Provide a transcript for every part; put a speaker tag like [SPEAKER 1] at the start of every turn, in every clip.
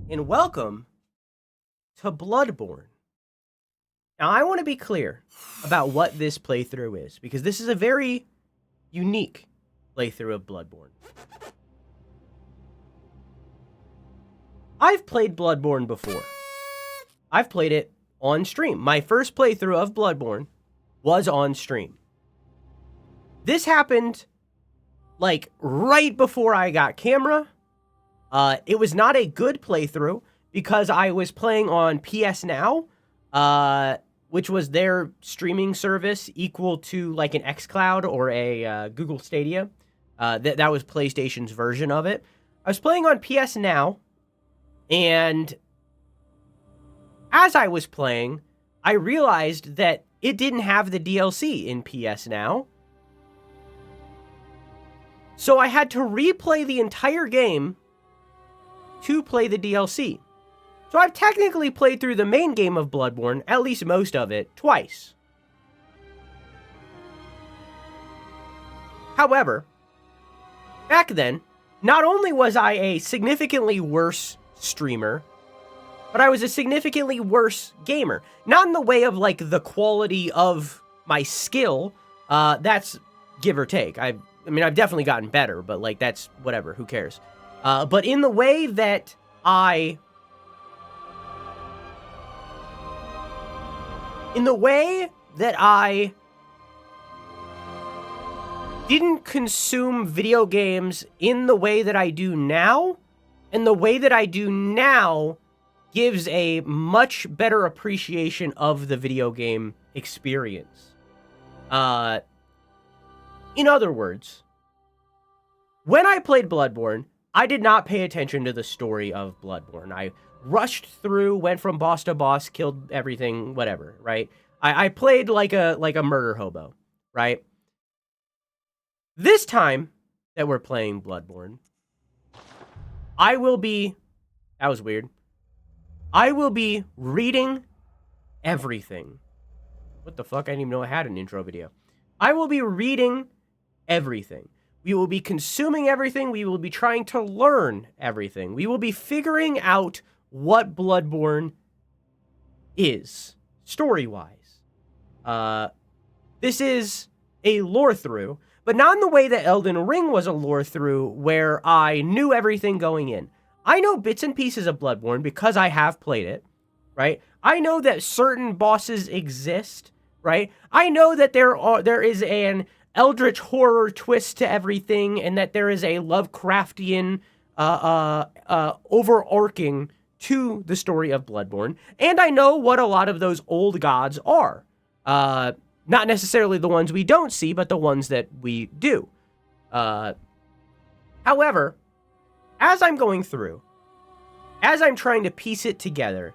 [SPEAKER 1] and welcome to Bloodborne. Now, I want to be clear about what this playthrough is, because this is a very unique playthrough of Bloodborne. I've played Bloodborne before. I've played it on stream. My first playthrough of Bloodborne was on stream. This happened, like, right before I got camera. It was not a good playthrough because I was playing on PS Now, which was their streaming service equal to like an xCloud or a Google Stadia. That was PlayStation's version of it. I was playing on PS Now, and as I was playing, I realized that it didn't have the DLC in PS Now. So I had to replay the entire game to play the DLC. So I've technically played through the main game of Bloodborne, at least most of it, twice. However, back then, not only was I a significantly worse streamer, but I was a significantly worse gamer. Not in the way of, like, the quality of my skill. That's give or take. I mean, I've definitely gotten better, but, like, that's whatever. Who cares? But in the way that I didn't consume video games in the way that I do now, and the way that I do now gives a much better appreciation of the video game experience. In other words, when I played Bloodborne, I did not pay attention to the story of Bloodborne. I rushed through, went from boss to boss, killed everything, whatever, right? I played like a murder hobo, right? This time that we're playing Bloodborne, I will be reading everything. What the fuck? I didn't even know I had an intro video. I will be reading everything. We will be consuming everything. We will be trying to learn everything. We will be figuring out what Bloodborne is, story-wise. This is a lore-through, but not in the way that Elden Ring was a lore-through, where I knew everything going in. I know bits and pieces of Bloodborne because I have played it, right? I know that certain bosses exist, right? I know that there is an eldritch horror twist to everything, and that there is a Lovecraftian overarching to the story of Bloodborne. And I know what a lot of those old gods are. Not necessarily the ones we don't see, but the ones that we do. However, as I'm going through, as I'm trying to piece it together,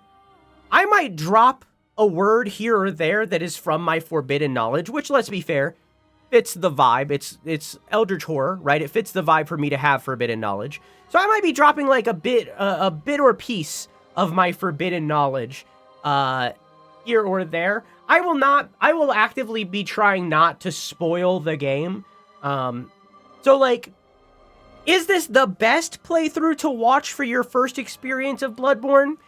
[SPEAKER 1] I might drop a word here or there that is from my forbidden knowledge, which, let's be fair, fits the vibe. It's eldritch horror, right? It fits the vibe for me to have forbidden knowledge. So I might be dropping like a bit or piece of my forbidden knowledge here or there. I will actively be trying not to spoil the game. So, like, is this the best playthrough to watch for your first experience of Bloodborne?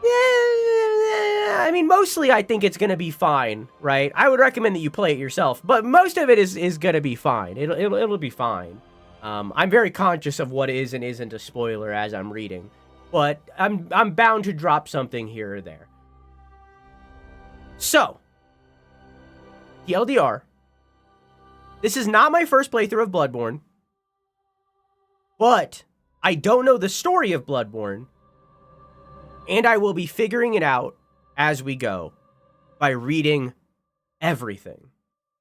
[SPEAKER 1] I mean, mostly I think it's going to be fine, right? I would recommend that you play it yourself, but most of it is going to be fine. It'll be fine. I'm very conscious of what is and isn't a spoiler as I'm reading, but I'm bound to drop something here or there. So, TLDR, this is not my first playthrough of Bloodborne, but I don't know the story of Bloodborne, and I will be figuring it out as we go by reading everything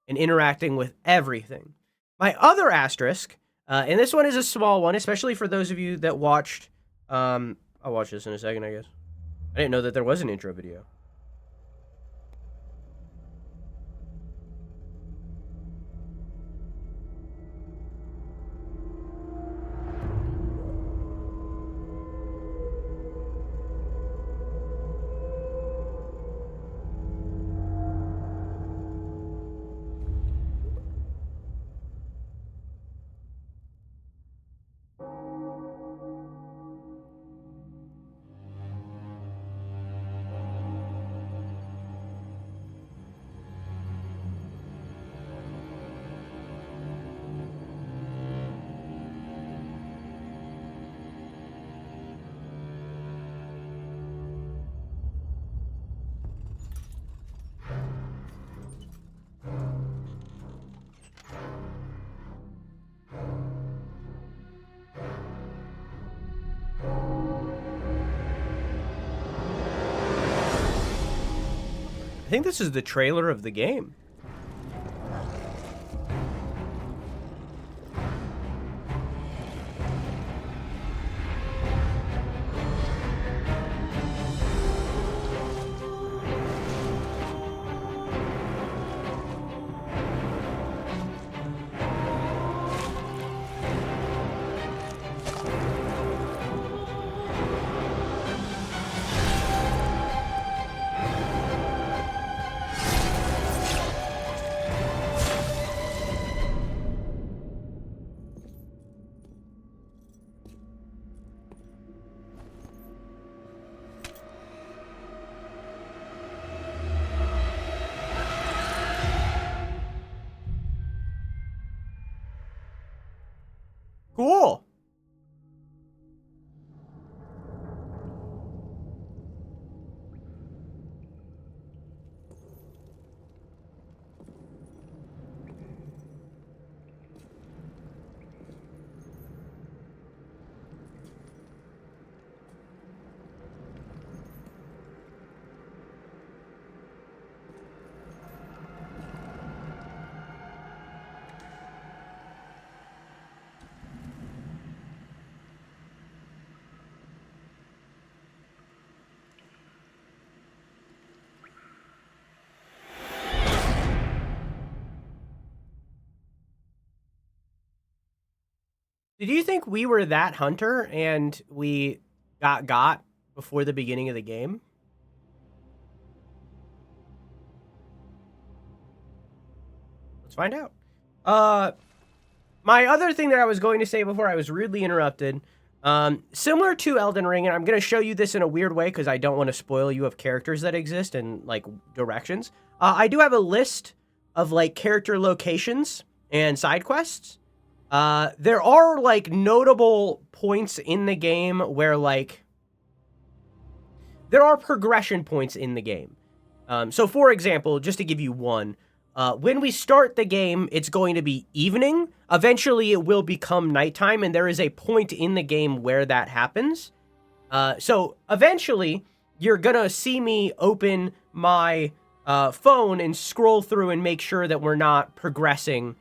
[SPEAKER 1] and interacting with everything. My other asterisk, and this one is a small one, especially for those of you that watched, I'll watch this in a second, I guess. I didn't know that there was an intro video. think this is the trailer of the game. Cool. Did you think we were that hunter and we got before the beginning of the game? Let's find out. My other thing that I was going to say before I was rudely interrupted, similar to Elden Ring, and I'm going to show you this in a weird way because I don't want to spoil you of characters that exist and, like, directions. I do have a list of, like, character locations and side quests. There are, like, notable points in the game where, like, there are progression points in the game. So, for example, just to give you one, when we start the game, it's going to be evening. Eventually, it will become nighttime, and there is a point in the game where that happens. So, eventually, you're gonna see me open my phone and scroll through and make sure that we're not progressing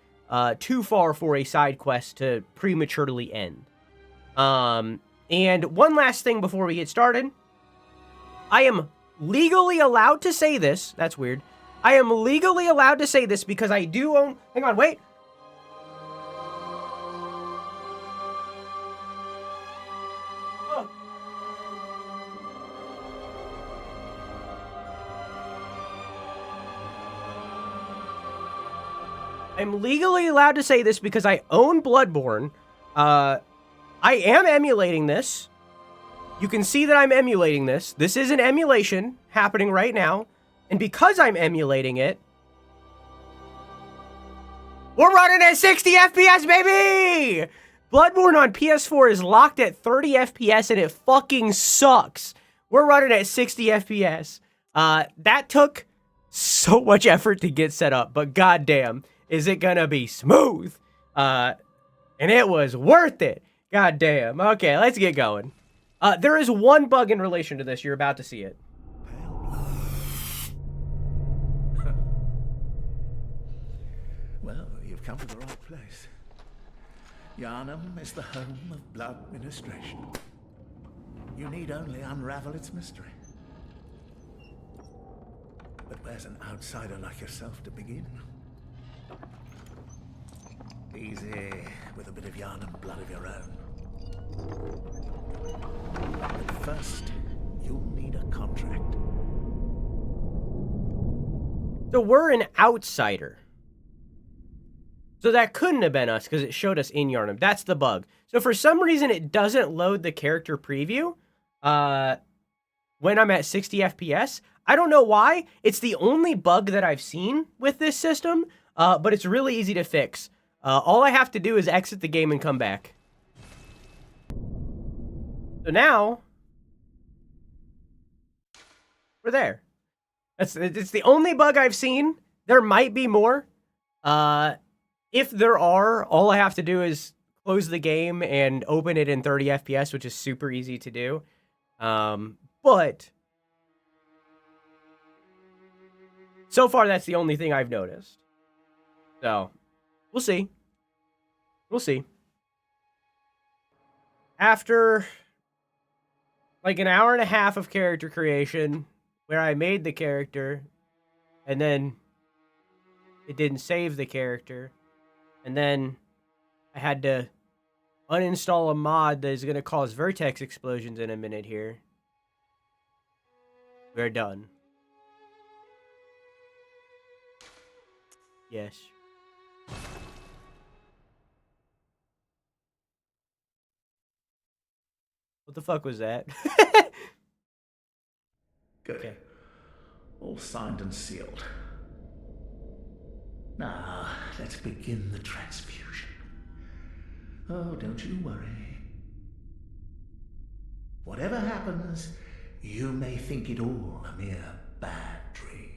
[SPEAKER 1] too far for a side quest to prematurely end. And one last thing before we get started. I am legally allowed to say this. That's weird. I am legally allowed to say this because I do own... Hang on, wait. Oh. I'm legally allowed to say this because I own Bloodborne. I am emulating this. You can see that I'm emulating this. This is an emulation happening right now. And because I'm emulating it, we're running at 60 FPS, baby! Bloodborne on PS4 is locked at 30 FPS and it fucking sucks. We're running at 60 FPS. That took so much effort to get set up, but goddamn, is it gonna be smooth? And it was worth it. Goddamn. Okay, let's get going. There is one bug in relation to this. You're about to see it.
[SPEAKER 2] Well, you've come to the right place. Yharnam is the home of blood ministration. You need only unravel its mystery. But where's an outsider like yourself to begin? Easy, with a bit of Yharnam blood of your own. But first, you'll need a contract.
[SPEAKER 1] So we're an outsider. So that couldn't have been us because it showed us in Yharnam. That's the bug. So for some reason, it doesn't load the character preview when I'm at 60 FPS. I don't know why. It's the only bug that I've seen with this system, but it's really easy to fix. All I have to do is exit the game and come back. So now, we're there. It's the only bug I've seen. There might be more. If there are, all I have to do is close the game and open it in 30 FPS, which is super easy to do. But So far, that's the only thing I've noticed. So, we'll see. We'll see. After like an hour and a half of character creation, where I made the character, and then it didn't save the character, and then I had to uninstall a mod that is going to cause vertex explosions in a minute here. We're done. Yes. What the fuck was that?
[SPEAKER 2] Good.
[SPEAKER 1] Okay.
[SPEAKER 2] All signed and sealed. Now, let's begin the transfusion. Oh, don't you worry. Whatever happens, you may think it all a mere bad dream.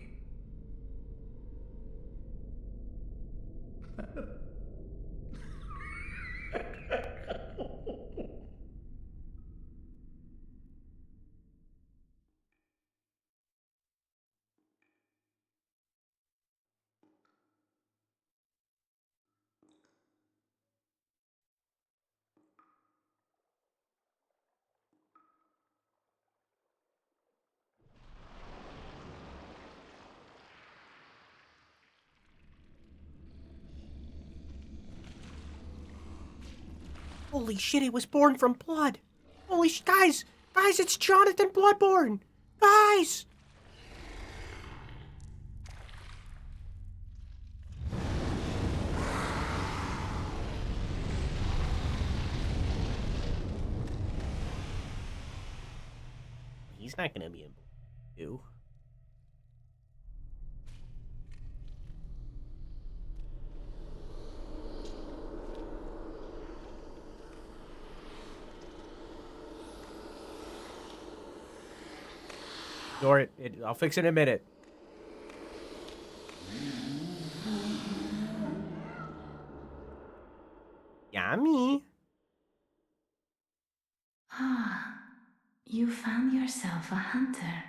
[SPEAKER 1] Holy shit, it was born from blood. Holy guys, it's Jonathan Bloodborne. Guys. He's not gonna be in blue. Ignore it. I'll fix it in a minute. Yummy.
[SPEAKER 3] Ah, you found yourself a hunter.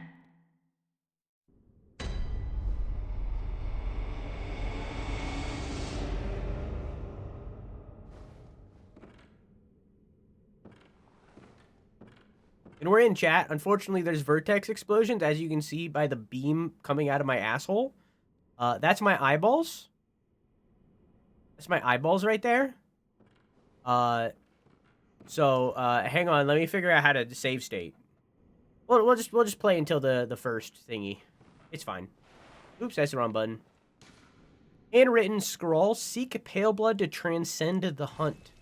[SPEAKER 1] And we're in chat. Unfortunately, there's vertex explosions, as you can see by the beam coming out of my asshole. That's my eyeballs. That's my eyeballs right there. So hang on. Let me figure out how to save state. We'll just play until the first thingy. It's fine. Oops, that's the wrong button. Handwritten scroll. Seek pale blood to transcend the hunt.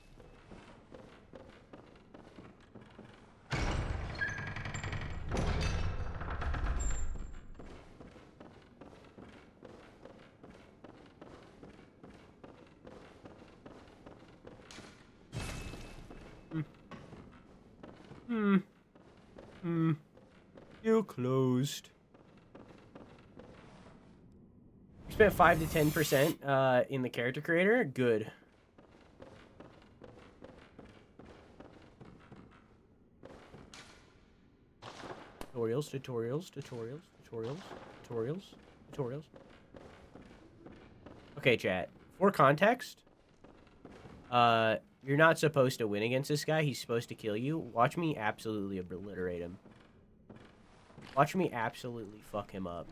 [SPEAKER 1] You closed. You spent 5 to 10% in the character creator. Good. Tutorials. Okay, chat. For context, you're not supposed to win against this guy. He's supposed to kill you. Watch me absolutely obliterate him. Watch me absolutely fuck him up.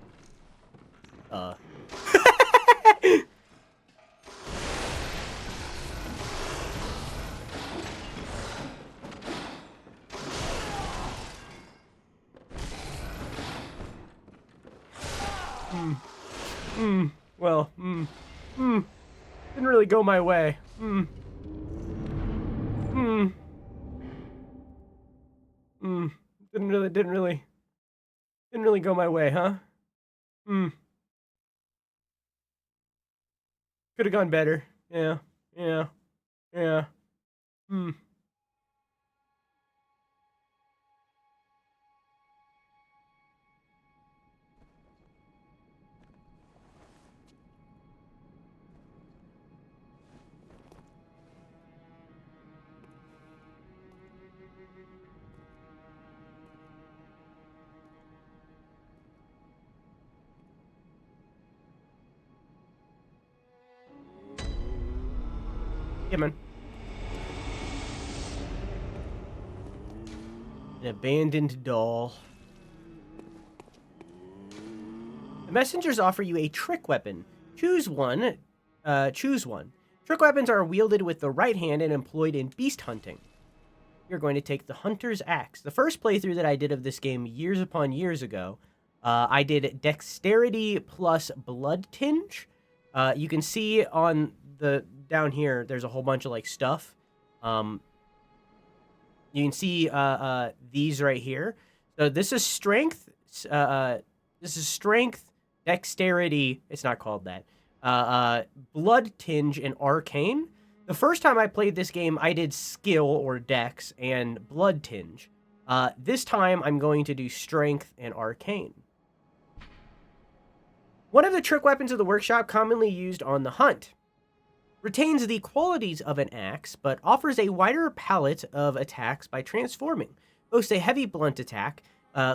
[SPEAKER 1] Didn't really go my way. Didn't really go my way, huh? Could have gone better. Yeah. Yeah, man. An abandoned doll. The messengers offer you a trick weapon. Choose one. Choose one. Trick weapons are wielded with the right hand and employed in beast hunting. You're going to take the Hunter's Axe. The first playthrough that I did of this game years upon years ago, I did Dexterity plus Blood Tinge. You can see on the down here, there's a whole bunch of like stuff. You can see these right here. So this is strength. This is strength, dexterity. It's not called that. Blood Tinge and arcane. The first time I played this game, I did skill or dex and blood tinge. This time I'm going to do strength and arcane. One of the trick weapons of the workshop commonly used on the hunt. Retains the qualities of an axe, but offers a wider palette of attacks by transforming. Boasts a heavy blunt attack,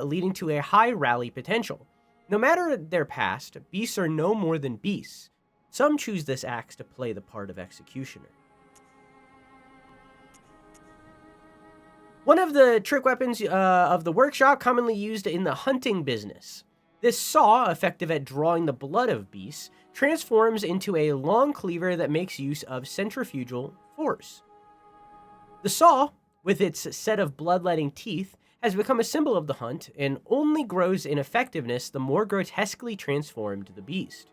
[SPEAKER 1] leading to a high rally potential. No matter their past, beasts are no more than beasts. Some choose this axe to play the part of executioner. One of the trick weapons of the workshop commonly used in the hunting business. This saw, effective at drawing the blood of beasts, transforms into a long cleaver that makes use of centrifugal force. The saw, with its set of bloodletting teeth, has become a symbol of the hunt and only grows in effectiveness the more grotesquely transformed the beast.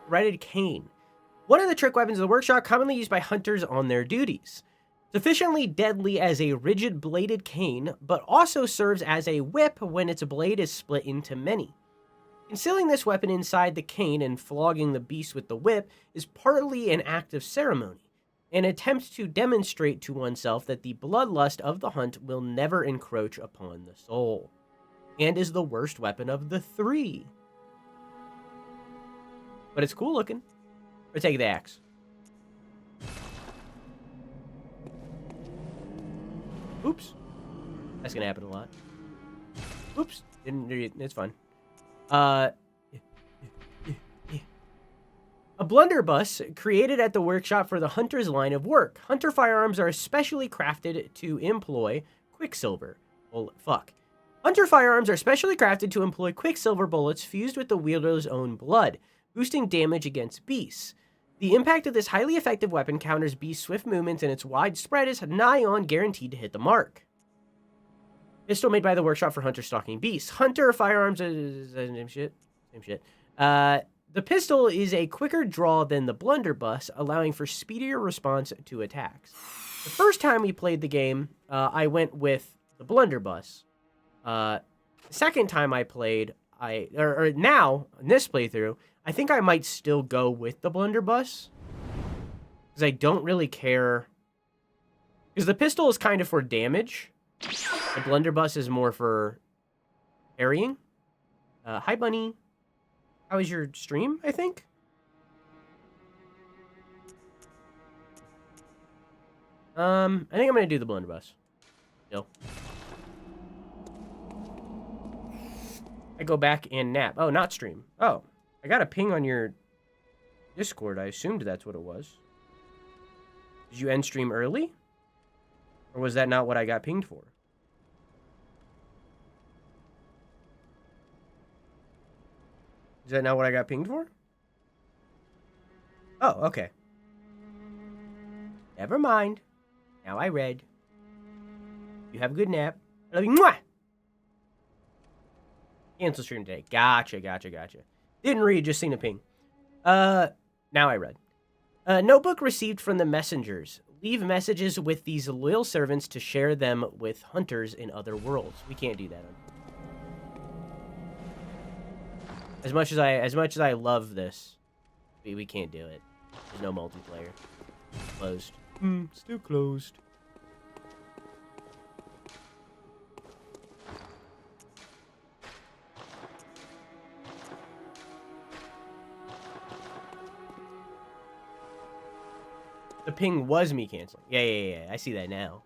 [SPEAKER 1] Threaded cane. One of the trick weapons of the workshop commonly used by hunters on their duties. Sufficiently deadly as a rigid bladed cane, but also serves as a whip when its blade is split into many. Concealing this weapon inside the cane and flogging the beast with the whip is partly an act of ceremony, an attempt to demonstrate to oneself that the bloodlust of the hunt will never encroach upon the soul, and is the worst weapon of the three. But it's cool looking. Or take the axe. Oops. That's gonna happen a lot. Oops. It's fine. A blunderbuss created at the workshop for the hunter's line of work. Hunter firearms are especially crafted to employ quicksilver. Well, fuck. Hunter firearms are specially crafted to employ quicksilver bullets fused with the wielder's own blood, boosting damage against beasts. The impact of this highly effective weapon counters beasts' swift movements, and its wide spread is nigh on guaranteed to hit the mark. Pistol made by the workshop for hunter stalking beasts. Hunter firearms is same shit. The pistol is a quicker draw than the blunderbuss, allowing for speedier response to attacks. The first time we played the game, I went with the blunderbuss. The second time I played, now in this playthrough, I think I might still go with the blunderbuss because I don't really care. Because the pistol is kind of for damage. The blunderbuss is more for parrying. Hi, bunny. How was your stream, I think? I think I'm going to do the blunderbuss. Still. I go back and nap. Oh, not stream. Oh, I got a ping on your Discord. I assumed that's what it was. Did you end stream early? Or was that not what I got pinged for? Is that not what I got pinged for? Oh, okay. Never mind. Now I read. You have a good nap. I love you. Mwah! Cancel stream today. Gotcha. Didn't read, just seen a ping. Now I read. Notebook received from the messengers. Leave messages with these loyal servants to share them with hunters in other worlds. We can't do that. As much as I love this, we can't do it. There's no multiplayer. Closed. Still closed. The ping was me canceling. Yeah. I see that now.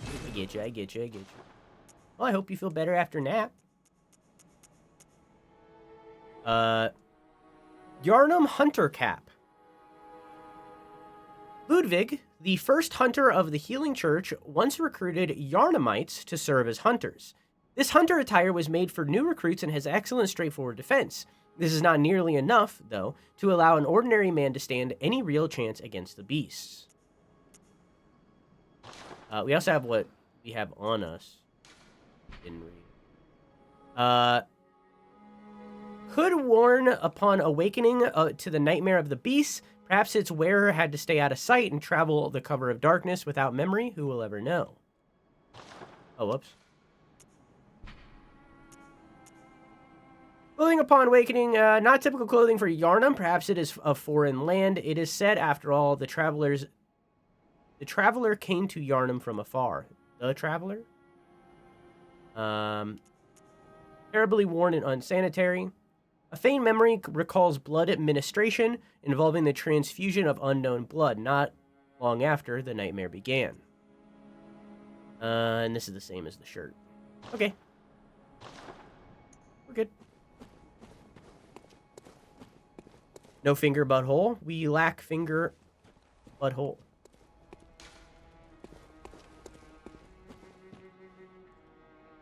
[SPEAKER 1] I get you. Well, I hope you feel better after nap. Yarnum Hunter Cap. Ludwig, the first hunter of the Healing Church, once recruited Yarnamites to serve as hunters. This hunter attire was made for new recruits and has excellent straightforward defense. This is not nearly enough, though, to allow an ordinary man to stand any real chance against the beasts. We also have what we have on us. Didn't read. Could warn upon awakening to the nightmare of the beasts. Perhaps its wearer had to stay out of sight and travel the cover of darkness without memory. Who will ever know? Oh, whoops. Clothing upon awakening, not typical clothing for Yharnam. Perhaps it is a foreign land. It is said, after all, the traveler came to Yharnam from afar. The traveler? Terribly worn and unsanitary. A faint memory recalls blood administration involving the transfusion of unknown blood, not long after the nightmare began. And this is the same as the shirt. Okay. We're good. No finger, butthole. We lack finger, butthole.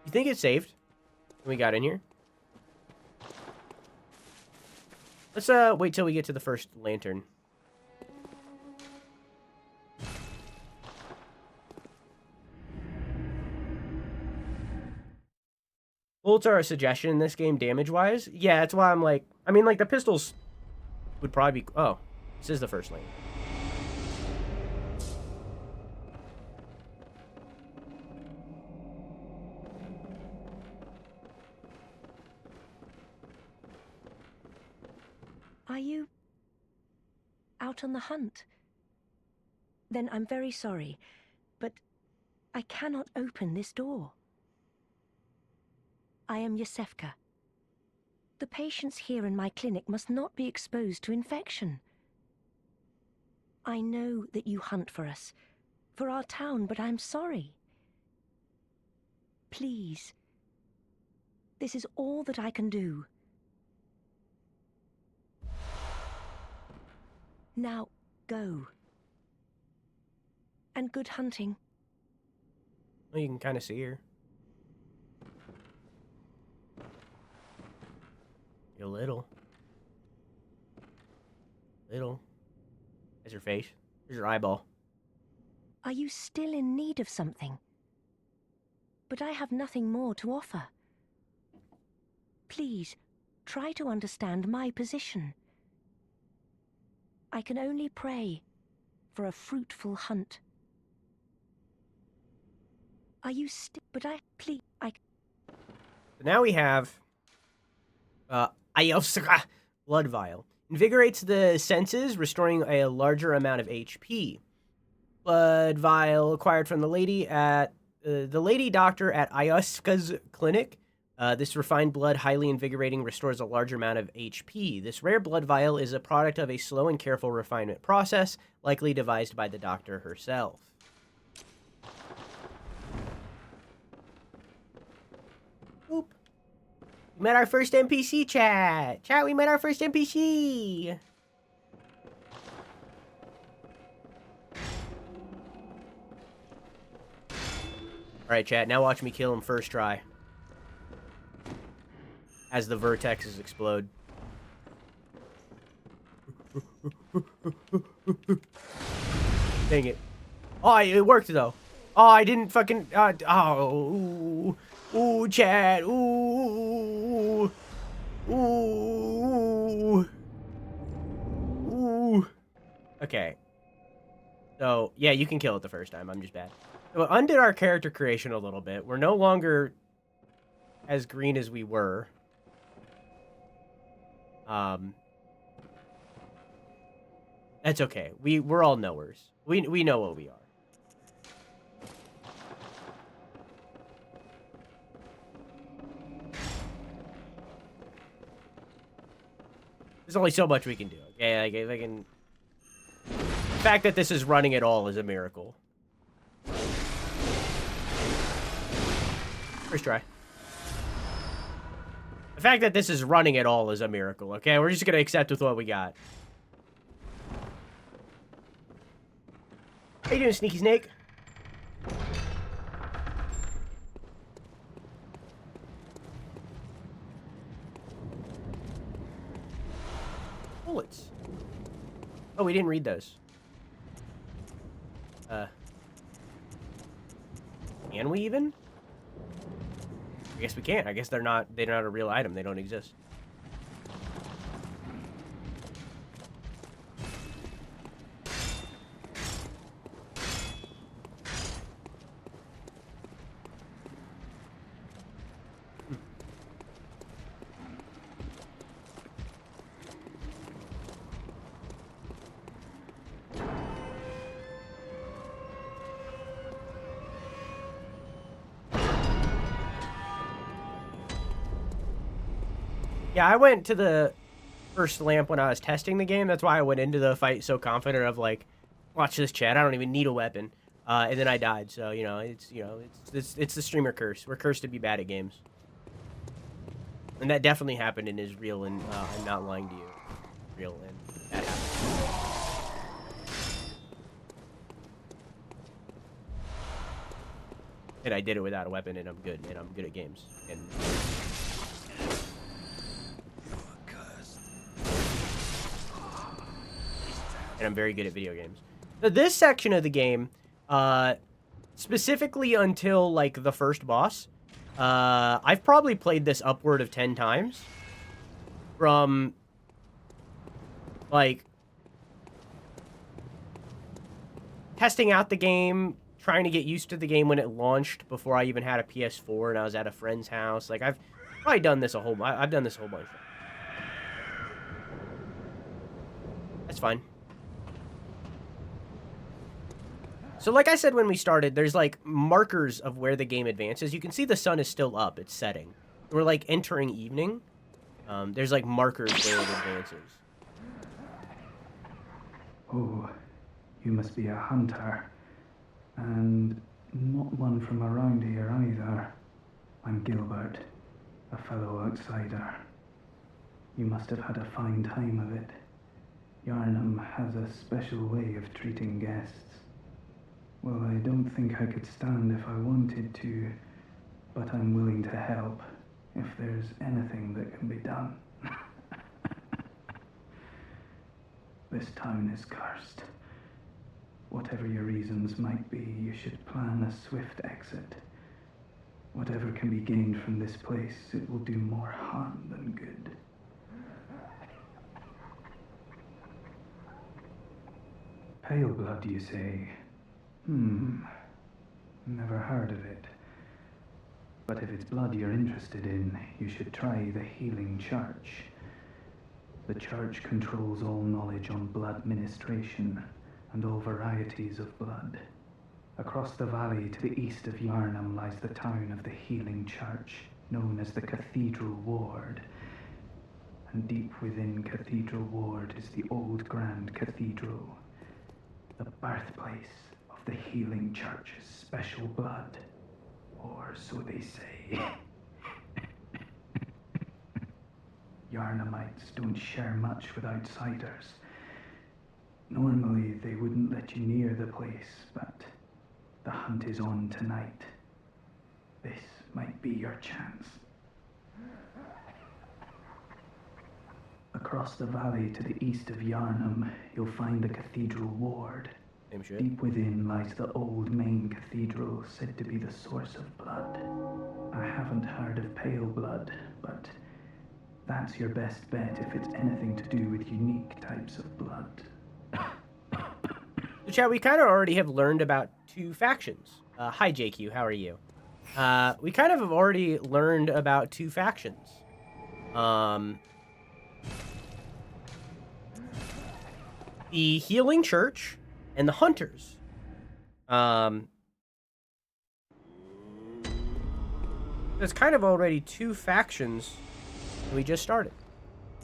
[SPEAKER 1] You think it's saved? When we got in here? Let's wait till we get to the first lantern. Bullets are a suggestion in this game damage-wise. Yeah, that's why I'm like... I mean, like, the pistols would probably be... Oh, this is the first lane.
[SPEAKER 4] Are you out on the hunt? Then I'm very sorry, but I cannot open this door. I am Yosefka. The patients here in my clinic must not be exposed to infection. I know that you hunt for us, for our town, but I'm sorry. Please, this is all that I can do. Now, go. And good hunting.
[SPEAKER 1] Well, you can kind of see her. You're little. Little. There's your face. There's your eyeball.
[SPEAKER 4] Are you still in need of something? But I have nothing more to offer. Please, try to understand my position. I can only pray for a fruitful hunt. Are you still... But please,
[SPEAKER 1] Now we have... Ayosaka Blood Vial. Invigorates the senses, restoring a larger amount of HP. Blood Vial acquired from the lady doctor at Ayosaka's clinic. This refined blood, highly invigorating, restores a large amount of HP. This rare blood vial is a product of a slow and careful refinement process, likely devised by the doctor herself. Boop. We met our first NPC, chat. Chat, we met our first NPC. Alright, chat, now watch me kill him first try. As the vertexes explode. Dang it. Oh, it worked though. Oh, I didn't fucking... ooh, chat. Ooh. Ooh. Ooh. Okay. So, yeah, you can kill it the first time. I'm just bad. So it undid our character creation a little bit. We're no longer as green as we were. That's okay. We're all knowers. We know what we are. There's only so much we can do. Okay, like if I can. The fact that this is running at all is a miracle. First try. The fact that this is running at all is a miracle, okay? We're just gonna accept with what we got. How you doing, Sneaky Snake? Bullets. Oh, we didn't read those. Can we even? I guess we can't. I guess they're not a real item. They don't exist. Yeah, I went to the first lamp when I was testing the game. That's why I went into the fight so confident of like, watch this, chat. I don't even need a weapon. And then I died. So it's the streamer curse. We're cursed to be bad at games. And that definitely happened and is real. And I'm not lying to you. Real and that happened. And I did it without a weapon, and I'm good. And I'm good at games. And I'm very good at video games. So this section of the game, specifically until, like, the first boss, I've probably played this upward of 10 times. From, like, testing out the game, trying to get used to the game when it launched before I even had a PS4 and I was at a friend's house. Like, I've probably done this I've done this a whole bunch. That's fine. So like I said when we started, there's like markers of where the game advances. You can see the sun is still up. It's setting. We're like entering evening. There's like markers where it advances.
[SPEAKER 5] Oh, you must be a hunter. And not one from around here either. I'm Gilbert, a fellow outsider. You must have had a fine time of it. Yarnum has a special way of treating guests. Well, I don't think I could stand if I wanted to, but I'm willing to help if there's anything that can be done. This town is cursed. Whatever your reasons might be, you should plan a swift exit. Whatever can be gained from this place, it will do more harm than good. Pale blood, you say? Never heard of it. But if it's blood you're interested in, you should try the Healing Church. The church controls all knowledge on blood ministration and all varieties of blood. Across the valley to the east of Yarnum lies the town of the Healing Church, known as the Cathedral Ward. And deep within Cathedral Ward is the old Grand Cathedral, the birthplace of the Healing Church's special blood, or so they say. Yarnumites don't share much with outsiders. Normally, they wouldn't let you near the place, but the hunt is on tonight. This might be your chance. Across the valley to the east of Yarnum, you'll find the Cathedral Ward. Deep within lies the old main cathedral, said to be the source of blood. I haven't heard of pale blood, but that's your best bet if it's anything to do with unique types of blood.
[SPEAKER 1] So, chat, we kind of already have learned about two factions. Hi, JQ, how are you? We kind of have already learned about two factions. The Healing Church and the Hunters. There's kind of already two factions we just started.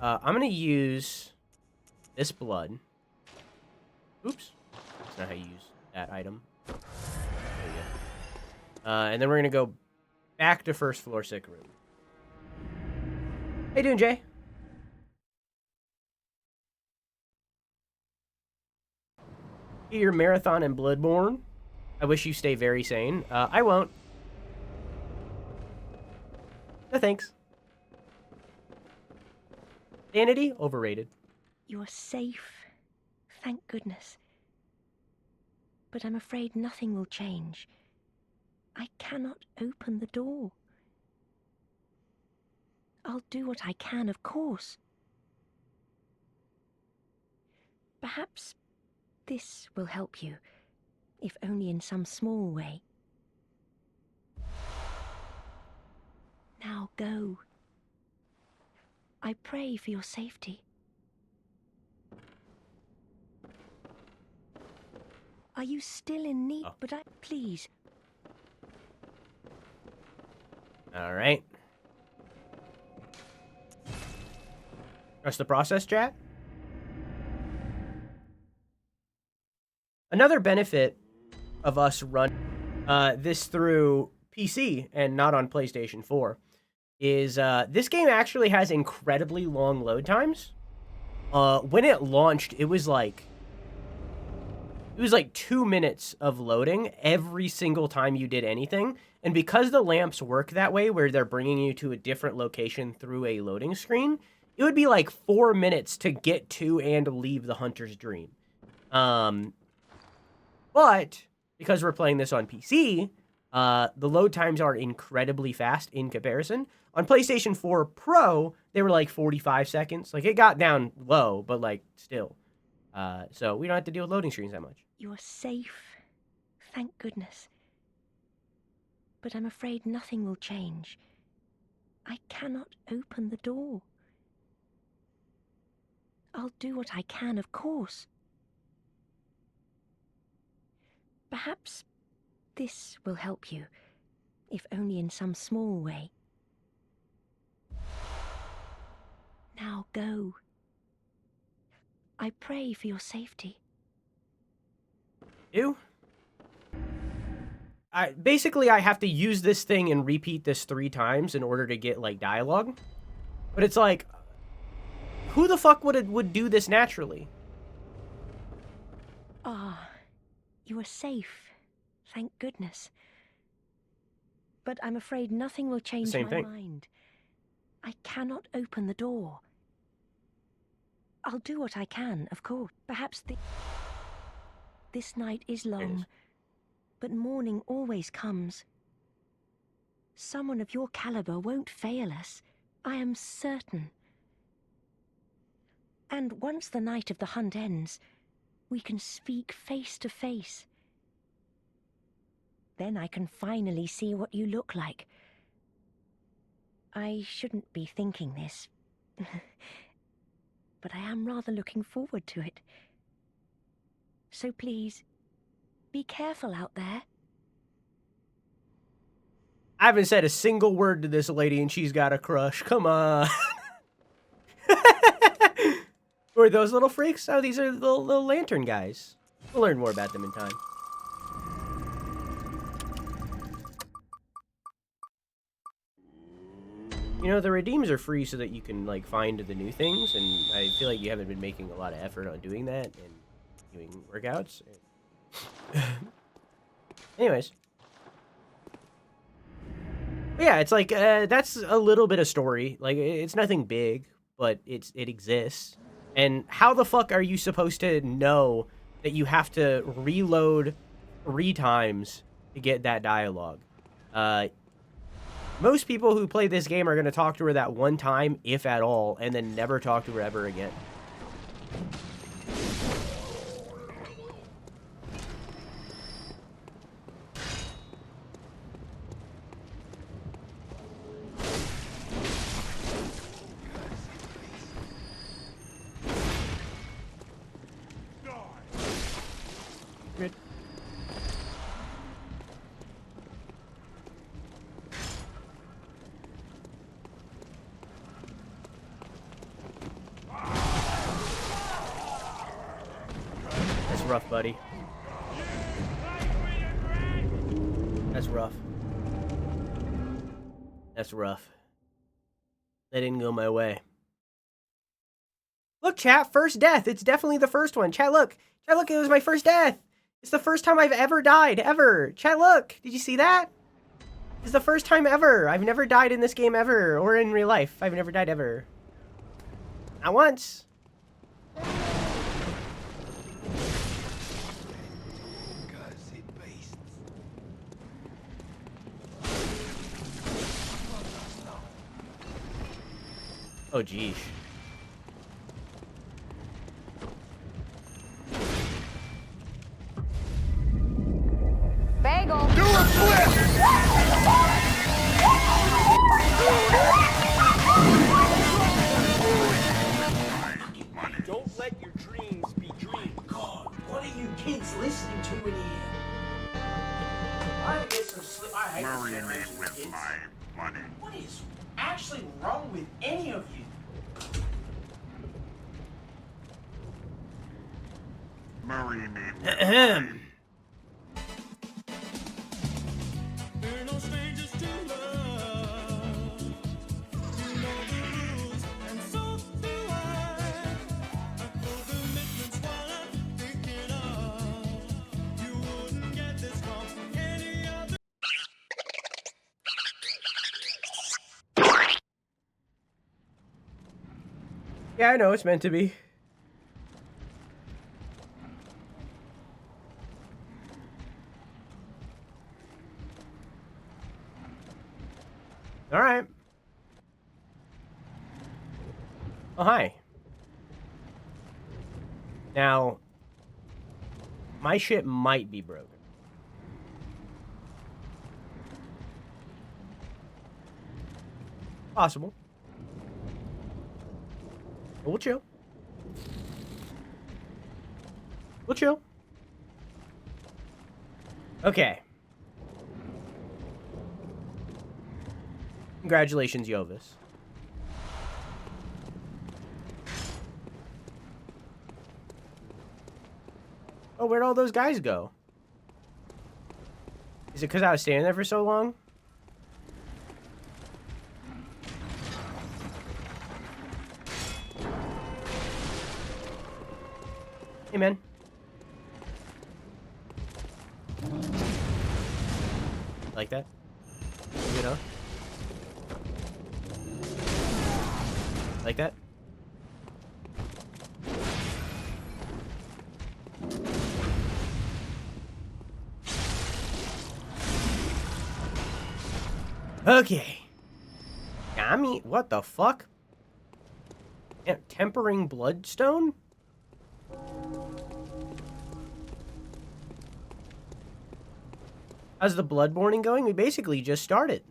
[SPEAKER 1] I'm going to use this blood. Oops. That's not how you use that item. There you go. And then we're going to go back to first floor sick room. How you doing, Jay? Get your marathon in Bloodborne. I wish you stay very sane. I won't. No thanks. Sanity? Overrated.
[SPEAKER 4] You're safe. Thank goodness. But I'm afraid nothing will change. I cannot open the door. I'll do what I can, of course. Perhaps this will help you, if only in some small way. Now go. I pray for your safety. Are you still in need?
[SPEAKER 1] Oh.
[SPEAKER 4] But please.
[SPEAKER 1] All right. Trust the process, chat? Another benefit of us running this through PC and not on PlayStation 4 is this game actually has incredibly long load times. When it launched, it was like 2 minutes of loading every single time you did anything. And because the lamps work that way, where they're bringing you to a different location through a loading screen, it would be like 4 minutes to get to and leave the Hunter's Dream. But because we're playing this on PC, the load times are incredibly fast in comparison. On PlayStation 4 Pro, they were like 45 seconds. Like, it got down low, but like still. So we don't have to deal with loading screens that much.
[SPEAKER 4] You're safe. Thank goodness. But I'm afraid nothing will change. I cannot open the door. I'll do what I can, of course. Perhaps this will help you, if only in some small way. Now go. I pray for your safety.
[SPEAKER 1] You? Basically, I have to use this thing and repeat this 3 times in order to get, like, dialogue. But it's like, who the fuck would do this naturally?
[SPEAKER 4] Ah, you are safe. Thank goodness. But I'm afraid nothing will change my mind. I cannot open the door. I'll do what I can, of course. Perhaps this night is long, but morning always comes. Someone of your caliber won't fail us, I am certain. And once the night of the hunt ends, we can speak face to face. Then I can finally see what you look like. I shouldn't be thinking this, but I am rather looking forward to it. So please, be careful out there.
[SPEAKER 1] I haven't said a single word to this lady and she's got a crush. Come on. Who are those little freaks? Oh, these are little lantern guys. We'll learn more about them in time. You know, the redeems are free so that you can, like, find the new things, and I feel like you haven't been making a lot of effort on doing that and doing workouts. Anyways. But yeah, it's like, that's a little bit of story. Like, it's nothing big, but it exists. And how the fuck are you supposed to know that you have to reload 3 times to get that dialogue? Most people who play this game are going to talk to her that one time, if at all, and then never talk to her ever again. Good. That's rough, buddy. That's rough. That's rough. That didn't go my way. Look, chat, first death. It's definitely the first one. Chat, look. Chat, look, it was my first death. It's the first time I've ever died, ever. Chat, look. Did you see that? It's the first time ever. I've never died in this game ever, or in real life. I've never died ever. Not once. Oh, geez.
[SPEAKER 6] Bagel.
[SPEAKER 2] Do a flip!
[SPEAKER 7] Don't let your dreams be dreams.
[SPEAKER 8] God, what are you kids listening to in here? I get some sleep. I hate
[SPEAKER 9] Marry
[SPEAKER 8] this
[SPEAKER 9] me
[SPEAKER 8] generation of
[SPEAKER 9] with
[SPEAKER 8] kids.
[SPEAKER 9] my money.
[SPEAKER 8] What is actually wrong with any of you?
[SPEAKER 9] Marry me with
[SPEAKER 1] Ahem.
[SPEAKER 7] We're no strangers to love. You know the rules, and so do I. For commitment's what I'm thinking of. You wouldn't get this from any other.
[SPEAKER 1] Yeah, I know it's meant to be. All right. Oh, hi. Now, my shit might be broken. Possible. But we'll chill. We'll chill. Okay. Congratulations, Yovis. Oh, where'd all those guys go? Is it because I was standing there for so long? Hey, man. Like that? You know? Like that? Okay. I mean, what the fuck? Tempering bloodstone? How's the Bloodborne going? We basically just started.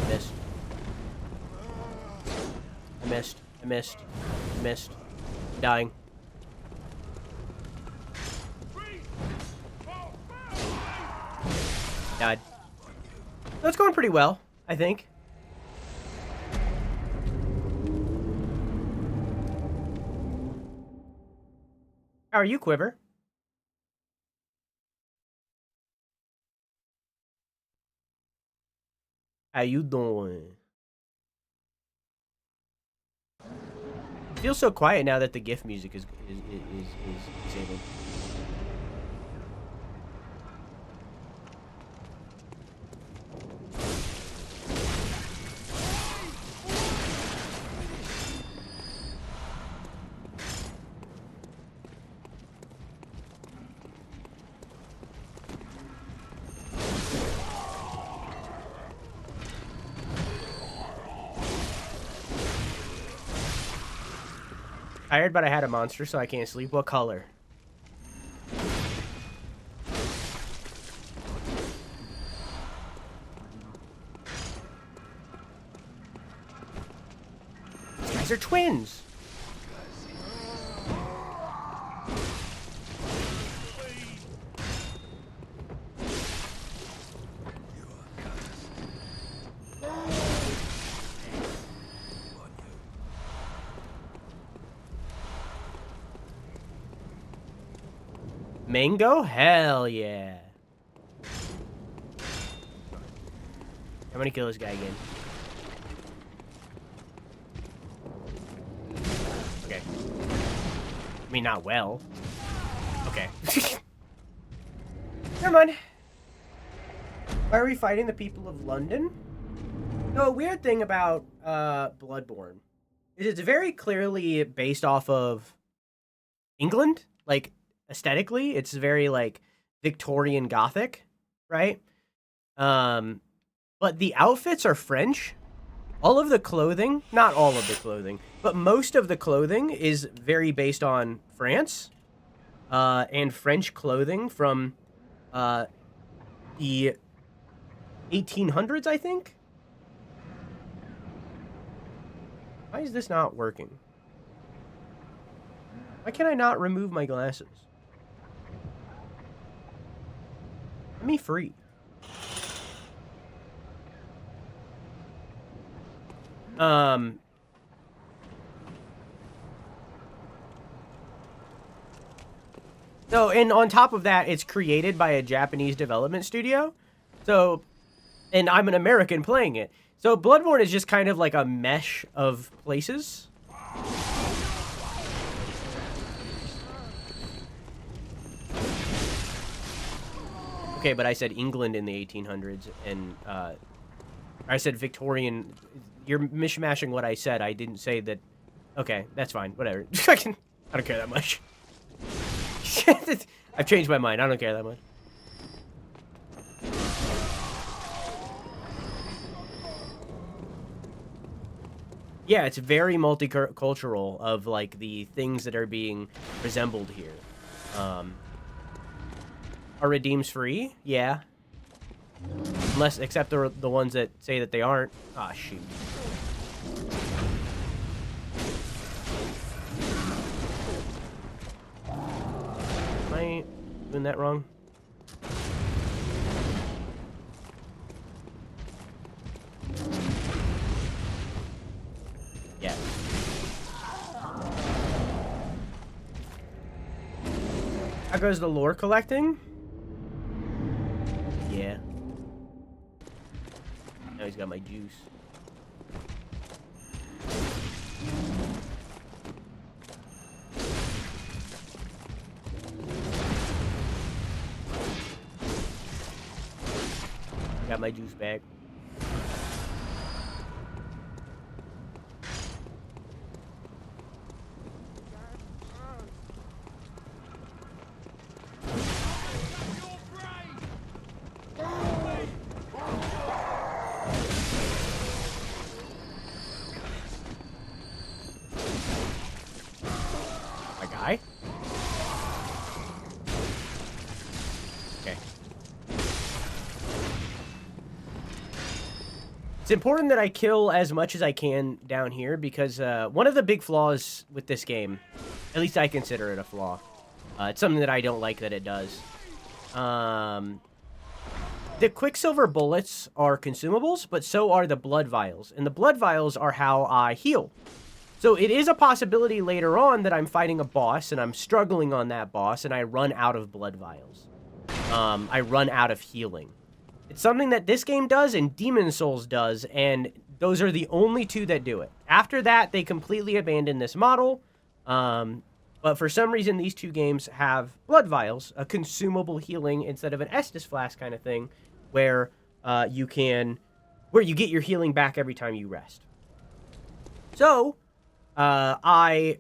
[SPEAKER 1] Missed. I missed. I missed. I missed. I'm dying. Died. That's going pretty well, I think. How are you, Quiver? How you doing? It feels so quiet now that the GIF music is disabled. Tired, but I had a monster, so I can't sleep. What color? These guys are twins. Mango? Hell yeah. I'm gonna kill this guy again. Okay. I mean, not well. Okay. Never mind. Why are we fighting the people of London? No, a weird thing about Bloodborne is it's very clearly based off of England. Like, aesthetically, it's very, like, Victorian Gothic, right? But the outfits are French. All of the clothing, not all of the clothing, but most of the clothing is very based on France. And French clothing from the 1800s, I think? Why is this not working? Why can I not remove my glasses? Let me free. So, and on top of that, it's created by a Japanese development studio. So, and I'm an American playing it. So, Bloodborne is just kind of like a mesh of places. Okay, but I said England in the 1800s, and I said Victorian. You're mishmashing what I said. I didn't say that. Okay, that's fine. Whatever. I don't care that much. I've changed my mind. I don't care that much. Yeah, it's very multicultural of, like, the things that are being resembled here. Are redeems free? Yeah. Unless, except the ones that say that they aren't. Ah, shoot. Am I doing that wrong? Yeah. How goes the lore collecting? Yeah. Now he's got my juice. Got my juice back. My guy? Okay. It's important that I kill as much as I can down here because one of the big flaws with this game, at least I consider it a flaw, it's something that I don't like that it does. The Quicksilver bullets are consumables, but so are the blood vials. And the blood vials are how I heal. So it is a possibility later on that I'm fighting a boss and I'm struggling on that boss and I run out of blood vials. I run out of healing. It's something that this game does and Demon Souls does, and those are the only two that do it. After that, they completely abandon this model. But for some reason, these two games have blood vials, a consumable healing instead of an Estus flask kind of thing, where you get your healing back every time you rest. So, I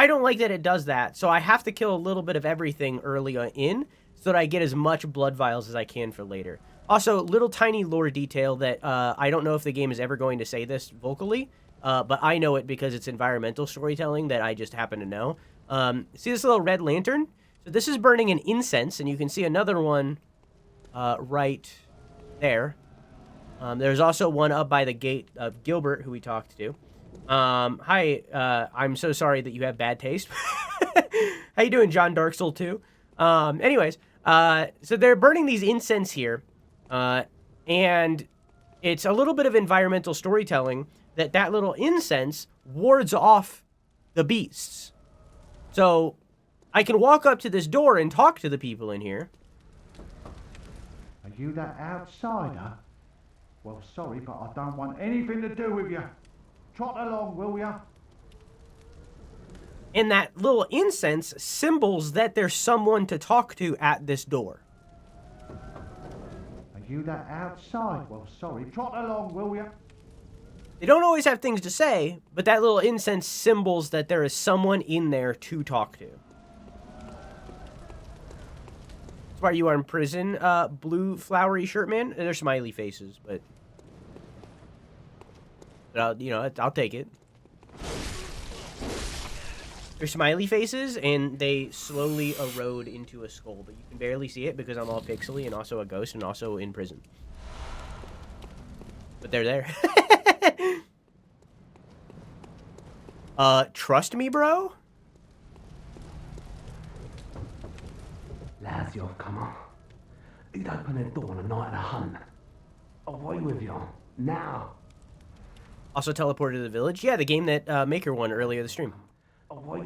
[SPEAKER 1] don't like that it does that, so I have to kill a little bit of everything early in so that I get as much blood vials as I can for later. Also, little tiny lore detail that I don't know if the game is ever going to say this vocally, but I know it because it's environmental storytelling that I just happen to know. See this little red lantern? So this is burning an incense, and you can see another one right there. There's also one up by the gate of Gilbert, who we talked to. Hi, I'm so sorry that you have bad taste. How you doing, John Dark Soul 2? Anyways, so they're burning these incense here, and it's a little bit of environmental storytelling that little incense wards off the beasts. So I can walk up to this door and talk to the people in here.
[SPEAKER 6] Are you that outsider? Well, sorry, but I don't want anything to do with you. Trot along, will ya?
[SPEAKER 1] And that little incense symbols that there's someone to talk to at this door.
[SPEAKER 6] Are you that outside? Well, sorry, trot along, will ya?
[SPEAKER 1] They don't always have things to say, but that little incense symbols that there is someone in there to talk to. That's why you are in prison, blue flowery shirt man. They're smiley faces, but I'll take it. They're smiley faces, and they slowly erode into a skull, but you can barely see it because I'm all pixely and also a ghost and also in prison. But they're there. Trust me, bro?
[SPEAKER 10] Lads, you've come on. You'd open the door on a night of the hunt. Away with you. Now.
[SPEAKER 1] Also teleported to the village. Yeah, the game that Maker won earlier this stream.
[SPEAKER 10] Away.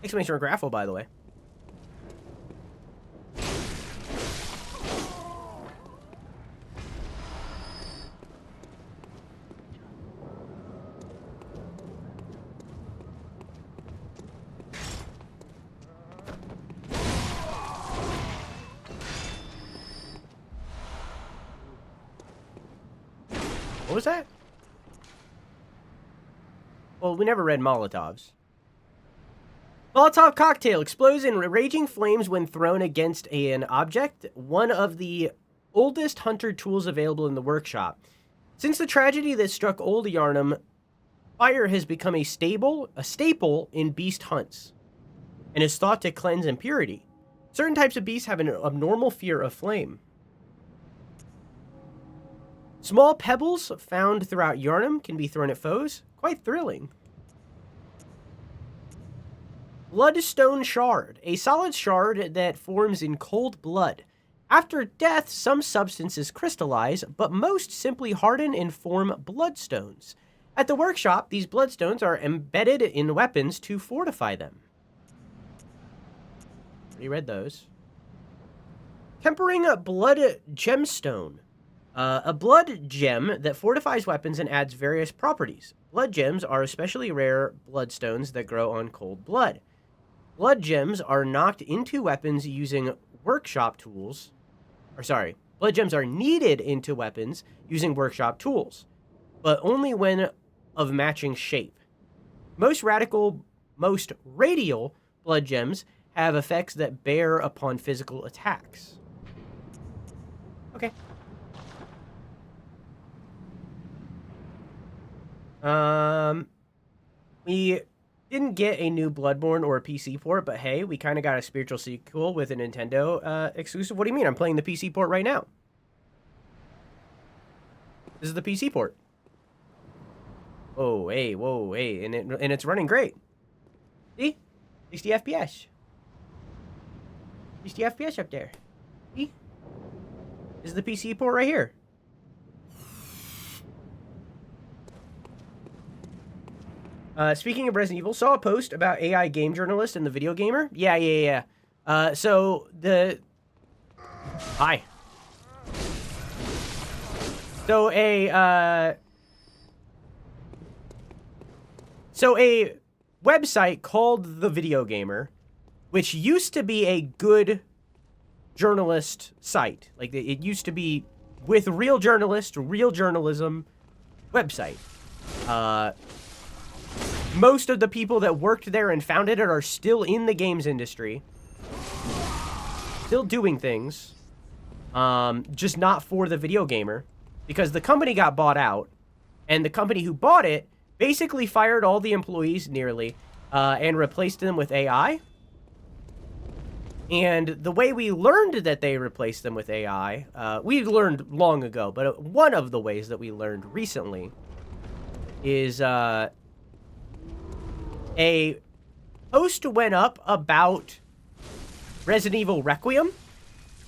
[SPEAKER 1] Exclamation mark raffle, by the way. What was that? Well, we never read Molotovs. Molotov cocktail explodes in raging flames when thrown against an object, one of the oldest hunter tools available in the workshop. Since the tragedy that struck Old Yarnum, fire has become a staple in beast hunts, and is thought to cleanse impurity. Certain types of beasts have an abnormal fear of flame. Small pebbles found throughout Yarnum can be thrown at foes. Quite thrilling. Bloodstone shard, a solid shard that forms in cold blood. After death, some substances crystallize, but most simply harden and form bloodstones. At the workshop, these bloodstones are embedded in weapons to fortify them. We read those. Tempering a blood gemstone. A blood gem that fortifies weapons and adds various properties. Blood gems are especially rare bloodstones that grow on cold blood. Blood gems are knocked into weapons using workshop tools. Blood gems are needed into weapons using workshop tools, but only when of matching shape. Most radial blood gems have effects that bear upon physical attacks. Okay. We didn't get a new Bloodborne or a PC port, but hey, we kind of got a spiritual sequel with a Nintendo exclusive. What do you mean? I'm playing the PC port right now. This is the PC port. Oh, hey, whoa, hey, and it's running great. See? 60 FPS. 60 FPS up there. See? This is the PC port right here. Speaking of Resident Evil, saw a post about AI game journalist and the video gamer. Yeah. So a website called The Video Gamer, which used to be a good journalist site. Like, it used to be with real journalists, real journalism website. Most of the people that worked there and founded it are still in the games industry. Still doing things. Just not for the video gamer. Because the company got bought out. And the company who bought it basically fired all the employees nearly. And replaced them with AI. And the way we learned that they replaced them with AI, we learned long ago. But one of the ways that we learned recently is... a post went up about Resident Evil Requiem,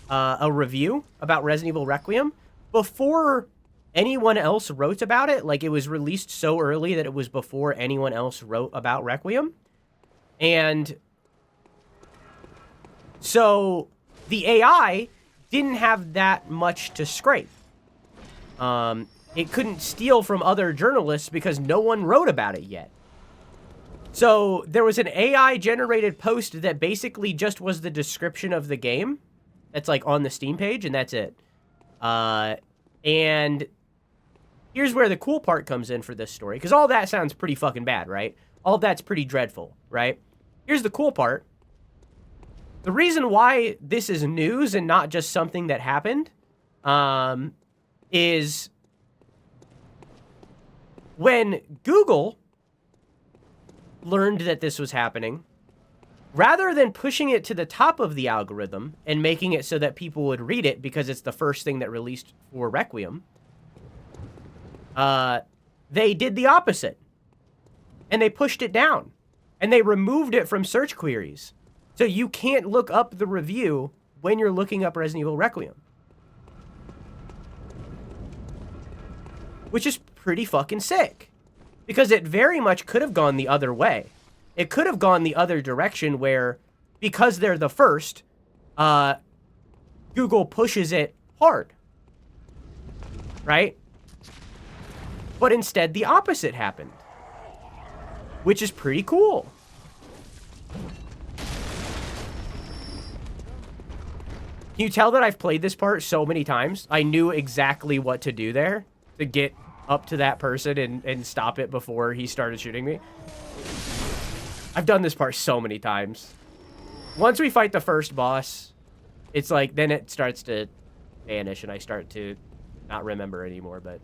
[SPEAKER 1] a review about Resident Evil Requiem, before anyone else wrote about it. Like, it was released so early that it was before anyone else wrote about Requiem. And So the AI didn't have that much to scrape. It couldn't steal from other journalists because no one wrote about it yet. So there was an AI-generated post that basically just was the description of the game. That's like on the Steam page, and that's it. And here's where the cool part comes in for this story, because all that sounds pretty fucking bad, right? All that's pretty dreadful, right? Here's the cool part. The reason why this is news and not just something that happened is when Google learned that this was happening, rather than pushing it to the top of the algorithm and making it so that people would read it because it's the first thing that released for Requiem, they did the opposite. And they pushed it down. And they removed it from search queries. So you can't look up the review when you're looking up Resident Evil Requiem. Which is pretty fucking sick. Because it very much could have gone the other way. It could have gone the other direction where, because they're the first, Google pushes it hard. Right? But instead, the opposite happened. Which is pretty cool. Can you tell that I've played this part so many times? I knew exactly what to do there to get up to that person and stop it before he started shooting me. I've done this part so many times. Once we fight the first boss, it's like, then it starts to vanish and I start to not remember anymore, but...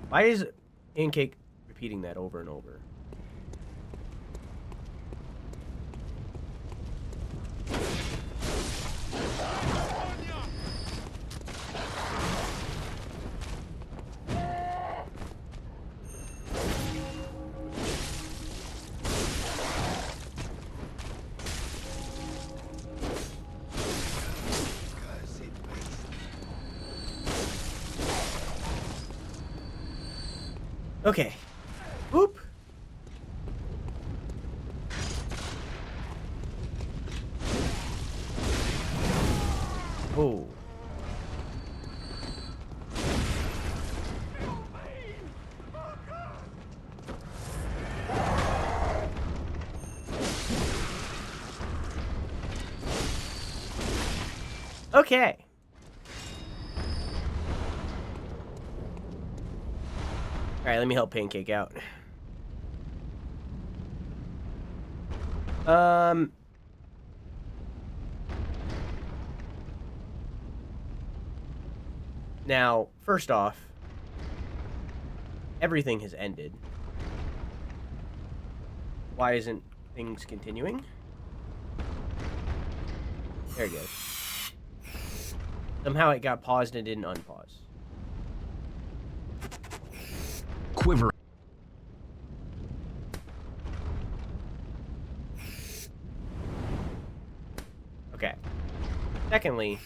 [SPEAKER 1] Why is Pancake repeating that over and over? Okay. Whoop. Oh. Okay. Alright, let me help Pancake out. Now, first off, everything has ended. Why isn't things continuing? There it goes. Somehow it got paused and didn't unpause.
[SPEAKER 10] Quiver.
[SPEAKER 1] Okay. Secondly,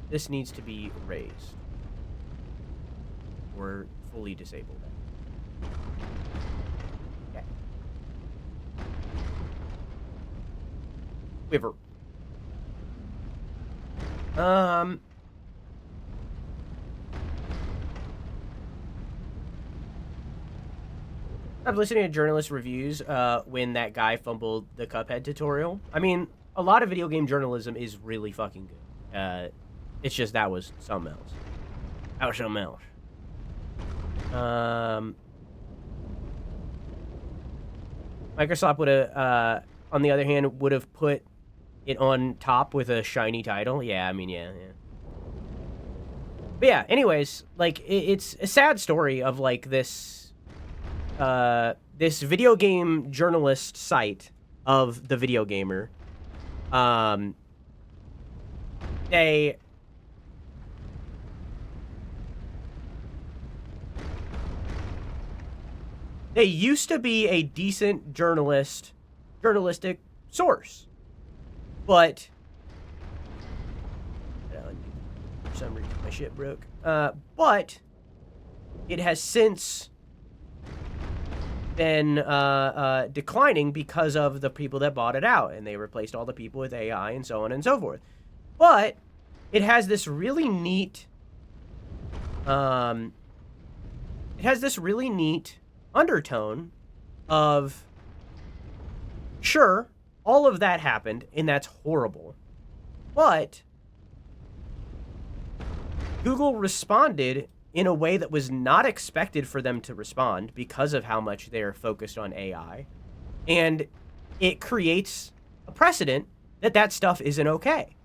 [SPEAKER 1] this needs to be raised or fully disabled. Okay. Quiver. I've listened to journalist reviews when that guy fumbled the Cuphead tutorial. I mean, a lot of video game journalism is really fucking good. It's just that was something else. That was something else. Microsoft would have, on the other hand, would have put it on top with a shiny title. Yeah, I mean, yeah. But yeah, anyways, like, it's a sad story of, like, this video game journalist site of The Video Gamer. They used to be a decent journalistic source. But For some reason, my shit broke. But it has since been declining because of the people that bought it out, and they replaced all the people with AI and so on and so forth. But it has this really neat undertone of, sure, all of that happened and that's horrible, but Google responded in a way that was not expected for them to respond because of how much they're focused on AI. And it creates a precedent that that stuff isn't okay.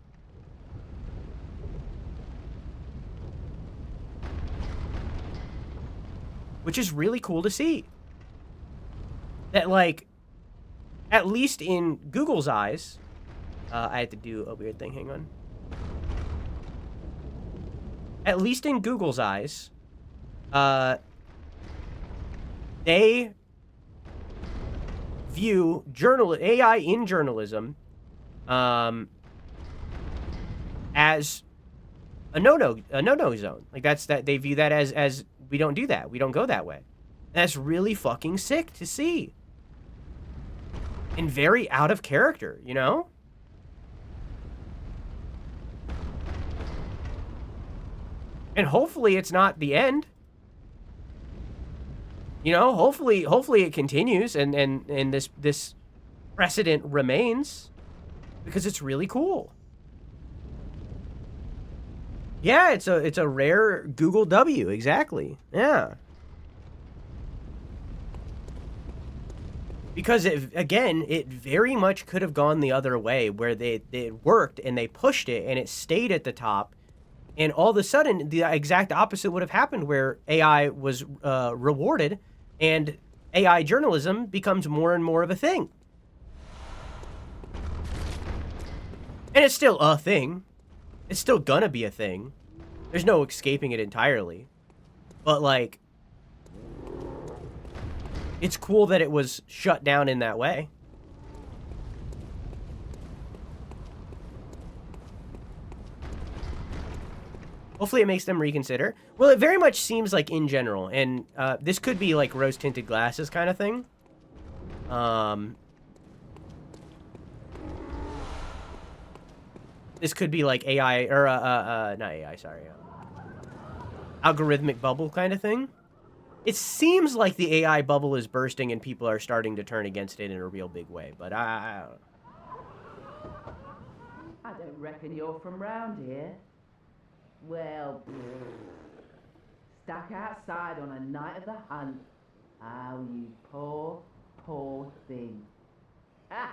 [SPEAKER 1] Which is really cool to see. That, like, at least in Google's eyes, I had to do a weird thing, hang on. At least in Google's eyes, they view AI in journalism as a no-no zone. Like they view that as we don't do that. We don't go that way. And that's really fucking sick to see. And very out of character, you know? And hopefully it's not the end. You know, hopefully it continues and this precedent remains because it's really cool. Yeah, it's a rare Google W, exactly. Yeah. Because it very much could have gone the other way where it worked and they pushed it and it stayed at the top. And all of a sudden, the exact opposite would have happened where AI was rewarded and AI journalism becomes more and more of a thing. And it's still a thing. It's still gonna be a thing. There's no escaping it entirely. But, like, it's cool that it was shut down in that way. Hopefully it makes them reconsider. Well, it very much seems like in general, and this could be like rose-tinted glasses kind of thing. This could be like AI, or not AI, sorry. Algorithmic bubble kind of thing. It seems like the AI bubble is bursting and people are starting to turn against it in a real big way, but I
[SPEAKER 11] don't reckon you're from round here. Well, stuck outside on a night of the hunt. Oh, you poor, poor thing. I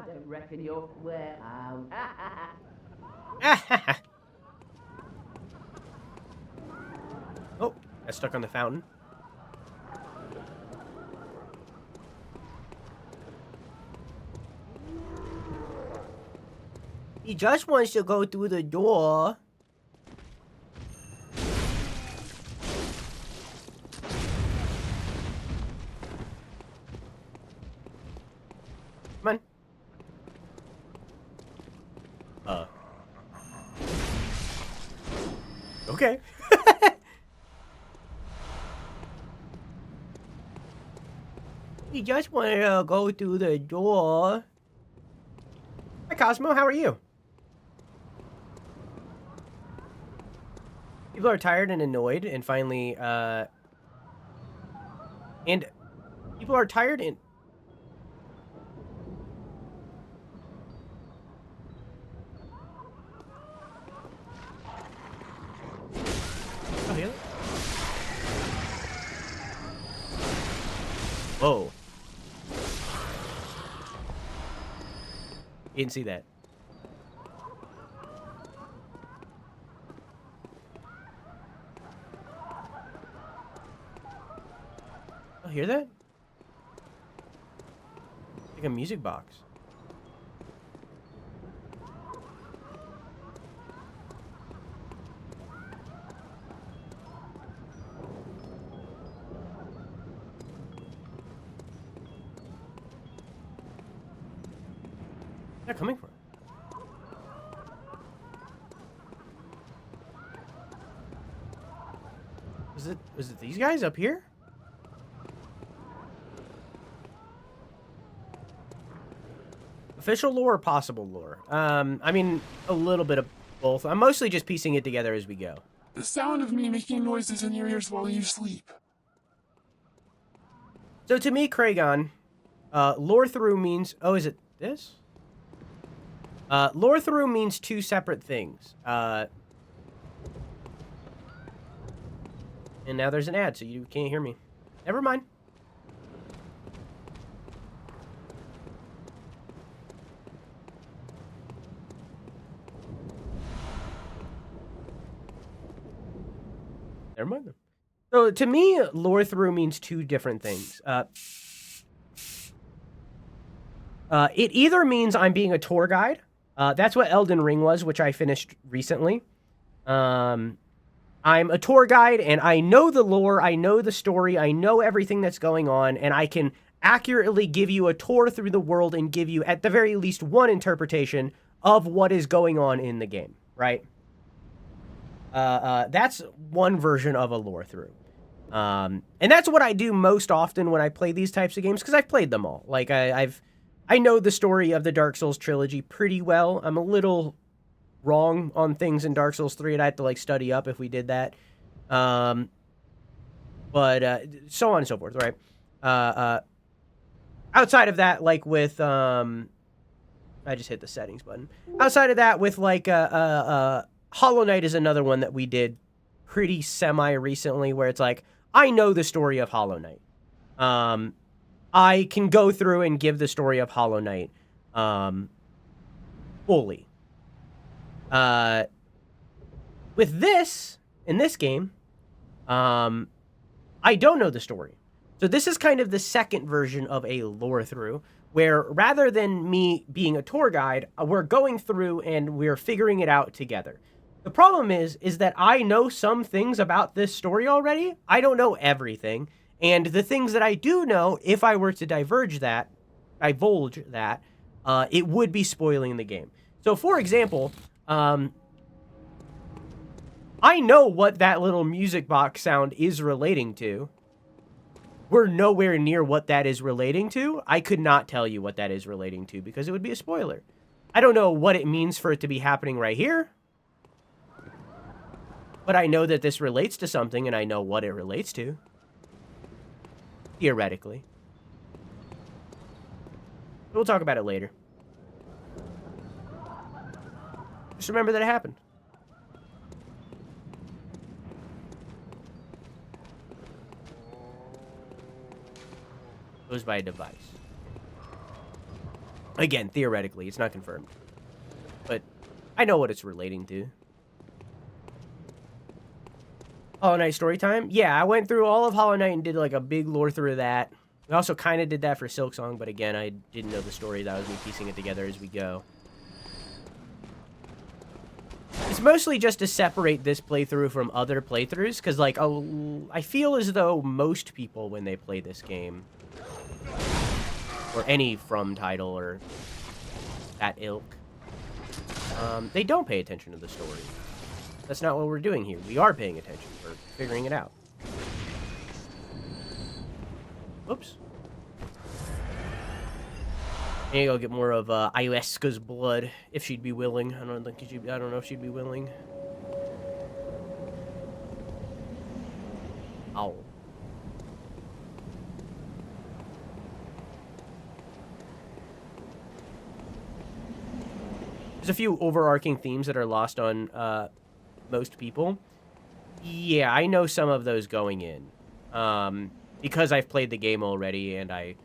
[SPEAKER 11] don't reckon you're well.
[SPEAKER 1] Oh, I stuck on the fountain. He just wants to go through the door. Come on. Okay. He just wanted to go through the door. Hi, Cosmo. How are you? People are tired and annoyed and finally, and people are tired and... Oh, really? Whoa. You didn't see that. Oh, hear that? Like a music box. They're coming from. Was it these guys up here? Official lore or possible lore? I mean, a little bit of both. I'm mostly just piecing it together as we go.
[SPEAKER 7] The sound of me making noises in your ears while you sleep.
[SPEAKER 1] So to me, Kragon, Lorethrough means... Oh, is it this? Lorethrough means two separate things. And now there's an ad, so you can't hear me. Never mind. Never mind then. So to me, Lorethrough means two different things. It either means I'm being a tour guide. That's what Elden Ring was, which I finished recently. I'm a tour guide, and I know the lore, I know the story, I know everything that's going on, and I can accurately give you a tour through the world and give you, at the very least, one interpretation of what is going on in the game, right? That's one version of a lore through. And that's what I do most often when I play these types of games, because I've played them all. Like, I know the story of the Dark Souls trilogy pretty well. I'm a little wrong on things in Dark Souls 3, and I had to, like, study up if we did that. But so on and so forth, right? Outside of that, like, with, I just hit the settings button. Outside of that, with, like, Hollow Knight is another one that we did pretty semi-recently, where it's like, I know the story of Hollow Knight. I can go through and give the story of Hollow Knight fully. With this, in this game, I don't know the story. So this is kind of the second version of a lore through, where rather than me being a tour guide, we're going through and we're figuring it out together. The problem is that I know some things about this story already. I don't know everything. And the things that I do know, if I were to divulge that, it would be spoiling the game. So, for example, I know what that little music box sound is relating to. We're nowhere near what that is relating to. I could not tell you what that is relating to because it would be a spoiler. I don't know what it means for it to be happening right here. But I know that this relates to something, and I know what it relates to. Theoretically. We'll talk about it later. Just remember that it happened. Goes by a device. Again, theoretically, it's not confirmed. But I know what it's relating to. Hollow Knight story time? Yeah, I went through all of Hollow Knight and did like a big lore through of that. We also kind of did that for Silksong, but again, I didn't know the story. That was me piecing it together as we go. It's mostly just to separate this playthrough from other playthroughs, because like, I feel as though most people, when they play this game, or any From title or that ilk, they don't pay attention to the story. That's not what we're doing here. We are paying attention. We're figuring it out. Whoops. I need to go get more of Ioeska's blood, if she'd be willing. I don't know if she'd be willing. Ow. There's a few overarching themes that are lost on most people. Yeah, I know some of those going in. Because I've played the game already, and I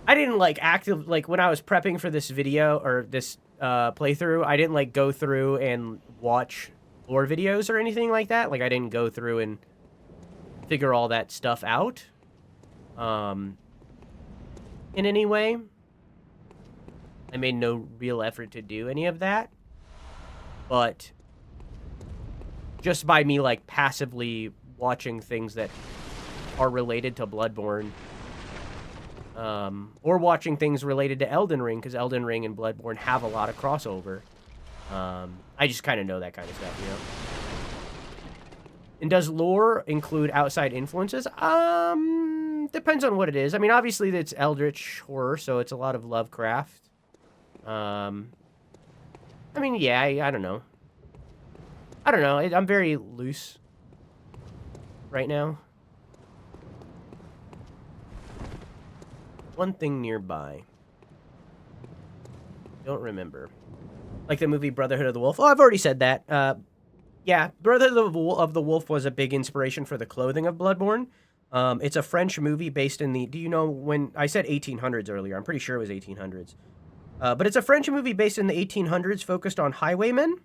[SPEAKER 1] didn't, like, when I was prepping for this video, or this playthrough, I didn't, like, go through and watch lore videos or anything like that. Like, I didn't go through and figure all that stuff out. In any way. I made no real effort to do any of that. But just by me, like, passively watching things that are related to Bloodborne, or watching things related to Elden Ring, because Elden Ring and Bloodborne have a lot of crossover. I just kind of know that kind of stuff, you know? And does lore include outside influences? Depends on what it is. I mean, obviously it's eldritch horror, so it's a lot of Lovecraft. I mean, yeah, I don't know. I don't know. I'm very loose right now. One thing nearby. Don't remember. Like the movie Brotherhood of the Wolf. Oh, I've already said that. Yeah, Brotherhood of the Wolf was a big inspiration for the clothing of Bloodborne. It's a French movie based in the... Do you know when... I said 1800s earlier. I'm pretty sure it was 1800s. But it's a French movie based in the 1800s focused on highwaymen.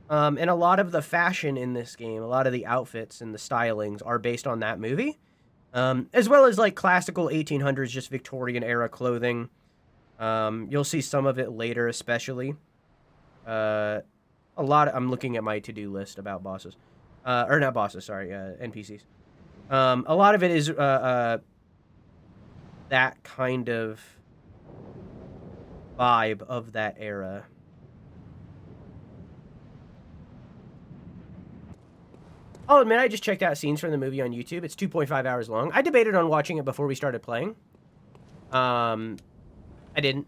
[SPEAKER 1] And a lot of the fashion in this game, a lot of the outfits and the stylings are based on that movie. As well as like classical 1800s, just Victorian era clothing. You'll see some of it later, especially. A lot I'm looking at my to-do list about bosses. Or not bosses, sorry, NPCs. A lot of it is that kind of vibe of that era. I'll admit, I just checked out scenes from the movie on YouTube. It's 2.5 hours long. I debated on watching it before we started playing. I didn't.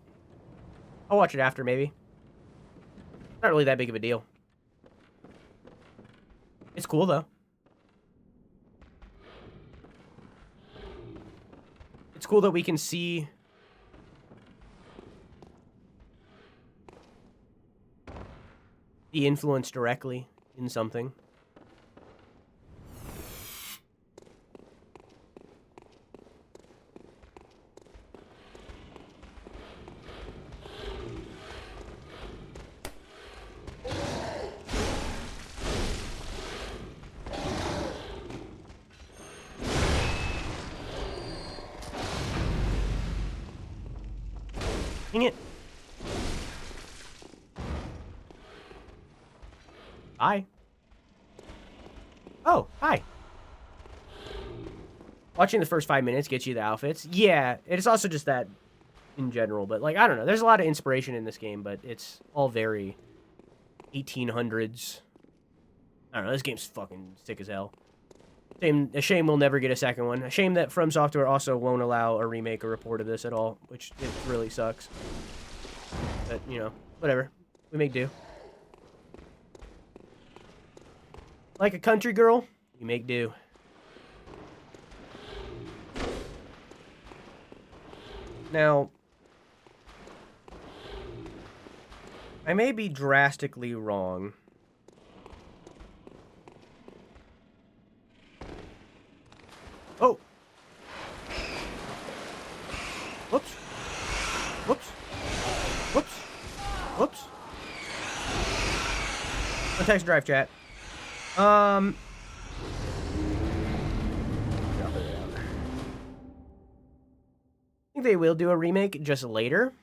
[SPEAKER 1] I'll watch it after, maybe. Not really that big of a deal. It's cool, though. It's cool that we can see... the influence directly in something. Dang it. Hi. Oh, hi. Watching the first 5 minutes gets you the outfits. Yeah, it's also just that in general. But, like, I don't know. There's a lot of inspiration in this game, but it's all very 1800s. I don't know. This game's fucking sick as hell. A shame we'll never get a second one. A shame that From Software also won't allow a remake or report of this at all, which it really sucks. But, you know, whatever. We make do. Like a country girl, you make do. Now, I may be drastically wrong. Oh! Whoops. Whoops. Whoops. Whoops. On text drive chat. I think they will do a remake just later.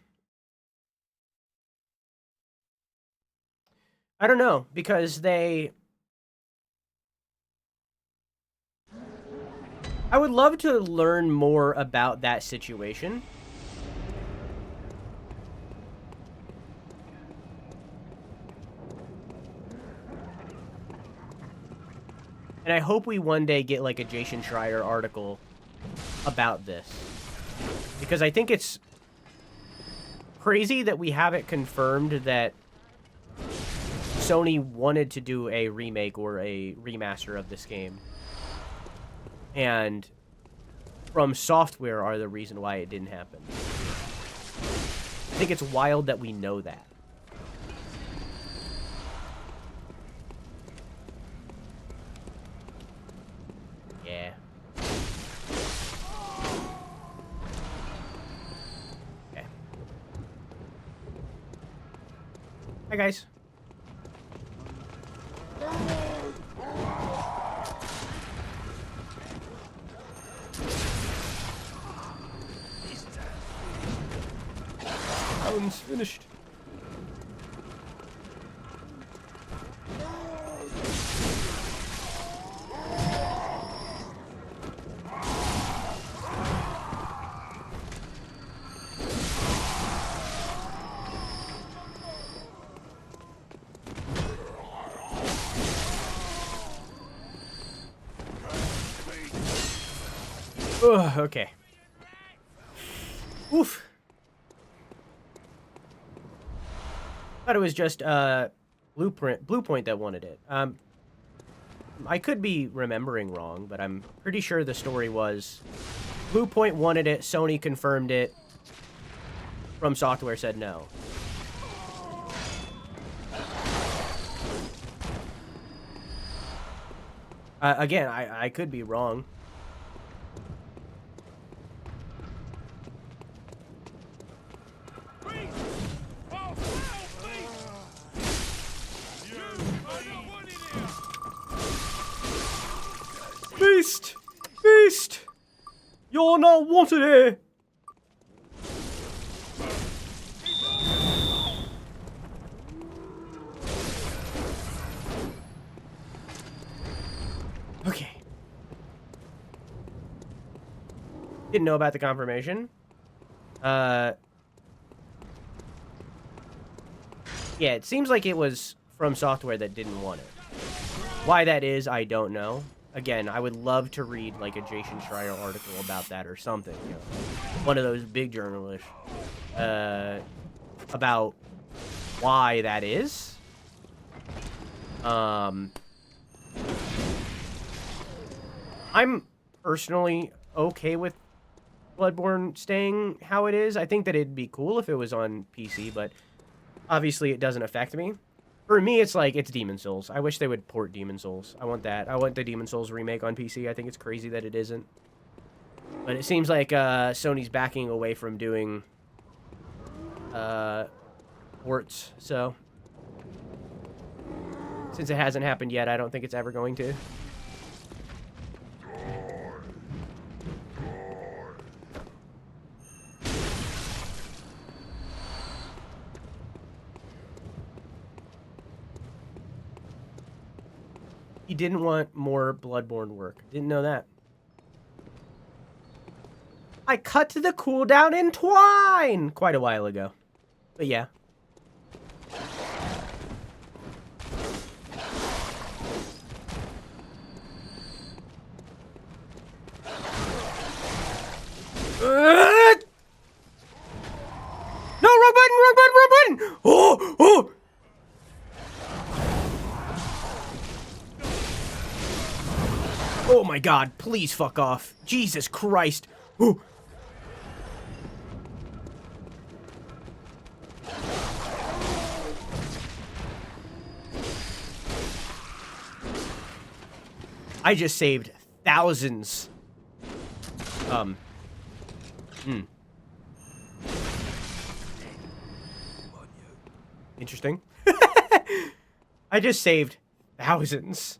[SPEAKER 1] I don't know, because I would love to learn more about that situation. And I hope we one day get like a Jason Schreier article about this. Because I think it's crazy that we have it confirmed that Sony wanted to do a remake or a remaster of this game. And From Software are the reason why it didn't happen. I think it's wild that we know that. Yeah. Okay. Hi, guys. One's finished. Ugh, okay. Oof. Thought it was just Blue Point that wanted it. I could be remembering wrong, but I'm pretty sure the story was Blue Point wanted it, Sony confirmed it, From Software said no. Again, I could be wrong. Beast! Beast! You're not wanted here! Okay. Didn't know about the confirmation. Yeah, it seems like it was From Software that didn't want it. Why that is, I don't know. Again, I would love to read like a Jason Schreier article about that or something. You know, one of those big journalists about why that is. I'm personally okay with Bloodborne staying how it is. I think that it'd be cool if it was on PC, but obviously it doesn't affect me. For me, it's like, it's Demon's Souls. I wish they would port Demon's Souls. I want that. I want the Demon's Souls remake on PC. I think it's crazy that it isn't. But it seems like Sony's backing away from doing ports, so since it hasn't happened yet, I don't think it's ever going to. He didn't want more Bloodborne work. Didn't know that. I cut the cooldown in Twine quite a while ago. But yeah. No, wrong button, wrong button, wrong button! Oh, oh! Oh my god, please fuck off. Jesus Christ. Ooh. I just saved thousands. Interesting. I just saved thousands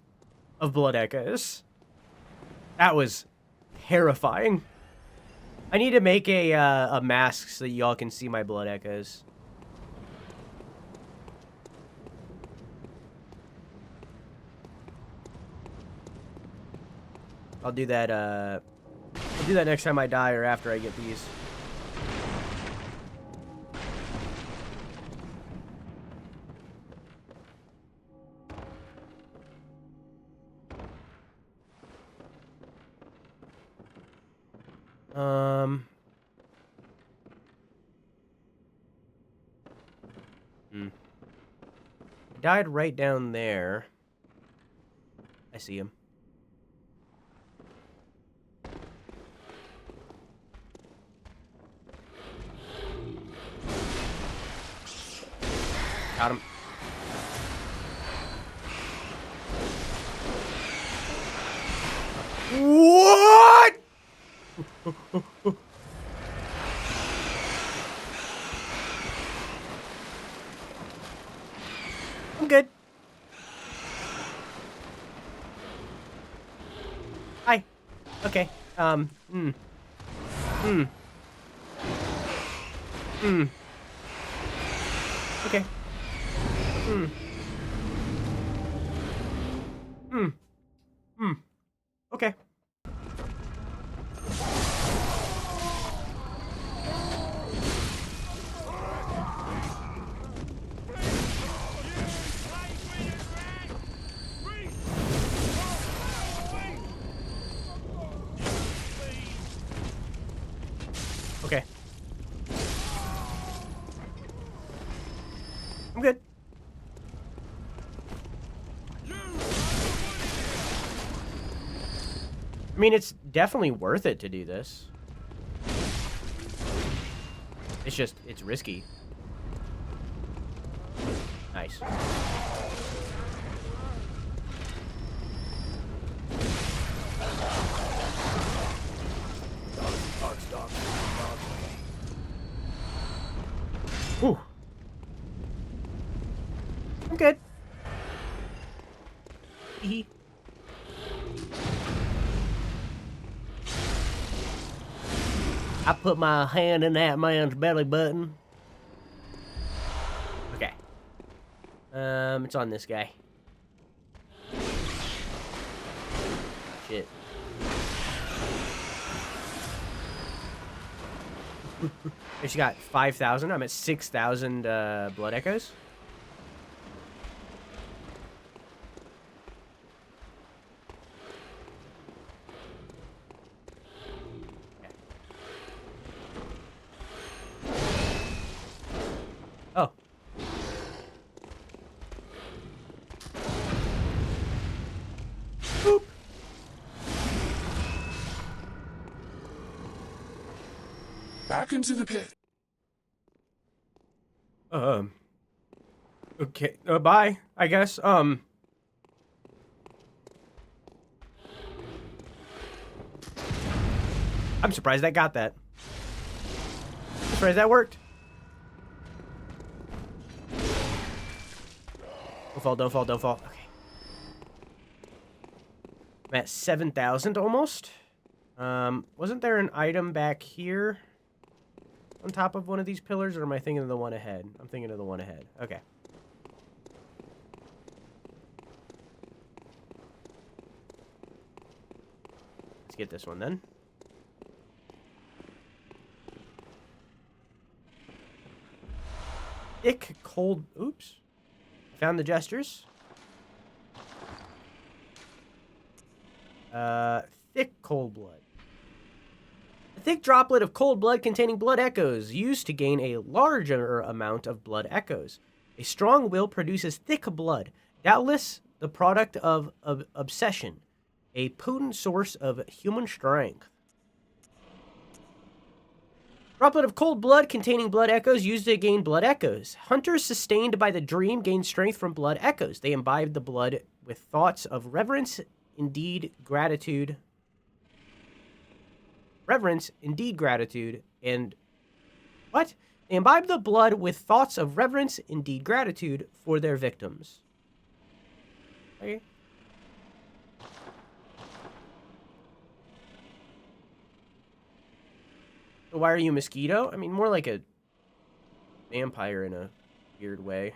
[SPEAKER 1] of blood echoes. That was terrifying. I need to make a mask so that y'all can see my blood echoes. I'll do that next time I die or after I get these. Died right down there. I see him. Got him. What? I'm good. Hi. Okay. Okay. Okay. Okay. I'm good. I mean, it's definitely worth it to do this. It's just, it's risky. Nice. Dogs. Ooh. I'm good. Hee. I put my hand in that man's belly button. Okay. It's on this guy. Shit. She got 5,000. I'm at 6,000 blood echoes. Oh. Boop.
[SPEAKER 7] Back into the pit.
[SPEAKER 1] Okay. Bye, I guess. I'm surprised I got that. Surprised that worked. Don't fall. Okay. I'm at 7,000 almost. Wasn't there an item back here on top of one of these pillars, or am I thinking of the one ahead? I'm thinking of the one ahead. Okay. Let's get this one then. Thick, cold... Oops. Found the gestures. Thick cold blood. A thick droplet of cold blood containing blood echoes, used to gain a larger amount of blood echoes. A strong will produces thick blood, doubtless the product of obsession, a potent source of human strength. Droplet of cold blood containing blood echoes used to gain blood echoes. Hunters sustained by the dream gain strength from blood echoes. They imbibe the blood with thoughts of reverence, indeed gratitude. Reverence, indeed gratitude, and... What? They imbibe the blood with thoughts of reverence, indeed gratitude, for their victims. Okay. So why are you a mosquito? I mean, more like a vampire in a weird way.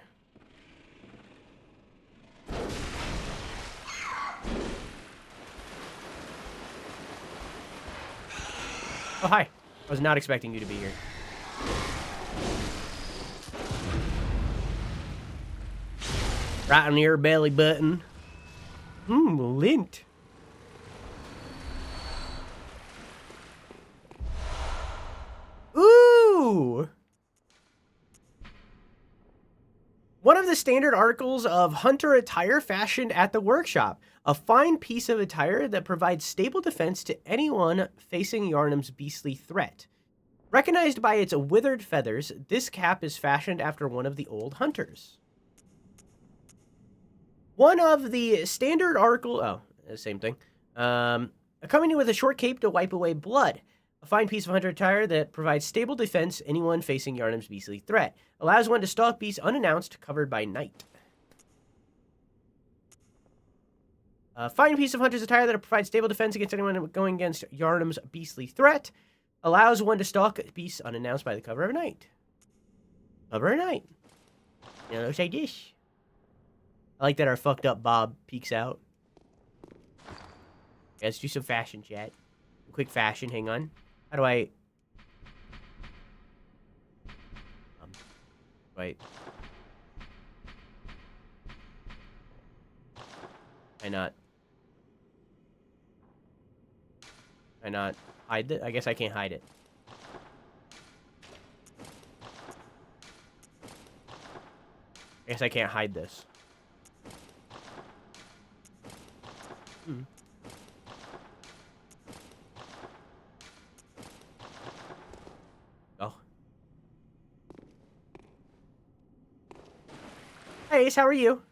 [SPEAKER 1] Oh, hi. I was not expecting you to be here. Right on your belly button. Lint. Ooh! One of the standard articles of hunter attire fashioned at the workshop. A fine piece of attire that provides stable defense to anyone facing Yharnam's beastly threat. Recognized by its withered feathers, this cap is fashioned after one of the old hunters. One of the standard article... Oh, same thing. Accompanied with a short cape to wipe away blood. A fine piece of hunter attire that provides stable defense to anyone facing Yharnam's beastly threat. Allows one to stalk beasts unannounced, covered by night. A fine piece of hunter's attire that provides stable defense against anyone going against Yharnam's beastly threat. Allows one to stalk beasts unannounced by the cover of night. Cover of night. Now looks like this. I like that our fucked up Bob peeks out. Yeah, let's do some fashion, chat. Quick fashion, hang on. How do I... Wait. Can I not hide it? I guess I can't hide it. I guess I can't hide this. Oh. Hey, Ace, how are you?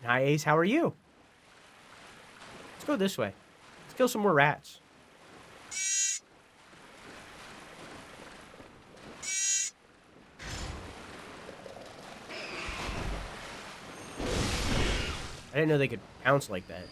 [SPEAKER 1] Hi, Ace, how are you? Let's go this way. Let's kill some more rats. I didn't know they could pounce like that.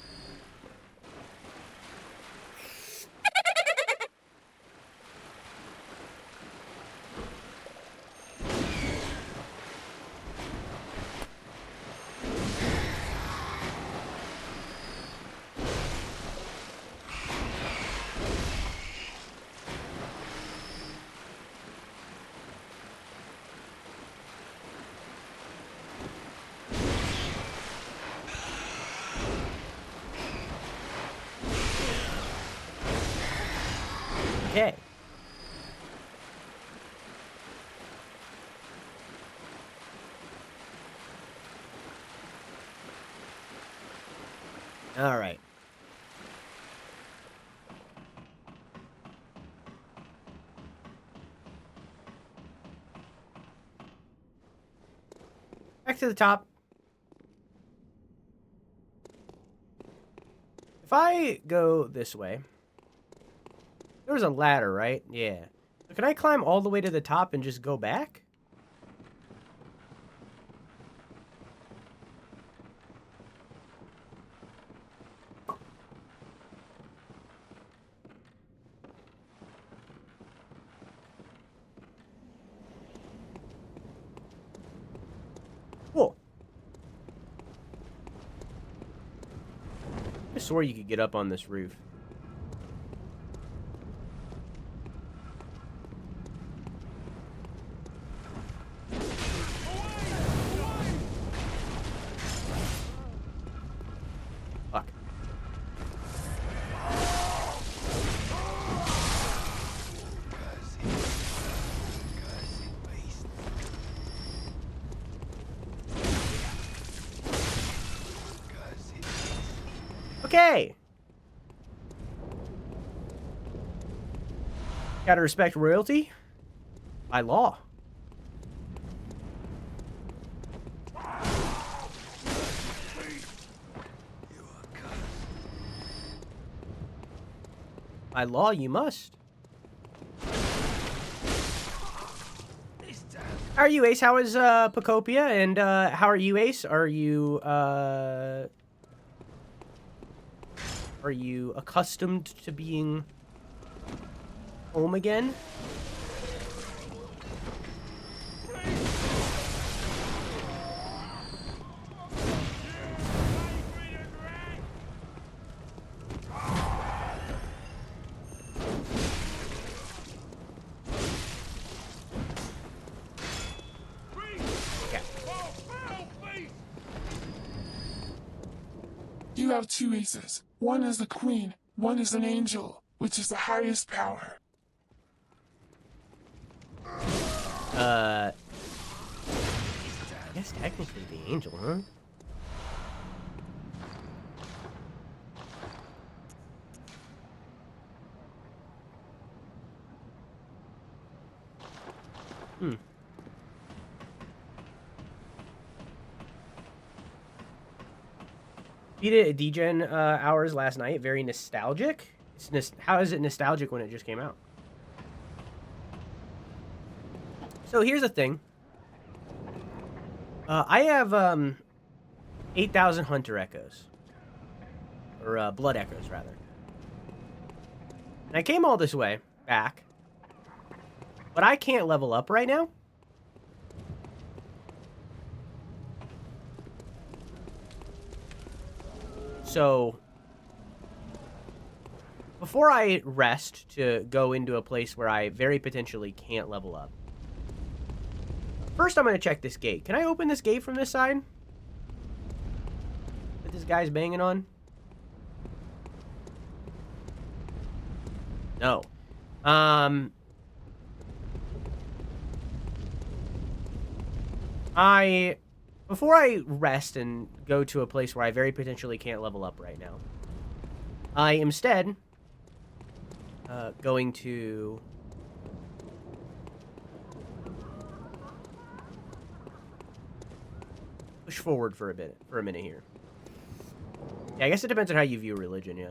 [SPEAKER 1] Okay. All right. Back to the top. If I go this way, there was a ladder, right? Yeah. So can I climb all the way to the top and just go back? Cool. I swore you could get up on this roof. Fuck. Okay. Gotta respect royalty by law. By law, you must. How are you, Ace? How is Pacopia? And how are you, Ace? Are you accustomed to being home again?
[SPEAKER 12] You have two aces. One is the queen, one is an angel, which is the highest power.
[SPEAKER 1] I guess technically the angel, huh? Beat it at DGen hours last night. Very nostalgic. How is it nostalgic when it just came out? So here's the thing. I have 8,000 hunter echoes. Or blood echoes, rather. And I came all this way back. But I can't level up right now. So, before I rest to go into a place where I very potentially can't level up, first I'm going to check this gate. Can I open this gate from this side? That this guy's banging on? No. Before I rest and go to a place where I very potentially can't level up right now, I am instead going to push forward for a minute here. Yeah, I guess it depends on how you view religion, yeah.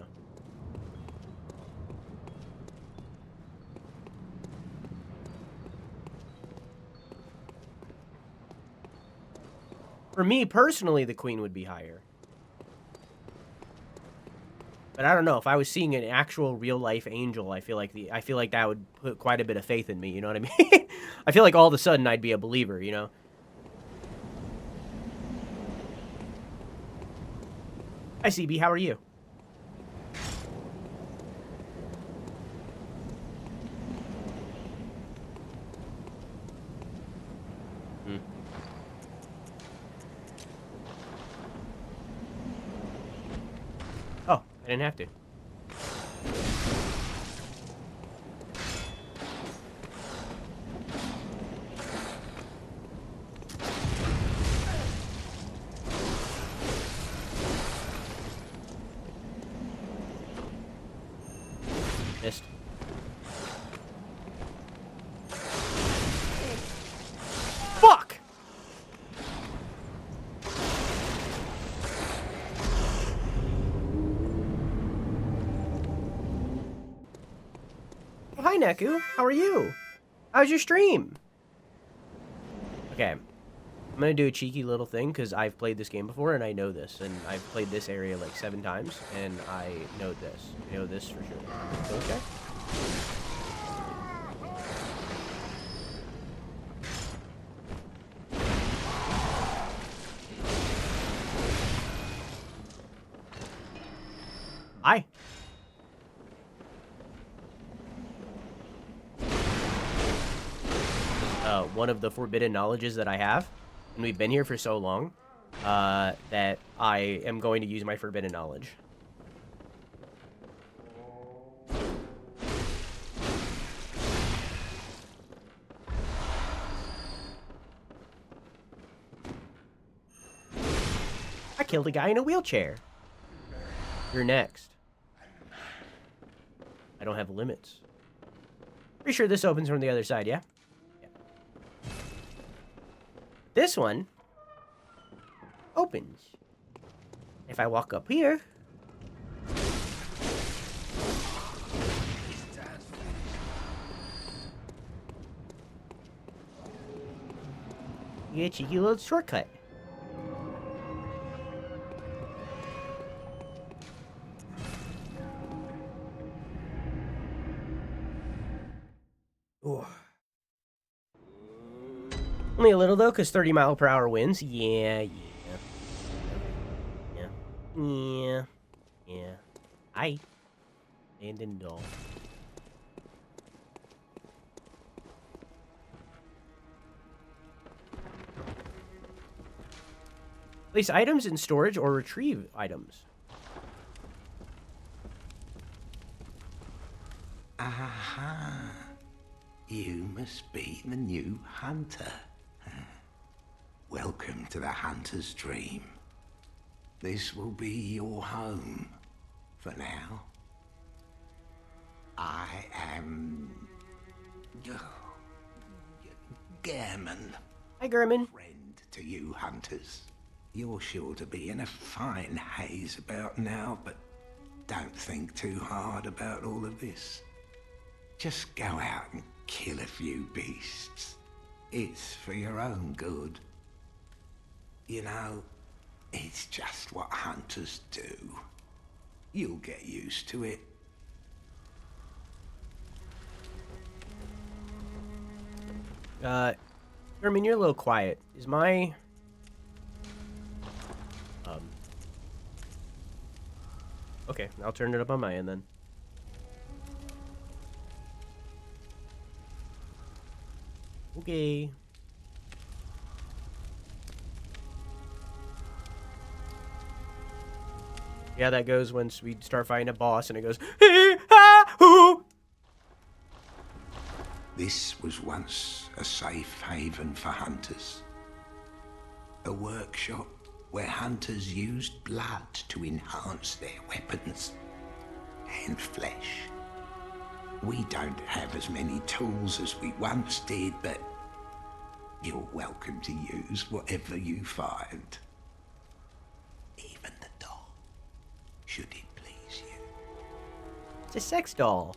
[SPEAKER 1] For me, personally, the queen would be higher. But I don't know. If I was seeing an actual real-life angel, I feel like that would put quite a bit of faith in me, you know what I mean? I feel like all of a sudden I'd be a believer, you know? Hi, CB. How are you? Oh, I didn't have to. Missed. Fuck! Oh, hi, Neku. How are you? How's your stream? Okay. I'm gonna do a cheeky little thing, because I've played this game before, and I know this. And I've played this area like 7 times, and I know this. I know this for sure. Okay. Hi. One of the forbidden knowledges that I have, and we've been here for so long, that I am going to use my forbidden knowledge. I killed a guy in a wheelchair. You're next. I don't have limits. Pretty sure this opens from the other side, yeah? This one opens. If I walk up here, you get a cheeky little shortcut. Ooh. Only a little, though, because 30-mile-per-hour winds. Yeah. Hi. Abandoned doll. Place items in storage or retrieve items.
[SPEAKER 2] Aha. You must be the new hunter. Welcome to the hunter's dream. This will be your home for now. I am Gehrman.
[SPEAKER 1] Hi, Gehrman.
[SPEAKER 2] Friend to you hunters. You're sure to be in a fine haze about now, but don't think too hard about all of this. Just go out and kill a few beasts. It's for your own good. You know, it's just what hunters do. You'll get used to it.
[SPEAKER 1] Herman, you're a little quiet. Is my... Okay, I'll turn it up on my end then. Okay. Yeah, that goes once we start fighting a boss and it goes, hee, ha, hoo.
[SPEAKER 2] This was once a safe haven for hunters. A workshop where hunters used blood to enhance their weapons and flesh. We don't have as many tools as we once did, but you're welcome to use whatever you find. Even the doll, should it please you.
[SPEAKER 1] It's a sex doll.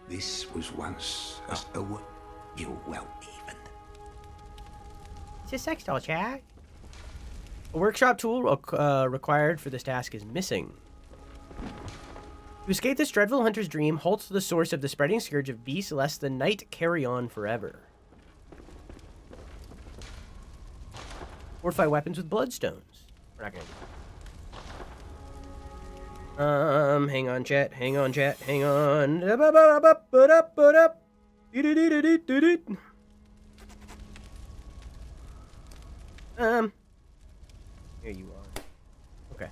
[SPEAKER 2] This was once you're well even.
[SPEAKER 1] It's a sex doll, Chad. A workshop tool required for this task is missing. To escape this dreadful hunter's dream, halt to the source of the spreading scourge of beasts, lest the night carry on forever. Fortify weapons with bloodstones. We're not gonna do. Hang on, chat. Hang on, chat. Hang on. Here you are. Okay.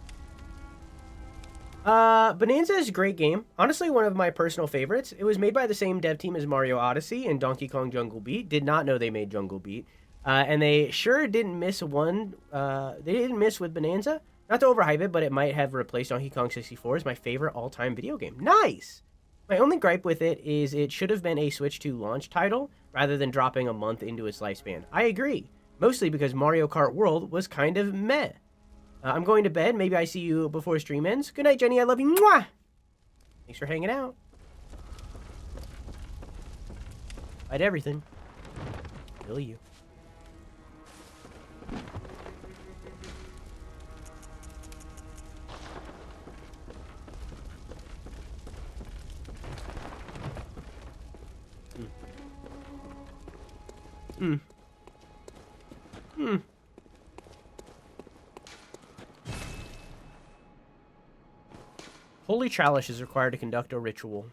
[SPEAKER 1] Bonanza is a great game. Honestly, one of my personal favorites. It was made by the same dev team as Mario Odyssey and Donkey Kong Jungle Beat. Did not know they made Jungle Beat. And they sure didn't miss one. They didn't miss with Bonanza. Not to overhype it, but it might have replaced Donkey Kong 64 as my favorite all-time video game. Nice! My only gripe with it is it should have been a Switch 2 launch title rather than dropping a month into its lifespan. I agree. Mostly because Mario Kart World was kind of meh. I'm going to bed. Maybe I see you before stream ends. Good night, Jenny. I love you. Mwah! Thanks for hanging out. Fight everything. Kill you. Holy Chalice is required to conduct a ritual.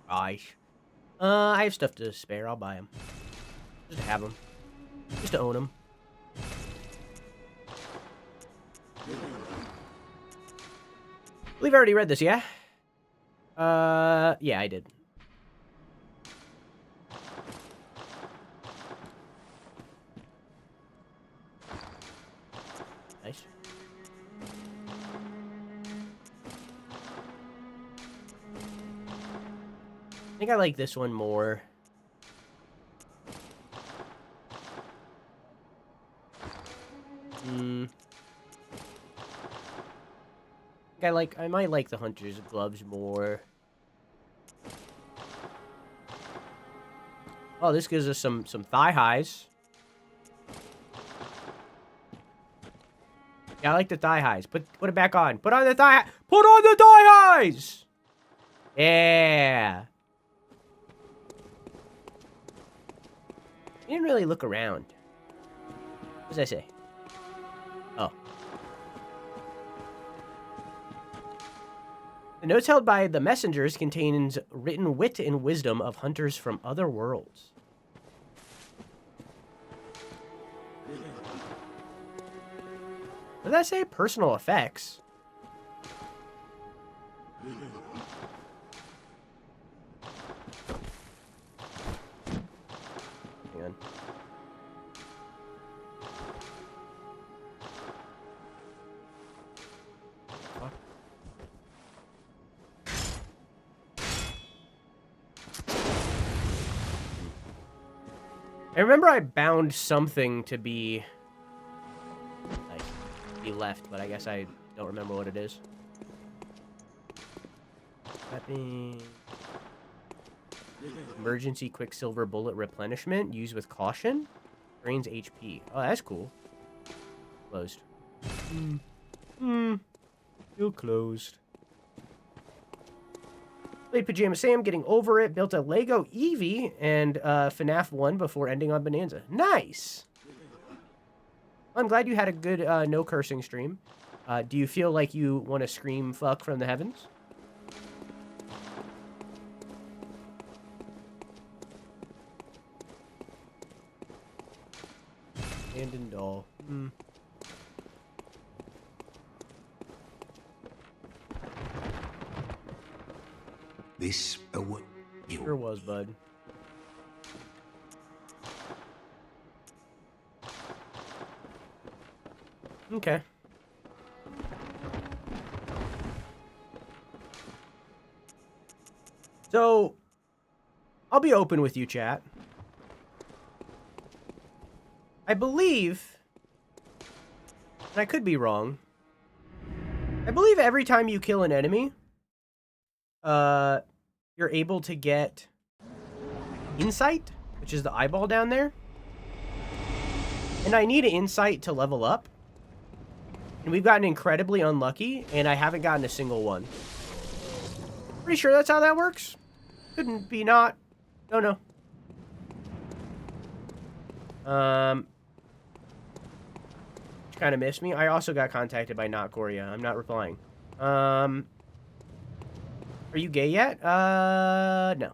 [SPEAKER 1] Gosh. I have stuff to spare. I'll buy them. Just to have them. Just to own them. I believe I already read this, yeah? Yeah, I did. Nice. I think I like this one more. I might like the Hunter's gloves more. Oh, this gives us some thigh highs. Yeah, I like the thigh highs. Put it back on. Put on the thigh. Put on the thigh highs. Yeah. You didn't really look around. What does I say? Oh. The notes held by the messengers contains written wit and wisdom of hunters from other worlds. What did I say? Personal effects. Hang on. I remember I bound something to be left, but I guess I don't remember what it is. Emergency Quicksilver Bullet Replenishment. Used with caution. Drains HP. Oh, that's cool. Closed. Still closed. Played Pajama Sam, getting over it. Built a Lego Eevee and FNAF 1 before ending on Bonanza. Nice! I'm glad you had a good no cursing stream. Do you feel like you want to scream fuck from the heavens? Abandoned doll.
[SPEAKER 2] This you.
[SPEAKER 1] Sure was, bud. Okay. So, I'll be open with you, chat. I believe, and I could be wrong, I believe every time you kill an enemy, you're able to get insight, which is the eyeball down there. And I need an insight to level up. And we've gotten incredibly unlucky, and I haven't gotten a single one. Pretty sure that's how that works. Couldn't be not. No. Kind of missed me. I also got contacted by Not Goria. I'm not replying. Are you gay yet? No.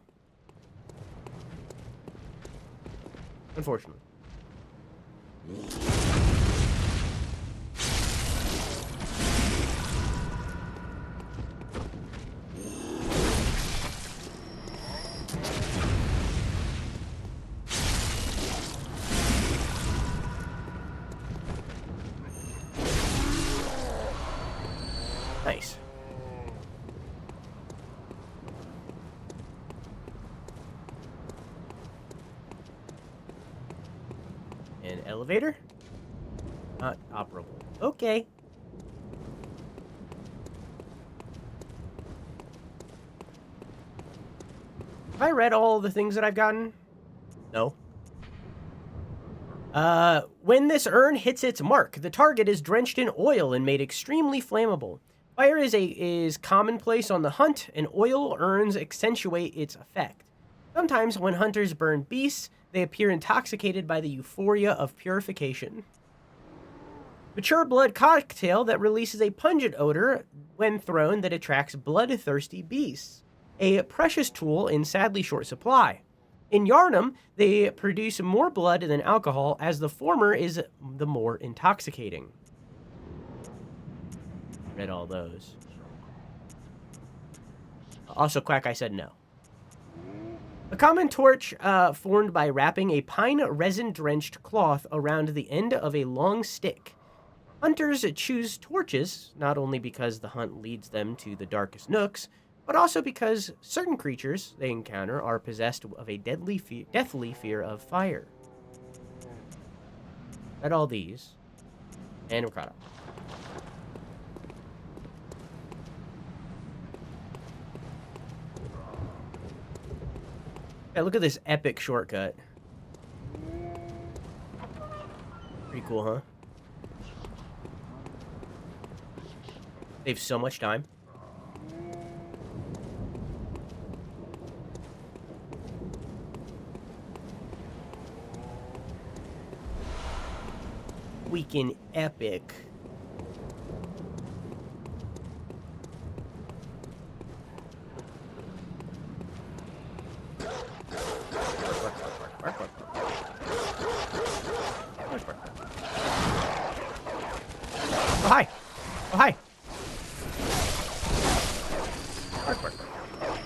[SPEAKER 1] Unfortunately. Nice. An elevator? Not operable. Okay. Have I read all the things that I've gotten? No. When this urn hits its mark, the target is drenched in oil and made extremely flammable. Fire is commonplace on the hunt, and oil urns accentuate its effect. Sometimes, when hunters burn beasts, they appear intoxicated by the euphoria of purification. Mature blood cocktail that releases a pungent odor when thrown that attracts bloodthirsty beasts. A precious tool in sadly short supply. In Yarnum, they produce more blood than alcohol, as the former is the more intoxicating. Read all those. Also, Quack, I said no. A common torch formed by wrapping a pine resin-drenched cloth around the end of a long stick. Hunters choose torches, not only because the hunt leads them to the darkest nooks, but also because certain creatures they encounter are possessed of a deathly fear of fire. Read all these. And we're caught up. Yeah, look at this epic shortcut. Pretty cool, huh? Saves so much time. Weekend epic. Oh, hi. Oh, hi. Bark, bark, bark.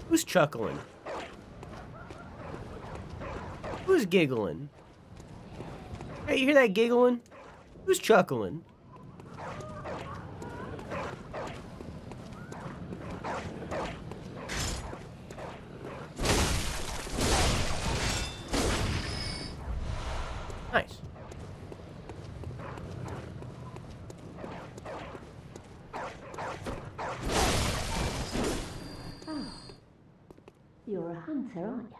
[SPEAKER 1] Who's chuckling? Who's giggling? Hey, you hear that giggling? Who's chuckling? Nice.
[SPEAKER 4] Oh, you're a hunter, aren't you?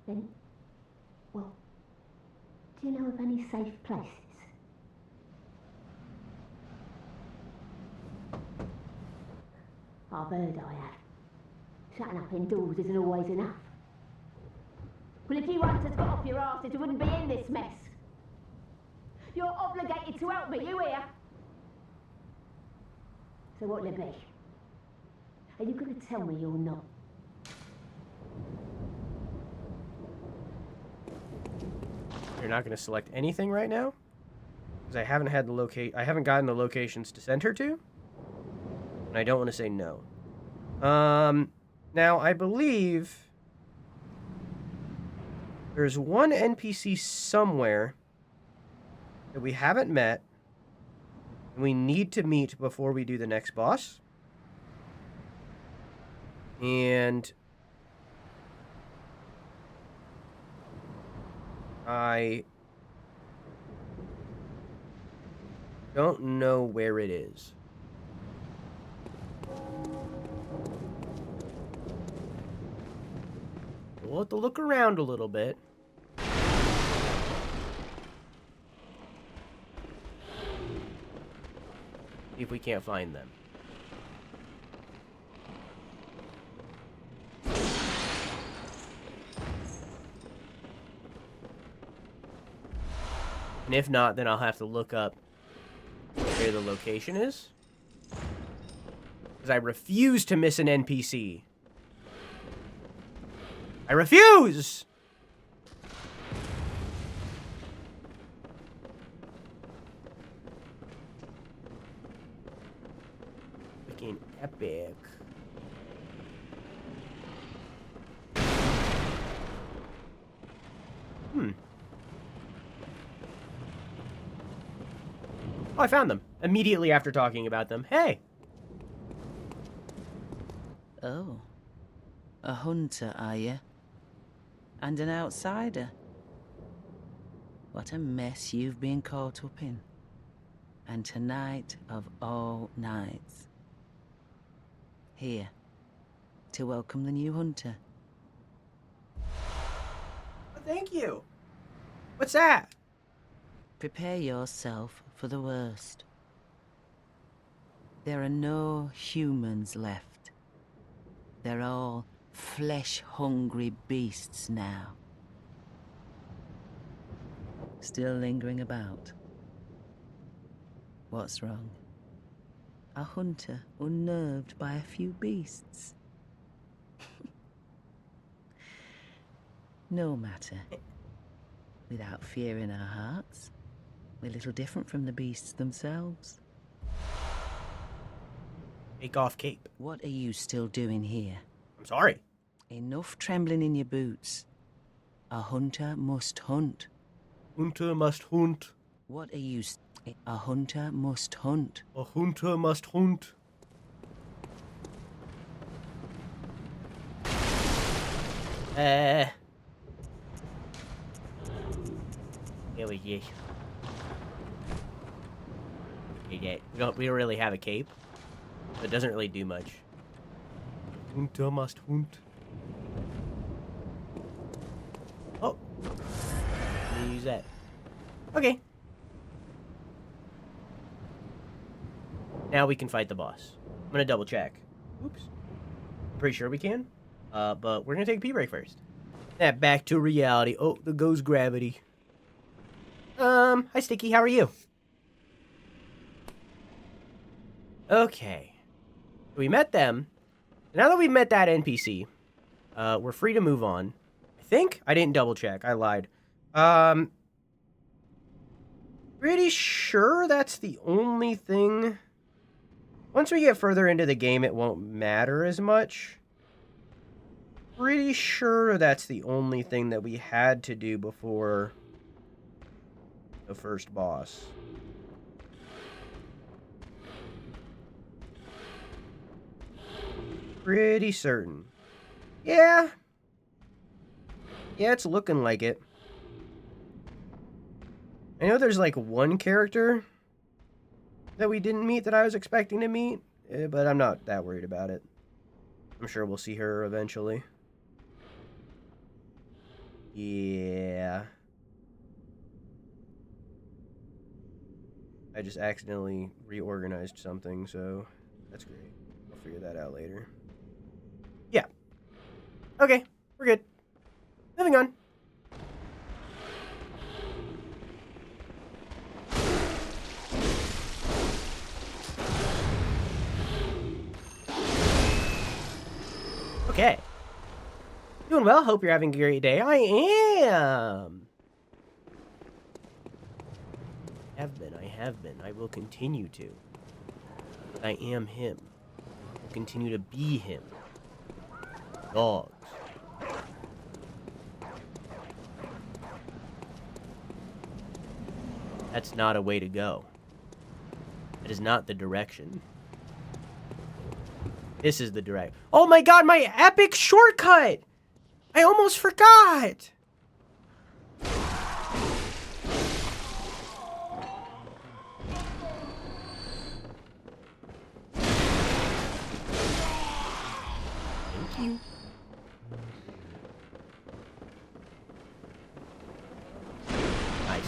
[SPEAKER 4] Then, well, do you know of any safe places? I've heard I have. Shutting up indoors isn't always enough. Well, if you hunters got off your asses, you wouldn't be in this mess. You're obligated to help me, you hear? So what'll it be? Are you going to tell me you're not?
[SPEAKER 1] You're not going to select anything right now? Because I haven't had I haven't gotten the locations to send her to. And I don't want to say no. Now I believe there's one NPC somewhere that we haven't met and we need to meet before we do the next boss. And I don't know where it is. We'll have to look around a little bit. See if we can't find them. And if not, then I'll have to look up where the location is. Because I refuse to miss an NPC. I refuse! Freaking epic. Oh, I found them. Immediately after talking about them. Hey!
[SPEAKER 11] Oh. A hunter, are you? And an outsider? What a mess you've been caught up in. And tonight of all nights. Here, to welcome the new hunter.
[SPEAKER 1] Thank you. What's that?
[SPEAKER 11] Prepare yourself for the worst. There are no humans left. They're all flesh-hungry beasts now. Still lingering about. What's wrong? A hunter unnerved by a few beasts? No matter. Without fear in our hearts, we're little different from the beasts themselves.
[SPEAKER 1] Take off cape.
[SPEAKER 11] What are you still doing here?
[SPEAKER 1] I'm sorry.
[SPEAKER 11] Enough trembling in your boots. A hunter must hunt.
[SPEAKER 1] Hunter must hunt.
[SPEAKER 11] What are you... A hunter must hunt.
[SPEAKER 1] A hunter must hunt. Here we go. We don't really have a cape. So it doesn't really do much. Hunter must hunt. Oh. Let me use that. Okay. Now we can fight the boss. I'm gonna double check. Oops. I'm pretty sure we can. But we're gonna take a pee break first. That back to reality. Oh, there goes gravity. Hi Sticky, how are you? Okay. We met them. Now that we've met that NPC, we're free to move on. I think? I didn't double check. I lied. Pretty sure that's the only thing. Once we get further into the game, it won't matter as much. Pretty sure that's the only thing that we had to do before the first boss. Pretty certain. Yeah. Yeah, it's looking like it. I know there's like one character that we didn't meet that I was expecting to meet, but I'm not that worried about it. I'm sure we'll see her eventually. Yeah. I just accidentally reorganized something, so that's great. I'll figure that out later. Yeah. Okay, we're good. Moving on. Okay. Doing well. Hope you're having a great day. I am. I have been. I will continue to. I am him. I will continue to be him. Dogs. That's not a way to go. That is not the direction. This is the direct. Oh my god, my epic shortcut! I almost forgot! Thank you. Nice.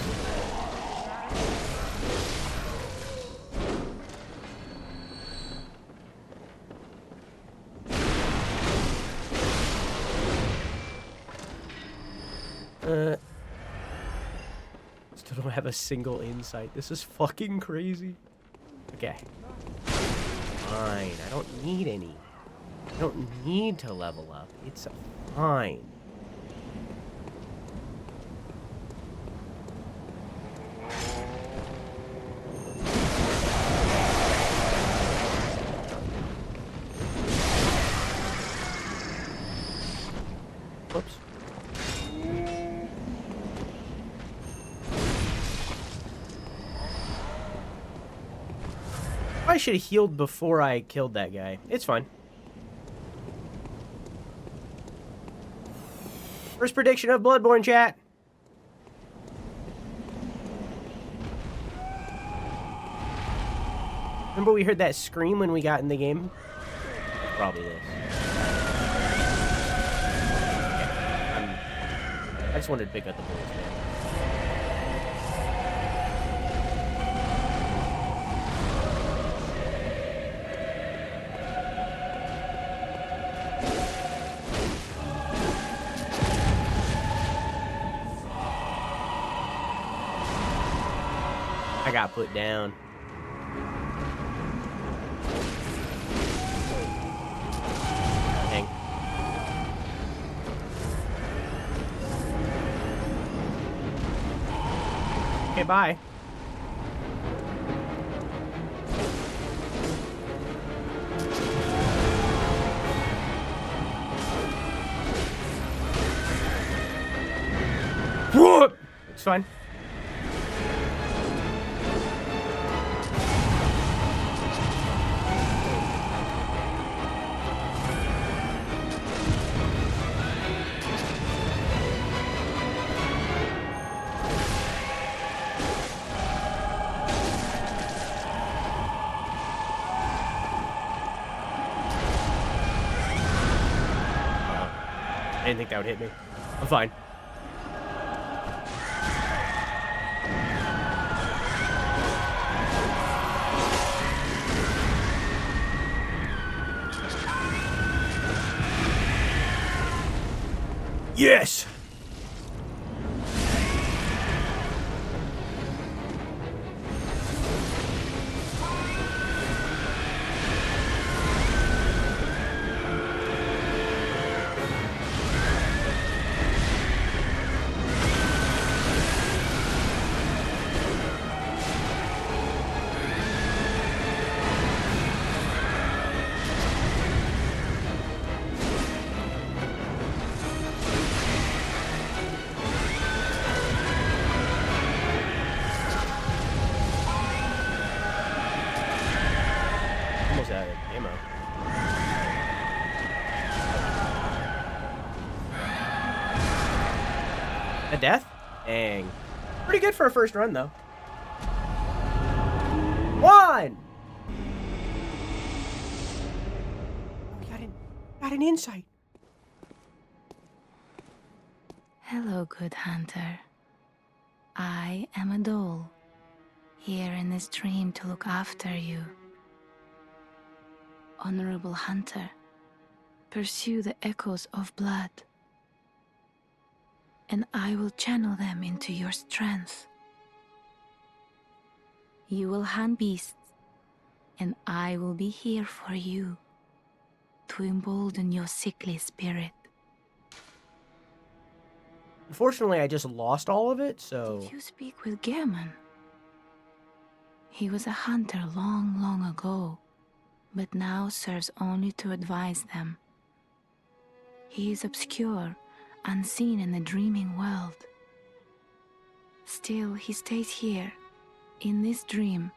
[SPEAKER 1] Still don't have a single insight. This is fucking crazy. Okay. Fine. I don't need any. I don't need to level up. It's fine. Whoops. I should have healed before I killed that guy. It's fine. First prediction of Bloodborne, chat. Remember we heard that scream when we got in the game? Probably this. I just wanted to pick up the bullets, man. I got put down. Dang. Okay, bye. Whoop! It's fine. I didn't think that would hit me. I'm fine. Yes! Almost out of ammo. A death? Dang. Pretty good for a first run, though. One! We got an insight.
[SPEAKER 3] Hello, good hunter. I am a doll, here in this dream to look after you. Honorable hunter, pursue the echoes of blood, and I will channel them into your strength. You will hunt beasts, and I will be here for you to embolden your sickly spirit.
[SPEAKER 1] Unfortunately, I just lost all of it, so...
[SPEAKER 3] Did you speak with Gammon? He was a hunter long, long ago, but now serves only to advise them. He is obscure, unseen in the dreaming world. Still, he stays here, in this dream.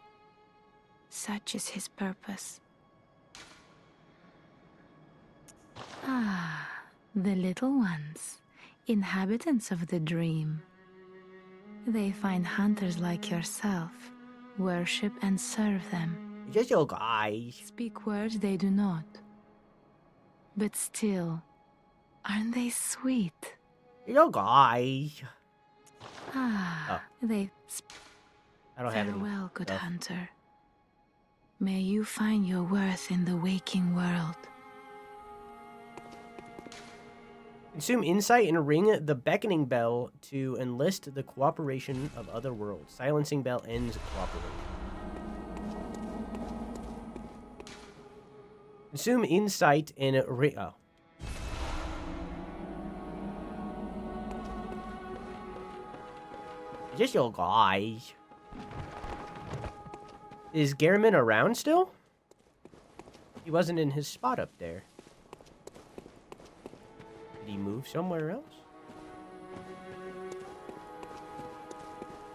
[SPEAKER 3] Such is his purpose. Ah, the little ones, inhabitants of the dream. They find hunters like yourself, worship and serve them.
[SPEAKER 1] Just your guys.
[SPEAKER 3] Speak words they do not. But still, aren't they sweet?
[SPEAKER 1] Your guys.
[SPEAKER 3] Ah, they
[SPEAKER 1] I don't have any.
[SPEAKER 3] farewell, good
[SPEAKER 1] stuff.
[SPEAKER 3] hunter. May you find your worth in the waking world.
[SPEAKER 1] Consume insight and ring the beckoning bell to enlist the cooperation of other worlds. Silencing bell ends cooperation. Consume insight and ring. Oh. Just your guys. Is Gehrman around still? He wasn't in his spot up there. Did he move somewhere else?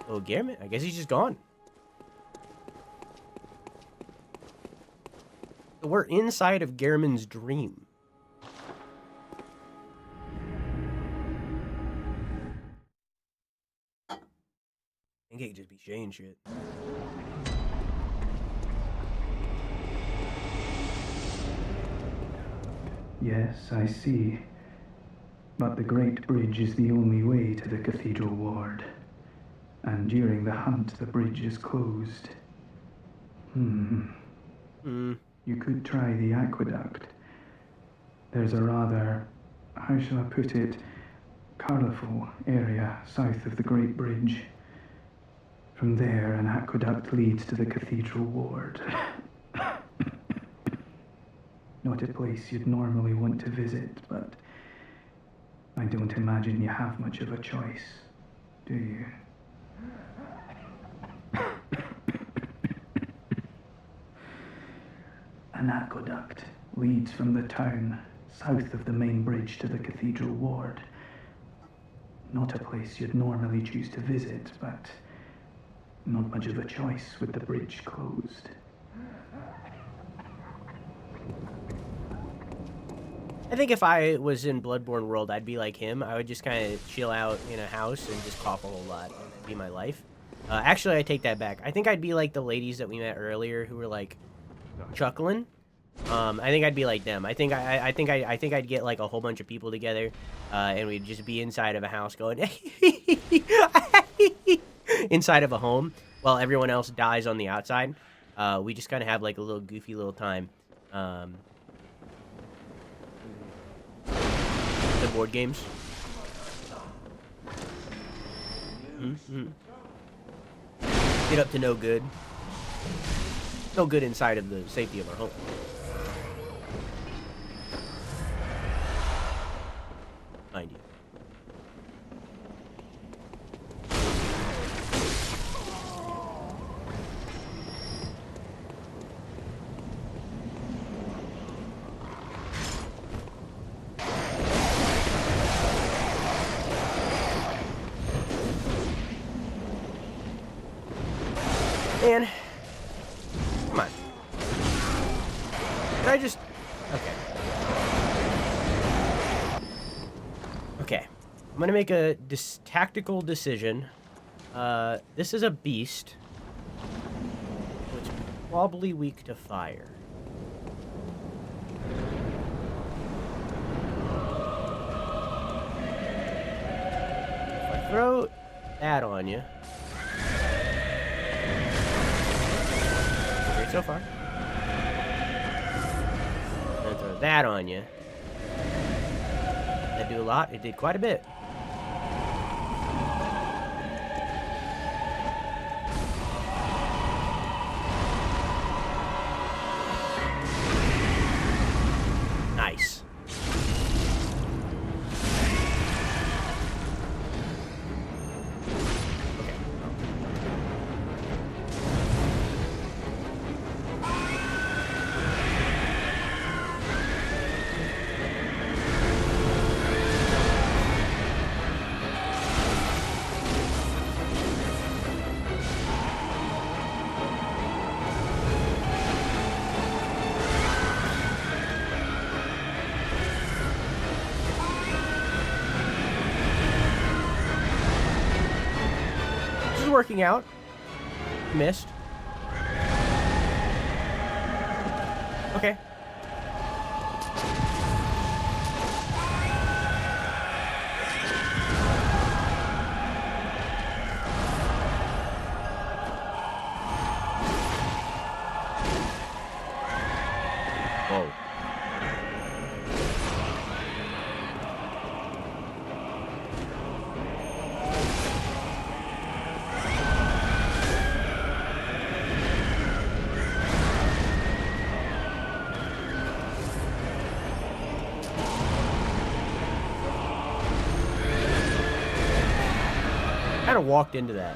[SPEAKER 1] Oh, Gehrman. I guess he's just gone. So we're inside of Gehrman's dream. I think it could just be saying shit.
[SPEAKER 5] Yes, I see. But the Great Bridge is the only way to the Cathedral Ward. And during the hunt, the bridge is closed. You could try the aqueduct. There's a rather, how shall I put it, colourful area south of the Great Bridge. From there, an aqueduct leads to the Cathedral Ward. Not a place you'd normally want to visit, but I don't imagine you have much of a choice, do you? An aqueduct leads from the town south of the main bridge to the Cathedral Ward. Not a place you'd normally choose to visit, but not much of a choice with the bridge closed.
[SPEAKER 1] I think if I was in Bloodborne world, I'd be like him. I would just kind of chill out in a house and just cough a whole lot. And that'd be my life. Actually, I take that back. I think I'd be like the ladies that we met earlier who were like chuckling. I think I'd be like them. I think I'd get like a whole bunch of people together, and we'd just be inside of a house going inside of a home while everyone else dies on the outside. We just kind of have like a little goofy little time. The board games. Get up to no good. No good inside of the safety of our home. Mind you. Man. Come on. Did I just... Okay. Okay. I'm gonna make a tactical decision. This is a beast. So it's probably weak to fire. If I throw that on you... so far. I'm gonna throw that on you. That do a lot? It did quite a bit. Nice. working out. Missed. Okay. Whoa. Kind of walked into that.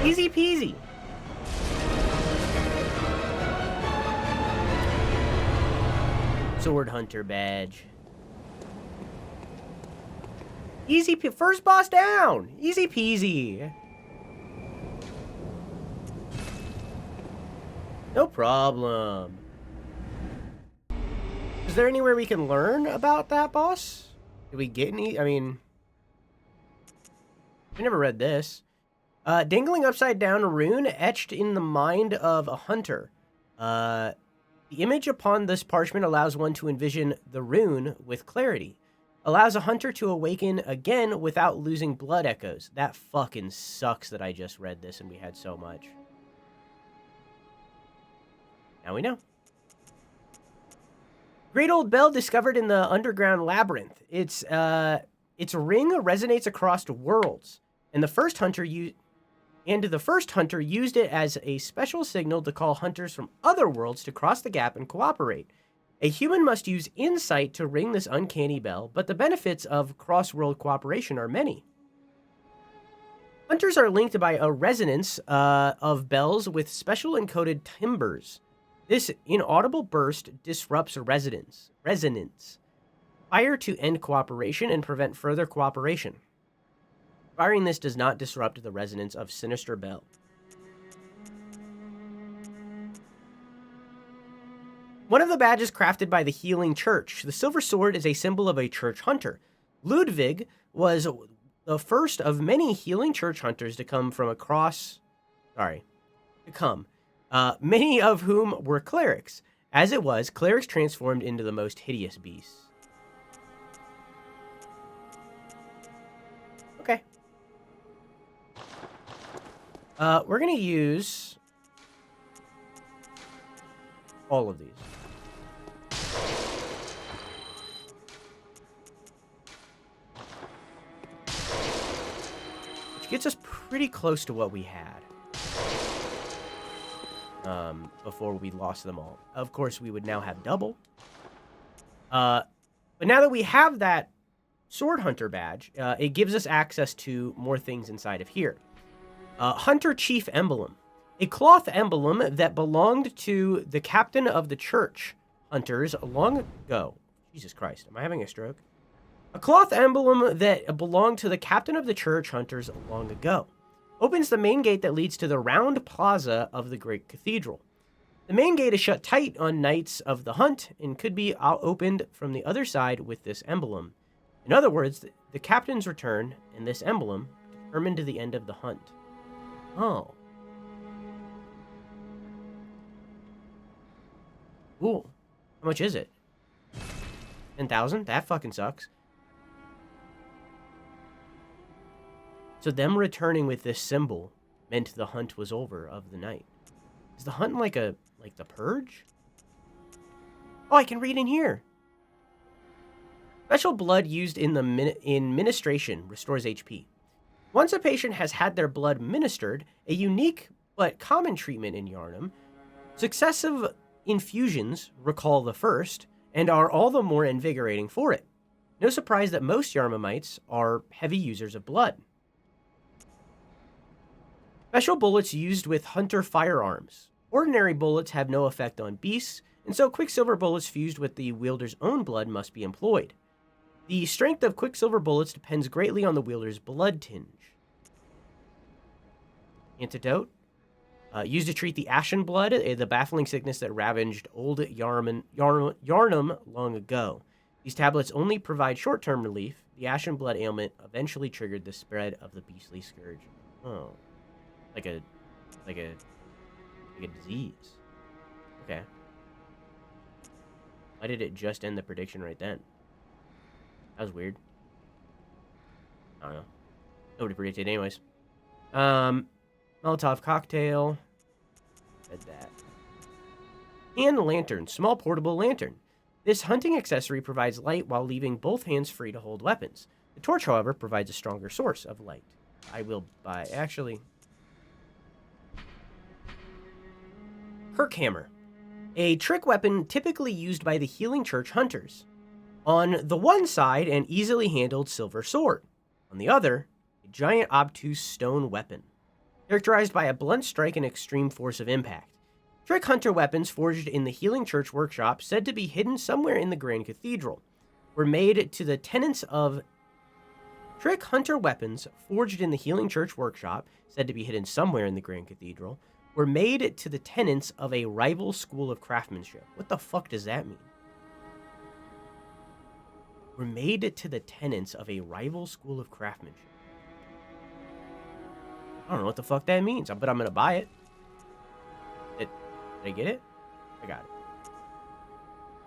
[SPEAKER 1] Easy peasy. Sword Hunter badge. Easy first boss down. Easy peasy. No problem. Is there anywhere we can learn about that boss? Did we get any? I mean, I never read this. Dangling upside down rune etched in the mind of a hunter. The image upon this parchment allows one to envision the rune with clarity. Allows a hunter to awaken again without losing blood echoes. That fucking sucks that I just read this and we had so much. Now we know. Great old bell discovered in the underground labyrinth. Its ring resonates across worlds, and the first hunter used it as a special signal to call hunters from other worlds to cross the gap and cooperate. A human must use insight to ring this uncanny bell, but the benefits of cross-world cooperation are many. Hunters are linked by a resonance of bells with special encoded timbres. This inaudible burst disrupts resonance. Fire to end cooperation and prevent further cooperation. Firing this does not disrupt the resonance of sinister bell. One of the badges crafted by the Healing Church. The silver sword is a symbol of a church hunter. Ludwig was the first of many Healing Church hunters to come from across... many of whom were clerics. As it was, clerics transformed into the most hideous beasts. Okay. We're going to use all of these. Which gets us pretty close to what we had. Before we lost them all. Of course, we would now have double. But now that we have that Sword Hunter badge, it gives us access to more things inside of here. Hunter Chief Emblem. A cloth emblem that belonged to the captain of the church hunters long ago. Jesus Christ, am I having a stroke? A cloth emblem that belonged to the captain of the church hunters long ago. Opens the main gate that leads to the round plaza of the great cathedral. The main gate is shut tight on nights of the hunt and could be opened from the other side with this emblem. In other words, the captain's return and this emblem determined the end of the hunt. Oh. Cool. How much is it? 10,000? That fucking sucks. So them returning with this symbol meant the hunt was over of the night. Is the hunt like the purge? Oh, I can read in here. Special blood used in ministration restores HP. Once a patient has had their blood ministered, a unique but common treatment in Yharnam, successive infusions recall the first and are all the more invigorating for it. No surprise that most Yarmamites are heavy users of blood. Special bullets used with hunter firearms. Ordinary bullets have no effect on beasts, and so quicksilver bullets fused with the wielder's own blood must be employed. The strength of quicksilver bullets depends greatly on the wielder's blood tinge. Antidote. Used to treat the ashen blood, the baffling sickness that ravaged old Yarnum long ago. These tablets only provide short-term relief. The ashen blood ailment eventually triggered the spread of the beastly scourge. Oh. Like a disease. Okay. Why did it just end the prediction right then? That was weird. I don't know. Nobody predicted anyways. Molotov cocktail. Said that. Hand lantern. Small portable lantern. This hunting accessory provides light while leaving both hands free to hold weapons. The torch, however, provides a stronger source of light. I will buy... Actually... Kirkhammer. A trick weapon typically used by the Healing Church hunters. On the one side, an easily handled silver sword. On the other, a giant obtuse stone weapon. Characterized by a blunt strike and extreme force of impact. Trick hunter weapons forged in the Healing Church workshop, said to be hidden somewhere in the Grand Cathedral, were made to the tenants of... Trick hunter weapons forged in the Healing Church workshop, said to be hidden somewhere in the Grand Cathedral, were made to the tenants of a rival school of craftsmanship. What the fuck does that mean? Were made to the tenants of a rival school of craftsmanship. I don't know what the fuck that means, but I'm gonna buy it. Did I get it? I got it.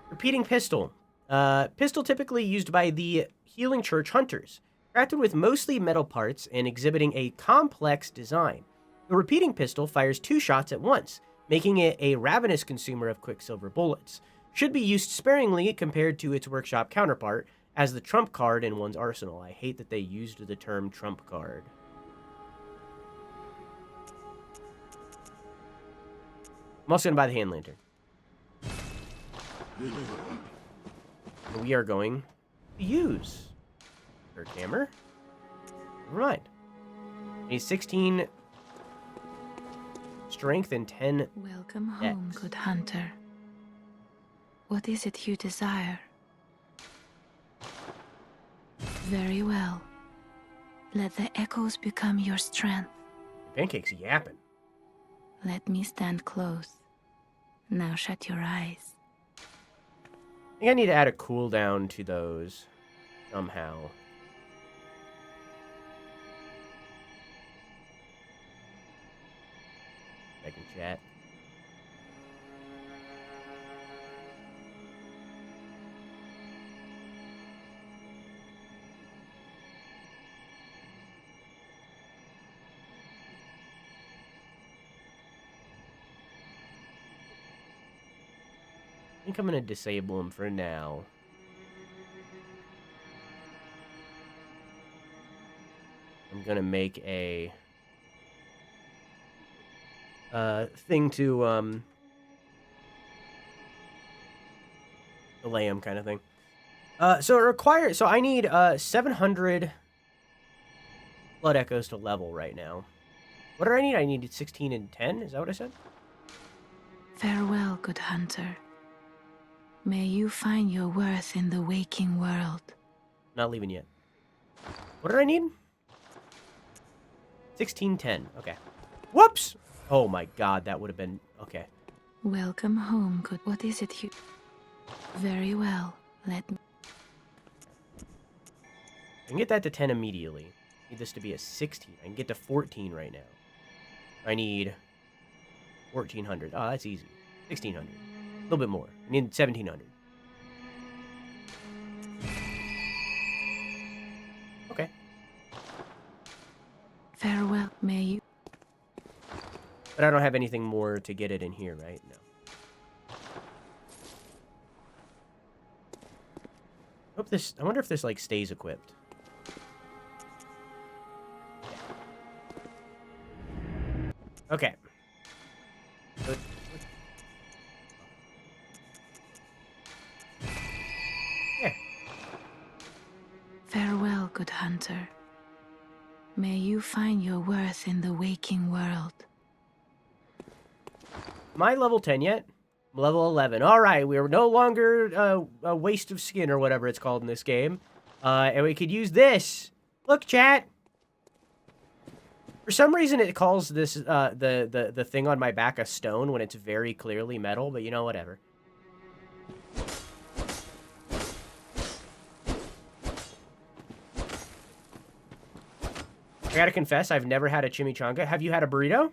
[SPEAKER 1] Repeating pistol. Pistol typically used by the Healing Church hunters. Crafted with mostly metal parts and exhibiting a complex design. The repeating pistol fires 2 shots at once, making it a ravenous consumer of quicksilver bullets. Should be used sparingly compared to its workshop counterpart as the trump card in one's arsenal. I hate that they used the term trump card. I'm also going to buy the hand lantern. We are going to use Third Hammer. Never mind. A 16 strength and 10
[SPEAKER 3] Welcome home, good hunter. What is it you desire? Very well. Let the echoes become your strength.
[SPEAKER 1] Pancake's yapping.
[SPEAKER 3] Let me stand close. Now shut your eyes.
[SPEAKER 1] I think I need to add a cooldown to those somehow. I can chat. I think I'm going to disable him for now. I'm going to make a thing to delay him kind of thing. So it requires... So I need 700 blood echoes to level right now. What do I need? I needed 16 and 10? Is that what I said?
[SPEAKER 3] Farewell, good hunter. May you find your worth in the waking world.
[SPEAKER 1] Not leaving yet. What did I need? 1610. Okay. Whoops! Oh my god, that would have been... Okay.
[SPEAKER 3] Welcome home, good... What is it you... Very well. Let me...
[SPEAKER 1] I can get that to 10 immediately. I need this to be a 16. I can get to 14 right now. I need 1400. Oh, that's easy. 1600. A little bit more. I need 1700. Okay.
[SPEAKER 3] Farewell, may you...
[SPEAKER 1] But I don't have anything more to get it in here, right? No. Hope this... I wonder if this, like, stays equipped. Okay. Good.
[SPEAKER 3] Farewell, good hunter. May you find your worth in the waking world.
[SPEAKER 1] Am I level 10 yet? I'm level 11. All right, we're no longer a waste of skin or whatever it's called in this game. And we could use this. Look, chat. For some reason, it calls this the thing on my back a stone when it's very clearly metal, but you know, whatever. I gotta confess, I've never had a chimichanga. Have you had a burrito?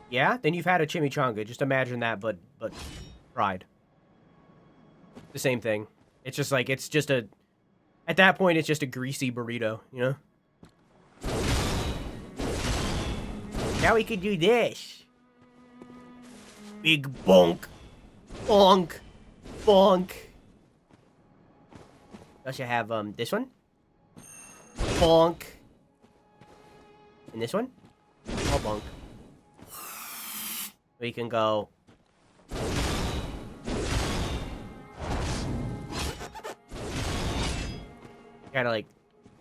[SPEAKER 1] Yeah? Then you've had a chimichanga. Just imagine that, but fried. The same thing. It's just like, it's just a... At that point, it's just a greasy burrito, you know? Now we could do this. Big bonk. Bonk. Bonk. Also have, this one. Bonk. And this one. All bonk. We can go... Kinda like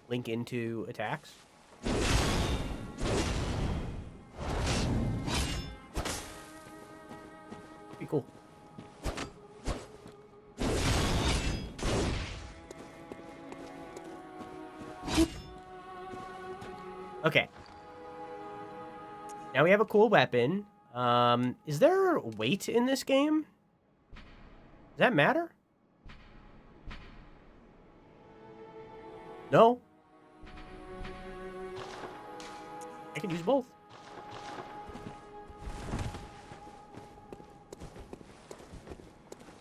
[SPEAKER 1] link into attacks. Be cool. Okay. Now we have a cool weapon. Is there weight in this game? Does that matter? No. I can use both.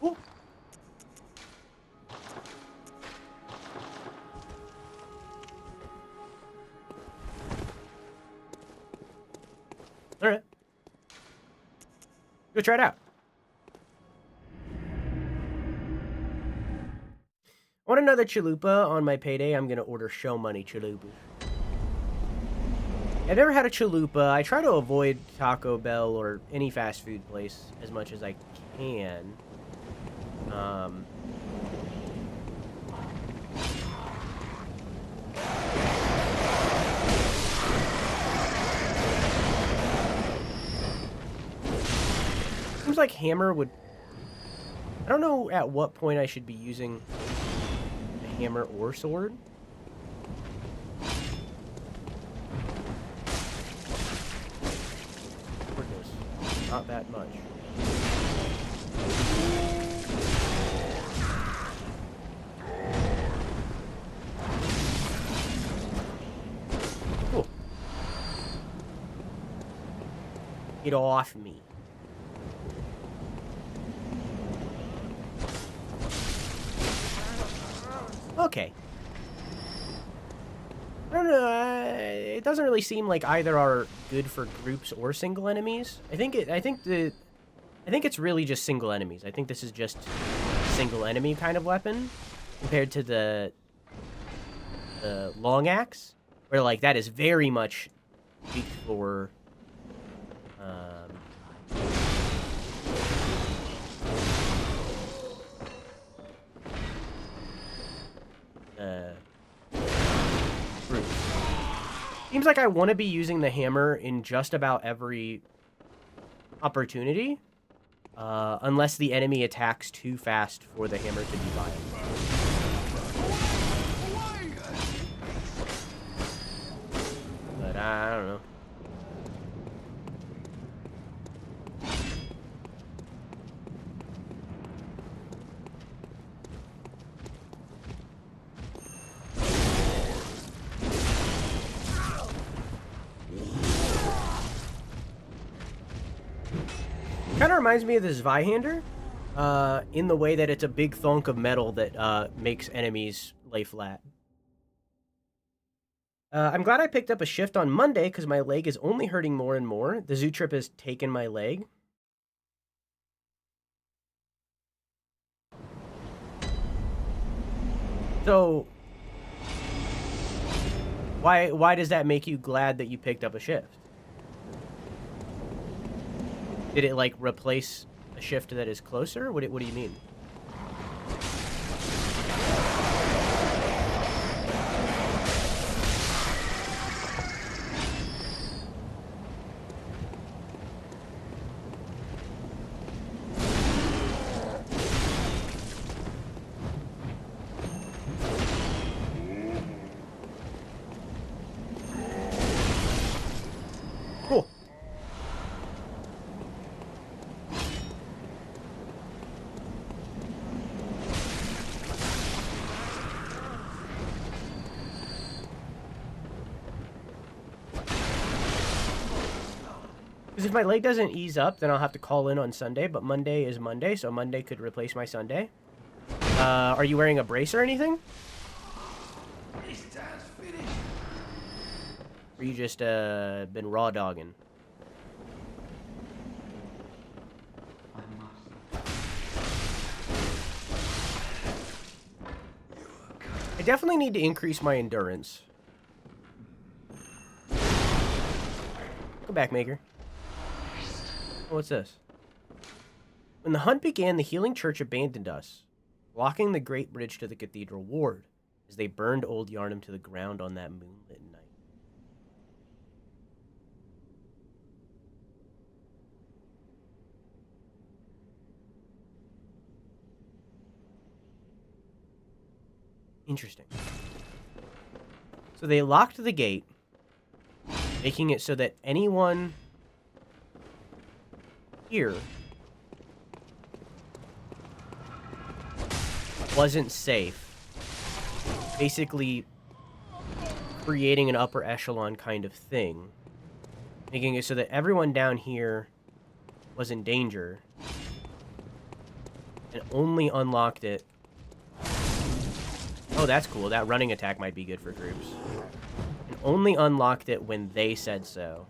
[SPEAKER 1] Ooh. All right. Go try it out. I want another chalupa on my payday. I'm going to order show money chalupas. I've never had a chalupa. I try to avoid Taco Bell or any fast food place as much as I can. Seems like hammer would... I don't know at what point I should be using a hammer or sword. Goodness, not that much. Cool. Get off me. Okay. I don't know. It doesn't really seem like either are good for groups or single enemies. I think it's really just single enemies. I think this is just a single enemy kind of weapon compared to the long axe, where like that is very much weak for groups. Seems like I want to be using the hammer in just about every opportunity, unless the enemy attacks too fast for the hammer to be viable. But I don't know. Kind of reminds me of the Zweihander, in the way that it's a big thunk of metal that makes enemies lay flat. I'm glad I picked up a shift on Monday because my leg is only hurting more and more. The zoo trip has taken my leg. So, why does that make you glad that you picked up a shift? Did it, like, replace a shift that is closer? What do you mean? Because if my leg doesn't ease up, then I'll have to call in on Sunday, but Monday is Monday, so Monday could replace my Sunday. Are you wearing a brace or anything? Or you just, been raw dogging? I definitely need to increase my endurance. Go back, Maker. Oh, what's this? When the hunt began, the healing church abandoned us, blocking the great bridge to the cathedral ward, as they burned old Yarnum to the ground on that moonlit night. Interesting. So they locked the gate, making it so that anyone here wasn't safe. Basically creating an upper echelon kind of thing. Making it so that everyone down here was in danger. And only unlocked it. Oh, that's cool. That running attack might be good for groups. And only unlocked it when they said so.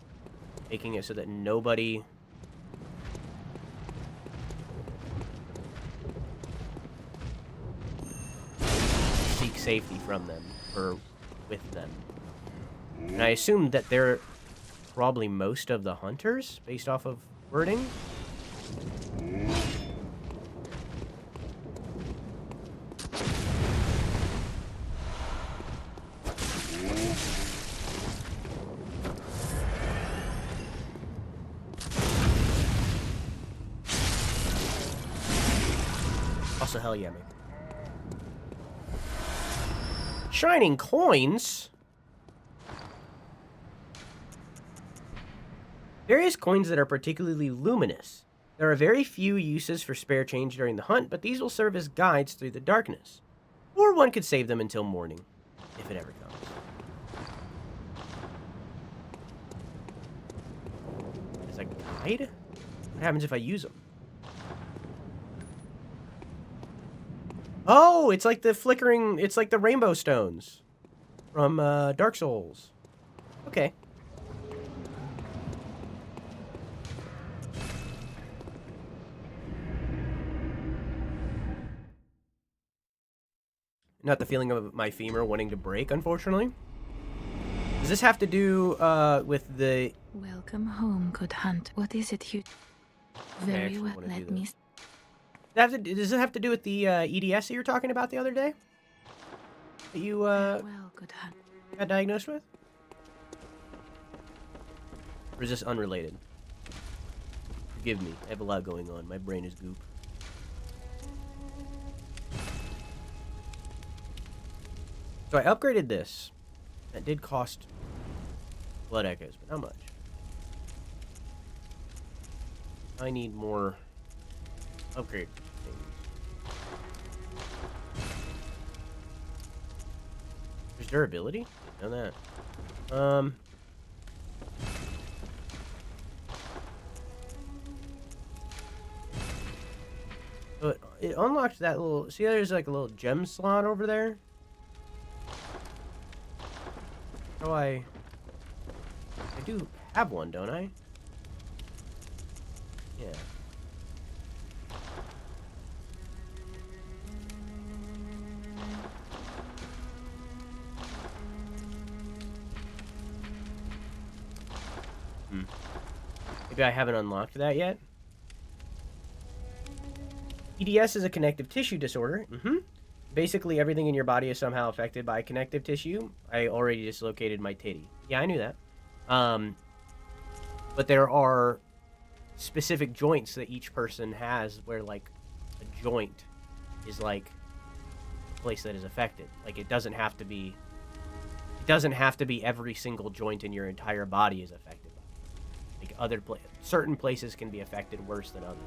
[SPEAKER 1] Making it so that nobody... seek safety from them. Or with them. And I assume that they're probably most of the hunters, based off of wording. Also, hell yeah, man. Shining coins? Various coins that are particularly luminous. There are very few uses for spare change during the hunt, but these will serve as guides through the darkness. Or one could save them until morning, if it ever comes. As a guide? What happens if I use them? Oh, it's like the flickering... It's like the rainbow stones from Dark Souls. Okay. Not the feeling of my femur wanting to break, unfortunately. Does this have to do with the...
[SPEAKER 3] Welcome home, good hunt. What is it you... Very well, let me...
[SPEAKER 1] Does it have to do with the EDS that you were talking about the other day? That you
[SPEAKER 3] Well, good hunt.
[SPEAKER 1] got diagnosed with? Or is this unrelated? Forgive me, I have a lot going on. My brain is goop. So I upgraded this. That did cost blood echoes, but not much. I need more upgrade things. There's durability? Done that. So it unlocked that little... See, there's like a little gem slot over there? How do I do have one, don't I? Yeah. Maybe I haven't unlocked that yet. EDS is a connective tissue disorder. Basically, everything in your body is somehow affected by connective tissue. I already dislocated my titty. Yeah, I knew that. But there are specific joints that each person has where, like, a joint is, like, a place that is affected. Like, it doesn't have to be... It doesn't have to be every single joint in your entire body is affected. Like, certain places can be affected worse than others.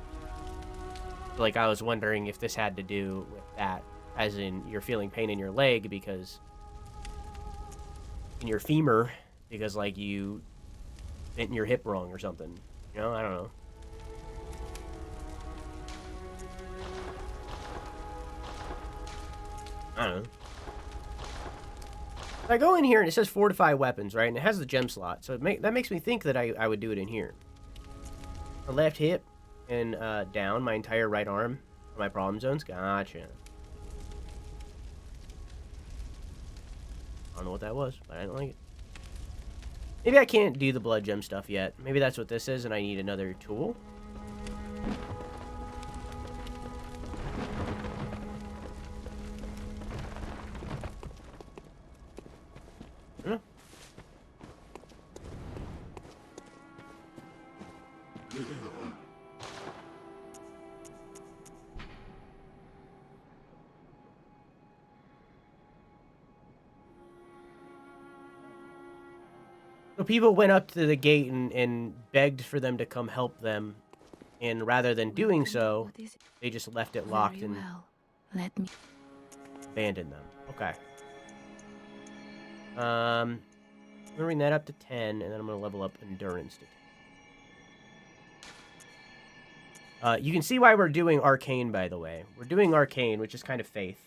[SPEAKER 1] So, like, I was wondering if this had to do with that. As in, you're feeling pain in your leg because... In your femur, because, like, you bent your hip wrong or something. You know, I don't know. I don't know. I go in here and it says fortify weapons, right? And it has the gem slot, so that makes me think that I would do it in here. The left hip and down my entire right arm for my problem zones. Gotcha. I don't know what that was, but I didn't like it. Maybe I can't do the blood gem stuff yet. Maybe that's what this is, and I need another tool. I don't know. So people went up to the gate and begged for them to come help them, and rather than doing so, they just left it locked and
[SPEAKER 3] Let me.
[SPEAKER 1] abandoned them. Okay. I'm gonna bring that up to 10, and then I'm gonna level up endurance to 10. You can see why we're doing arcane, by the way. We're doing arcane, which is kind of faith,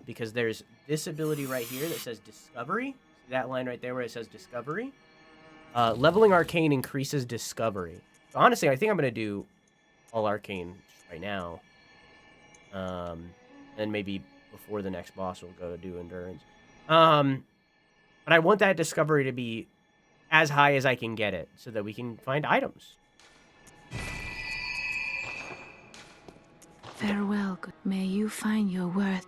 [SPEAKER 1] because there's this ability right here that says discovery. See that line right there where it says discovery? Leveling arcane increases discovery. So honestly, I think I'm gonna do all arcane right now, and maybe before the next boss we'll go do endurance. But I want that discovery to be as high as I can get it, so that we can find items.
[SPEAKER 3] Farewell, good. May you find your worth.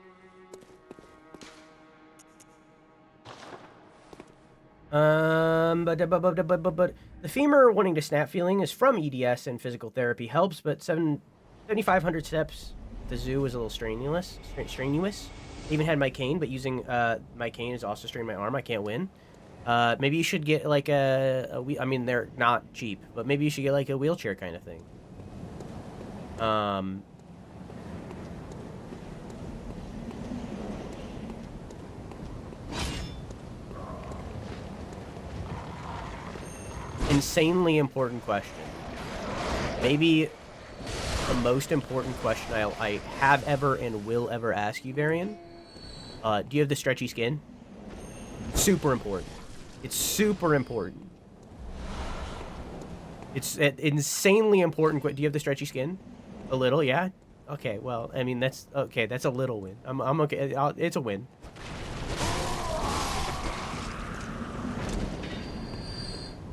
[SPEAKER 1] But the femur wanting to snap feeling is from EDS, and physical therapy helps, but 7,500 steps at the zoo is a little strenuous. Even had my cane, but using my cane is also straining my arm. I can't win. Maybe you should get like I mean, they're not cheap, but maybe you should get like a wheelchair kind of thing. Insanely important question. Maybe the most important question I have ever and will ever ask you, Varian. Do you have the stretchy skin? Super important. It's super important. It's insanely important. Do you have the stretchy skin? A little, yeah? Okay, well, I mean, that's okay. That's a little win. I'm okay. It's a win.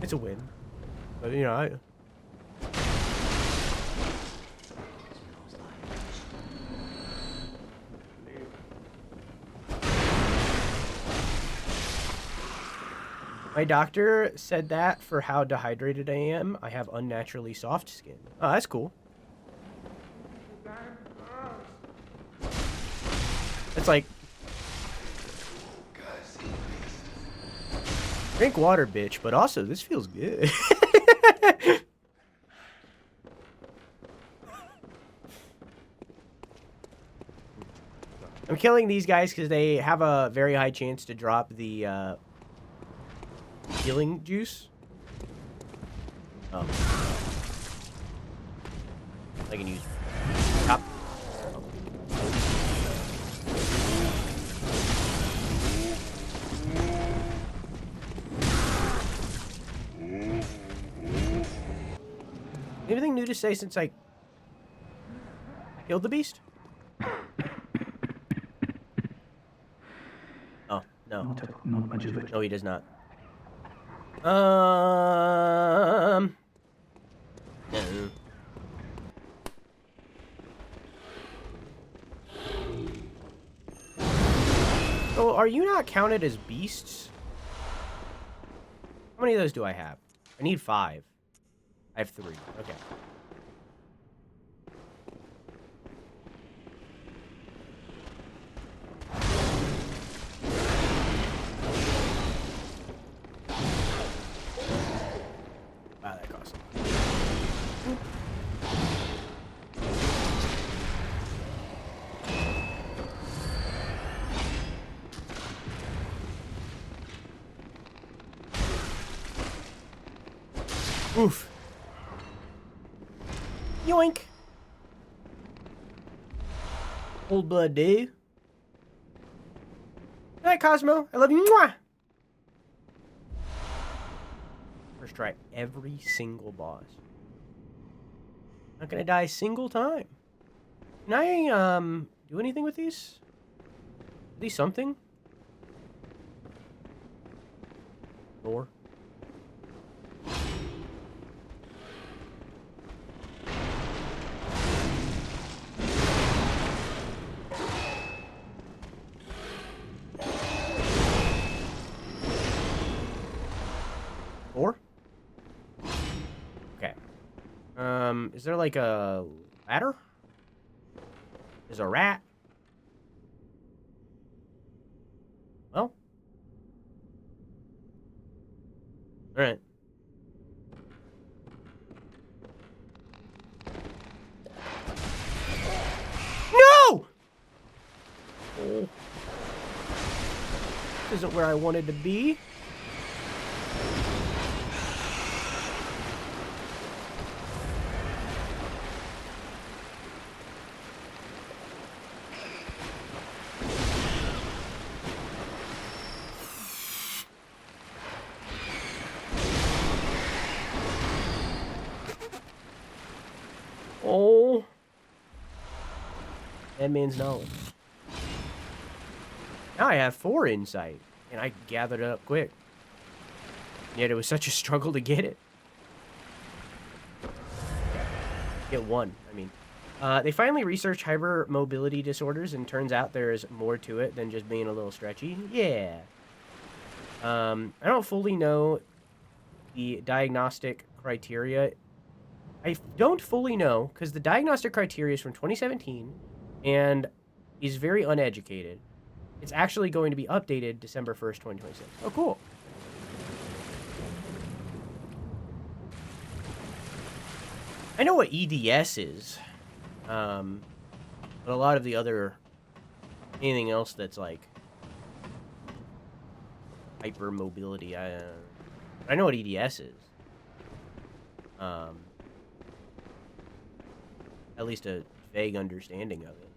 [SPEAKER 1] It's a win. But, you know, my doctor said that for how dehydrated I am, I have unnaturally soft skin. Oh, that's cool. It's like... Drink water, bitch, but also, this feels good. I'm killing these guys because they have a very high chance to drop the healing juice. Oh. I can use top. Anything new to say since I killed the beast? Oh, no.
[SPEAKER 5] Not much of it.
[SPEAKER 1] No, he does not. No. So, are you not counted as beasts? How many of those do I have? I need 5. I have 3. Okay. Wow, that cost. Oof. Yoink. Old blood, dude. Good night, Cosmo. I love you. Mwah! First try every single boss. Not gonna die a single time. Can I, do anything with these? Are these something? Or? Or? Okay. Is there like a ladder? There's a rat. Well. Alright. No! Oh. This isn't where I wanted to be. Oh. That man's knowledge. Now I have 4 insight, and I gathered it up quick. Yet it was such a struggle to get it. Get 1, I mean. They finally researched hypermobility disorders, and turns out there's more to it than just being a little stretchy. Yeah. I don't fully know the diagnostic criteria. I don't fully know, because the diagnostic criteria is from 2017, and he's very uneducated. It's actually going to be updated December 1st, 2026. Oh, cool. I know what EDS is, but a lot of the other, anything else that's like hypermobility, I know what EDS is. At least a vague understanding of it.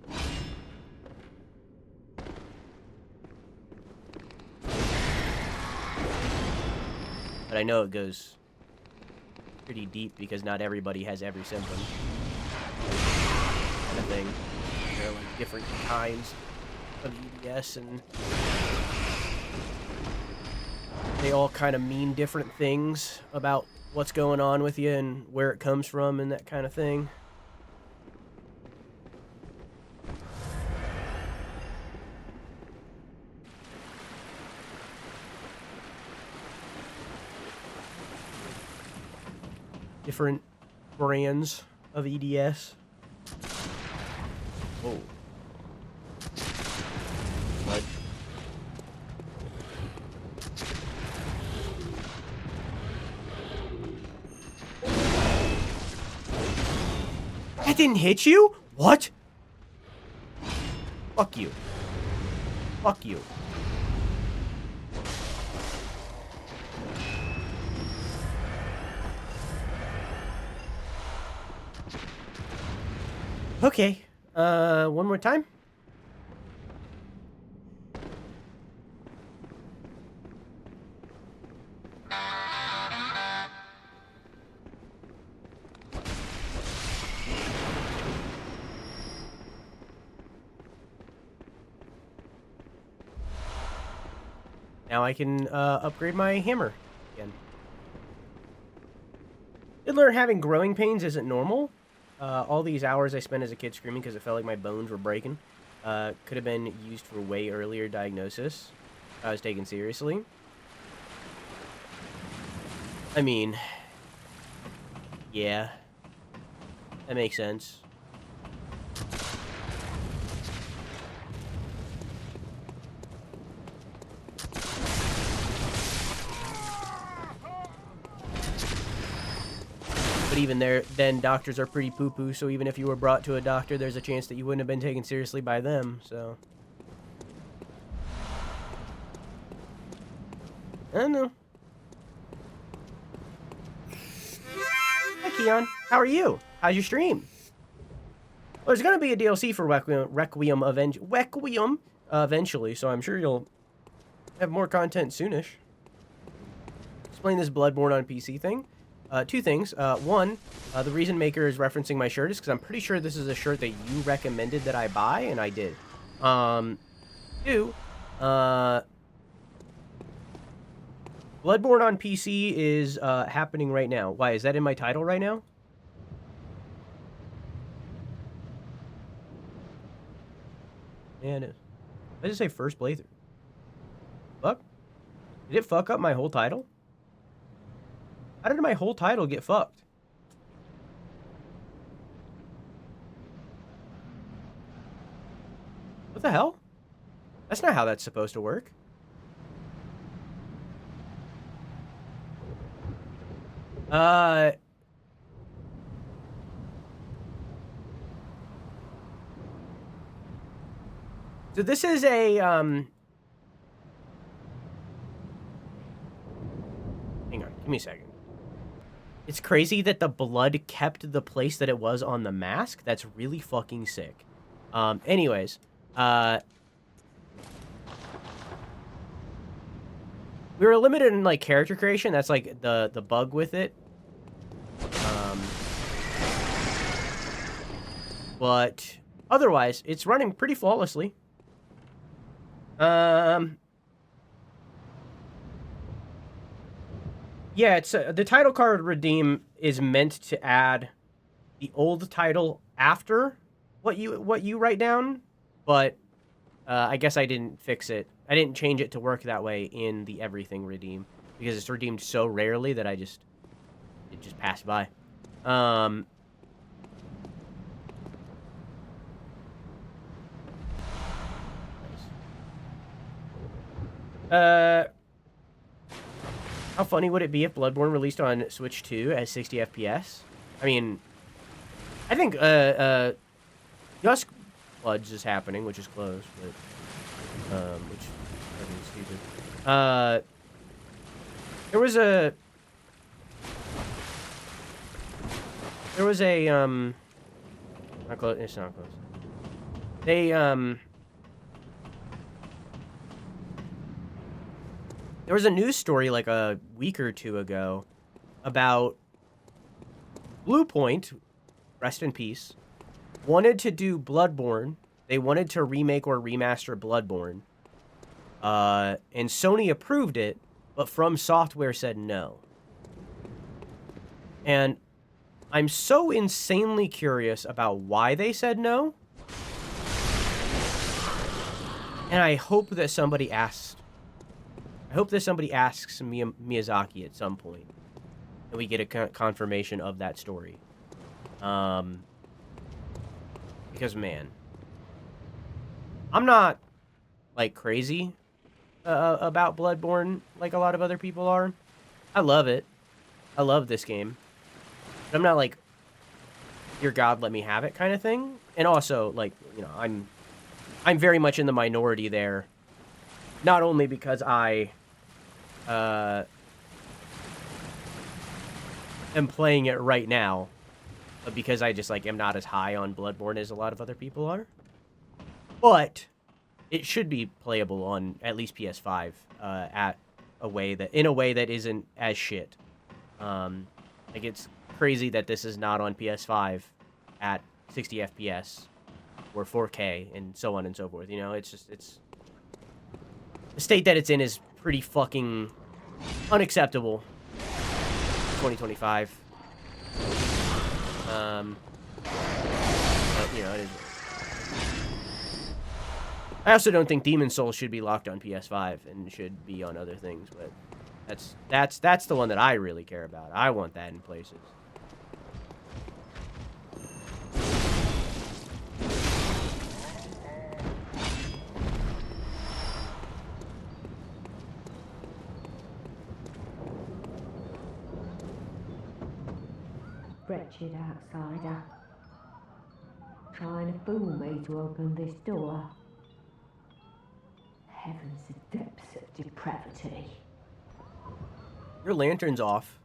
[SPEAKER 1] But I know it goes pretty deep because not everybody has every symptom. Kind of thing. There are like different kinds of EDS, and they all kind of mean different things about what's going on with you and where it comes from and that kind of thing. Different brands of EDS. Whoa. What? That didn't hit you? What? Fuck you. Fuck you. Okay, one more time. Now I can upgrade my hammer again. Did learn having growing pains isn't normal. All these hours I spent as a kid screaming because it felt like my bones were breaking could have been used for way earlier diagnosis. I was taken seriously. I mean, yeah, that makes sense. But even there, then doctors are pretty poo-poo, so even if you were brought to a doctor, there's a chance that you wouldn't have been taken seriously by them, so. I don't know. Hi, Keon. How are you? how's your stream? Well, there's gonna be a DLC for Requiem eventually, so I'm sure you'll have more content soonish. Explain this Bloodborne on PC thing. Two things. One, the reason Maker is referencing my shirt is because I'm pretty sure this is a shirt that you recommended that I buy, and I did. Two, Bloodborne on PC is happening right now. Why, is that in my title right now? And why does it say first playthrough? Fuck? Did it fuck up my whole title? How did my whole title get fucked? What the hell? That's not how that's supposed to work. So this is a, hang on, give me a second. It's crazy that the blood kept the place that it was on the mask. That's really fucking sick. Anyways, we were limited in, like, character creation. That's, like, the bug with it. But otherwise, it's running pretty flawlessly. Yeah, it's the title card redeem is meant to add the old title after what you write down, but I guess I didn't fix it. I didn't change it to work that way in the everything redeem because it's redeemed so rarely that it just passed by. How funny would it be if Bloodborne released on Switch 2 at 60 FPS? I mean, I think Dusk Bloods is happening, which is close, but which is stupid. There was a not close. It's not close. There was a news story like a week or two ago about Blue Point, rest in peace, wanted to do Bloodborne. They wanted to remake or remaster Bloodborne. And Sony approved it, but From Software said no. And I'm so insanely curious about why they said no. And I hope that somebody asks Miyazaki at some point, and we get a confirmation of that story. Because, man, I'm not, like, crazy about Bloodborne like a lot of other people are. I love it. I love this game. But I'm not, like, dear God, let me have it kind of thing. And also, like, you know, I'm very much in the minority there. Not only because I am playing it right now, but because I just, like, am not as high on Bloodborne as a lot of other people are. But it should be playable on at least PS5 in a way that isn't as shit. Like, it's crazy that this is not on PS5 at 60 FPS or 4K and so on and so forth. You know, it's the state that it's in is pretty fucking unacceptable. 2025. But, you know, it is. I also don't think Demon's Souls should be locked on PS5 and should be on other things, but that's the one that I really care about. I want that in places.
[SPEAKER 13] Wretched outsider. Trying to fool me to open this door. Heavens, the depths of depravity.
[SPEAKER 1] Your lantern's off.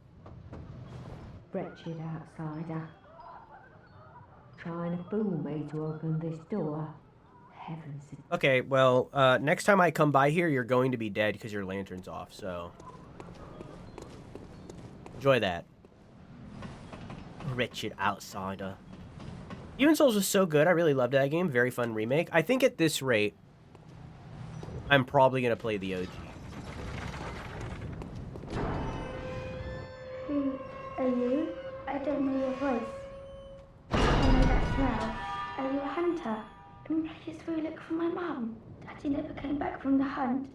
[SPEAKER 13] Wretched outsider. trying to fool me to open this door. Heavens.
[SPEAKER 1] Okay, well, next time I come by here, you're going to be dead because your lantern's off, so... Enjoy that. Wretched outsider. Demon Souls was so good. I really loved that game. Very fun remake. I think at this rate, I'm probably going to play the OG.
[SPEAKER 14] Who are you? I don't know your voice. I know that smell. Are you a hunter? And please will you look for my mum? Daddy never came back from the hunt,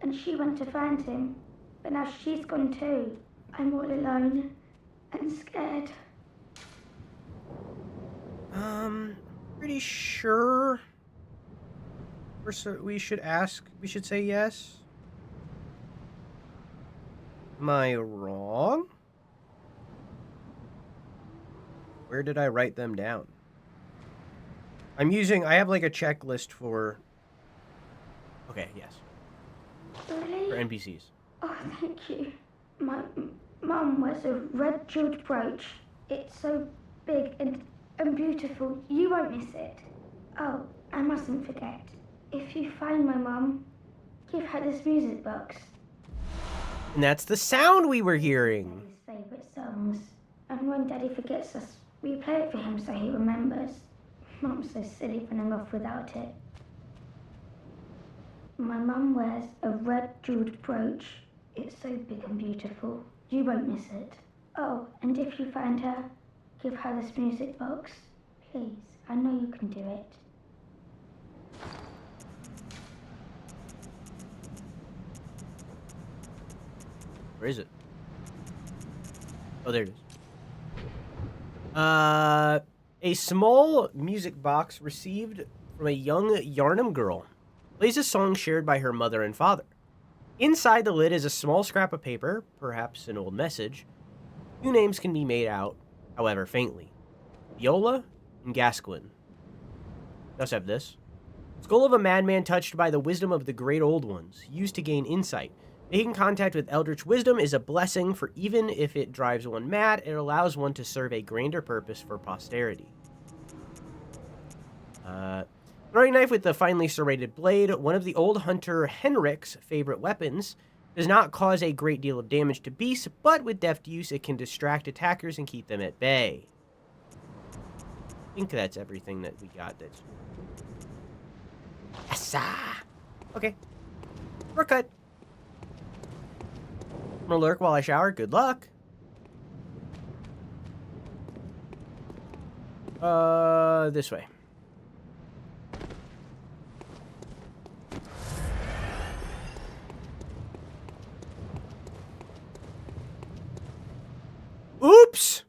[SPEAKER 14] and she went to find him. But now she's gone too. I'm all alone and scared.
[SPEAKER 1] Pretty sure we should say yes. Am I wrong? Where did I write them down? I have like a checklist for... Okay, yes.
[SPEAKER 14] Really?
[SPEAKER 1] For NPCs.
[SPEAKER 14] Oh, thank you. My mum wears a red jeweled brooch. It's so big and beautiful. You won't miss it. Oh, I mustn't forget. If you find my mum, give her this music box.
[SPEAKER 1] And that's the sound we were hearing.
[SPEAKER 14] Daddy's favourite songs. And when Daddy forgets us, we play it for him so he remembers. Mum's so silly running off without it. My mum wears a red jeweled brooch. It's so big and beautiful. You won't miss it. Oh, and if you find her, give her this music box. Please, I know you can do it.
[SPEAKER 1] Where is it? Oh, there it is. A small music box received from a young Yarnum girl plays a song shared by her mother and father. Inside the lid is a small scrap of paper, perhaps an old message. Two names can be made out, however, faintly. Viola and Gascoigne. We also have this. Skull of a madman touched by the wisdom of the great old ones, used to gain insight. Making contact with eldritch wisdom is a blessing, for even if it drives one mad, it allows one to serve a grander purpose for posterity. Throwing knife with the finely serrated blade, one of the old hunter Henrik's favorite weapons, does not cause a great deal of damage to beasts, but with deft use it can distract attackers and keep them at bay. I think that's everything that we got. That's... Assa! Okay. We're cut. I'm gonna lurk while I shower. Good luck. This way. Oops!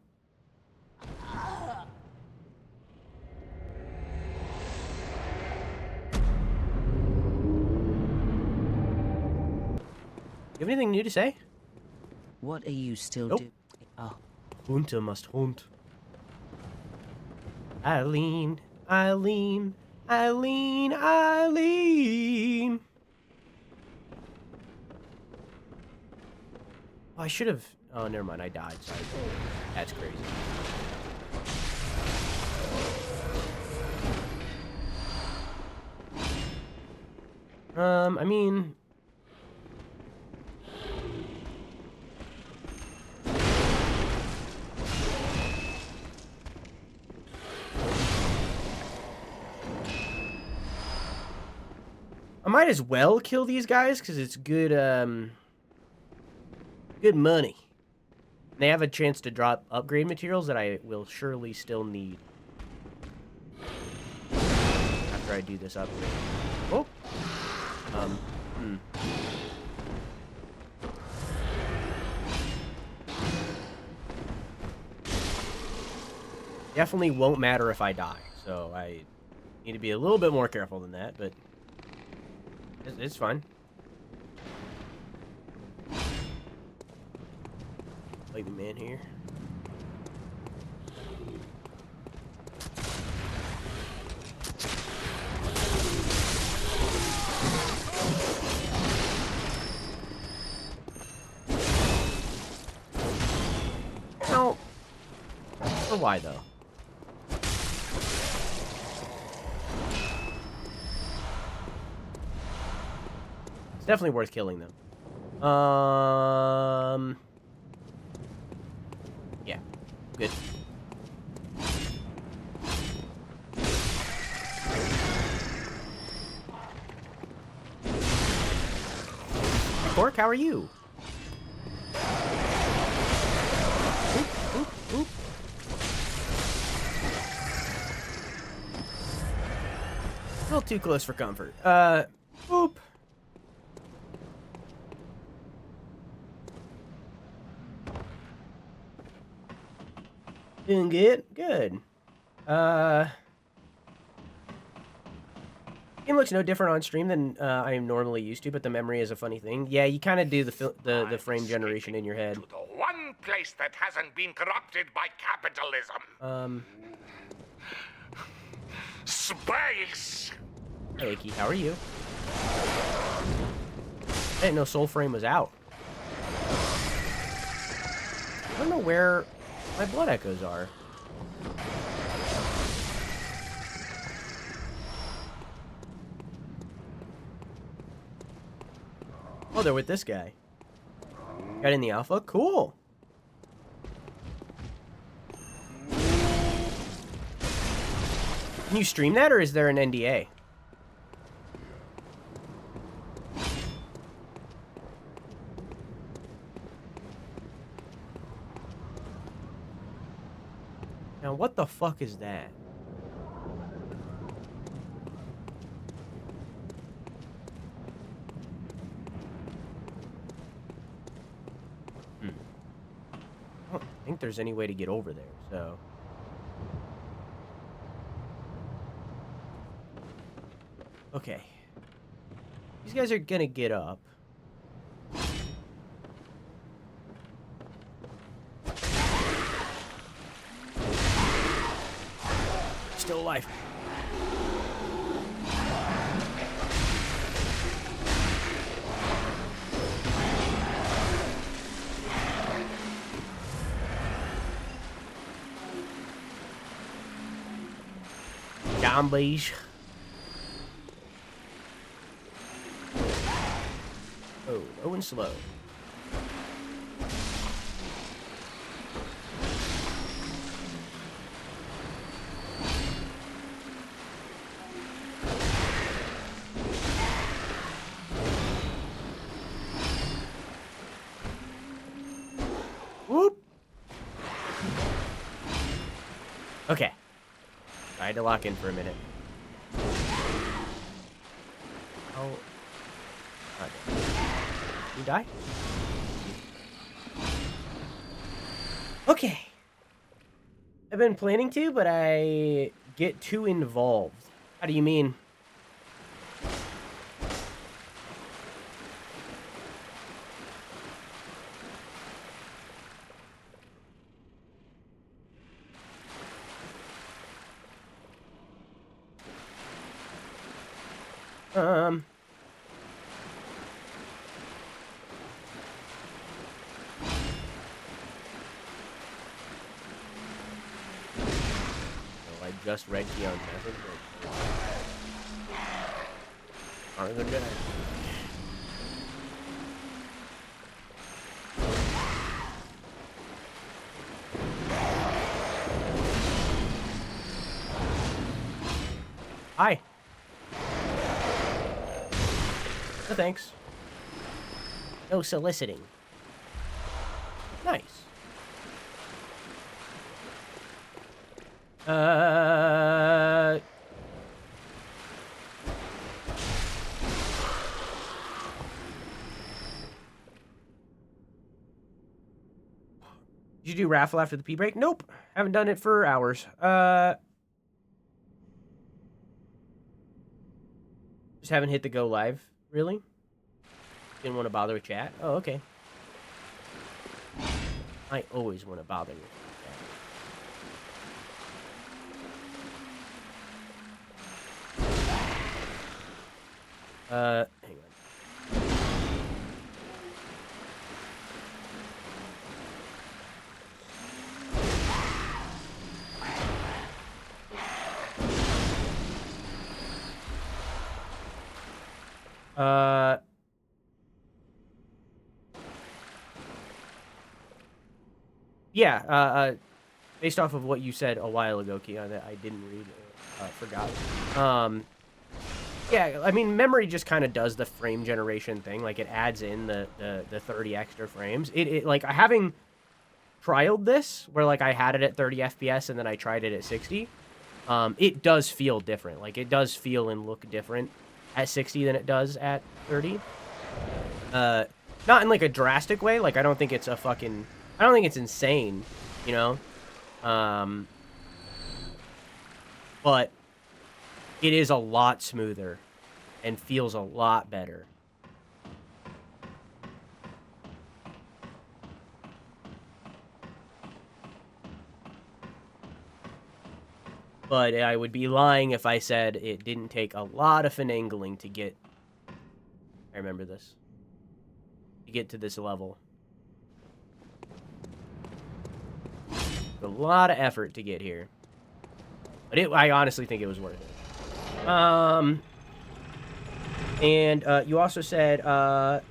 [SPEAKER 1] You have anything new to say?
[SPEAKER 11] What are you still
[SPEAKER 1] Nope.
[SPEAKER 11] doing? Oh.
[SPEAKER 1] Hunter must hunt. Eileen, Eileen, Eileen, Eileen. Oh, I should have... Oh, never mind. I died. Sorry. That's crazy. I mean... I might as well kill these guys because it's good, good money. They have a chance to drop upgrade materials that I will surely still need after I do this upgrade. Oh. Definitely won't matter if I die, so I need to be a little bit more careful than that, but it's fine. Lightning man here. No. Or why though? It's definitely worth killing them. Yeah, good. Hey, Cork, how are you? Oop, oop, oop. A little too close for comfort. Oop. Doing good? Good. Game looks no different on stream than I am normally used to, but the memory is a funny thing. Yeah, you kind of do the frame generation in your head.
[SPEAKER 15] To the one place that hasn't been corrupted by capitalism. Space!
[SPEAKER 1] Hey, Icky, how are you? I didn't know Soul Frame was out. I don't know where my blood echoes are. Oh, they're with this guy. Got in the alpha? Cool. Can you stream that, or is there an NDA? Now, what the fuck is that? I don't think there's any way to get over there, so... Okay. These guys are gonna get up. Still alive. Zombies. Oh, low and slow. Whoop. Okay. I had to lock in for a minute. Oh. Okay. You die? Okay. I've been planning to, but I get too involved. How do you mean? I just read Keon's message. Aren't they good? Hi. No thanks. No soliciting. Nice. Did you do raffle after the pee break? Nope. Haven't done it for hours. Just haven't hit the go live. Really? Didn't want to bother with chat? Oh, okay. I always want to bother with chat. Hang on. yeah, based off of what you said a while ago, Keon, that I didn't read, forgot. Yeah, I mean, memory just kind of does the frame generation thing. Like, it adds in the 30 extra frames. It like, having trialed this, where, like, I had it at 30 FPS and then I tried it at 60, it does feel different. Like, it does feel and look different at 60 than it does at 30. Not in, like, a drastic way. Like, I don't think it's insane, you know? But it is a lot smoother and feels a lot better. But I would be lying if I said it didn't take a lot of finagling to get... I remember this. To get to this level. A lot of effort to get here. But I honestly think it was worth it. And you also said, so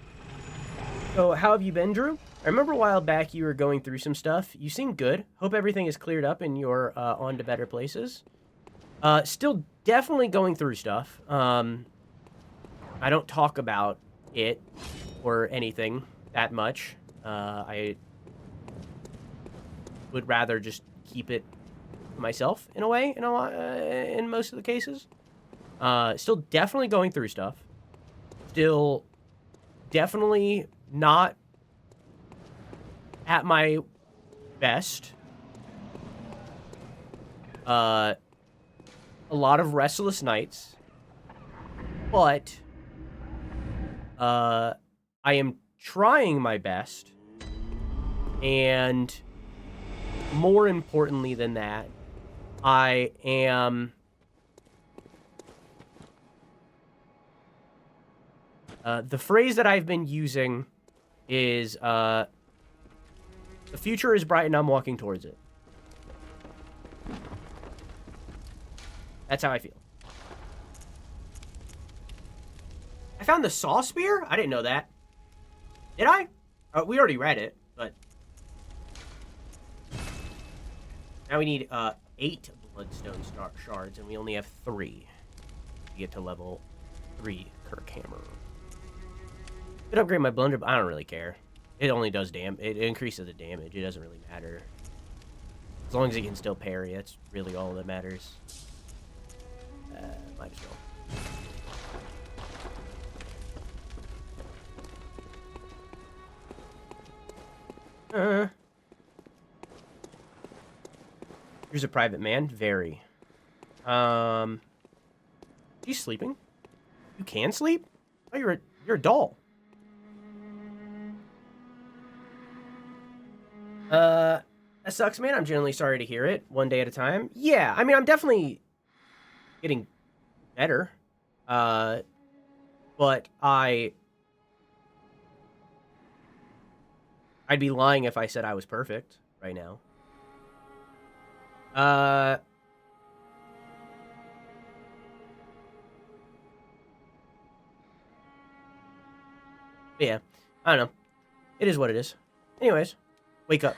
[SPEAKER 1] how have you been, Drew? I remember a while back you were going through some stuff. You seem good. Hope everything is cleared up and you're on to better places. Still definitely going through stuff. I don't talk about it or anything that much. I would rather just keep it myself in a way, in most of the cases. Still definitely going through stuff. Still definitely not at my best. A lot of restless nights. But I am trying my best. And more importantly than that, I am the phrase that I've been using is the future is bright and I'm walking towards it. That's how I feel. I found the saw spear? I didn't know that. Did I? We already read it, but now we need 8 bloodstone shards, and we only have 3 to get to level 3 Kirkhammer. Could upgrade my blunder, but I don't really care. It only does it increases the damage. It doesn't really matter. As long as it can still parry, that's really all that matters. Might as well. Here's a private man. Very. He's sleeping. You can sleep? Oh, you're a doll. That sucks, man. I'm genuinely sorry to hear it. One day at a time. Yeah, I mean, I'm definitely getting better. But I'd be lying if I said I was perfect right now. Yeah, I don't know. It is what it is. Anyways, wake up.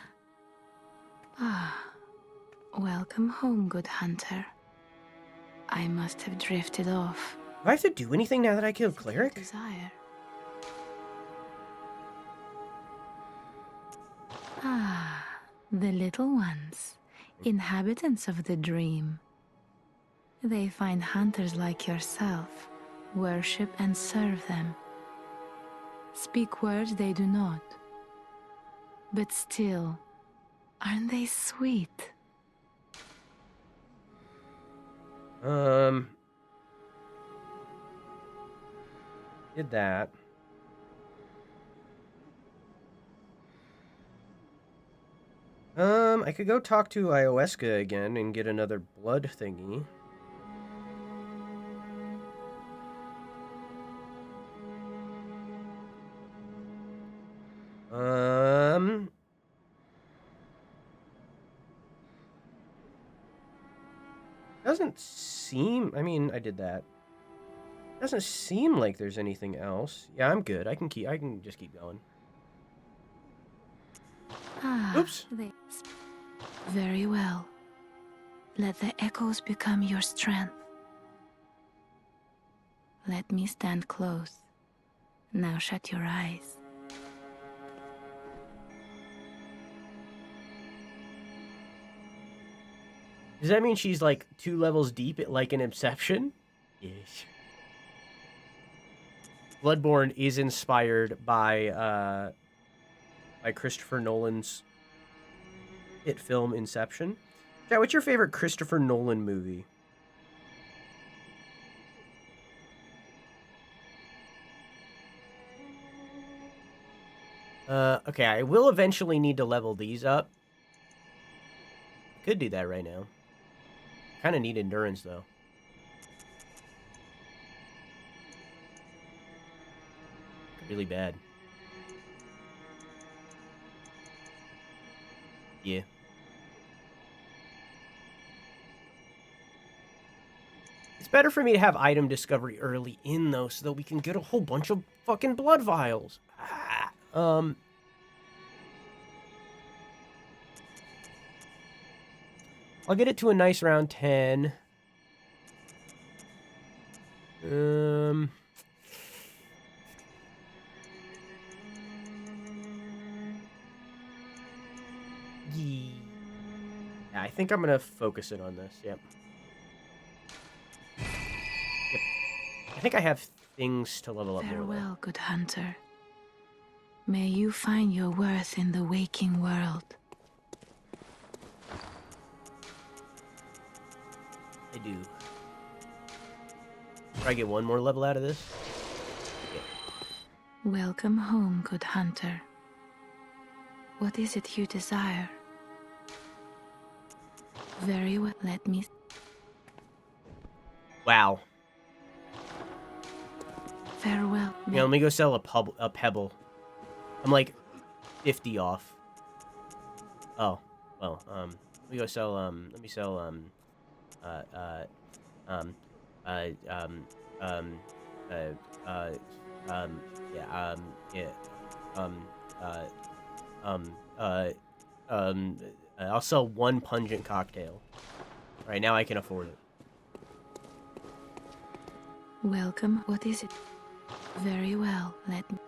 [SPEAKER 3] Welcome home, good hunter. I must have drifted off.
[SPEAKER 1] Do I have to do anything now that I killed Cleric?
[SPEAKER 3] Desire. The little ones, inhabitants of the dream. They find hunters like yourself, worship and serve them. Speak words they do not. But still, aren't they sweet?
[SPEAKER 1] Did that. I could go talk to Ioweska again and get another blood thingy. Doesn't seem... I mean, I did that. Doesn't seem like there's anything else. Yeah, I'm good. I can just keep going. Oops.
[SPEAKER 3] Very well. Let the echoes become your strength. Let me stand close. Now shut your eyes.
[SPEAKER 1] Does that mean she's like 2 levels deep at like an Inception? Yes. Bloodborne is inspired by Christopher Nolan's hit film Inception. Chat, what's your favorite Christopher Nolan movie? Okay, I will eventually need to level these up. Could do that right now. Kind of need endurance, though. Really bad. Yeah. It's better for me to have item discovery early in, though, so that we can get a whole bunch of fucking blood vials. I'll get it to a nice round 10. Yeah, I think I'm gonna focus it on this. Yep. I think I have things to level up more.
[SPEAKER 3] Farewell, good hunter. May you find your worth in the waking world.
[SPEAKER 1] I do. Try to get one more level out of this. Okay.
[SPEAKER 3] Welcome home, good hunter. What is it you desire? Very well, let me...
[SPEAKER 1] Wow.
[SPEAKER 3] Farewell.
[SPEAKER 1] Yeah, let me go sell a pebble. I'm like 50 off. Oh, well, let me go sell, let me sell, I'll sell one pungent cocktail. All right, now I can afford it.
[SPEAKER 3] Welcome. What is it? Very well, let me...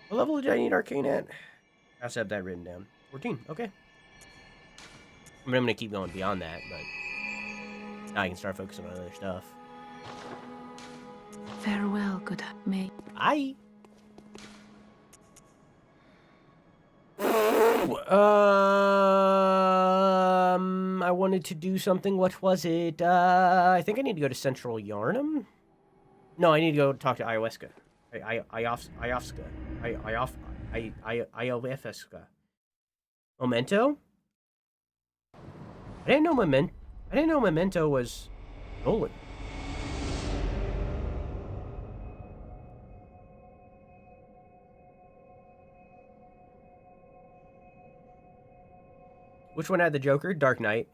[SPEAKER 1] What level did I need arcane at? I also have that written down. 14, okay. I mean, I'm gonna keep going beyond that, but now I can start focusing on other stuff.
[SPEAKER 3] Farewell, good may...
[SPEAKER 1] Bye! I wanted to do something. What was it? I think I need to go to Central Yarnum? No, I need to go talk to Ayahuasca. Ayahuasca. Ayahuasca. Memento? I didn't know Memento was Nolan. Which one had the Joker? Dark Knight.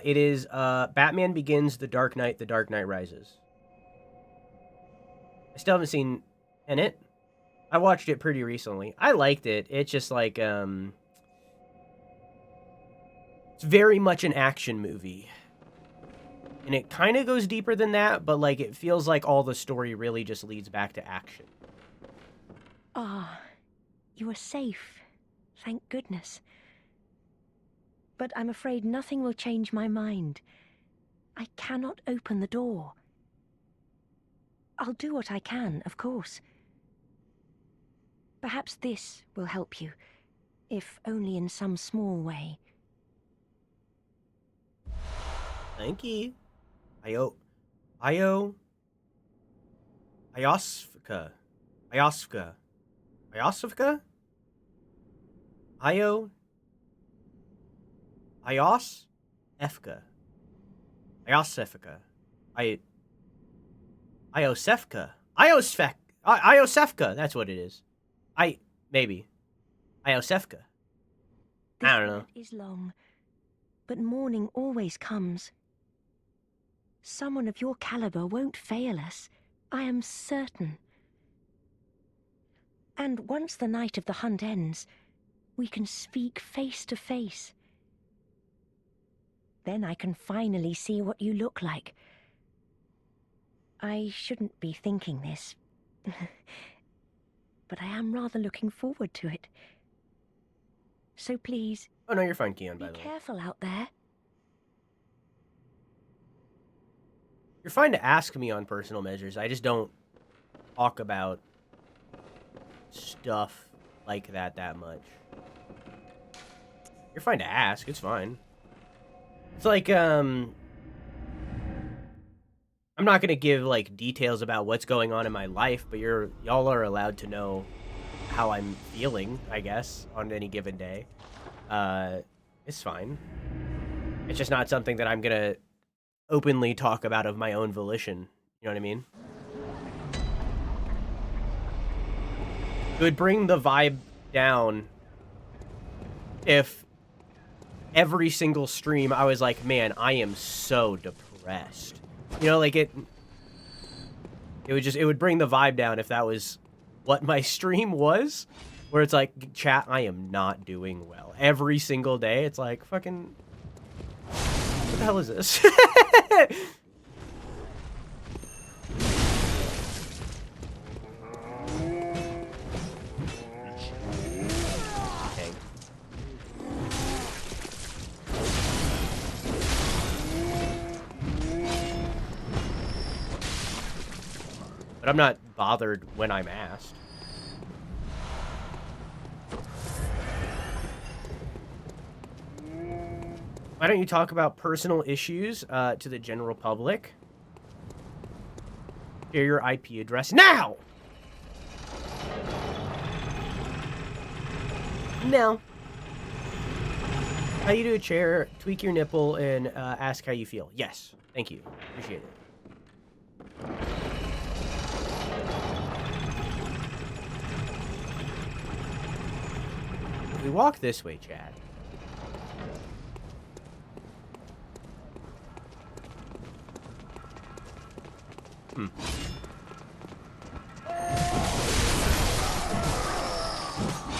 [SPEAKER 1] It is Batman Begins, The Dark Knight Rises. I still haven't seen Tenet. I watched it pretty recently. I liked it. It's just like, it's very much an action movie. And it kind of goes deeper than that, but like it feels like all the story really just leads back to action.
[SPEAKER 4] Ah, you are safe. Thank goodness. But I'm afraid nothing will change my mind. I cannot open the door. I'll do what I can, of course. Perhaps this will help you, if only in some small way.
[SPEAKER 1] Thank you. Ayahuasca. Iosefka, that's what it is. Maybe. Iosefka. I don't know.
[SPEAKER 4] This night is long, but morning always comes. Someone of your caliber won't fail us. I am certain. And once the night of the hunt ends, we can speak face to face. Then I can finally see what you look like. I shouldn't be thinking this, but I am rather looking forward to it. So please...
[SPEAKER 1] Oh, no, you're fine, Keon, by the way.
[SPEAKER 4] Be careful out there.
[SPEAKER 1] You're fine to ask me on personal measures. I just don't talk about stuff like that much. You're fine to ask. It's fine. It's like, I'm not gonna give, like, details about what's going on in my life, but y'all are allowed to know how I'm feeling, I guess, on any given day. It's fine. It's just not something that I'm gonna openly talk about of my own volition. You know what I mean? It would bring the vibe down if every single stream I was like, man, I am so depressed. You know, like it would bring the vibe down if that was what my stream was, where it's like, chat, I am not doing well. Every single day, it's like, fucking, what the hell is this? But I'm not bothered when I'm asked. Why don't you talk about personal issues to the general public? Share your IP address now! No. How you do a chair, tweak your nipple, and ask how you feel. Yes. Thank you. Appreciate it. We walk this way, Chad.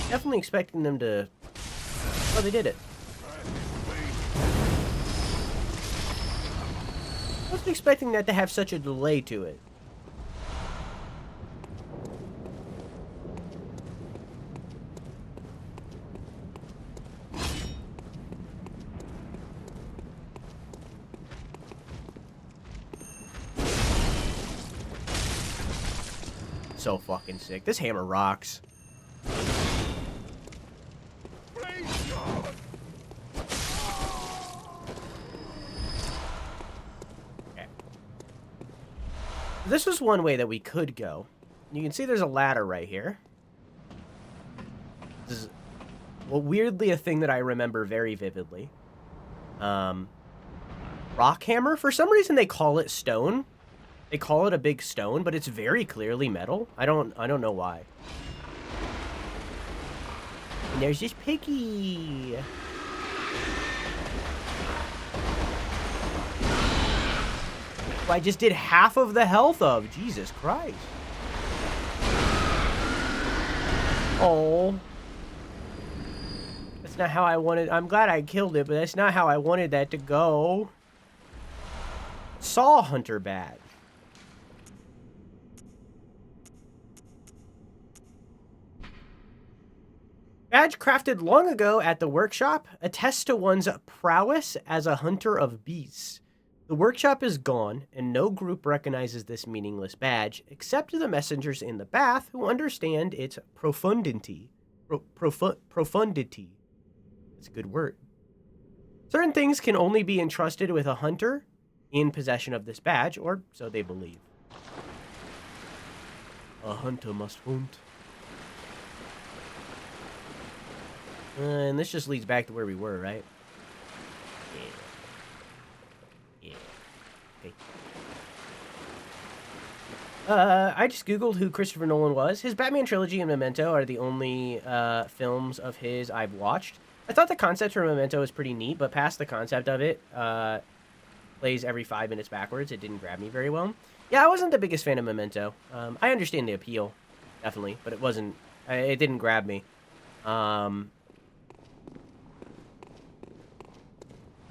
[SPEAKER 1] Definitely expecting them to... Oh, they did it. I wasn't expecting that to have such a delay to it. So fucking sick. This hammer rocks. Okay. This was one way that we could go. You can see there's a ladder right here. This is, well, weirdly a thing that I remember very vividly. Rock hammer? For some reason they call it stone. They call it a big stone, but it's very clearly metal. I don't know why. And there's this piggy. Who I just did half of the health of. Jesus Christ. Oh. That's not how I wanted. I'm glad I killed it, but that's not how I wanted that to go. Saw hunter badge. Badge crafted long ago at the workshop attests to one's prowess as a hunter of beasts. The workshop is gone, and no group recognizes this meaningless badge, except the messengers in the bath who understand its profundity. Profundity. That's a good word. Certain things can only be entrusted with a hunter in possession of this badge, or so they believe. A hunter must hunt. And this just leads back to where we were, right? Yeah. Okay. I just googled who Christopher Nolan was. His Batman trilogy and Memento are the only films of his I've watched. I thought the concept for Memento was pretty neat, but past the concept of it, plays every 5 minutes backwards. It didn't grab me very well. Yeah, I wasn't the biggest fan of Memento. I understand the appeal, definitely, but it wasn't It didn't grab me. I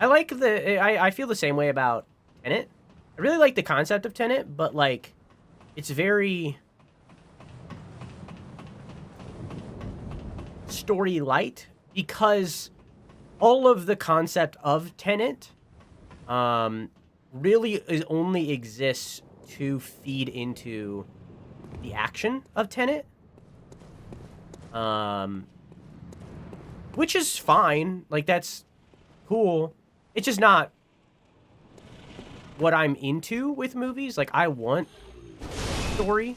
[SPEAKER 1] like I feel the same way about Tenet. I really like the concept of Tenet, but like, it's very story light because all of the concept of Tenet really only exists to feed into the action of Tenet. Which is fine. Like, that's cool. It's just not what I'm into with movies. Like, I want story,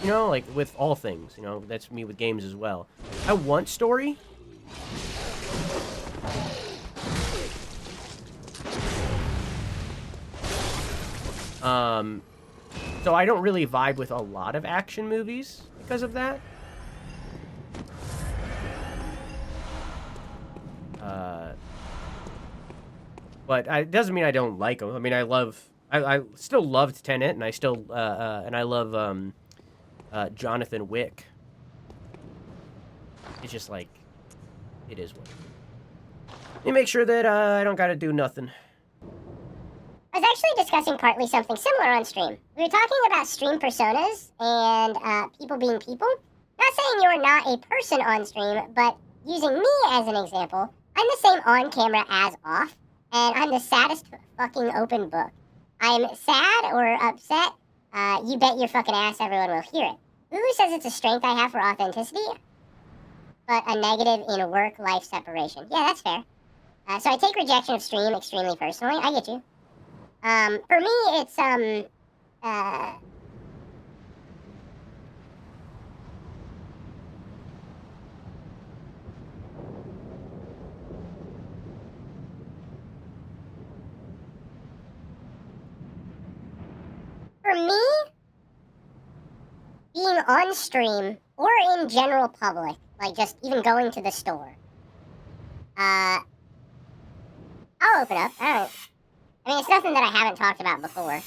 [SPEAKER 1] you know, like with all things, you know, that's me with games as well. I want story. So I don't really vibe with a lot of action movies because of that. But it doesn't mean I don't like them. I mean, I still loved Tenet, and I still, and I love, Jonathan Wick. It's just like, it is what it is. Let me make sure that, I don't gotta do nothing.
[SPEAKER 16] I was actually discussing partly something similar on stream. We were talking about stream personas and people being people. Not saying you're not a person on stream, but using me as an example, I'm the same on camera as off, and I'm the saddest fucking open book. I'm sad or upset, you bet your fucking ass everyone will hear it. Lulu says it's a strength I have for authenticity, but a negative in work-life separation. Yeah, that's fair. So I take rejection of stream extremely personally. I get you. For me, it's, hang for me, being on stream or in general public, like just even going to the store, I'll open up. I mean, it's nothing that I haven't talked about before. Look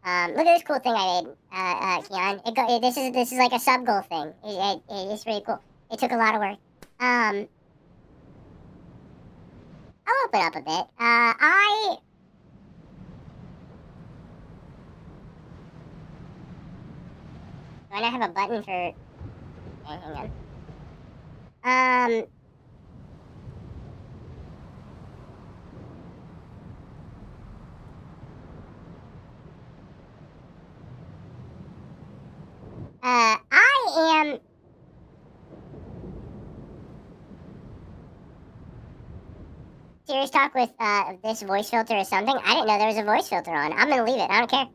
[SPEAKER 16] at this cool thing I made, Keon. This is like a sub goal thing. It's really cool. It took a lot of work. I'll open up a bit. Do I not have a button for... Okay, hang on. I am... Serious talk with, this voice filter or something? I didn't know there was a voice filter on. I'm gonna leave it. I don't care.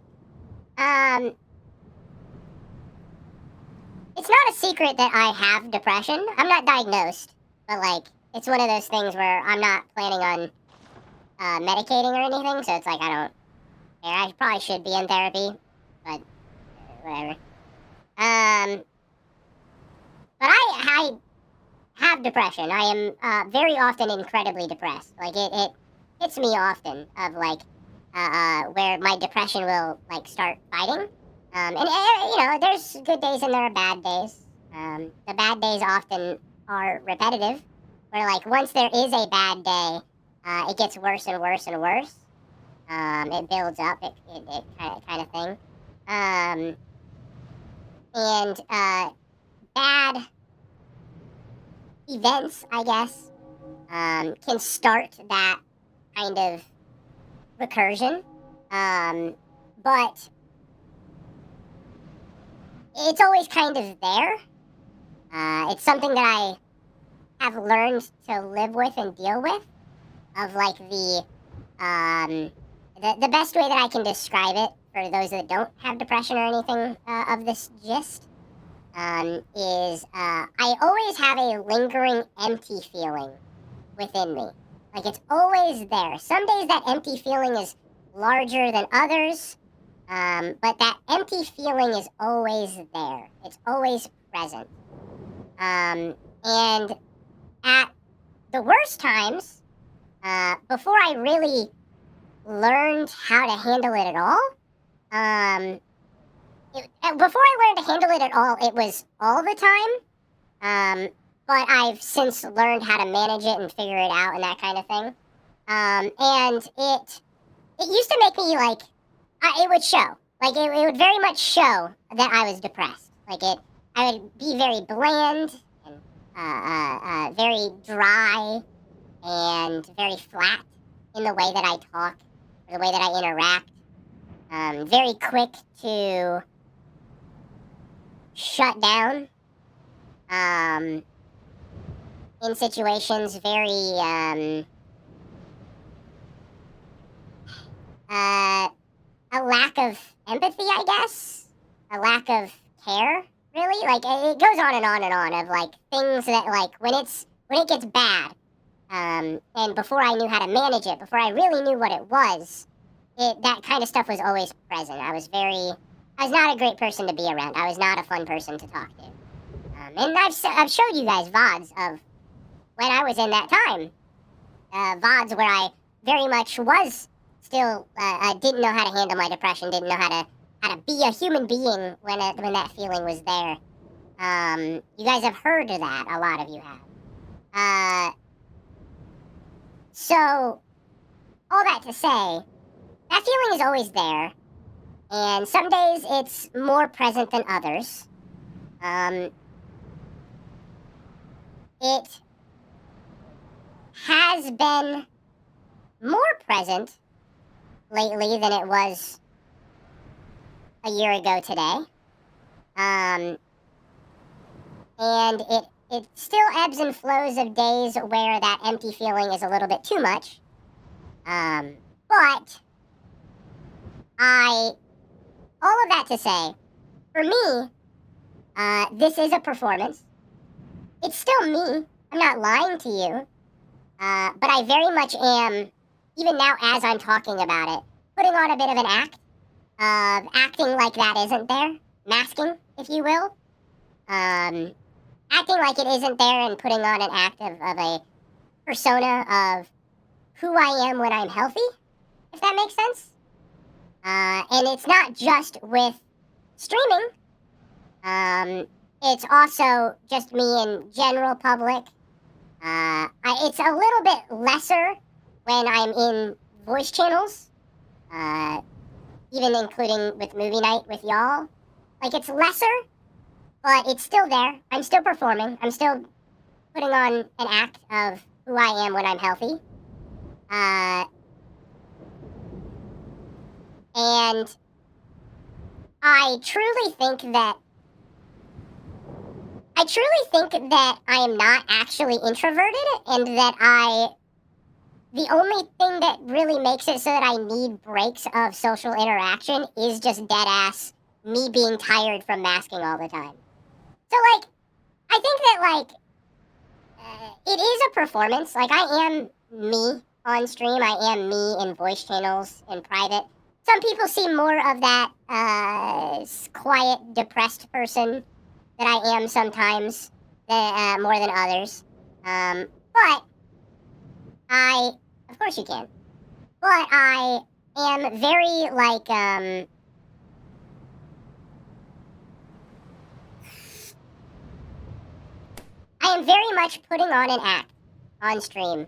[SPEAKER 16] It's not a secret that I have depression. I'm not diagnosed, but, like, it's one of those things where I'm not planning on, medicating or anything, so it's like, I don't care. I probably should be in therapy, but whatever. But I have depression. I am, very often incredibly depressed. Like, it hits me often of, like, where my depression will, like, start fighting. And, you know, there's good days and there are bad days. The bad days often are repetitive, where, like, once there is a bad day, it gets worse and worse and worse. It builds up, it kind of thing. And bad events, I guess, can start that kind of recursion. But it's always kind of there. It's something that I have learned to live with and deal with. Of like the best way that I can describe it for those that don't have depression or anything of this gist is I always have a lingering empty feeling within me. Like it's always there. Some days that empty feeling is larger than others. But that empty feeling is always there. It's always present. And at the worst times, before I really learned how to handle it at all, before I learned to handle it at all, it was all the time. But I've since learned how to manage it and figure it out and that kind of thing. And it used to make me like, it would show. Like, it would very much show that I was depressed. Like, I would be very bland and very dry and very flat in the way that I talk, or the way that I interact. Very quick to shut down. In situations, very, a lack of empathy, I guess. A lack of care, really. Like, it goes on and on and on of, like, things that, like, when it gets bad, and before I knew how to manage it, before I really knew what it was, that kind of stuff was always present. I was not a great person to be around. I was not a fun person to talk to. And I've showed you guys VODs of when I was in that time. VODs where I very much was still, didn't know how to handle my depression, didn't know how to be a human being when that feeling was there. You guys have heard of that, a lot of you have. So, all that to say, that feeling is always there, and some days it's more present than others. It has been more present lately than it was a year ago today. And it still ebbs and flows of days where that empty feeling is a little bit too much. But all of that to say, for me, this is a performance. It's still me. I'm not lying to you. But I very much am, even now as I'm talking about it, putting on a bit of an act of acting like that isn't there. Masking, if you will. Acting like it isn't there and putting on an act of a persona of who I am when I'm healthy, if that makes sense. And it's not just with streaming. It's also just me in general public. It's a little bit lesser when I'm in voice channels, even including with movie night with y'all. Like, it's lesser, but it's still there. I'm still performing. I'm still putting on an act of who I am when I'm healthy. And I truly think that I am not actually introverted, and that the only thing that really makes it so that I need breaks of social interaction is just dead ass me being tired from masking all the time. So, like, I think that, like, it is a performance. Like, I am me on stream. I am me in voice channels, in private. Some people see more of that quiet, depressed person that I am sometimes, more than others. But of course you can. But I am very, like, I am very much putting on an act on stream,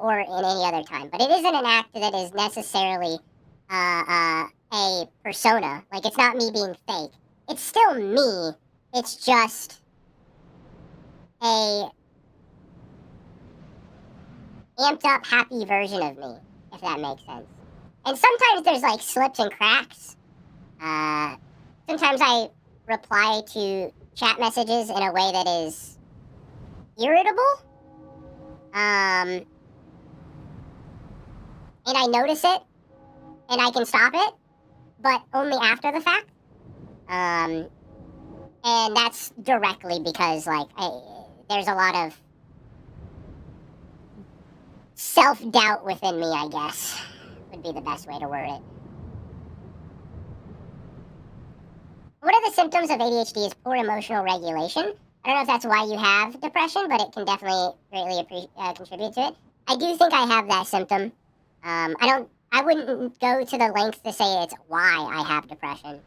[SPEAKER 16] or in any other time. But it isn't an act that is necessarily a persona. Like, it's not me being fake. It's still me. It's just a amped up, happy version of me, if that makes sense. And sometimes there's, like, slips and cracks. Sometimes I reply to chat messages in a way that is irritable. And I notice it, and I can stop it, but only after the fact. And that's directly because, like, there's a lot of self-doubt within me, I guess, would be the best way to word it. One of the symptoms of ADHD is poor emotional regulation. I don't know if that's why you have depression, but it can definitely greatly contribute to it. I do think I have that symptom. I wouldn't go to the length to say it's why I have depression.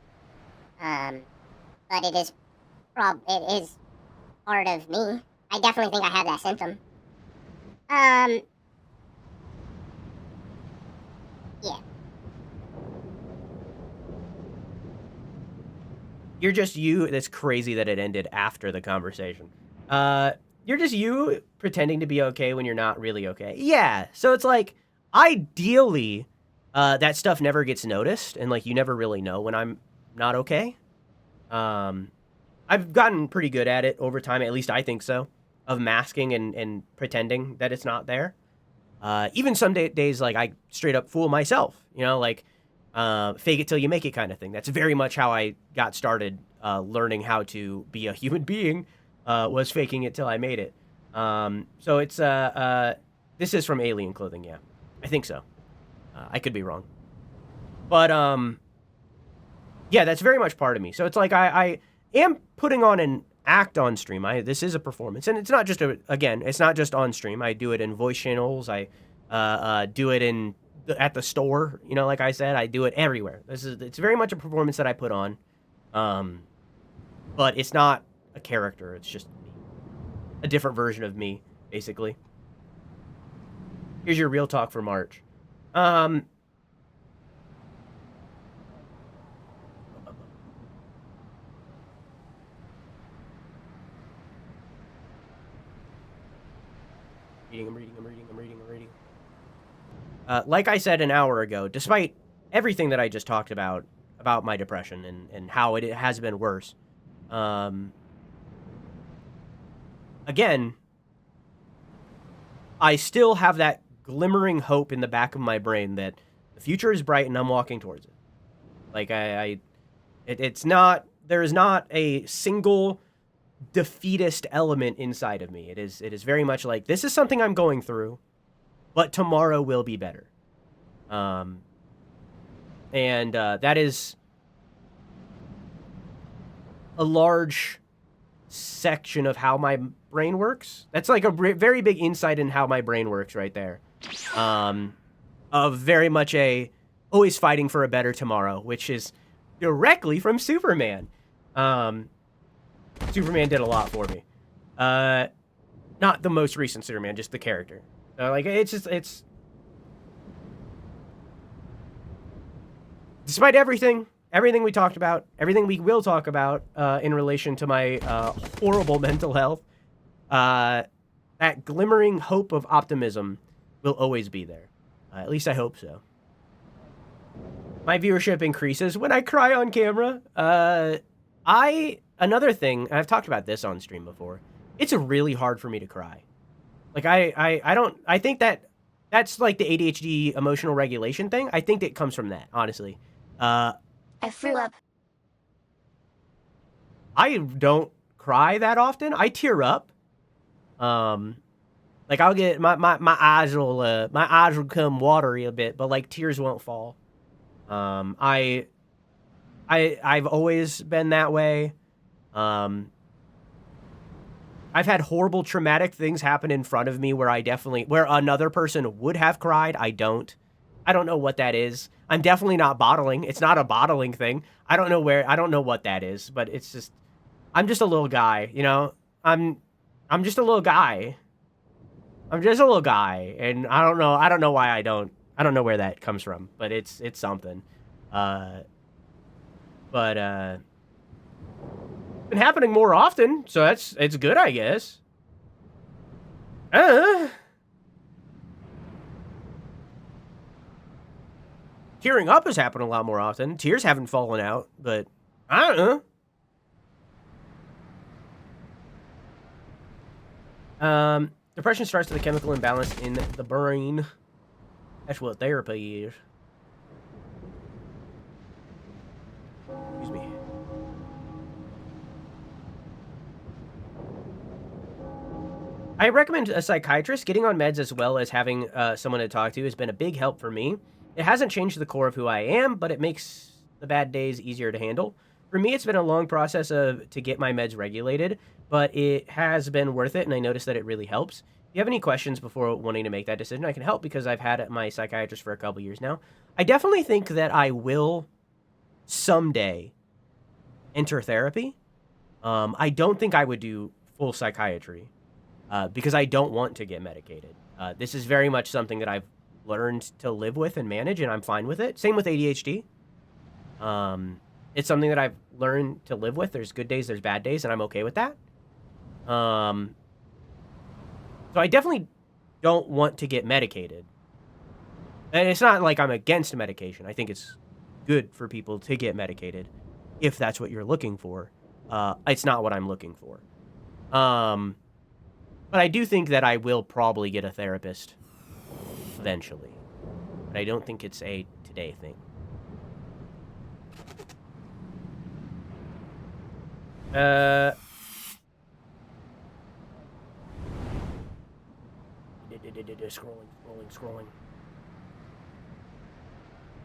[SPEAKER 16] But it is part of me. I definitely think I have that symptom. Yeah.
[SPEAKER 1] You're just you. That's crazy that it ended after the conversation. You're just you pretending to be okay when you're not really okay. Yeah. So it's like, ideally, that stuff never gets noticed, and like you never really know when I'm not okay. I've gotten pretty good at it over time. At least I think so. Of masking and pretending that it's not there. Even some days, like, I straight up fool myself, you know, like, fake it till you make it kind of thing. That's very much how I got started learning how to be a human being, was faking it till I made it. So it's, this is from Alien Clothing, yeah. I think so. I could be wrong. But, yeah, that's very much part of me. So it's like I am putting on an act on stream. This is a performance, and it's not just it's not just on stream. I do it in voice channels. I do it at the store. You know, like I said, I do it everywhere. It's very much a performance that I put on, but it's not a character. It's just me, a different version of me, basically. Here's your real talk for March. I'm reading. Like I said an hour ago, despite everything that I just talked about my depression and how it has been worse, again, I still have that glimmering hope in the back of my brain that the future is bright and I'm walking towards it. Like it's not, there is not a single defeatist element inside of me. It is very much like, this is something I'm going through, but tomorrow will be better. And that is a large section of how my brain works. That's like a very big insight in how my brain works right there. Of very much always fighting for a better tomorrow, which is directly from Superman. Superman did a lot for me. Not the most recent Superman, just the character. So, like, it's... Despite everything we talked about, everything we will talk about in relation to my horrible mental health, that glimmering hope of optimism will always be there. At least I hope so. My viewership increases when I cry on camera. Another thing, and I've talked about this on stream before, it's really hard for me to cry. Like, I think that's like the ADHD emotional regulation thing. I think it comes from that, honestly.
[SPEAKER 16] I threw up.
[SPEAKER 1] I don't cry that often. I tear up. Like, I'll get, my eyes will come watery a bit, but, like, tears won't fall. I've always been that way. I've had horrible traumatic things happen in front of me where where another person would have cried. I don't know what that is. I'm definitely not bottling. It's not a bottling thing. I don't know what that is, but it's just, I'm just a little guy, you know? I'm just a little guy. I'm just a little guy, and I don't know why I don't know where that comes from, but it's something. Been happening more often, so it's good, I guess. Tearing up has happened a lot more often. Tears haven't fallen out, but I don't know. Depression starts with a chemical imbalance in the brain. That's what therapy is. Excuse me. I recommend a psychiatrist. Getting on meds as well as having someone to talk to has been a big help for me. It hasn't changed the core of who I am, but it makes the bad days easier to handle. For me, it's been a long process to get my meds regulated, but it has been worth it, and I noticed that it really helps. If you have any questions before wanting to make that decision, I can help because I've had my psychiatrist for a couple years now. I definitely think that I will someday enter therapy. I don't think I would do full psychiatry because I don't want to get medicated. This is very much something that I've learned to live with and manage, and I'm fine with it. Same with ADHD. It's something that I've learned to live with. There's good days, there's bad days, and I'm okay with that. So I definitely don't want to get medicated. And it's not like I'm against medication. I think it's good for people to get medicated if that's what you're looking for. It's not what I'm looking for. But I do think that I will probably get a therapist eventually. But I don't think it's a today thing. Scrolling.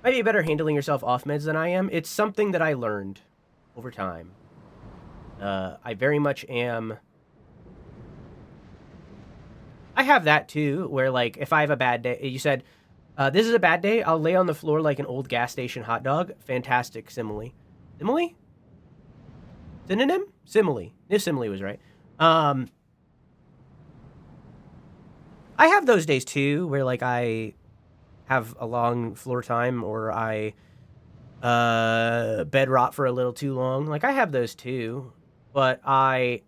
[SPEAKER 1] Might be better handling yourself off meds than I am. It's something that I learned over time. I very much am. I have that too, where like if I have a bad day, you said, this is a bad day, I'll lay on the floor like an old gas station hot dog. Fantastic simile. Simile? Synonym? Simile. If simile was right. I have those days too, where like I have a long floor time or I bed rot for a little too long. Like I have those too, but I'm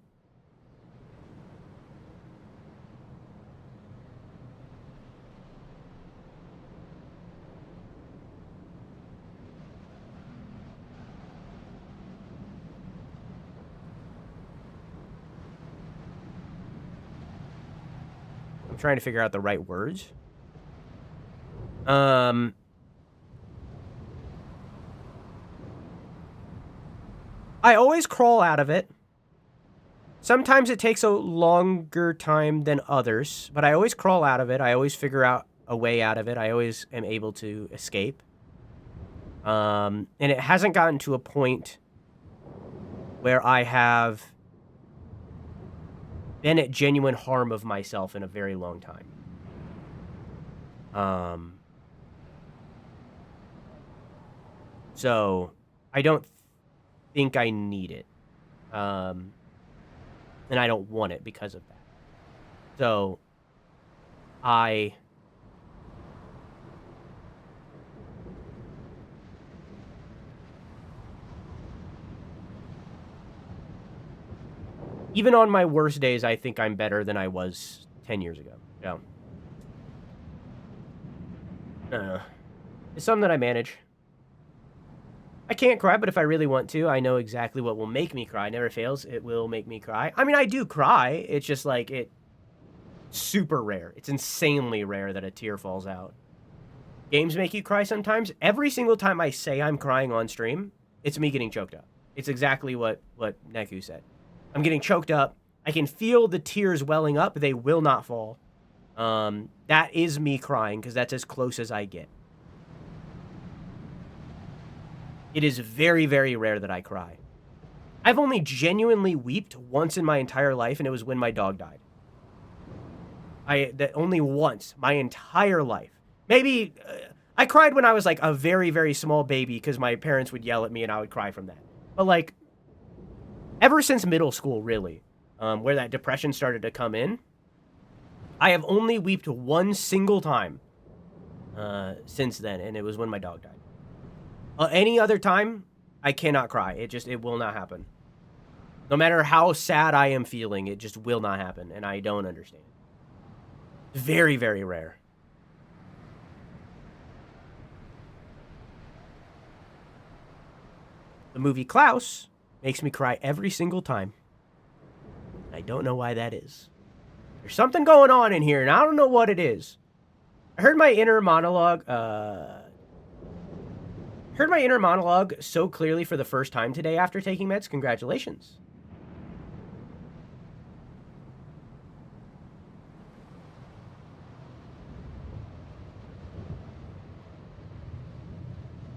[SPEAKER 1] trying to figure out the right words. I always crawl out of it. Sometimes it takes a longer time than others, but I always crawl out of it. I always figure out a way out of it. I always am able to escape. And it hasn't gotten to a point where I have been at genuine harm of myself in a very long time. So I don't think I need it. And I don't want it because of that. So even on my worst days, I think I'm better than I was 10 years ago. Yeah. It's something that I manage. I can't cry, but if I really want to, I know exactly what will make me cry. It never fails. It will make me cry. I mean, I do cry. It's just like super rare. It's insanely rare that a tear falls out. Games make you cry sometimes. Every single time I say I'm crying on stream, it's me getting choked up. It's exactly what Neku said. I'm getting choked up. I can feel the tears welling up. They will not fall. That is me crying because that's as close as I get. It is very, very rare that I cry. I've only genuinely wept once in my entire life, and it was when my dog died. Only once, my entire life. Maybe I cried when I was like a very, very small baby because my parents would yell at me and I would cry from that. But like, ever since middle school, really, where that depression started to come in, I have only wept one single time since then, and it was when my dog died. Any other time, I cannot cry. It will not happen. No matter how sad I am feeling, it just will not happen, and I don't understand. Very, very rare. The movie Klaus makes me cry every single time. I don't know why that is. There's something going on in here, and I don't know what it is. I heard my inner monologue so clearly for the first time today after taking meds. Congratulations.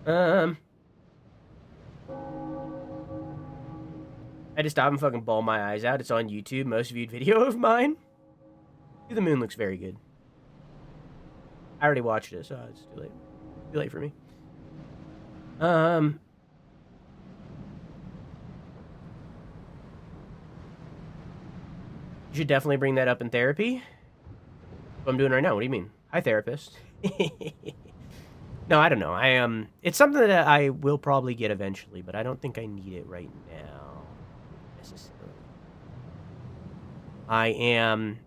[SPEAKER 1] I had to stop and fucking bawl my eyes out. It's on YouTube. Most viewed video of mine. To the Moon looks very good. I already watched it, so it's too late. Too late for me. You should definitely bring that up in therapy. What I'm doing right now. What do you mean? Hi, therapist. No, I don't know. It's something that I will probably get eventually, but I don't think I need it right now necessarily. I am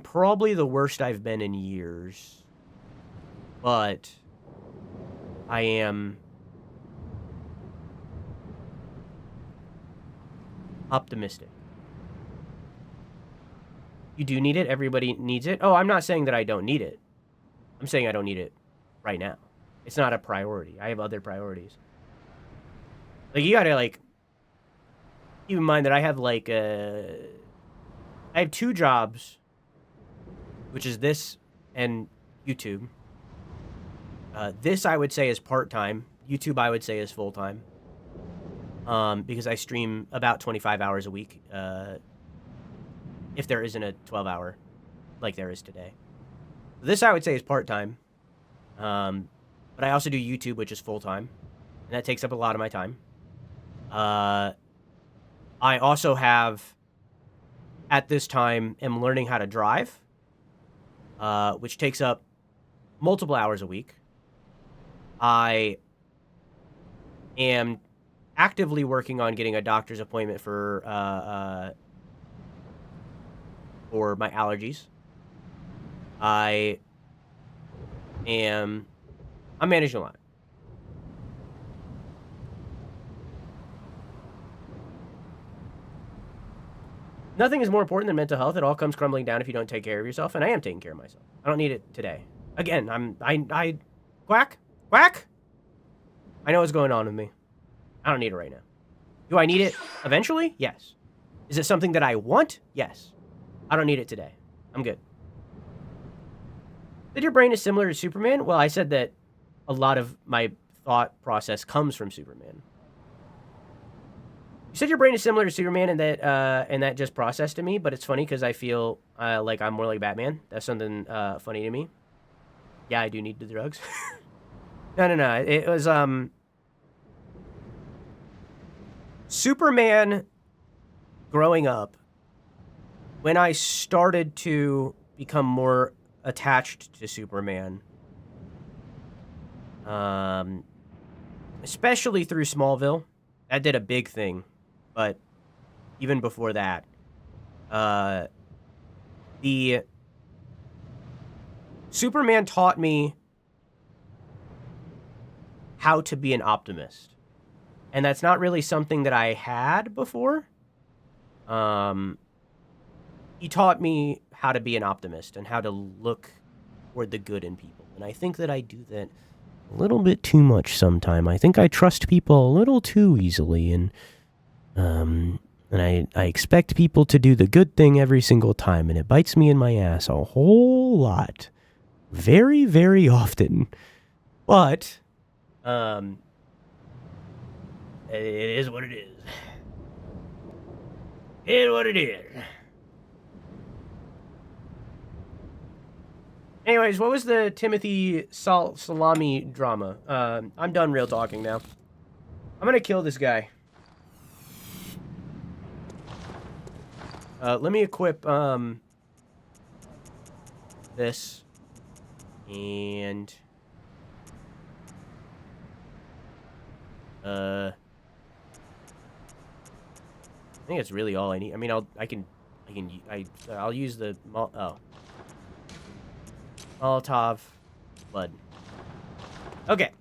[SPEAKER 1] probably the worst I've been in years, but I am optimistic. You do need it. Everybody needs it. Oh, I'm not saying that I don't need it. I'm saying I don't need it right now. It's not a priority. I have other priorities. Like, you gotta, like, keep in mind that I have, like, I have 2 jobs, which is this and YouTube. This, I would say, is part-time. YouTube, I would say, is full-time. Because I stream about 25 hours a week. If there isn't a 12-hour like there is today. This, I would say, is part-time. But I also do YouTube, which is full-time. And that takes up a lot of my time. I also have, at this time, am learning how to drive. Which takes up multiple hours a week. I am actively working on getting a doctor's appointment for my allergies. I'm managing a lot. Nothing is more important than mental health. It all comes crumbling down if you don't take care of yourself, and I am taking care of myself. I don't need it today. Again, quack. I know what's going on with me. I don't need it right now. Do I need it eventually? Yes. Is it something that I want? Yes. I don't need it today. I'm good. That your brain is similar to Superman? Well, I said that a lot of my thought process comes from Superman. You said your brain is similar to Superman, and that just processed to me, but it's funny because I feel like I'm more like Batman. That's something funny to me. Yeah, I do need the drugs. No. It was Superman growing up. When I started to become more attached to Superman, especially through Smallville, that did a big thing. But even before that, the Superman taught me how to be an optimist. And that's not really something that I had before. He taught me how to be an optimist and how to look toward the good in people. And I think that I do that a little bit too much sometime. I think I trust people a little too easily, and I expect people to do the good thing every single time, and it bites me in my ass a whole lot. Very, very often. But it is what it is. It is what it is. Anyways, what was the Timothy Salami drama? I'm done real talking now. I'm gonna kill this guy. Let me equip this, and I think that's really all I need. I mean, I'll use the Molotov blood. Okay.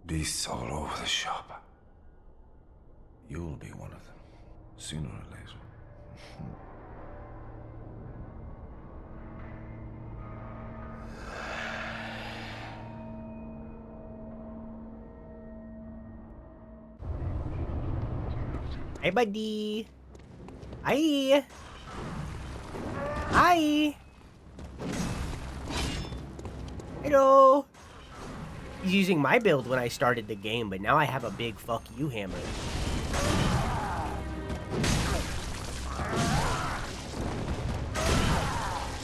[SPEAKER 17] Beasts all over the shop. You'll be one of them, sooner or later.
[SPEAKER 1] Hey, buddy. Hi. Hi. Hello. He's using my build when I started the game, but now I have a big fuck you hammer.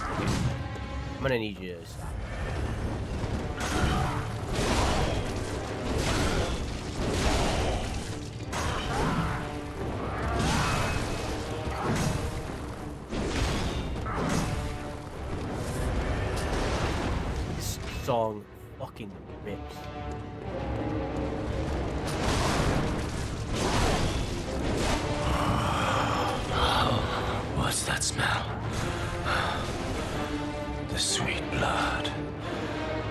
[SPEAKER 1] Okay. I'm gonna need you to stop. This song fucking rips.
[SPEAKER 17] What's that smell? The sweet blood.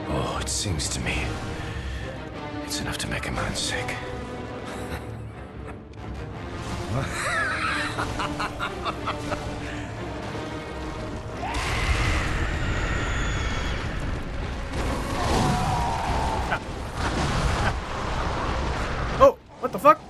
[SPEAKER 17] Oh, it sings to me. It's enough to make a man sick.
[SPEAKER 1] Oh, what the fuck?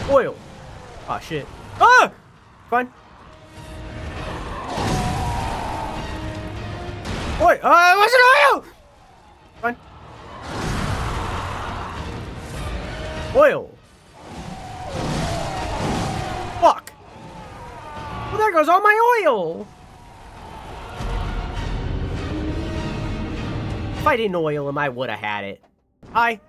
[SPEAKER 1] Oil. Ah, shit. Ah! Fine. Oi! It wasn't oil! Fine. Oil. Fuck. Well, there goes all my oil. If I didn't oil him, I would have had it. Hi.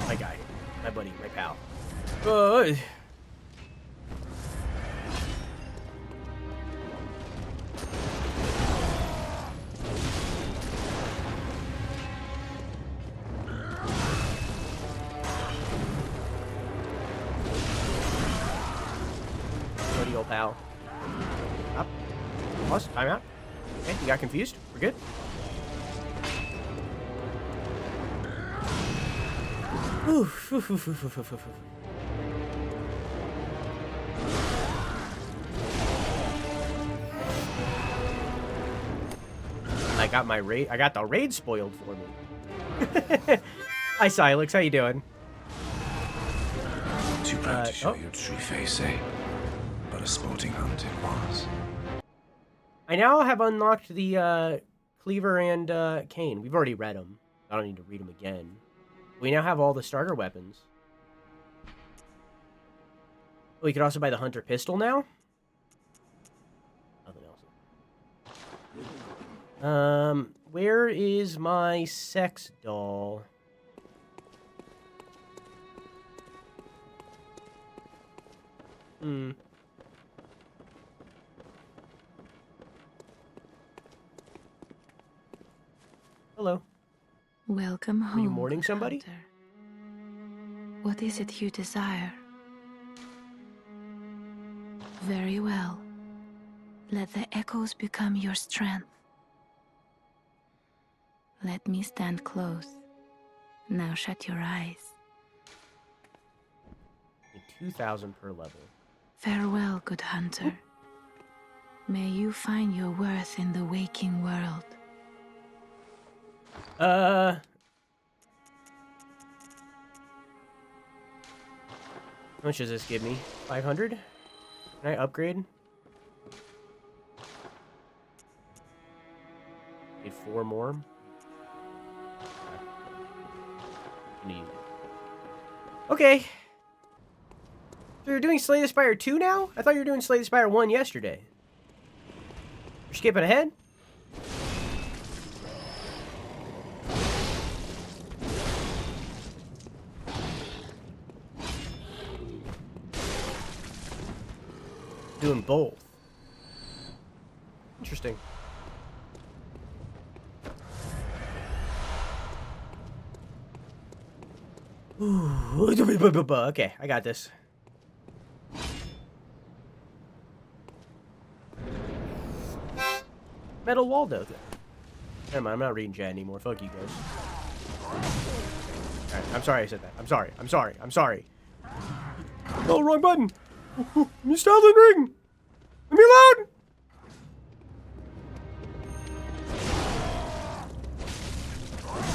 [SPEAKER 1] My guy. My buddy. My pal. Buddy, old pal. Up. Pause. Time out. Okay, you got confused. We're good. Oof, oof, oof, oof, oof, oof, oof. I got my raid. I got the raid spoiled for me. Hi, Silex. How you doing?
[SPEAKER 17] Too proud to show your true face, eh? But a sporting hunt it was.
[SPEAKER 1] I now have unlocked the Cleaver and Cane. We've already read them. I don't need to read them again. We now have all the starter weapons. We could also buy the Hunter pistol now. Nothing else. Where is my sex doll? Hello.
[SPEAKER 3] Welcome home.
[SPEAKER 1] Are you mourning somebody?
[SPEAKER 3] Hunter. What is it you desire? Very well. Let the echoes become your strength. Let me stand close. Now shut your eyes.
[SPEAKER 1] 2,000 per level.
[SPEAKER 3] Farewell, good hunter. May you find your worth in the waking world.
[SPEAKER 1] How much does this give me? 500? Can I upgrade? Need 4 more. Okay. So you're doing Slay the Spire 2 now? I thought you were doing Slay the Spire 1 yesterday. You're skipping ahead? Doing both. Interesting. Okay, I got this. Metal Waldo. Never mind, I'm not reading chat anymore. Fuck you guys. Alright, I'm sorry I said that. I'm sorry. Oh, wrong button. You stole the ring. Leave me alone.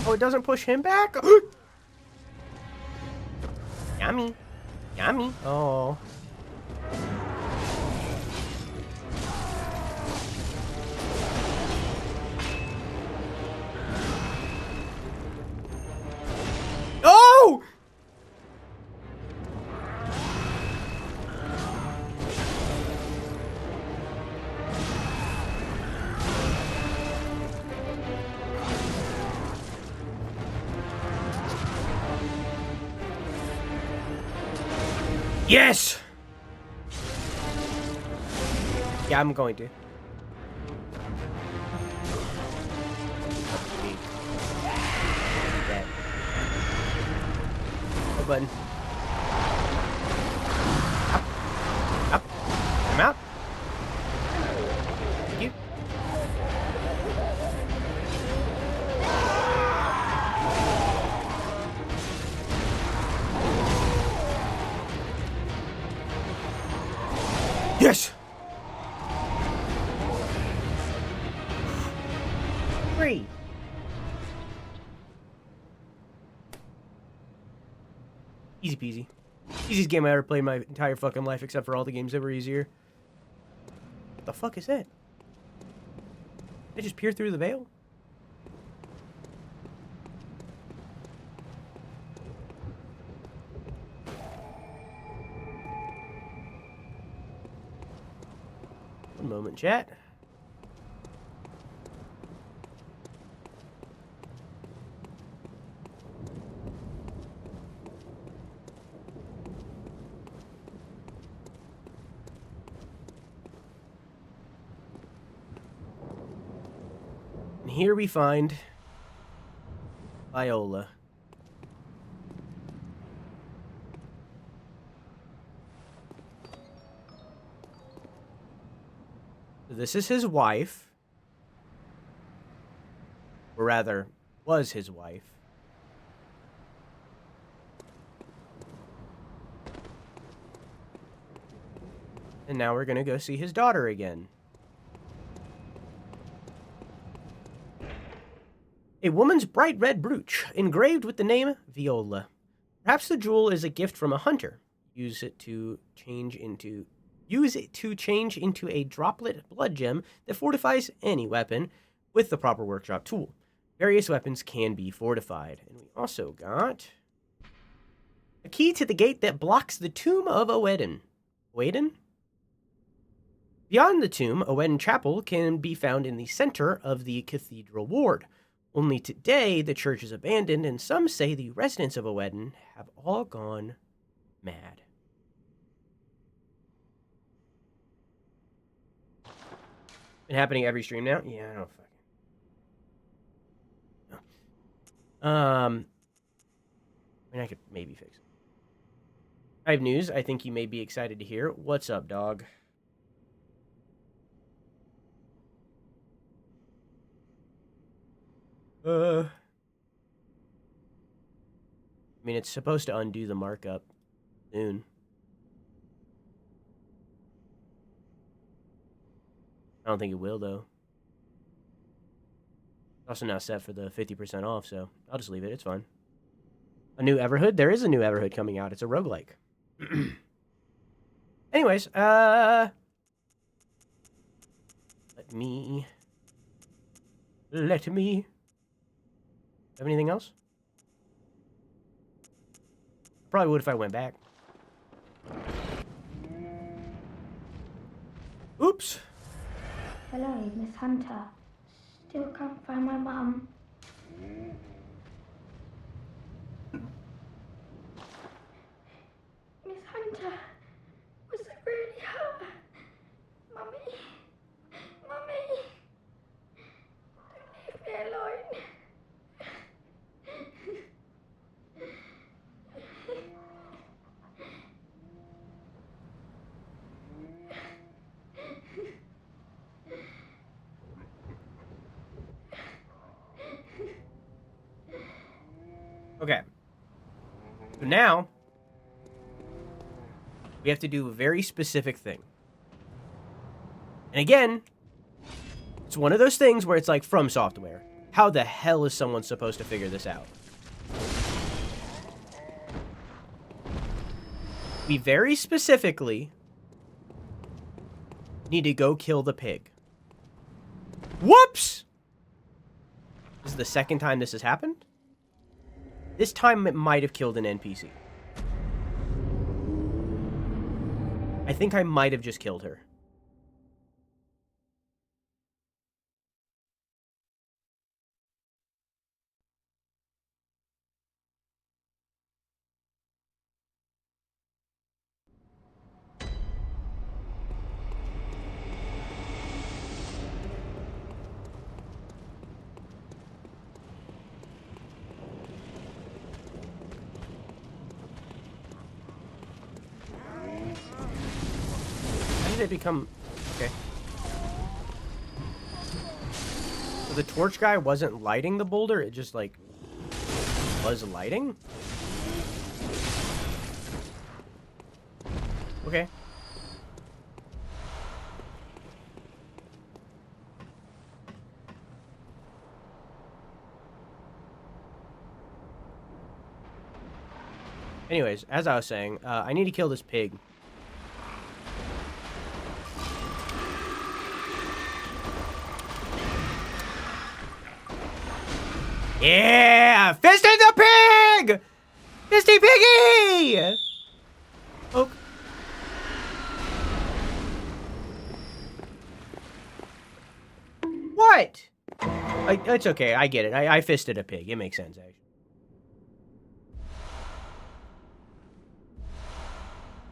[SPEAKER 1] Oh, it doesn't push him back? Yummy. Oh. Oh! Yes! Yeah, I'm going to. Okay. No button. Up. I'm out. Thank you. Yes! Free. Easy peasy. Easiest game I ever played in my entire fucking life, except for all the games that were easier. What the fuck is that? Did I just peer through the veil? One moment, chat. And here we find Viola. This is his wife. Or rather, was his wife. And now we're gonna go see his daughter again. A woman's bright red brooch, engraved with the name Viola. Perhaps the jewel is a gift from a hunter. Use it to change into a droplet blood gem that fortifies any weapon with the proper workshop tool. Various weapons can be fortified. And we also got a key to the gate that blocks the tomb of Owedon. Owedon? Beyond the tomb, Owedon Chapel can be found in the center of the cathedral ward. Only today, the church is abandoned, and some say the residents of Owedon have all gone mad. Been happening every stream now? Yeah, I don't fucking know. I mean, I could maybe fix it. I have news I think you may be excited to hear. What's up, dog? I mean, it's supposed to undo the markup soon. I don't think it will, though. It's also now set for the 50% off, so I'll just leave it. It's fine. A new Everhood? There is a new Everhood coming out. It's a roguelike. Anyways, let me... Have anything else? Probably would if I went back. Oops.
[SPEAKER 14] Hello, Miss Hunter. Still can't find my mum. Miss Hunter, was it really her? Mummy? Mummy? Don't leave me alone.
[SPEAKER 1] So now, we have to do a very specific thing. And again, it's one of those things where it's like From Software. How the hell is someone supposed to figure this out? We very specifically need to go kill the pig. Whoops! This is the second time this has happened. This time it might have killed an NPC. I think I might have just killed her. How did it become... Okay. So the torch guy wasn't lighting the boulder, it just, like, was lighting? Okay. Anyways, as I was saying, I need to kill this pig. Yeah! Fisted the pig! Fisty piggy! Oh. What? It's okay. I get it. I fisted a pig. It makes sense, actually.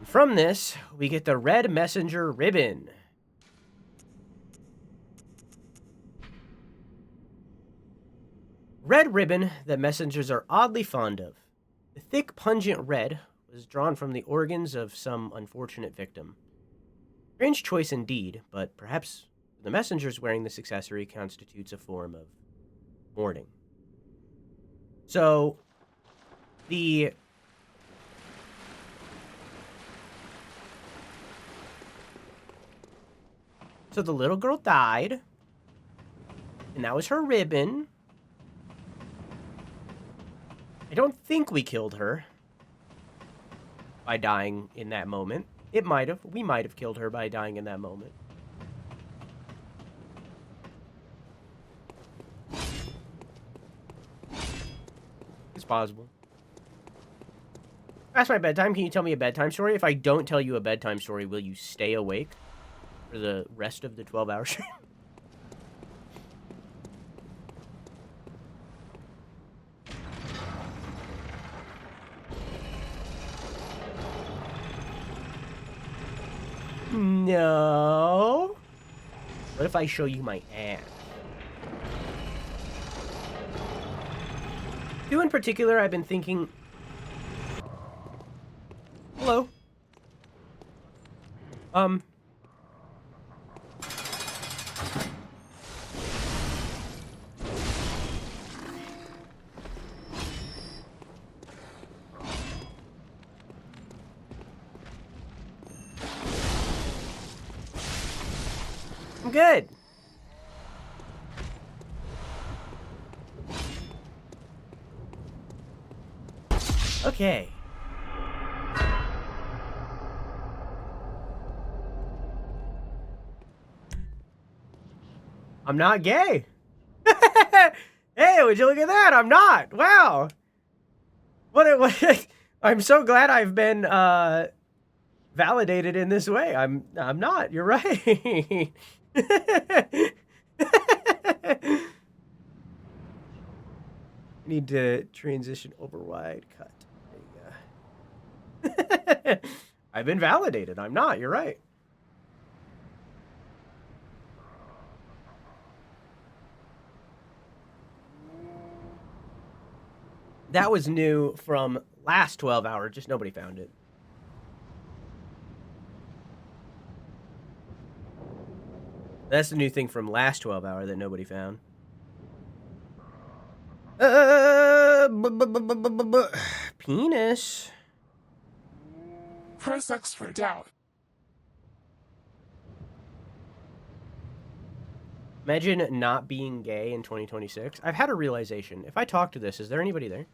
[SPEAKER 1] From this, we get the red messenger ribbon. Red ribbon that messengers are oddly fond of. The thick, pungent red was drawn from the organs of some unfortunate victim. Strange choice indeed, but perhaps the messengers wearing this accessory constitutes a form of mourning. So, the little girl died, and that was her ribbon. I don't think we killed her by dying in that moment. It might have. We might have killed her by dying in that moment. It's possible. Past my bedtime. Can you tell me a bedtime story? If I don't tell you a bedtime story, will you stay awake for the rest of the 12-hour stream? No. What if I show you my ass? You in particular, I've been thinking... Hello. I'm good. Okay. I'm not gay. Hey, would you look at that? I'm not. Wow. What I'm so glad I've been validated in this way. I'm not. You're right. Need to transition over wide cut. There you go. I've been validated. I'm not. You're right. That was new from last 12 hour. Just nobody found it. That's the new thing from last 12 hour that nobody found. Penis.
[SPEAKER 12] Press X for doubt.
[SPEAKER 1] Imagine not being gay in 2026. I've had a realization. If I talk to this, is there anybody there?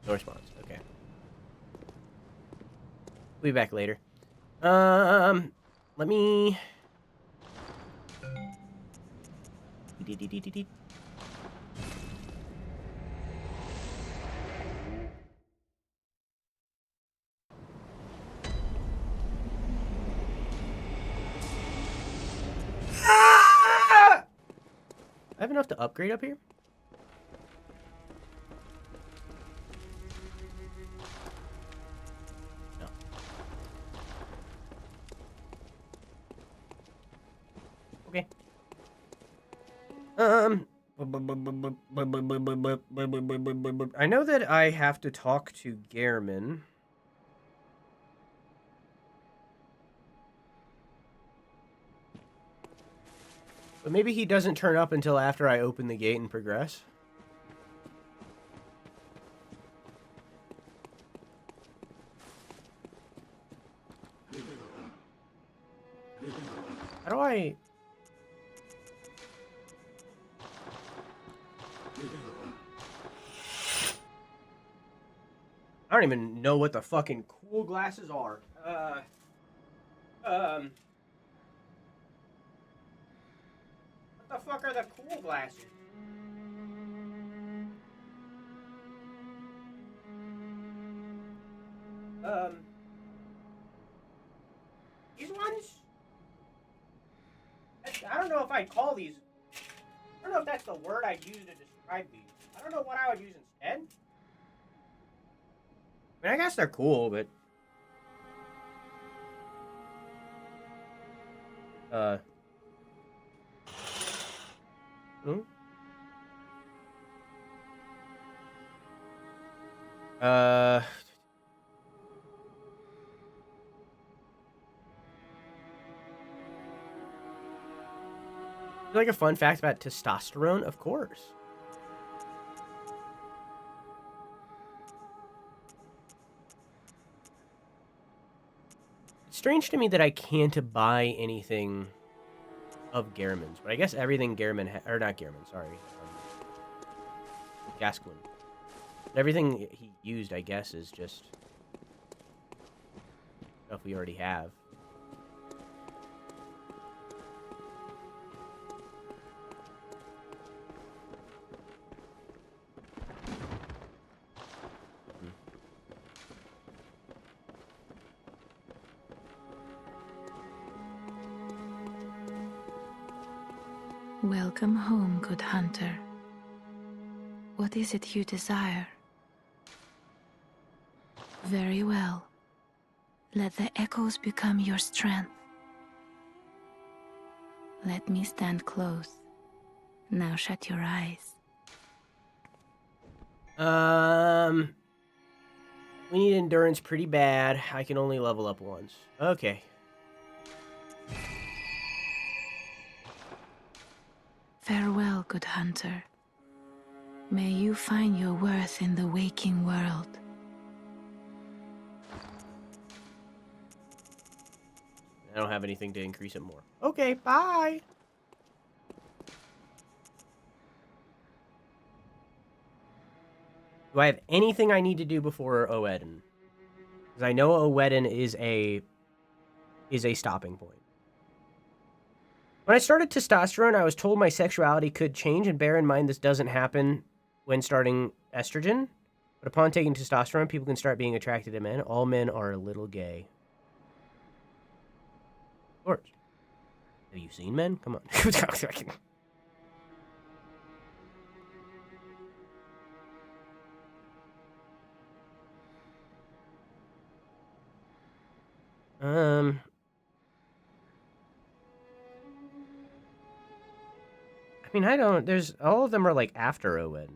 [SPEAKER 1] No response. Okay. We'll be back later. Let me... I have enough to upgrade up here? No. Okay. I know that I have to talk to Gehrman. But maybe he doesn't turn up until after I open the gate and progress. How do I... I don't even know what the fucking cool glasses are. What the fuck are the cool glasses? These ones? I don't know if I'd call these... I don't know if that's the word I'd use to describe these. I don't know what I would use instead. I mean, I guess they're cool, but... Hmm? Like a fun fact about testosterone? Of course. It's strange to me that I can't buy anything of Gehrman's, but I guess everything Gehrman or not Gehrman, sorry, Gascoigne. Everything he used, I guess, is just stuff we already have.
[SPEAKER 3] Welcome home, good hunter. What is it you desire? Very well. Let the echoes become your strength. Let me stand close. Now shut your eyes.
[SPEAKER 1] We need endurance pretty bad. I can only level up once. Okay.
[SPEAKER 3] Farewell, good hunter. May you find your worth in the waking world.
[SPEAKER 1] I don't have anything to increase it more. Okay, bye. Do I have anything I need to do before Oedden? Because I know Oedden is a stopping point. When I started testosterone, I was told my sexuality could change, and bear in mind this doesn't happen when starting estrogen. But upon taking testosterone, people can start being attracted to men. All men are a little gay. Of course. Have you seen men? Come on. I mean, I don't... There's... All of them are, like, after Oedden.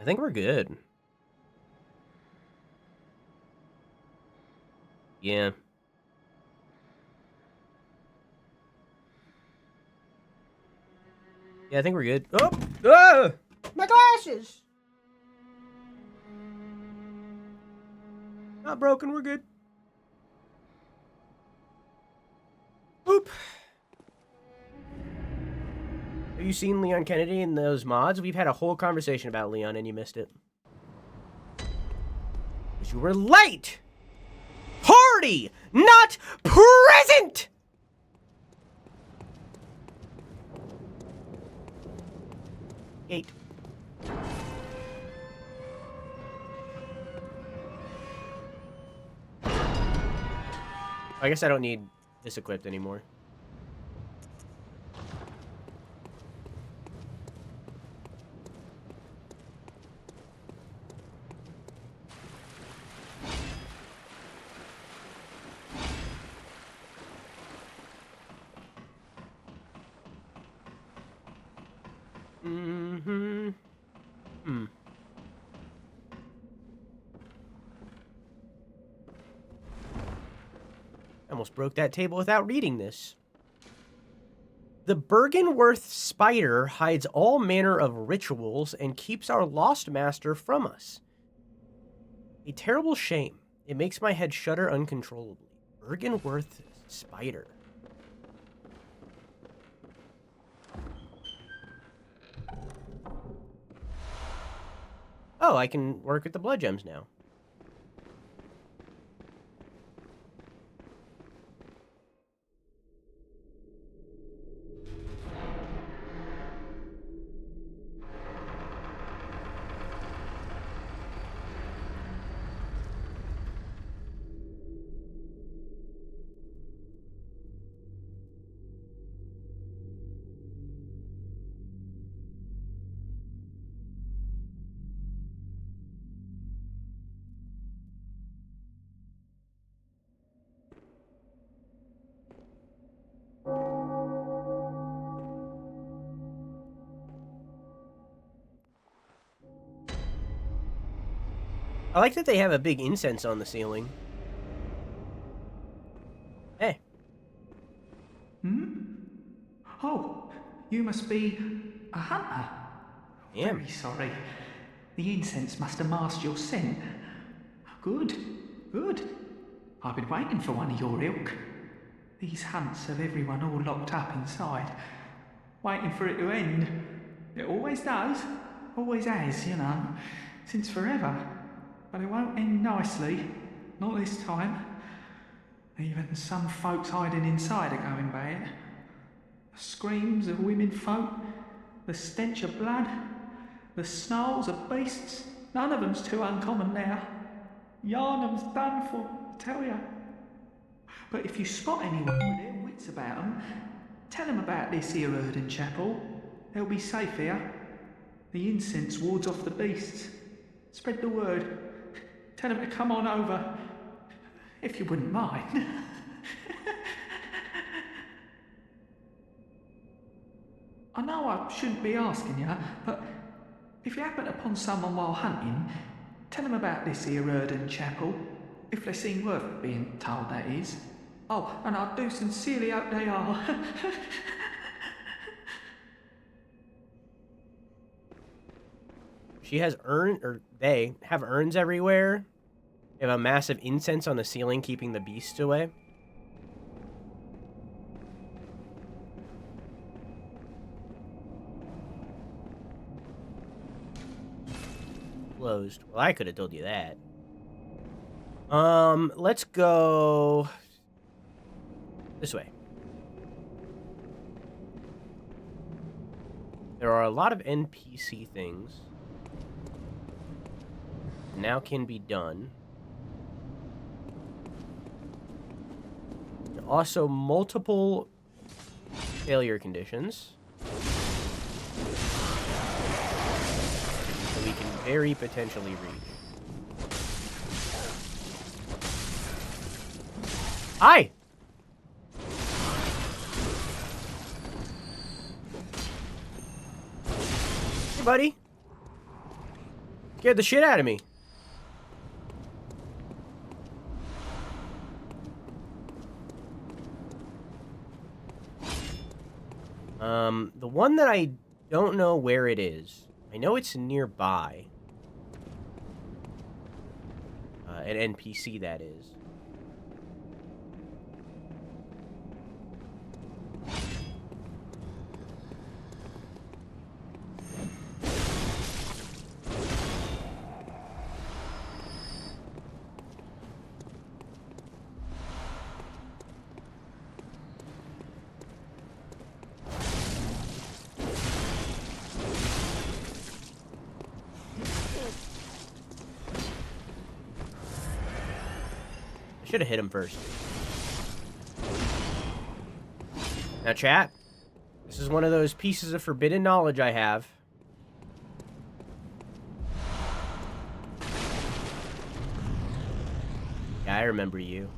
[SPEAKER 1] I think we're good. Yeah. Yeah, I think we're good. Oh! Ah! My glasses! Not broken, we're good. Oop. Have you seen Leon Kennedy in those mods? We've had a whole conversation about Leon and you missed it. Because you were late! Party, not present! Gate. I guess I don't need this equipped anymore. Almost broke that table without reading this. The Bergenworth spider hides all manner of rituals and keeps our lost master from us. A terrible shame. It makes my head shudder uncontrollably. Bergenworth spider. Oh, I can work with the blood gems now. I like that they have a big incense on the ceiling. Hey.
[SPEAKER 5] Oh, you must be a hunter.
[SPEAKER 1] Yeah.
[SPEAKER 5] Very sorry. The incense must have masked your scent. Good, good. I've been waiting for one of your ilk. These hunts have everyone all locked up inside, waiting for it to end. It always does, always has, you know, since forever. But it won't end nicely, not this time. Even some folks hiding inside are going bad. The screams of women folk, the stench of blood, the snarls of beasts, none of them's too uncommon now. Yarnum's done for, I tell ya. But if you spot anyone with their wits about them, tell them about this here Erden Chapel. They'll be safe here. The incense wards off the beasts. Spread the word. Tell them to come on over, if you wouldn't mind. I know I shouldn't be asking you, but if you happen upon someone while hunting, tell them about this here Erden Chapel, if they seem worth being told, that is. Oh, and I do sincerely hope they are.
[SPEAKER 1] She has they have urns everywhere. They have a massive incense on the ceiling keeping the beasts away. Closed. Well, I could have told you that. Let's go this way. There are a lot of NPC things now can be done. And also multiple failure conditions that we can very potentially reach. Hi! Hey, buddy. Scared the shit out of me. The one that I don't know where it is I know it's nearby. An NPC, that is. Should have hit him first. Now, chat, this is one of those pieces of forbidden knowledge I have. Yeah, I remember you.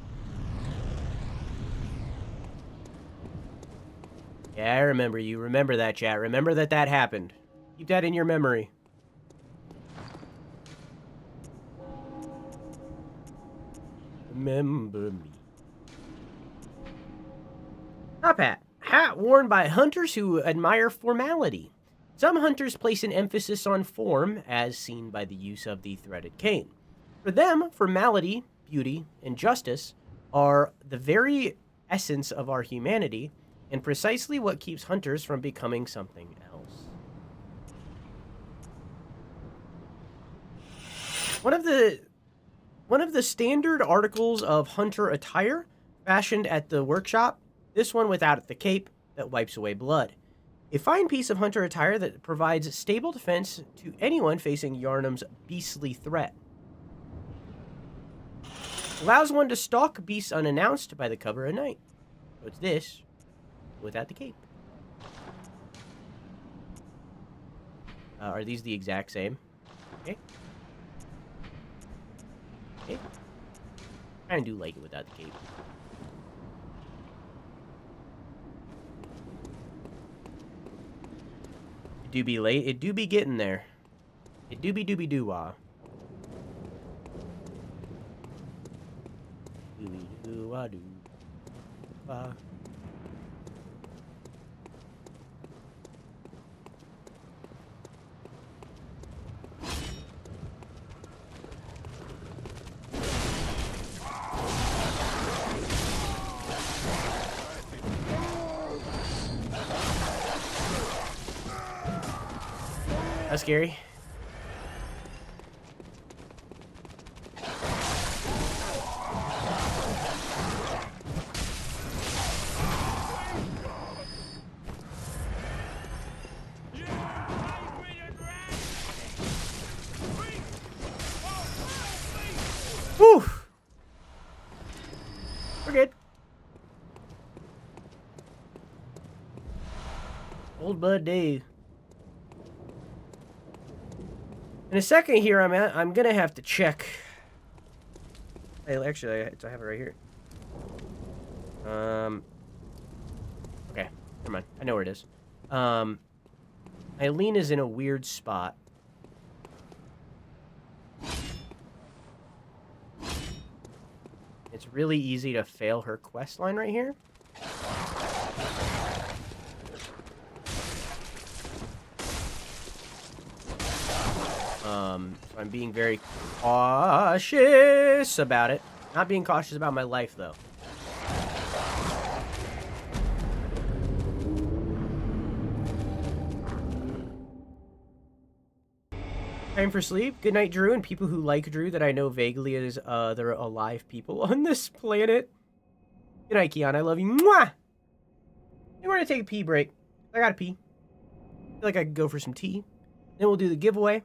[SPEAKER 1] Yeah, I remember you. Remember that, chat. Remember that that happened. Keep that in your memory. Remember me. Top hat. Hat worn by hunters who admire formality. Some hunters place an emphasis on form, as seen by the use of the threaded cane. For them, formality, beauty, and justice are the very essence of our humanity, and precisely what keeps hunters from becoming something else. One of the standard articles of hunter attire fashioned at the workshop, this one without the cape that wipes away blood. A fine piece of hunter attire that provides stable defense to anyone facing Yharnam's beastly threat. Allows one to stalk beasts unannounced by the cover of night. So it's this, without the cape. Are these the exact same? Okay. Okay. I do like it without the cape. It do be late. It do be getting there. It do be dooby doo-wah. Dooby doo-wah doo-wah. That's scary. Whew. We're good. Old Bud Dave. In a second here, I'm gonna have to check. Hey, actually, I have it right here. Okay, never mind. I know where it is. Eileen is in a weird spot. It's really easy to fail her quest line right here. So I'm being very cautious about it. Not being cautious about my life, though. Time for sleep. Good night, Drew, and people who like Drew that I know vaguely as they're alive people on this planet. Good night, Keon. I love you. Mwah! We're going to take a pee break. I gotta pee. I feel like I could go for some tea. Then we'll do the giveaway. Then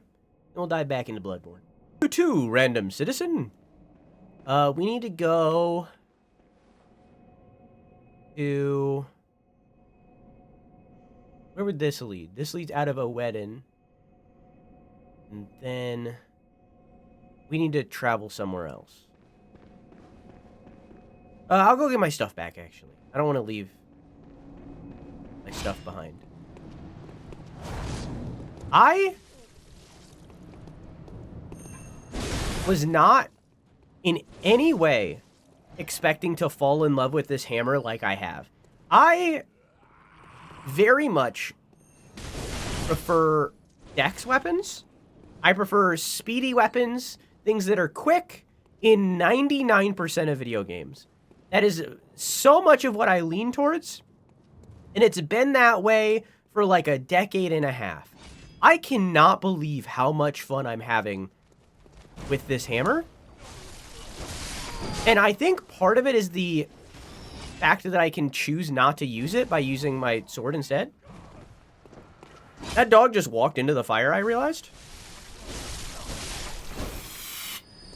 [SPEAKER 1] we'll dive back into Bloodborne. You too, random citizen. We need to go to... Where would this lead? This leads out of a wedding. And then we need to travel somewhere else. I'll go get my stuff back, actually. I don't want to leave my stuff behind. I was not in any way expecting to fall in love with this hammer like I have. I very much prefer dex weapons. I prefer speedy weapons, things that are quick in 99% of video games. That is so much of what I lean towards, and it's been that way for like a decade and a half. I cannot believe how much fun I'm having with this hammer. And I think part of it is the fact that I can choose not to use it by using my sword instead. That dog just walked into the fire, I realized.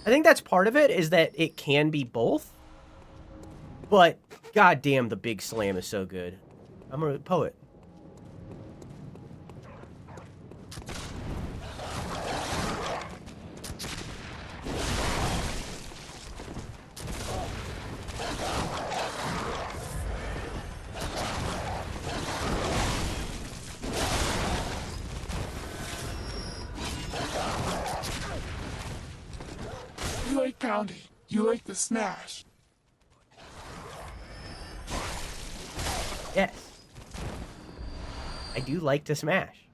[SPEAKER 1] I think that's part of it, is that it can be both. But, goddamn, the big slam is so good. I'm a poet.
[SPEAKER 12] You like pounding. You like the smash.
[SPEAKER 1] Yes. I do like to smash.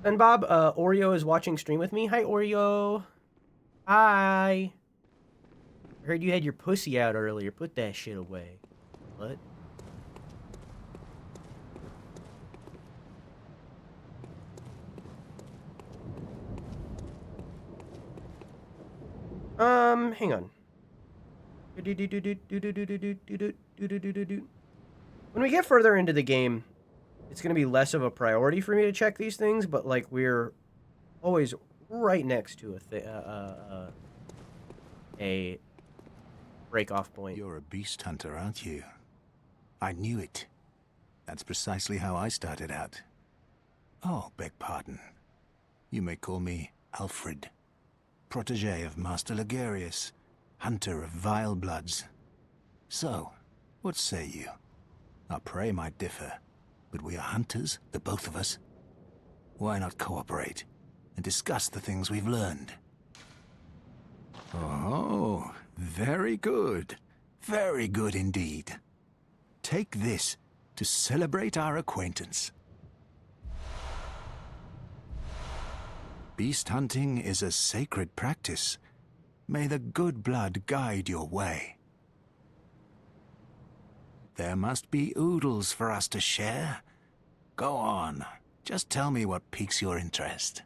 [SPEAKER 1] And Bob, Oreo is watching stream with me. Hi, Oreo. Hi. I heard you had your pussy out earlier. Put that shit away. What? Hang on. When we get further into the game, it's going to be less of a priority for me to check these things, but like we're always right next to a break-off point.
[SPEAKER 2] You're a beast hunter, aren't you? I knew it. That's precisely how I started out. Oh, beg pardon. You may call me Alfred, protege of Master Ligarius, hunter of vile bloods. So, what say you? Our prey might differ, but we are hunters, the both of us. Why not cooperate and discuss the things we've learned? Oh, very good. Very good indeed. Take this to celebrate our acquaintance. Beast hunting is a sacred practice. May the good blood guide your way. There must be oodles for us to share. Go on, just tell me what piques your interest.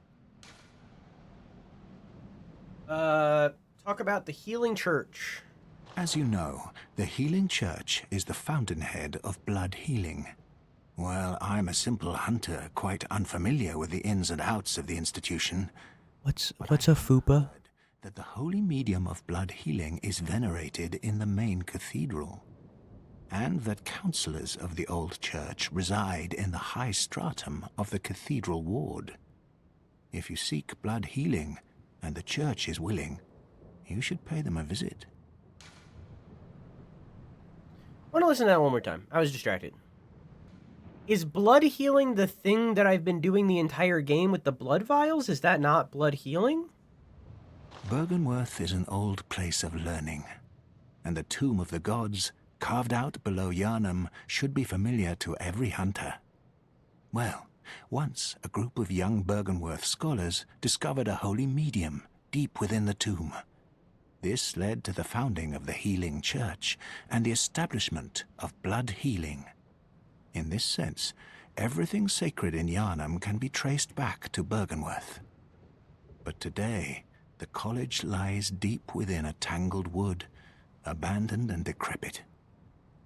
[SPEAKER 1] Talk about the Healing Church.
[SPEAKER 2] As you know, the Healing Church is the fountainhead of blood healing. Well, I'm a simple hunter, quite unfamiliar with the ins and outs of the institution.
[SPEAKER 1] What's a fupa?
[SPEAKER 2] That the holy medium of blood healing is venerated in the main cathedral, and that counselors of the old church reside in the high stratum of the cathedral ward. If you seek blood healing, and the church is willing, you should pay them a visit.
[SPEAKER 1] I want to listen to that one more time. I was distracted. Is blood healing the thing that I've been doing the entire game with the blood vials? Is that not blood healing?
[SPEAKER 2] Byrgenwerth is an old place of learning, and the tomb of the gods, carved out below Yharnam, should be familiar to every hunter. Well, once a group of young Byrgenwerth scholars discovered a holy medium deep within the tomb. This led to the founding of the Healing Church and the establishment of blood healing. In this sense, everything sacred in Yharnam can be traced back to Byrgenwerth. But today, the college lies deep within a tangled wood, abandoned and decrepit.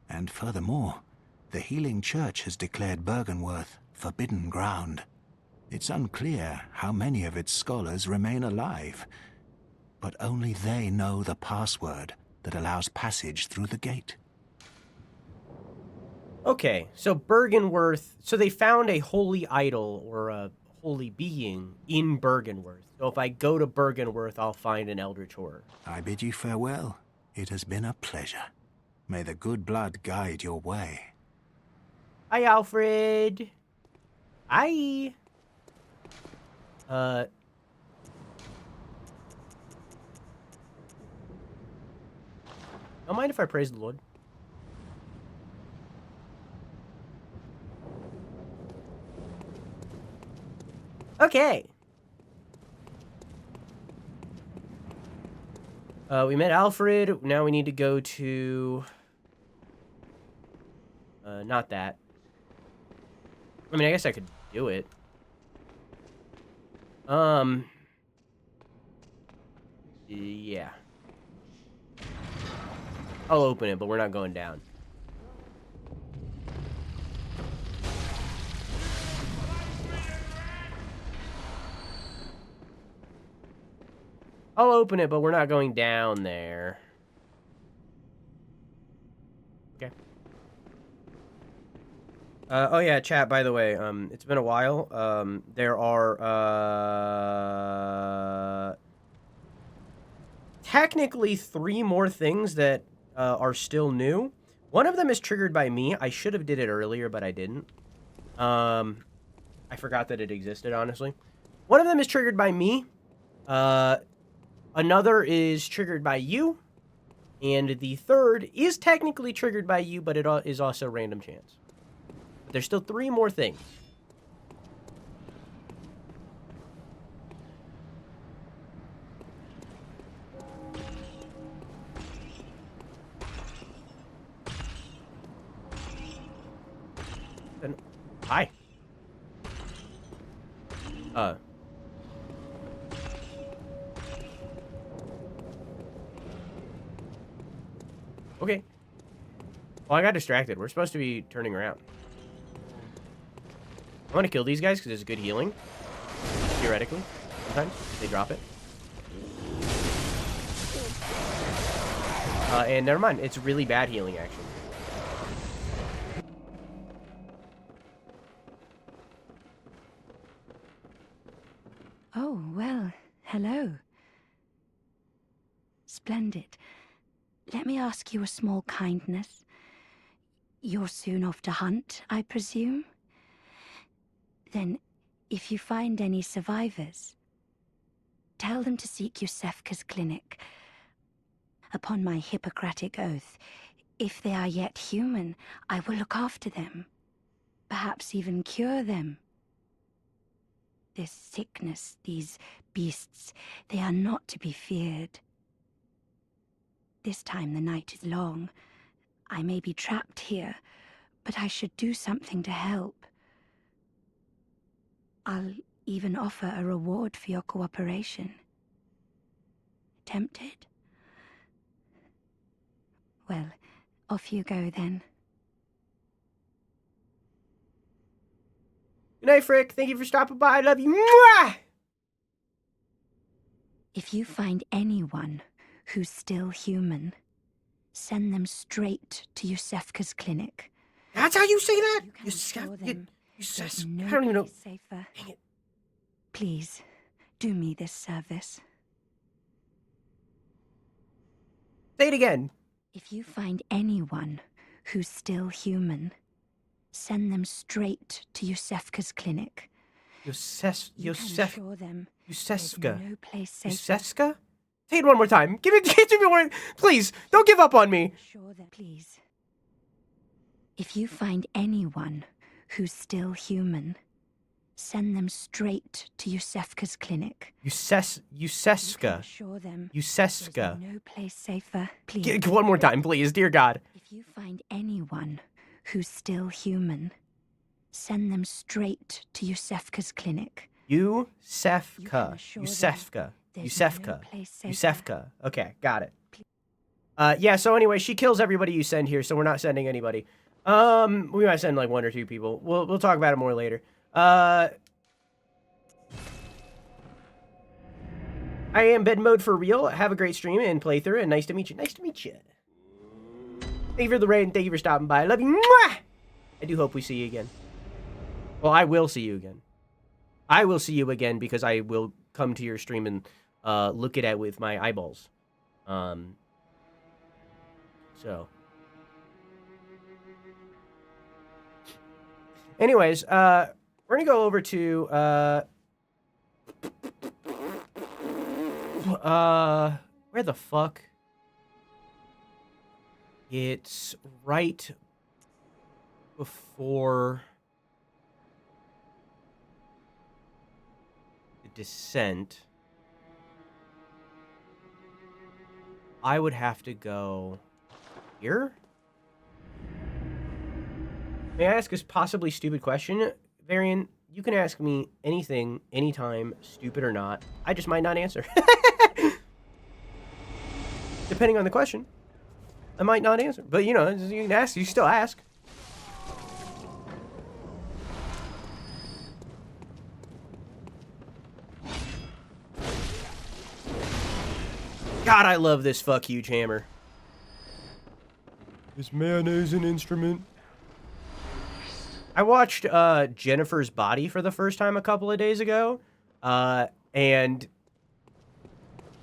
[SPEAKER 2] And furthermore, the Healing Church has declared Byrgenwerth forbidden ground. It's unclear how many of its scholars remain alive, but only they know the password that allows passage through the gate.
[SPEAKER 1] Okay, so Byrgenwerth, so they found a holy idol or a holy being in Byrgenwerth. So if I go to Byrgenwerth, I'll find an eldritch horror.
[SPEAKER 2] I bid you farewell. It has been a pleasure. May the good blood guide your way.
[SPEAKER 1] Hi, Alfred. Hi. Don't mind if I praise the Lord. Okay. We met Alfred. Now we need to go to... not that. I mean, I guess I could do it. Yeah. I'll open it, but we're not going down. I'll open it, but we're not going down there. Okay. Oh yeah, chat, by the way, it's been a while. There are, technically 3 more things that, are still new. One of them is triggered by me. I should have did it earlier, but I didn't. I forgot that it existed, honestly. One of them is triggered by me. Another is triggered by you. And the third is technically triggered by you, but it is also random chance. But there's still 3 more things. And, hi. Okay. Well, I got distracted. We're supposed to be turning around. I want to kill these guys because it's good healing. Theoretically. Sometimes. They drop it. And never mind. It's really bad healing, actually.
[SPEAKER 3] Oh, well, hello. Splendid. Let me ask you a small kindness. You're soon off to hunt, I presume? Then, if you find any survivors, tell them to seek Yusefka's clinic. Upon my Hippocratic oath, if they are yet human, I will look after them. Perhaps even cure them. This sickness, these beasts, they are not to be feared. This time the night is long. I may be trapped here, but I should do something to help. I'll even offer a reward for your cooperation. Tempted? Well, off you go then.
[SPEAKER 1] Good night, Frick. Thank you for stopping by. I love you. Mwah!
[SPEAKER 3] If you find anyone who's still human, send them straight to Yusefka's clinic.
[SPEAKER 1] That's how you say that?
[SPEAKER 3] Yusefka.
[SPEAKER 1] I don't even know.
[SPEAKER 3] Safer. Dang it. Please, do me this service.
[SPEAKER 1] Say it again.
[SPEAKER 3] If you find anyone who's still human, send them straight to Yusefka's clinic.
[SPEAKER 1] Yusefka.
[SPEAKER 3] No place safer.
[SPEAKER 1] Yusefka? Say it one more time. Give it to me one. Please, don't give up on me.
[SPEAKER 3] Please. If you find anyone who's still human, send them straight to Yusefka's clinic.
[SPEAKER 1] Yusefka. Yusefka.
[SPEAKER 3] No place safer. Please.
[SPEAKER 1] One more time, please, dear God.
[SPEAKER 3] If you find anyone who's still human, send them straight to Yusefka's clinic.
[SPEAKER 1] Yusefka. Yusefka. Okay, got it. Yeah, so anyway, she kills everybody you send here, so we're not sending anybody. We might send like 1 or 2 people. We'll talk about it more later. I am bed mode for real. Have a great stream and playthrough, and nice to meet you. Nice to meet you. Thank you for the raid, and thank you for stopping by. I love you. Mwah! I do hope we see you again. Well, I will see you again. I will see you again because I will come to your stream and look at it with my eyeballs. So. Anyways, we're gonna go over to where the fuck? It's right before descent, I would have to go here? May I ask a possibly stupid question? Varian, you can ask me anything, anytime, stupid or not. I just might not answer. Depending on the question, I might not answer. But, you know, you can ask, you still ask. God, I love this fuck huge hammer. Is mayonnaise an instrument? I watched Jennifer's Body for the first time a couple of days ago, and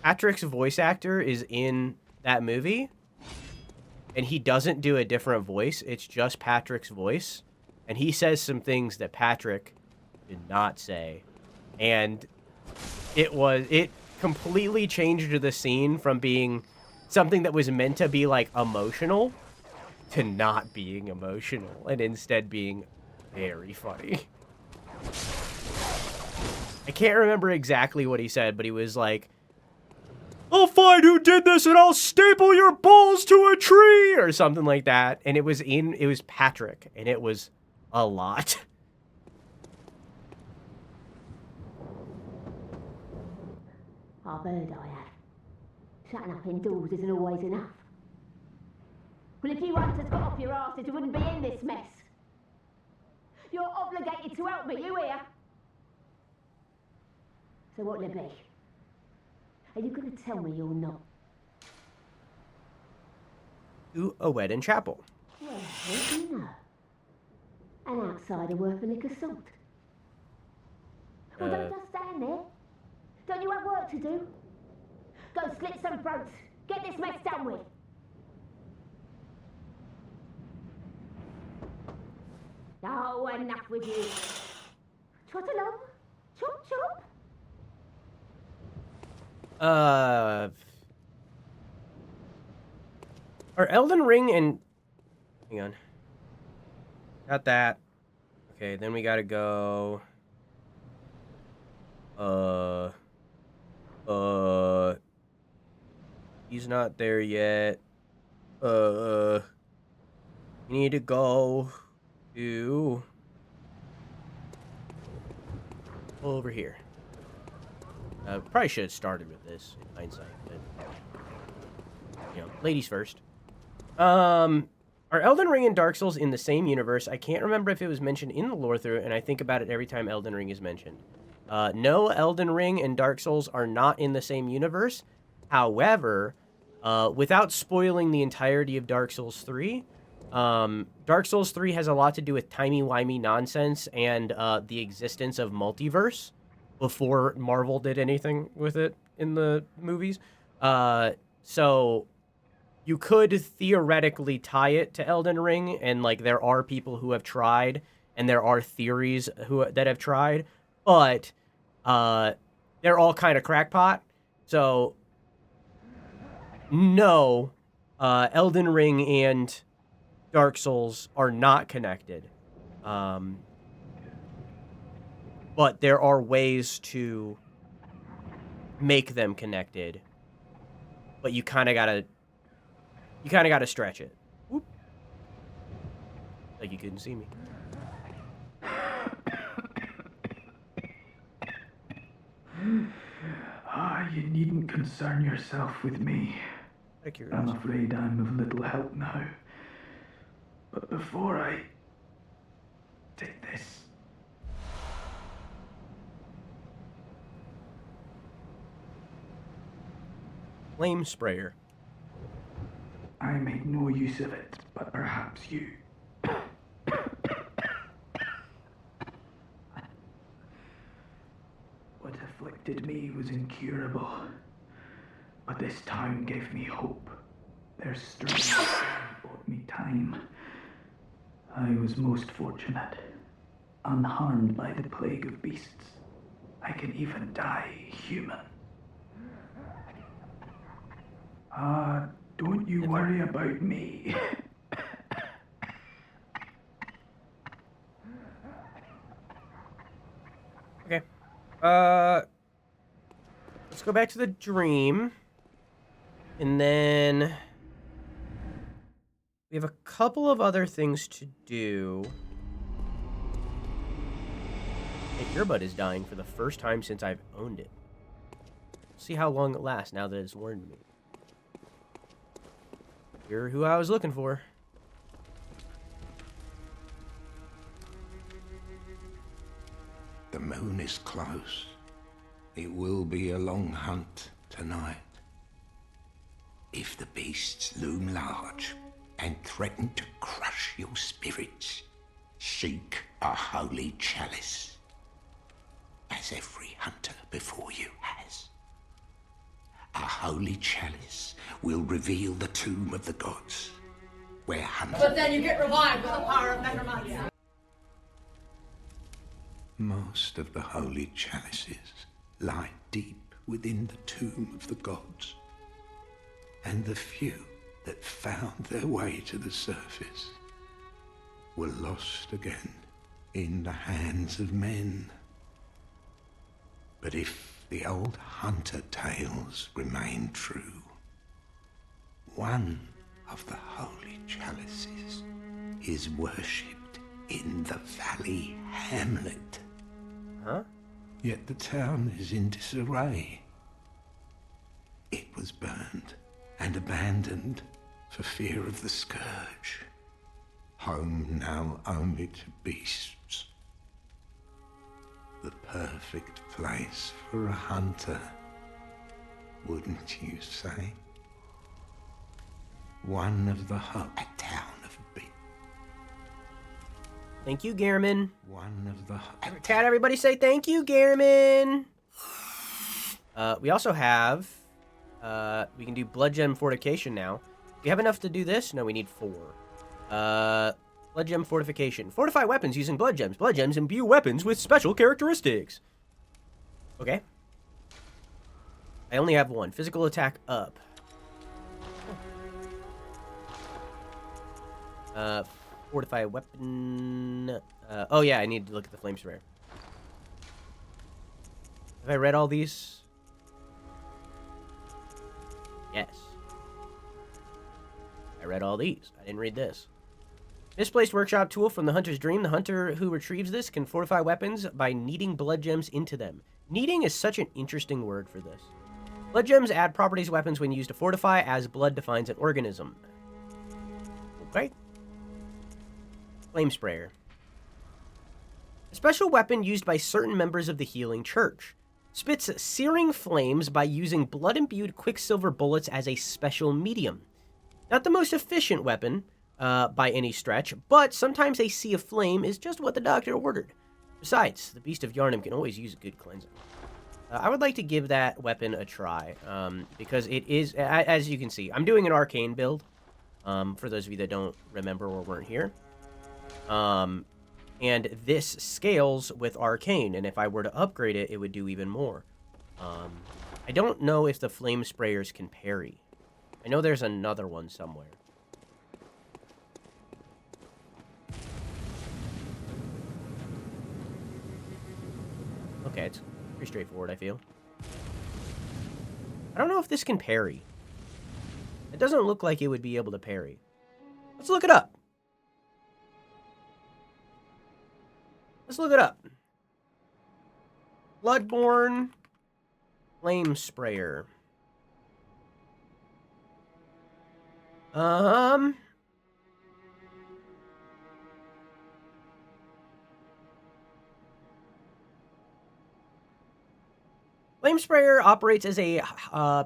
[SPEAKER 1] Patrick's voice actor is in that movie, and he doesn't do a different voice. It's just Patrick's voice, and he says some things that Patrick did not say, and it completely changed the scene from being something that was meant to be like emotional to not being emotional, and instead being very funny. I can't remember exactly what he said, but he was like, "I'll find who did this and I'll staple your balls to a tree," or something like that. And it was Patrick, and it was a lot.
[SPEAKER 13] I've heard I have. Shutting up indoors isn't always enough. Well, if you hunters got off your asses, you wouldn't be in this mess. You're obligated to help me, you hear? So what'll it be? Are you going to tell me you're not?
[SPEAKER 1] To a wedding chapel.
[SPEAKER 13] Well, what do you know? An outsider worth a lick of salt. Well, don't just stand there. Don't you have work to do? Go slit some throats. Get this mess done with. Oh, enough with you. Trot along. Chop, chop.
[SPEAKER 1] Are Elden Ring and... Hang on. Got that. Okay, then we gotta go... He's not there yet. We need to go to... over here. Probably should have started with this in hindsight, but... You know, ladies first. Are Elden Ring and Dark Souls in the same universe? I can't remember if it was mentioned in the Lorethrough, and I think about it every time Elden Ring is mentioned. No, Elden Ring and Dark Souls are not in the same universe. However, without spoiling the entirety of Dark Souls 3, Dark Souls 3 has a lot to do with timey-wimey nonsense and the existence of multiverse before Marvel did anything with it in the movies. So you could theoretically tie it to Elden Ring, and like there are people who have tried, and there are theories that have tried, but they're all kind of crackpot. So no, Elden Ring and Dark Souls are not connected. But there are ways to make them connected. But you kind of gotta stretch it. Whoop. Like you couldn't see me.
[SPEAKER 5] You needn't concern yourself with me. I'm afraid I'm of little help now. But before I take this...
[SPEAKER 1] Flame sprayer.
[SPEAKER 5] I made no use of it, but perhaps you. What afflicted me was incurable, but this town gave me hope. Their strength bought me time. I was most fortunate, unharmed by the plague of beasts. I can even die human. Don't you worry about me.
[SPEAKER 1] Okay. let's go back to the dream. And then we have a couple of other things to do. My earbud is dying for the first time since I've owned it. See how long it lasts now that it's warned me. You're who I was looking for.
[SPEAKER 2] The moon is close. It will be a long hunt tonight. If the beasts loom large and threaten to crush your spirits, seek a holy chalice, as every hunter before you has. A holy chalice will reveal the tomb of the gods, where hunters...
[SPEAKER 18] But then you get revived with the power of necromancy.
[SPEAKER 2] Most of the holy chalices lie deep within the tomb of the gods, and the few that found their way to the surface were lost again in the hands of men. But if the old hunter tales remain true, one of the holy chalices is worshipped in the valley hamlet.
[SPEAKER 1] Huh?
[SPEAKER 2] Yet the town is in disarray. It was burned and abandoned for fear of the scourge. Home now only to beasts. The perfect place for a hunter, wouldn't you say? One of the a town of beasts.
[SPEAKER 1] Thank you, Gehrman.
[SPEAKER 2] One of the
[SPEAKER 1] Cat, everybody say thank you, Gehrman. We also have, we can do blood gem fortification now. Do you have enough to do this? No, we need 4. Blood gem fortification. Fortify weapons using blood gems. Blood gems imbue weapons with special characteristics. Okay. I only have 1. Physical attack up. Fortify weapon. Oh yeah, I need to look at the flame sprayer. Have I read all these? Yes. I read all these. I didn't read this. Misplaced workshop tool from the hunter's dream. The hunter who retrieves this can fortify weapons by kneading blood gems into them. Kneading is such an interesting word for this. Blood gems add properties to weapons when used to fortify, as blood defines an organism. Okay. Flame sprayer. A special weapon used by certain members of the healing church. Spits searing flames by using blood-imbued quicksilver bullets as a special medium. Not the most efficient weapon by any stretch, but sometimes a sea of flame is just what the doctor ordered. Besides, the Beast of Yharnam can always use a good cleansing. I would like to give that weapon a try, because it is, as you can see, I'm doing an arcane build, for those of you that don't remember or weren't here. And this scales with arcane, and if I were to upgrade it, it would do even more. I don't know if the flame sprayers can parry. I know there's another one somewhere. Okay, it's pretty straightforward, I feel. I don't know if this can parry. It doesn't look like it would be able to parry. Let's look it up. Let's look it up. Bloodborne flame sprayer. Flame sprayer operates as a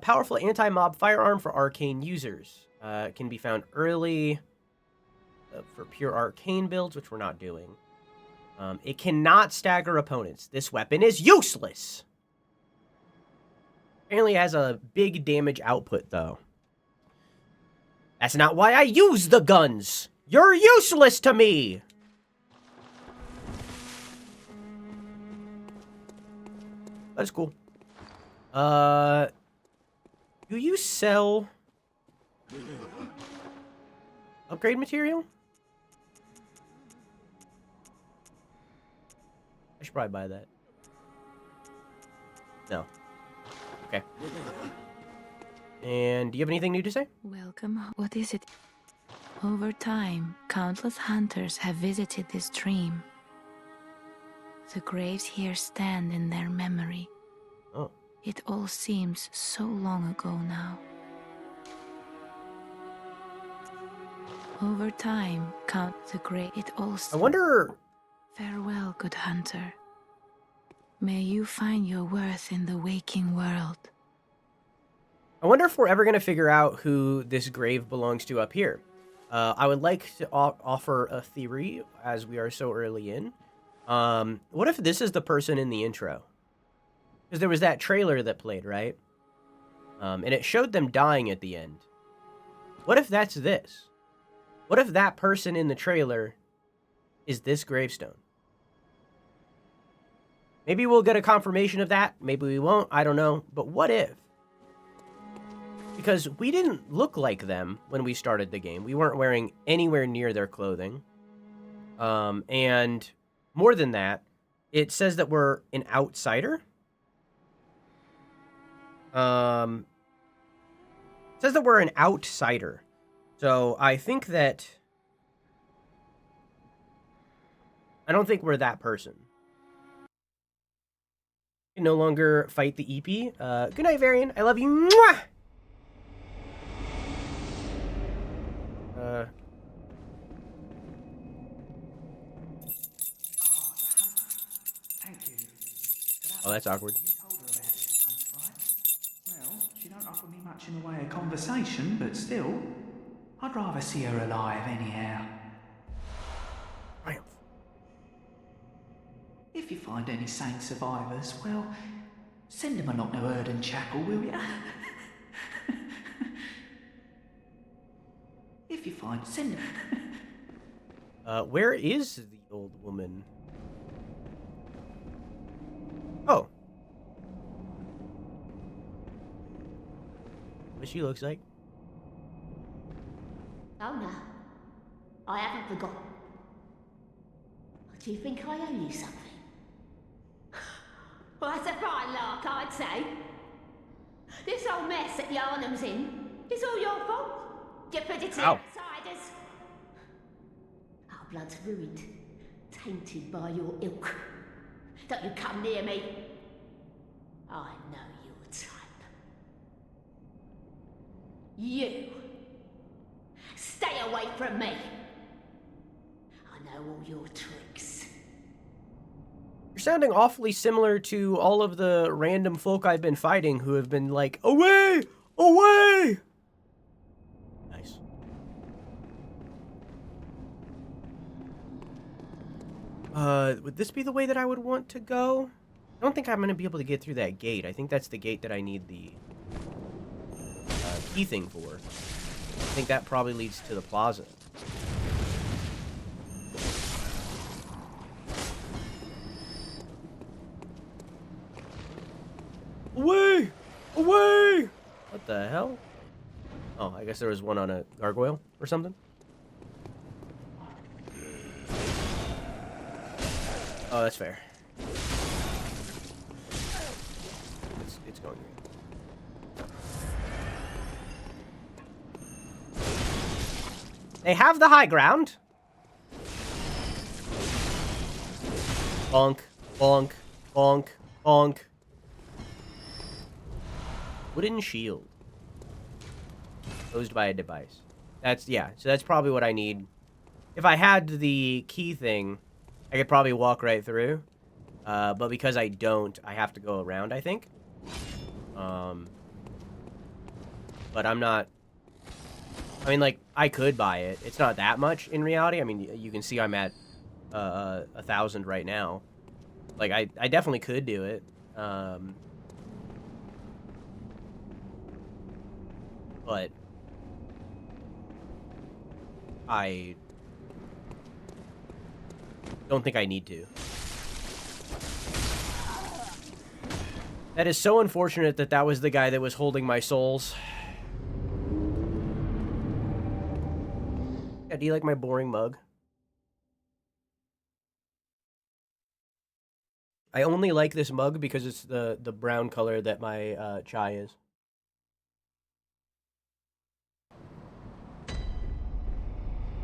[SPEAKER 1] powerful anti-mob firearm for arcane users. It can be found early for pure arcane builds, which we're not doing. It cannot stagger opponents. This weapon is useless. Apparently it has a big damage output, though. That's not why I use the guns. You're useless to me. That's cool. Do you sell upgrade material? I should probably buy that. No. Okay. And do you have anything new to say?
[SPEAKER 19] Welcome. What is it? Over time, countless hunters have visited this dream. The graves here stand in their memory.
[SPEAKER 1] Oh.
[SPEAKER 19] It all seems so long ago now. Over time, count the grave. It all.
[SPEAKER 1] I wonder.
[SPEAKER 19] Farewell, good hunter. May you find your worth in the waking world.
[SPEAKER 1] I wonder if we're ever going to figure out who this grave belongs to up here. I would like to offer a theory, as we are so early in. What if this is the person in the intro? Because there was that trailer that played, right? And it showed them dying at the end. What if that's this? What if that person in the trailer is this gravestone? Maybe we'll get a confirmation of that. Maybe we won't. I don't know. But what if? Because we didn't look like them when we started the game. We weren't wearing anywhere near their clothing. And more than that, it says that we're an outsider. It says that we're an outsider. So I think that... I don't think we're that person. We can no longer fight the EP. Good night, Varian. I love you. Mwah! Oh, that's awkward.
[SPEAKER 5] Well, she don't offer me much in the way of conversation, but still, I'd rather see her alive anyhow.
[SPEAKER 1] Triumph.
[SPEAKER 5] If you find any saint survivors, well, send them along to Erden Chapel, will ya? If you find, send them.
[SPEAKER 1] Where is the old woman? Oh. What she looks like?
[SPEAKER 13] Oh no, I haven't forgotten. Do you think I owe you something? Well, that's a fine lark, I'd say. This whole mess that Yarnum's in is all your fault. Stupidity outsiders. Our blood's ruined, tainted by your ilk. Don't you come near me. I know your type. You. Stay away from me. I know all your tricks.
[SPEAKER 1] You're sounding awfully similar to all of the random folk I've been fighting who have been like, away! Away! Nice. Would this be the way that I would want to go? I don't think I'm going to be able to get through that gate. I think that's the gate that I need the key thing for. I think that probably leads to the plaza. Away! Away! What the hell? Oh, I guess there was one on a gargoyle or something. Oh, that's fair. It's going green. They have the high ground. Bonk, bonk, bonk, bonk. Wooden shield. Closed by a device. That's, yeah, so that's probably what I need. If I had the key thing, I could probably walk right through. But because I don't, I have to go around, I think. But I'm not... I mean, like, I could buy it. It's not that much in reality. I mean, you can see I'm at 1,000 right now. Like, I definitely could do it. But I don't think I need to. That is so unfortunate that that was the guy that was holding my souls. Yeah, do you like my boring mug? I only like this mug because it's the brown color that my chai is.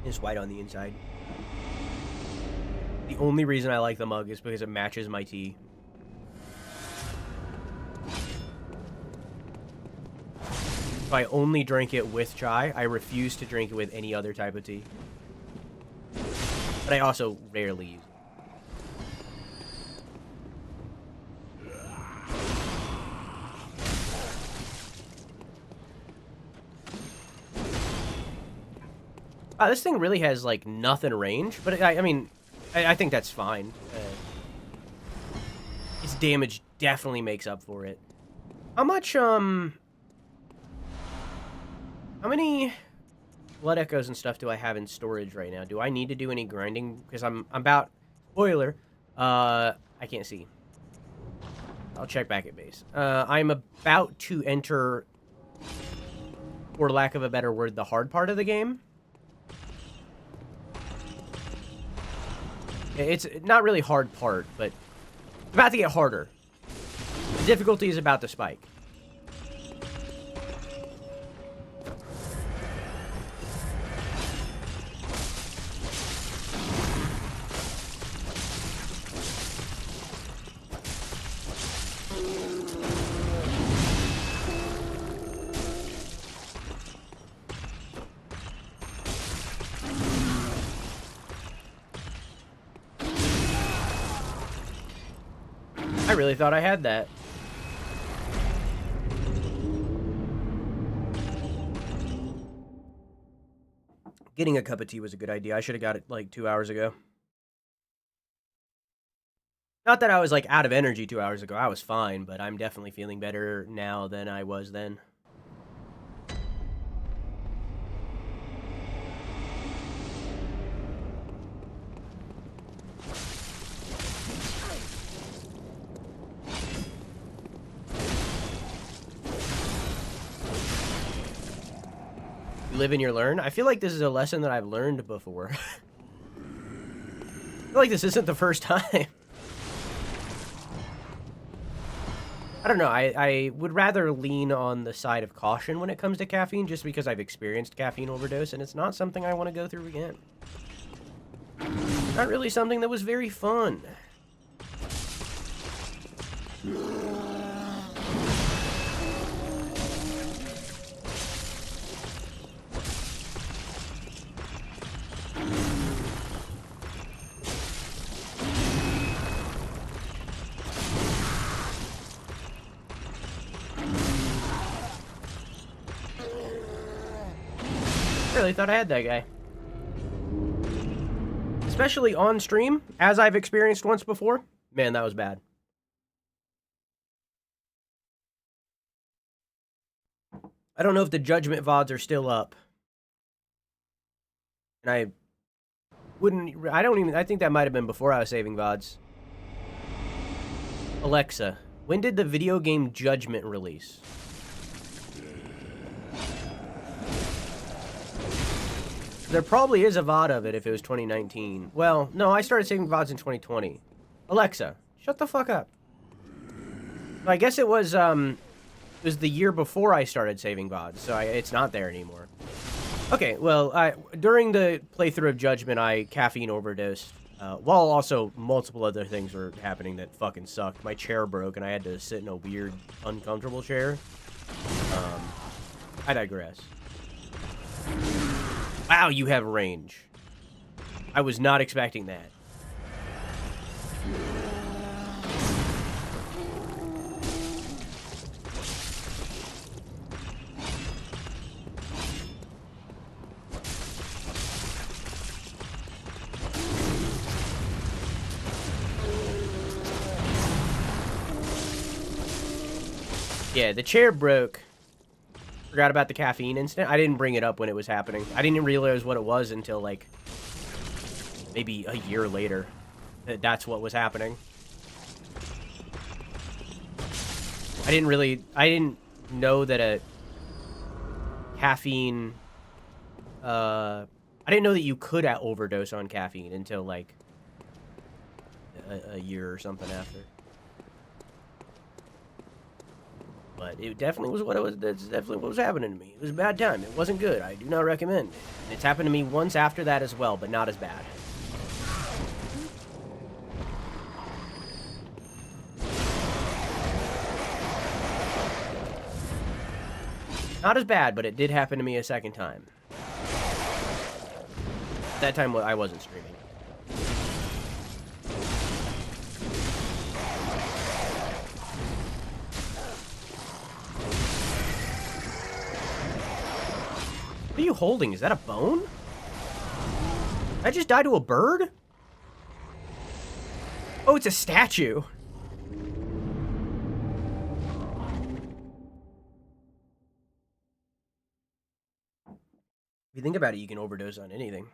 [SPEAKER 1] It's white on the inside. The only reason I like the mug is because it matches my tea. If I only drink it with chai, I refuse to drink it with any other type of tea. But I also rarely use it. This thing really has, like, nothing range, but I mean, I think that's fine. Its damage definitely makes up for it. How much, how many blood echoes and stuff do I have in storage right now? Do I need to do any grinding? Because I'm about, spoiler, I can't see. I'll check back at base. I'm about to enter, for lack of a better word, the hard part of the game. It's not really hard part, but it's about to get harder. The difficulty is about to spike. I really thought I had that. Getting a cup of tea was a good idea. I should have got it like 2 hours ago. Not that I was like out of energy 2 hours ago. I was fine, but I'm definitely feeling better now than I was then. Live and you learn. I feel like this is a lesson that I've learned before. I feel like this isn't the first time. I don't know. I would rather lean on the side of caution when it comes to caffeine, just because I've experienced caffeine overdose, and it's not something I want to go through again. Not really something that was very fun. I really thought I had that guy. Especially on stream, as I've experienced once before. Man, that was bad. I don't know if the Judgment VODs are still up. And I think that might have been before I was saving VODs. Alexa, when did the video game Judgment release? There probably is a VOD of it if it was 2019. Well, no, I started saving VODs in 2020. Alexa, shut the fuck up. I guess it was the year before I started saving VODs, so it's not there anymore. Okay, well, during the playthrough of Judgment, I caffeine overdosed, while also multiple other things were happening that fucking sucked. My chair broke, and I had to sit in a weird, uncomfortable chair. I digress. Wow, you have range. I was not expecting that. Yeah, the chair broke. Forgot about the caffeine incident. I didn't bring it up when it was happening. I didn't realize what it was until, like, maybe a year later. That's what was happening. I didn't know that a caffeine, I didn't know that you could overdose on caffeine until, like, a year or something after. But it definitely was what it was. That's definitely what was happening to me. It was a bad time. It wasn't good. I do not recommend it. And it's happened to me once after that as well, but not as bad. Not as bad, but it did happen to me a second time. That time I wasn't streaming. What are you holding? Is that a bone? Did I just die to a bird? Oh, it's a statue. If you think about it, you can overdose on anything.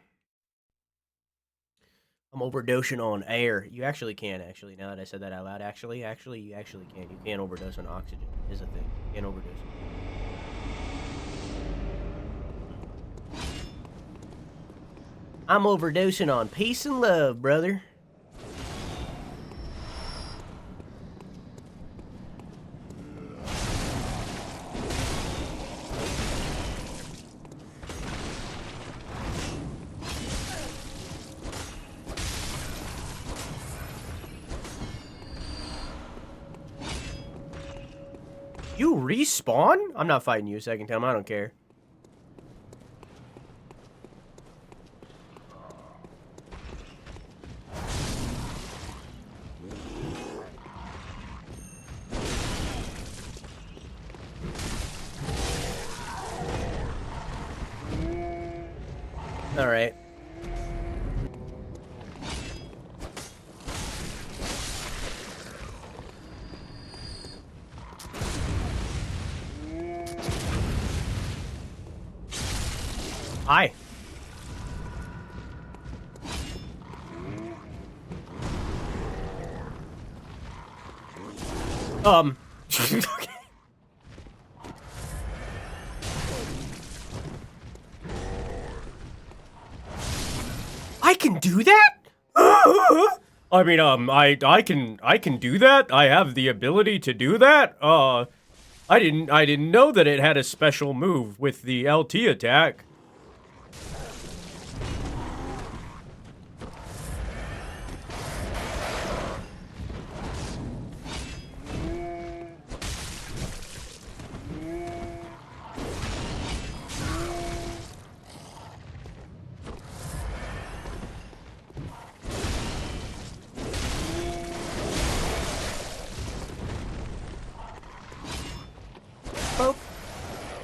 [SPEAKER 1] I'm overdosing on air. You actually can, actually. Now that I said that out loud, actually, you actually can. You can overdose on oxygen. It is a thing. You can overdose. I'm overdosing on peace and love, brother. You respawn? I'm not fighting you a second time. I don't care. All right. Hi. Okay. I can do that? I mean, I can do that. I have the ability to do that. I didn't know that it had a special move with the LT attack.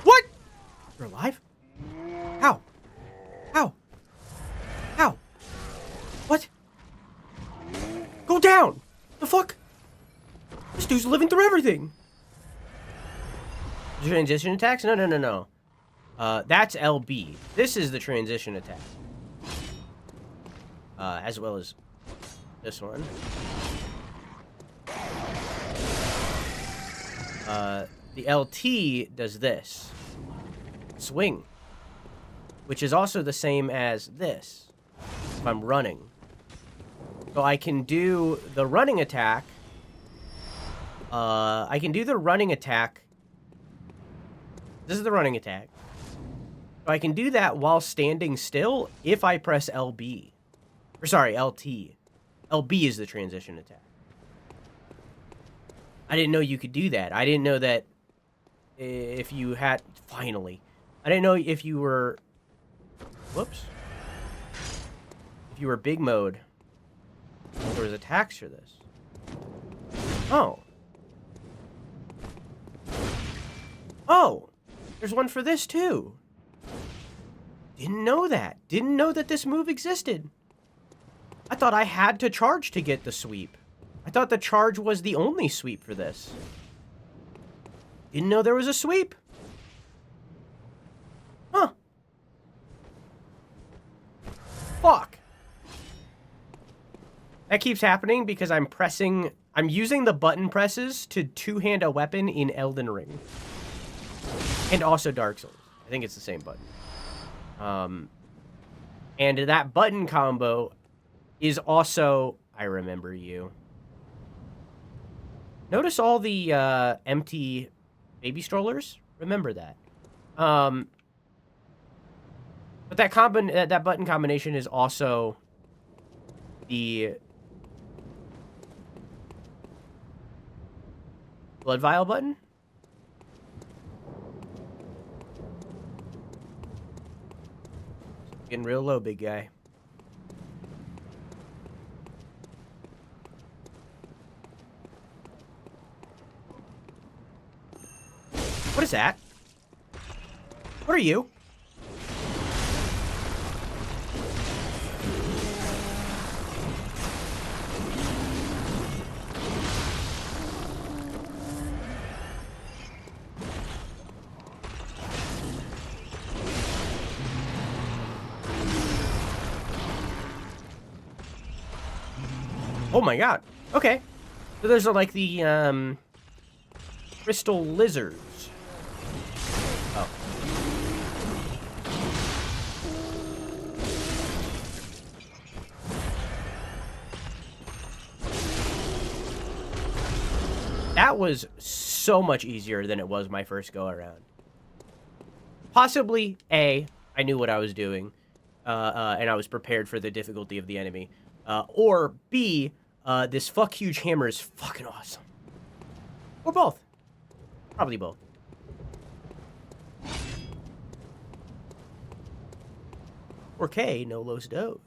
[SPEAKER 1] What? You're alive? How? How? How? What? Go down! The fuck? This dude's living through everything. Transition attacks? No. That's LB. This is the transition attack. As well as this one. The LT does this. Swing. Which is also the same as this. If I'm running. So I can do the running attack. I can do the running attack. This is the running attack. So I can do that while standing still if I press LB. Or sorry, LT. LB is the transition attack. I didn't know you could do that. I didn't know that if you had... Finally. I didn't know if you were... Whoops. If you were big mode, there was attacks for this. Oh. Oh! There's one for this, too. Didn't know that. Didn't know that this move existed. I thought I had to charge to get the sweep. I thought the charge was the only sweep for this. Didn't know there was a sweep. Huh. Fuck. That keeps happening because I'm using the button presses to two-hand a weapon in Elden Ring. And also Dark Souls. I think it's the same button. And that button combo is also... I remember you. Notice all the empty baby strollers. Remember that. But that that button combination is also the blood vial button. Getting real low, big guy. What is that? What are you? Oh my god. Okay. So those are like the, crystal lizards. Oh. That was so much easier than it was my first go around. Possibly, A, I knew what I was doing, and I was prepared for the difficulty of the enemy. Or B, this fuck huge hammer is fucking awesome. Or both. Probably both. Or K, no los dos.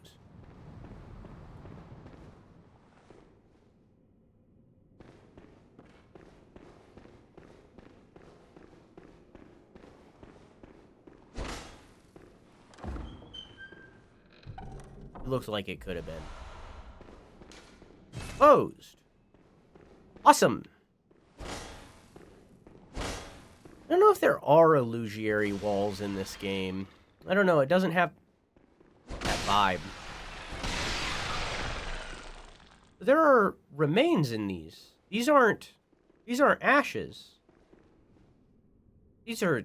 [SPEAKER 1] It looks like it could have been. Closed. Awesome. I don't know if there are illusory walls in this game. I don't know. It doesn't have that vibe. There are remains in these. These aren't ashes. These are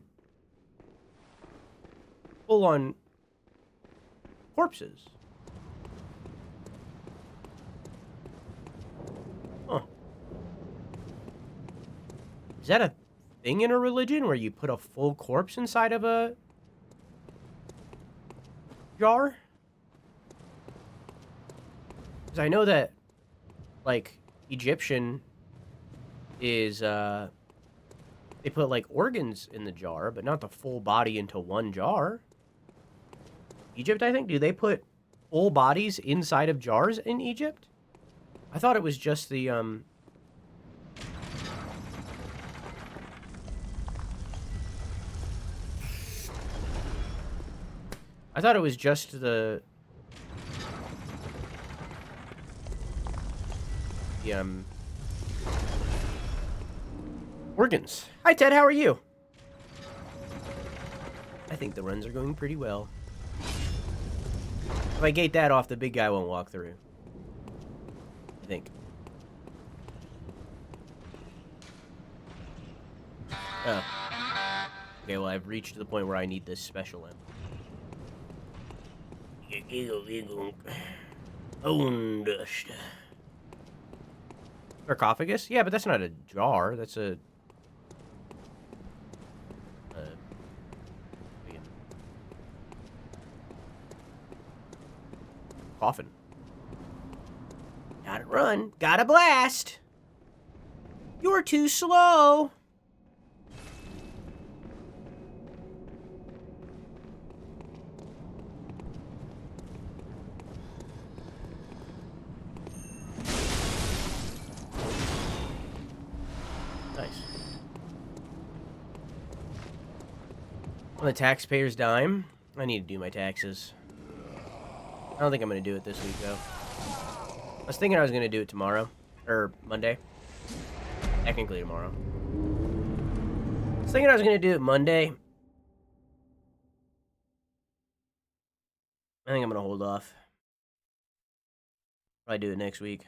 [SPEAKER 1] full-on corpses. Huh. Is that a thing in a religion where you put a full corpse inside of a jar? Because I know that, like, Egyptian is, they put, like, organs in the jar, but not the full body into one jar. Egypt, I think? Do they put full bodies inside of jars in Egypt? I thought it was just the, I thought it was just the organs. Hi, Ted. How are you? I think the runs are going pretty well. If I gate that off, the big guy won't walk through. I think. Oh. Okay, well, I've reached the point where I need this special imp. Bone dust. Sarcophagus? Yeah, but that's not a jar. That's a... coffin. Gotta run. Gotta blast. You're too slow. Nice. On the taxpayer's dime, I need to do my taxes. I don't think I'm going to do it this week, though. I was thinking I was going to do it tomorrow. Or Monday. Technically tomorrow. I was thinking I was going to do it Monday. I think I'm going to hold off. Probably do it next week.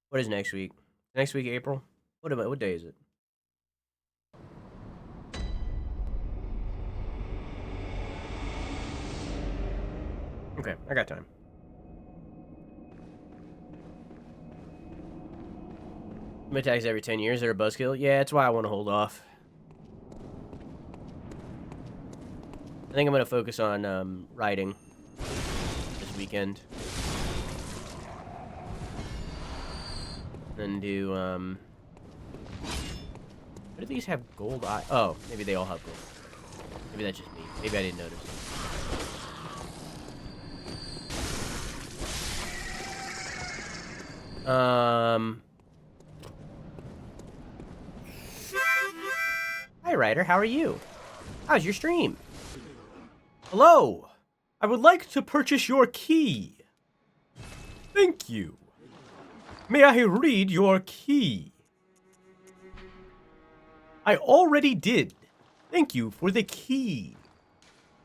[SPEAKER 1] What is next week? Next week, April? What day is it? Okay, I got time. I'm attacks every 10 years. They're a buzzkill. Yeah, that's why I want to hold off. I think I'm gonna focus on riding this weekend. And do what do these have gold eye? Oh, maybe they all have gold. Maybe that's just me. Maybe I didn't notice. Hi, Ryder. How are you? How's your stream? Hello. I would like to purchase your key. Thank you. May I read your key? I already did. Thank you for the key.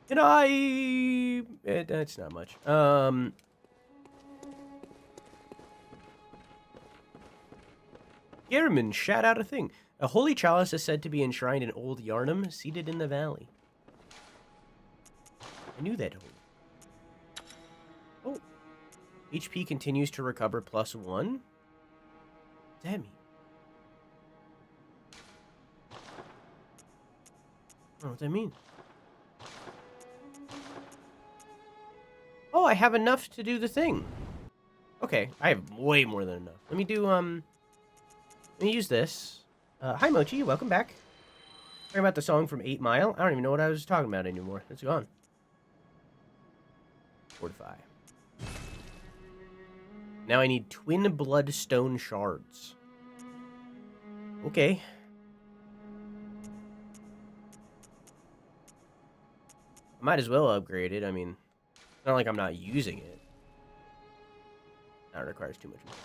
[SPEAKER 1] Can I... that's not much. Gehrman shout out a thing. A holy chalice is said to be enshrined in Old Yarnum, seated in the valley. I knew that. Oh. HP continues to recover +1. What does that mean? I don't know what that means. Oh, I have enough to do the thing. Okay, I have way more than enough. Let me do, let me use this. Hi, Mochi, welcome back. Talking about the song from 8 Mile. I don't even know what I was talking about anymore. It's gone. Fortify. Now I need twin bloodstone shards. Okay. I might as well upgrade it. I mean, it's not like I'm not using it. That requires too much money.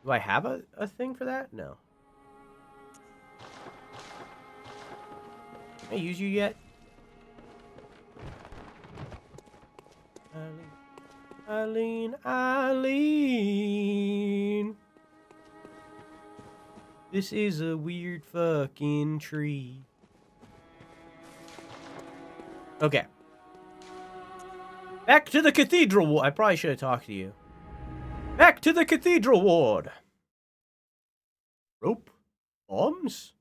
[SPEAKER 1] Do I have a thing for that? No. Can I use you yet? Eileen, Eileen. This is a weird fucking tree. Okay. Back to the cathedral ward. I probably should have talked to you. Back to the cathedral ward. Rope? Bombs?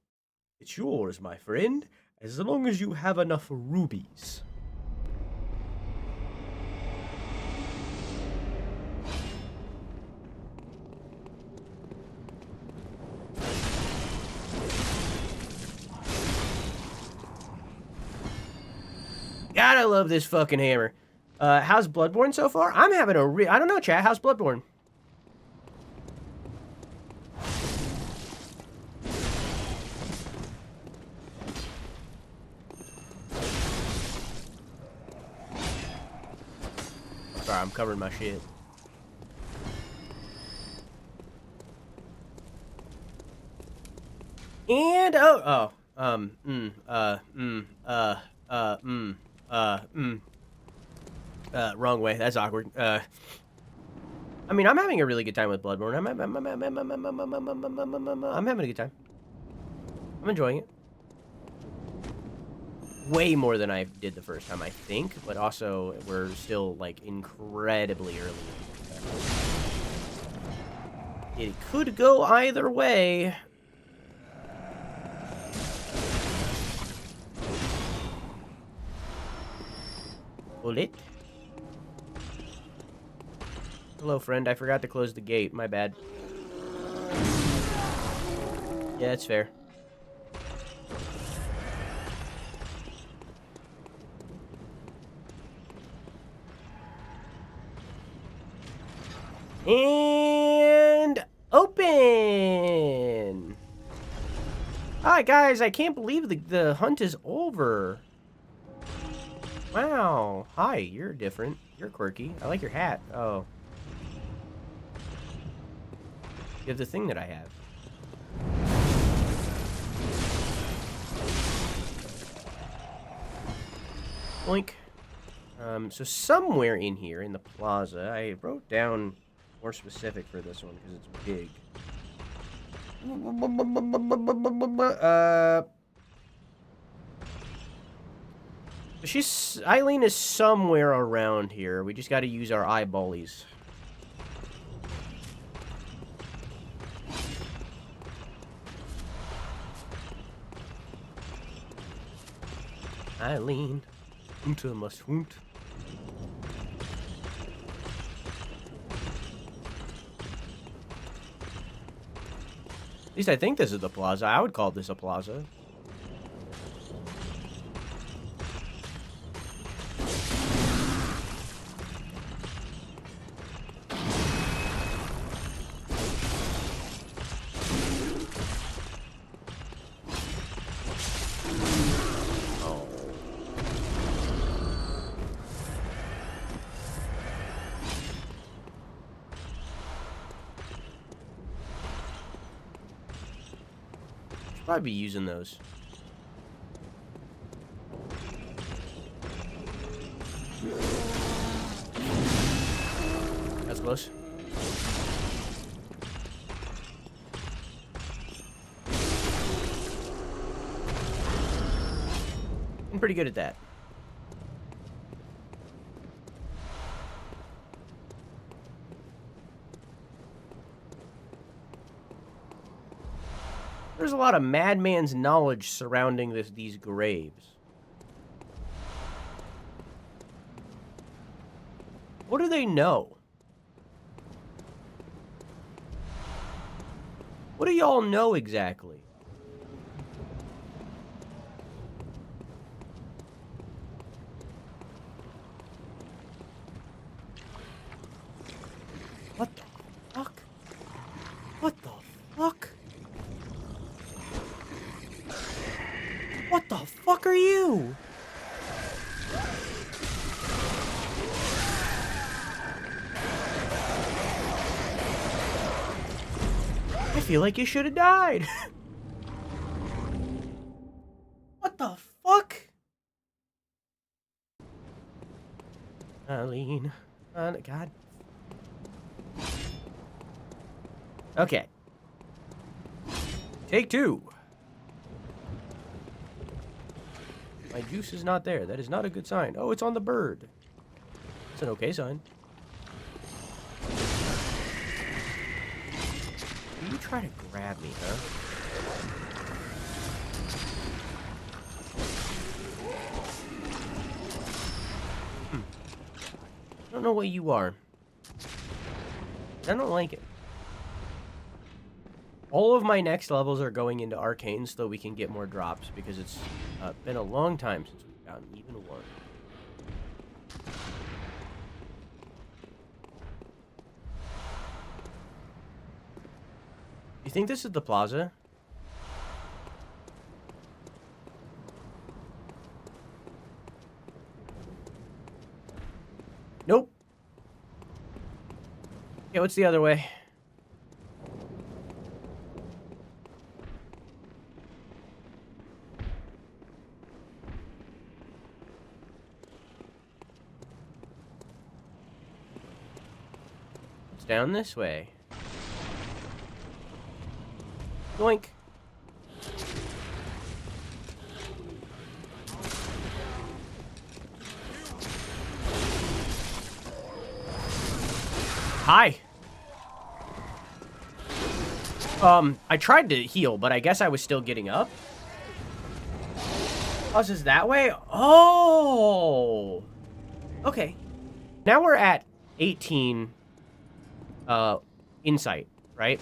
[SPEAKER 1] It's yours, my friend, as long as you have enough rubies. God, I love this fucking hammer. How's Bloodborne so far? I'm having a I don't know, chat. How's Bloodborne? Sorry, I'm covering my shit. And wrong way. That's awkward. I mean, I'm having a really good time with Bloodborne. I'm having a good time. I'm enjoying it. Way more than I did the first time, I think. But also, we're still, like, incredibly early. It could go either way. Bullet. Hello, friend. I forgot to close the gate. My bad. Yeah, that's fair. And open. Alright, guys. I can't believe the hunt is over. Wow. Hi, you're different. You're quirky. I like your hat. Oh. You have the thing that I have. Boink. So somewhere in here, in the plaza, I wrote down more specific for this one because it's big. Eileen is somewhere around here. We just got to use our eyeballies. Eileen. Unter must wound. At least I think this is the plaza. I would call this a plaza. Probably be using those. That's close. I'm pretty good at that. There's a lot of madman's knowledge surrounding these graves. What do they know? What do y'all know exactly? What the fuck? What the fuck? What the fuck are you? I feel like you should have died. What the fuck? Eileen. God. Okay. Take two. My juice is not there. That is not a good sign. Oh, it's on the bird. It's an okay sign. You try to grab me, huh? I don't know what you are. I don't like it. All of my next levels are going into arcane so we can get more drops because it's been a long time since we've gotten even one. You think this is the plaza? Nope. Yeah, what's the other way? It's down this way. Yoink. Hi. I tried to heal, but I guess I was still getting up. Oh, is this that way? Oh. Okay. Now we're at 18 insight, right?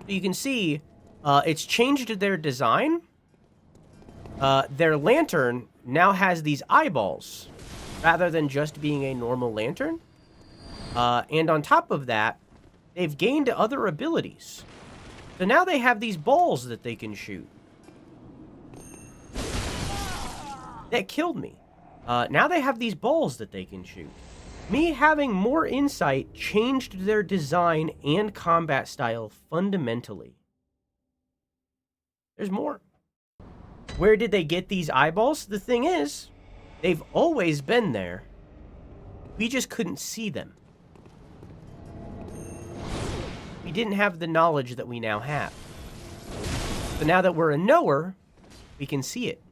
[SPEAKER 1] You can see it's changed their design. Their lantern now has these eyeballs rather than just being a normal lantern. And on top of that, they've gained other abilities. So now they have these balls that they can shoot. That killed me. Now they have these balls that they can shoot. Me having more insight changed their design and combat style fundamentally. There's more. Where did they get these eyeballs? The thing is, they've always been there. We just couldn't see them. We didn't have the knowledge that we now have. So now that we're a knower, we can see it.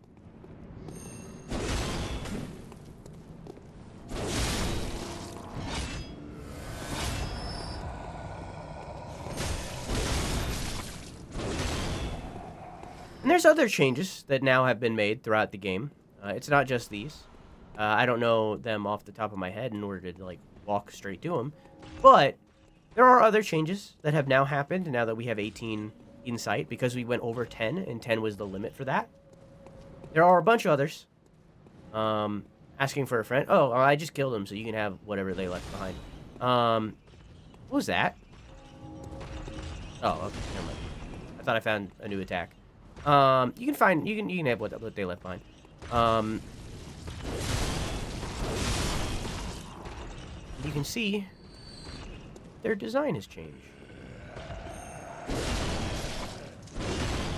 [SPEAKER 1] And there's other changes that now have been made throughout the game. It's not just these. I don't know them off the top of my head in order to, like, walk straight to them. But there are other changes that have now happened now that we have 18 in sight, because we went over 10, and 10 was the limit for that. There are a bunch of others. Asking for a friend. Oh, I just killed them, so you can have whatever they left behind. What was that? Oh, okay, never mind. I thought I found a new attack. You can have what they left behind. You can see their design has changed.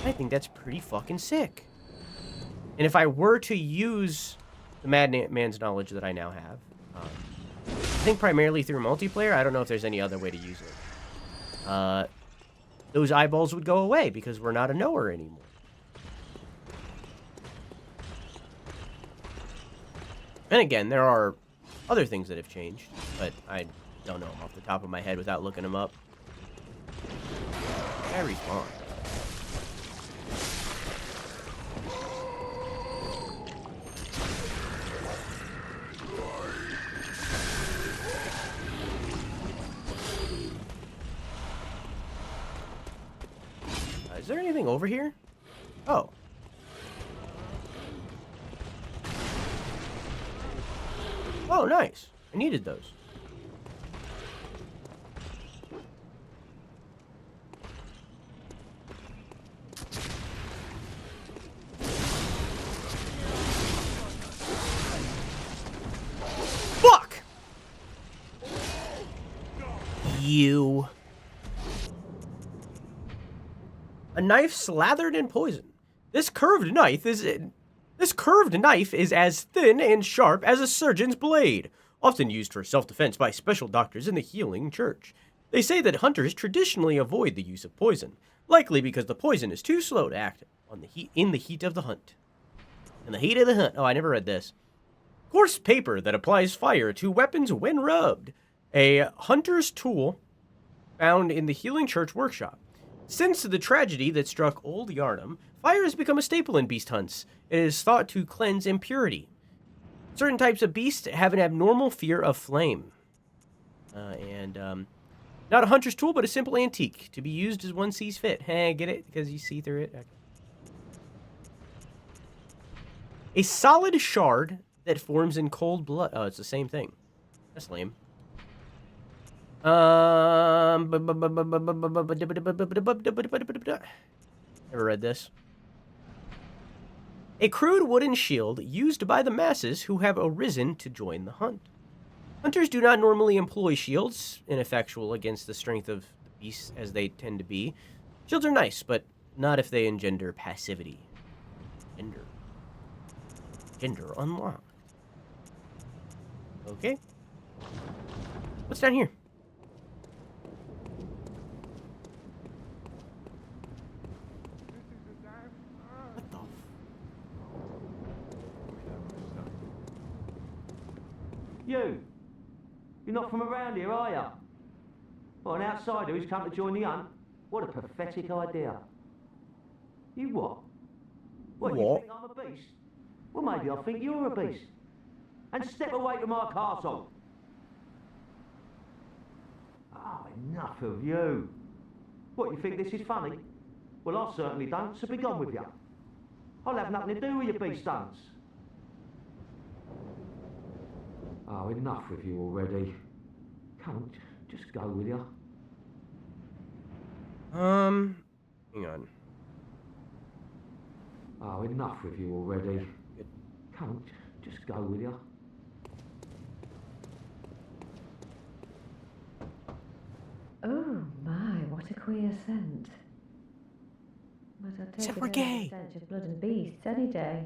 [SPEAKER 1] I think that's pretty fucking sick. And if I were to use the Madman's knowledge that I now have, I think primarily through multiplayer, I don't know if there's any other way to use it. Those eyeballs would go away because we're not a knower anymore. And again, there are other things that have changed, but I don't know them off the top of my head without looking them up. I respawn. Is there anything over here? Oh. Oh, nice. I needed those. Fuck! You. A knife slathered in poison. This curved knife is as thin and sharp as a surgeon's blade, often used for self-defense by special doctors in the healing church. They say that hunters traditionally avoid the use of poison, likely because the poison is too slow to act in the heat of the hunt. In the heat of the hunt. Oh, I never read this. Coarse paper that applies fire to weapons when rubbed. A hunter's tool found in the healing church workshop. Since the tragedy that struck Old Yarnum, fire has become a staple in beast hunts. It is thought to cleanse impurity. Certain types of beasts have an abnormal fear of flame. Not a hunter's tool, but a simple antique, to be used as one sees fit. Hey, get it? Because you see through it? Okay. A solid shard that forms in cold blood. Oh, it's the same thing. That's lame. Never read this. A crude wooden shield used by the masses who have arisen to join the hunt. Hunters do not normally employ shields, ineffectual against the strength of the beasts as they tend to be. Shields are nice, but not if they engender passivity. Gender unlocked. Okay. What's down here?
[SPEAKER 20] You're not from around here, are you? Well, an outsider who's come to join the hunt? What a pathetic idea. You what? What? You think I'm a beast? Well, maybe I think you're a beast. And step away from my castle. Oh, enough of you. What, you think this is funny? Well, I certainly don't, so be gone with you. I'll have nothing to do with your beast hunts. Oh, enough with you already. Come, just go with you.
[SPEAKER 1] Hang on.
[SPEAKER 20] Oh, enough with you already. Come, just go with you.
[SPEAKER 4] Oh my, what a queer scent. But I'd take it over the stench of blood and beasts any day.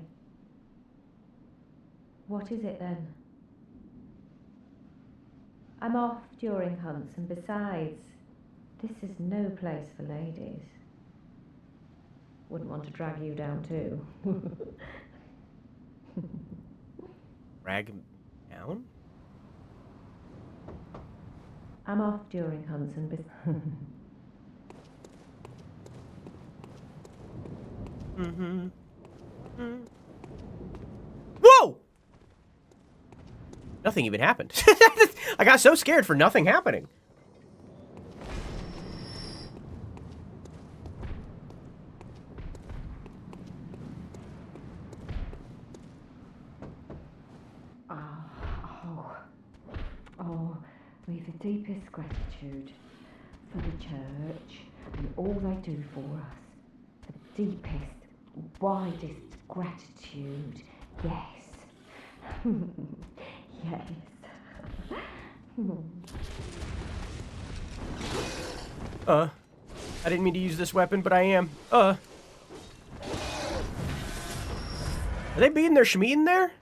[SPEAKER 4] What is it then? I'm off during hunts, and besides, this is no place for ladies. Wouldn't want to drag you down too.
[SPEAKER 1] Drag him down?
[SPEAKER 4] I'm off during hunts and
[SPEAKER 1] Nothing even happened. I got so scared for nothing happening.
[SPEAKER 21] Oh, we've the deepest gratitude for the church and all they do for us. The deepest, widest gratitude. Yes. Yes.
[SPEAKER 1] I didn't mean to use this weapon, but I am. Are they beating their shmeat in there?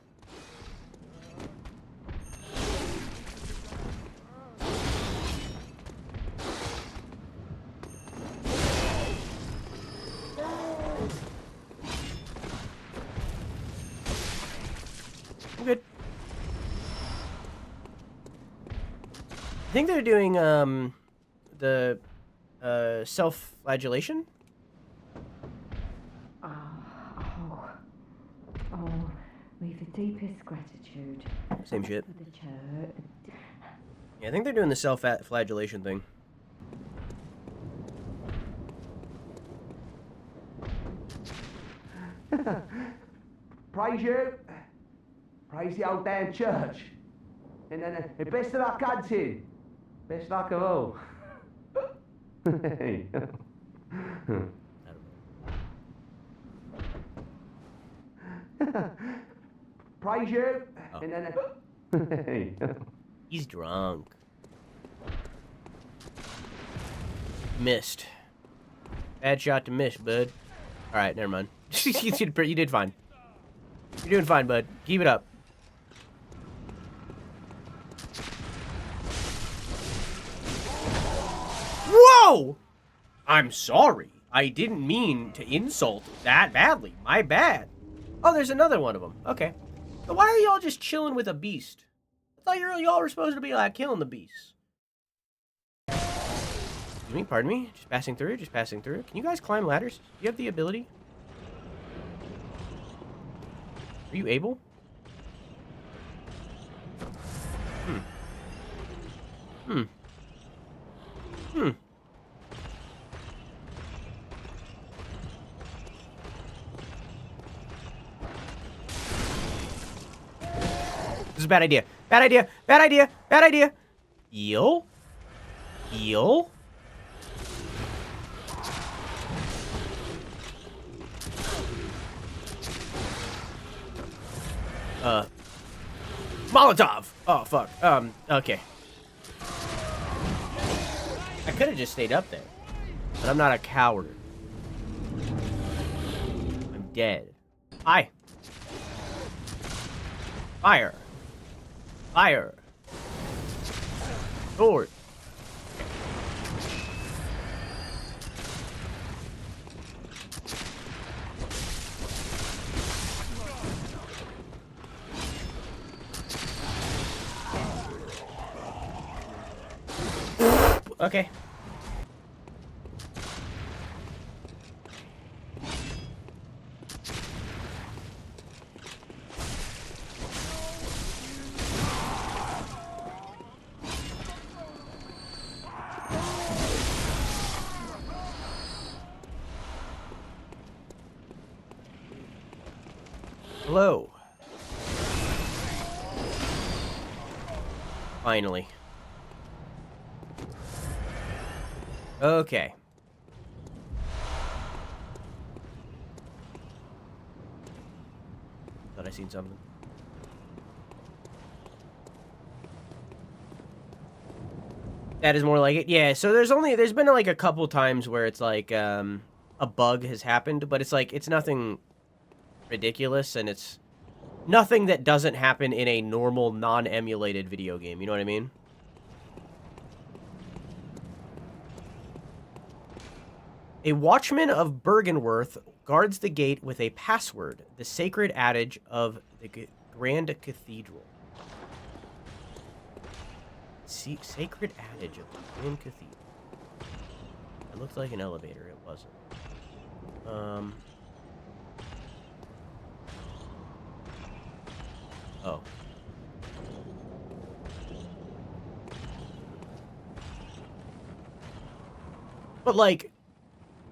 [SPEAKER 1] I'm good. I think they're doing, the, self-flagellation?
[SPEAKER 21] Oh, we've the deepest gratitude.
[SPEAKER 1] Same shit.
[SPEAKER 21] For the church.
[SPEAKER 1] Yeah, I think they're doing the self-flagellation thing.
[SPEAKER 20] Praise you. Praise the old damn church. And then best of luck hunting. Best luck of all. Praise you.
[SPEAKER 1] Oh.
[SPEAKER 20] And then
[SPEAKER 1] He's drunk. Missed. Bad shot to miss, bud. Alright, never mind. You did fine. You're doing fine, bud. Keep it up. Whoa! I'm sorry. I didn't mean to insult that badly. My bad. Oh, there's another one of them. Okay. So why are y'all just chilling with a beast? I thought y'all were supposed to be like killing the beast. Excuse me, pardon me. Just passing through, just passing through. Can you guys climb ladders? Do you have the ability? Are you able? This is a bad idea. Bad idea. Bad idea. Bad idea. Heal. Heal. Molotov. Oh, fuck. Okay. I could have just stayed up there. But I'm not a coward. I'm dead. Hi. Fire. Fire. Sword. Okay. Hello. Finally. Okay. Thought I seen something. That is more like it. Yeah, so there's been like a couple times where it's like a bug has happened, but it's like it's nothing ridiculous and it's nothing that doesn't happen in a normal non-emulated video game, you know what I mean? A watchman of Bergenworth guards the gate with a password, the sacred adage of the Grand Cathedral. Sacred adage of the Grand Cathedral. It looked like an elevator, it wasn't. Oh. But, like,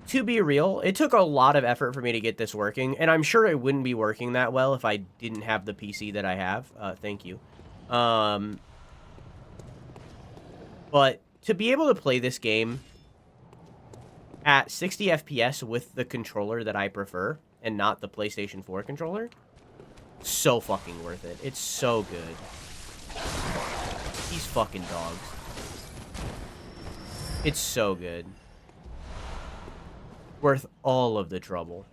[SPEAKER 1] to be real, it took a lot of effort for me to get this working, and I'm sure it wouldn't be working that well if I didn't have the PC that I have. Thank you. But to be able to play this game at 60 FPS with the controller that I prefer, and not the PlayStation 4 controller, so fucking worth it. It's so good. These fucking dogs. It's so good. Worth all of the trouble.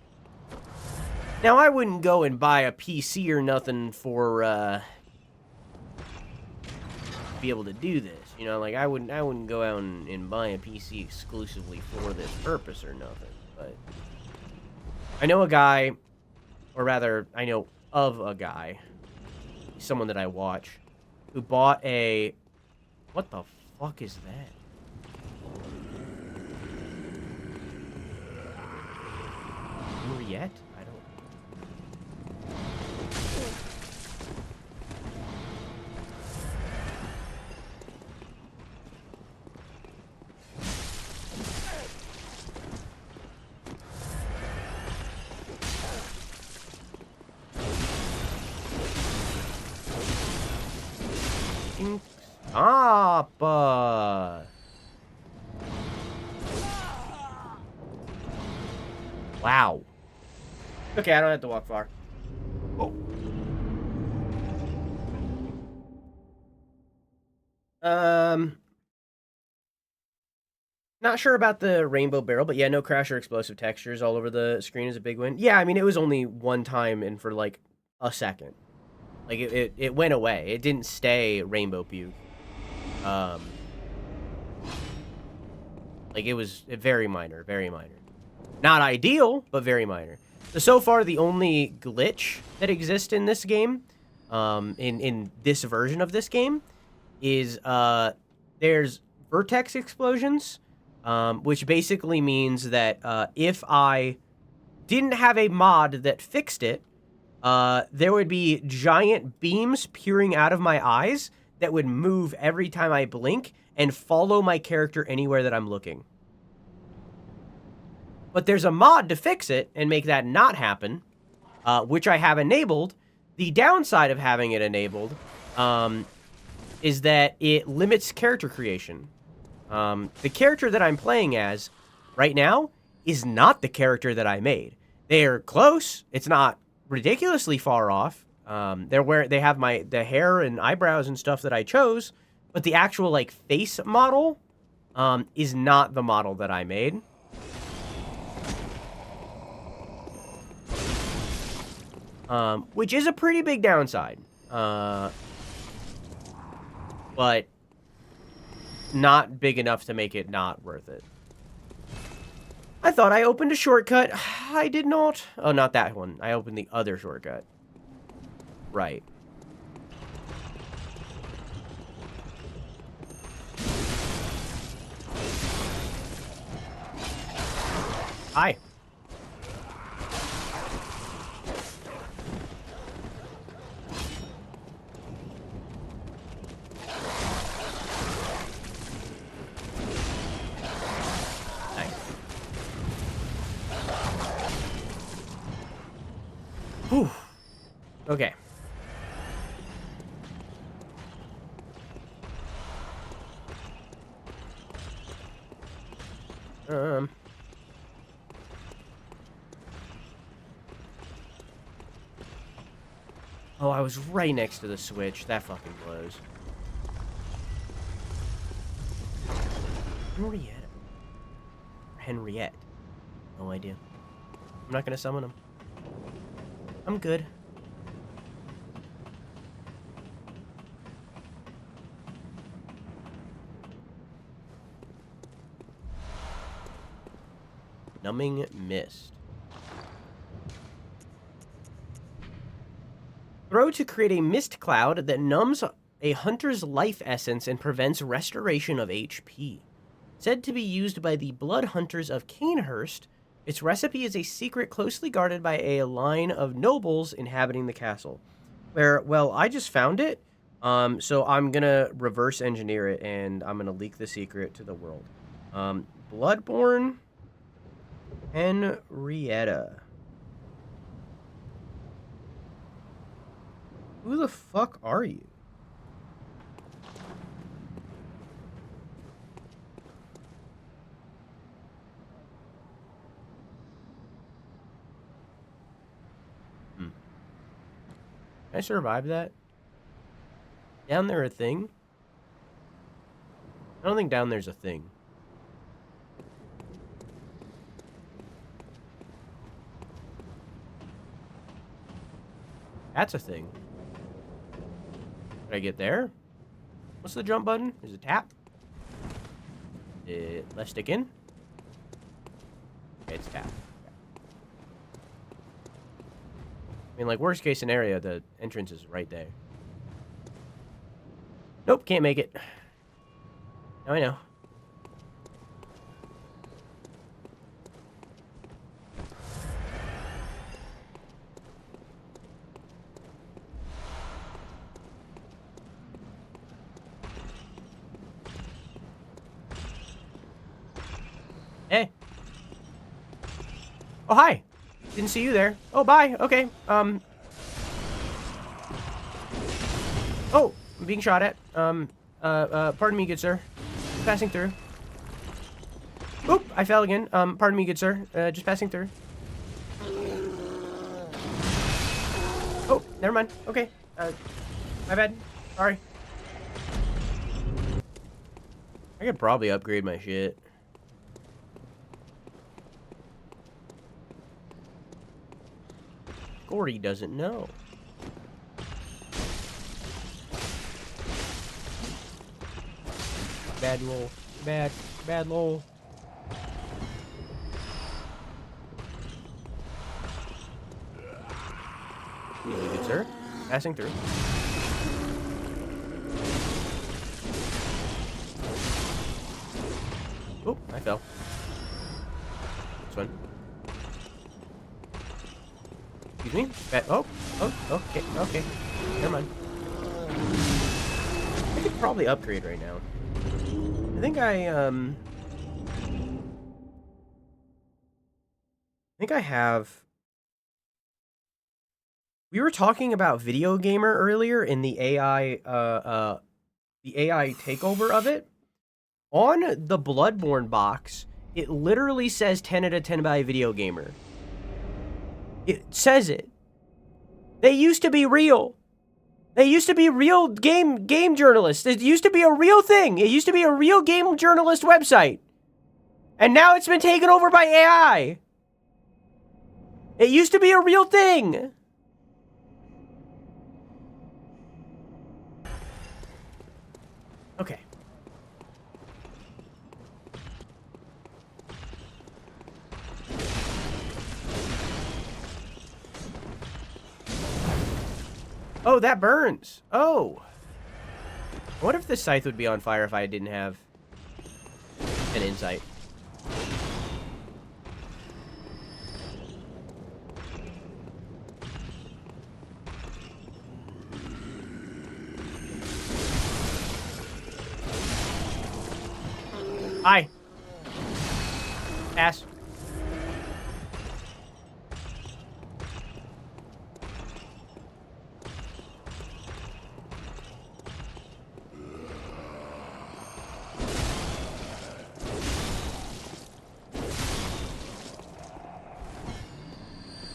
[SPEAKER 1] Now, I wouldn't go and buy a PC or nothing for, be able to do this. You know, like, I wouldn't go out and buy a PC exclusively for this purpose or nothing. But I know a guy, or rather, I know of a guy, someone that I watch, who bought a... What the fuck is that? Yet? I don't... Stop! Wow. Okay, I don't have to walk far. Oh. Not sure about the rainbow barrel, but yeah, no crash or explosive textures all over the screen is a big win. Yeah, I mean, it was only one time and for like a second. Like, it went away. It didn't stay rainbow puke. Like, it was very minor, very minor. Not ideal, but very minor. So far, the only glitch that exists in this game, in this version of this game, is there's vertex explosions, which basically means that if I didn't have a mod that fixed it, there would be giant beams peering out of my eyes that would move every time I blink and follow my character anywhere that I'm looking. But there's a mod to fix it and make that not happen, which I have enabled. The downside of having it enabled is that it limits character creation. The character that I'm playing as right now is not the character that I made. They're close. It's not ridiculously far off. They have the hair and eyebrows and stuff that I chose, but the actual like face model is not the model that I made. Which is a pretty big downside. But not big enough to make it not worth it. I thought I opened a shortcut. I did not. Oh, not that one. I opened the other shortcut. Right. Hi. Whew. Okay. Oh, I was right next to the switch. That fucking blows. Henriette. No idea. I'm not gonna summon him. I'm good. Numbing mist. Throw to create a mist cloud that numbs a hunter's life essence and prevents restoration of HP. Said to be used by the blood hunters of Canehurst, its recipe is a secret closely guarded by a line of nobles inhabiting the castle. Well, I just found it, so I'm gonna reverse engineer it, and I'm gonna leak the secret to the world. Bloodborne. Henrietta. Who the fuck are you? Can I survive that? Down there a thing? I don't think down there's a thing. That's a thing. Did I get there? What's the jump button? Is it tap? Let's stick in. Okay, it's tap. Okay. I mean, like, worst case scenario, the entrance is right there. Nope, can't make it. Now I know. Hey. Oh, hi. Didn't see you there. Oh, bye. Okay. Oh, I'm being shot at. Pardon me, good sir. Just passing through. Oop, I fell again. Pardon me, good sir. Just passing through. Oh, never mind. Okay. My bad. Sorry. I could probably upgrade my shit. Gordy doesn't know. Bad roll. Bad roll. Really good, sir. Passing through. Oh, I fell. This one. Excuse me? Oh, okay, okay. Never mind. I could probably upgrade right now. I think I have... We were talking about Video Gamer earlier in the AI takeover of it. On the Bloodborne box, it literally says 10 out of 10 by Video Gamer. It says it. They used to be real. They used to be real game journalists. It used to be a real thing. It used to be a real game journalist website. And now it's been taken over by AI. It used to be a real thing. Okay. Oh, that burns. Oh. What if this scythe would be on fire if I didn't have an insight? Hi. Pass.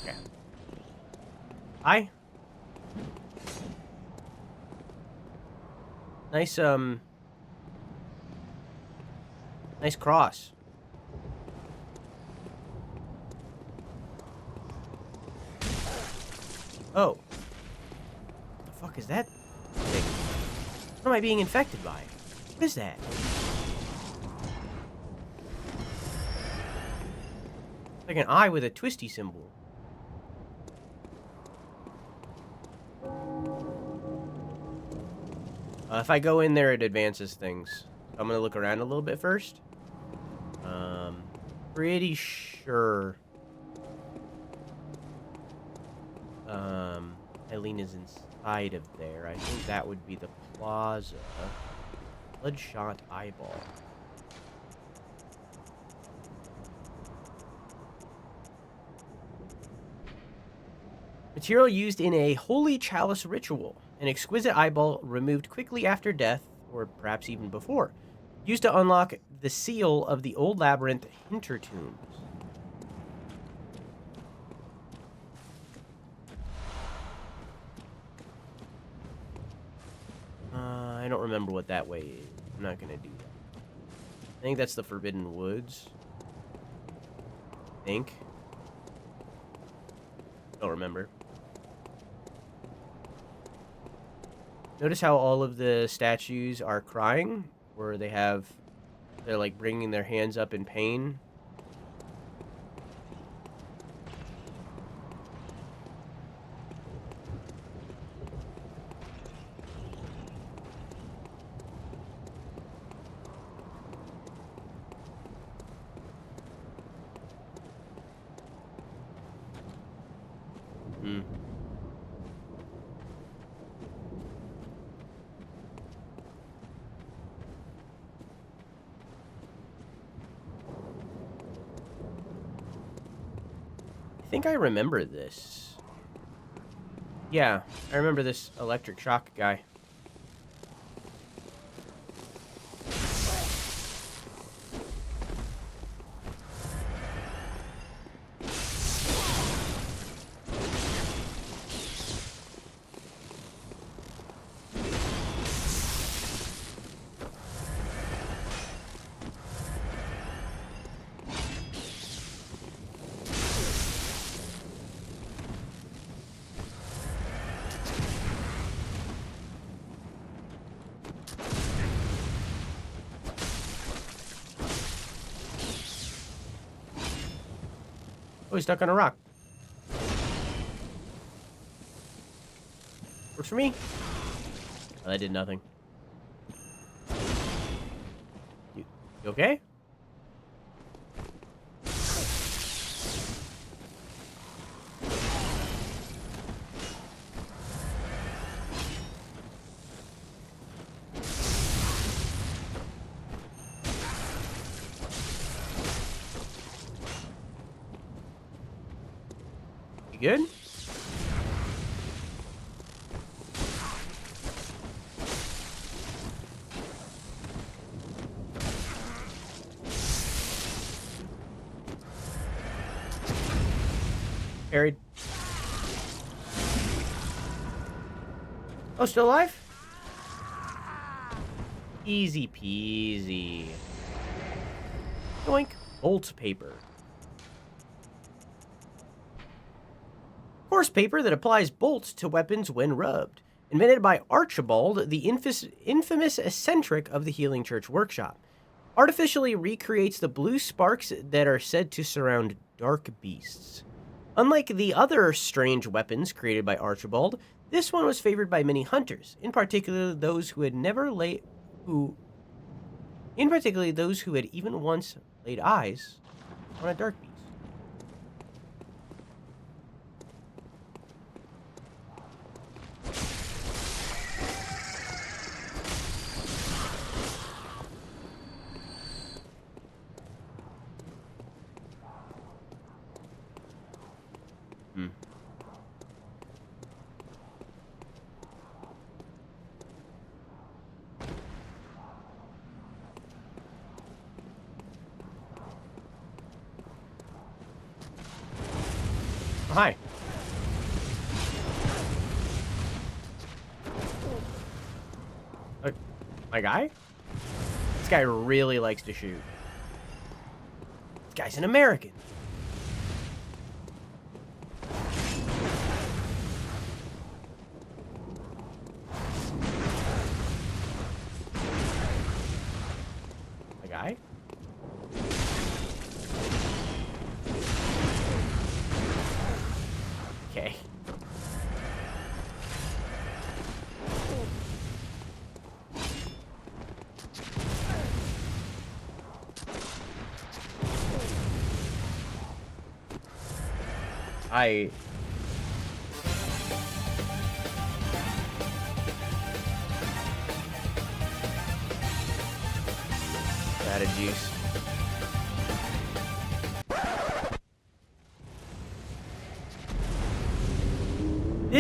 [SPEAKER 1] Okay. Hi. Nice, nice cross. Oh. What the fuck is that thing? What am I being infected by? What is that? Like an eye with a twisty symbol. If I go in there, it advances things. I'm gonna look around a little bit first. Pretty sure. Eileen is inside of there. I think that would be the plaza. Bloodshot eyeball. Material used in a holy chalice ritual. An exquisite eyeball removed quickly after death, or perhaps even before. Used to unlock the seal of the old labyrinth Hintertombs. I don't remember what that way is. I'm not going to do that. I think that's the Forbidden Woods. I think. Don't remember. Notice how all of the statues are crying, or they're like bringing their hands up in pain. I think I remember this. Yeah, I remember this electric shock guy. Oh, he's stuck on a rock. Works for me. Oh, that did nothing. You okay? You good? Carried. Oh, still alive? Easy peasy. Yoink. Bolt paper. Coarse paper that applies bolts to weapons when rubbed. Invented by Archibald, the infamous eccentric of the Healing Church Workshop. Artificially recreates the blue sparks that are said to surround dark beasts. Unlike the other strange weapons created by Archibald, this one was favored by many hunters, in particular those who had even once laid eyes on a dark beast. Hi. My guy? This guy really likes to shoot. This guy's an American. My guy? Okay. Added juice.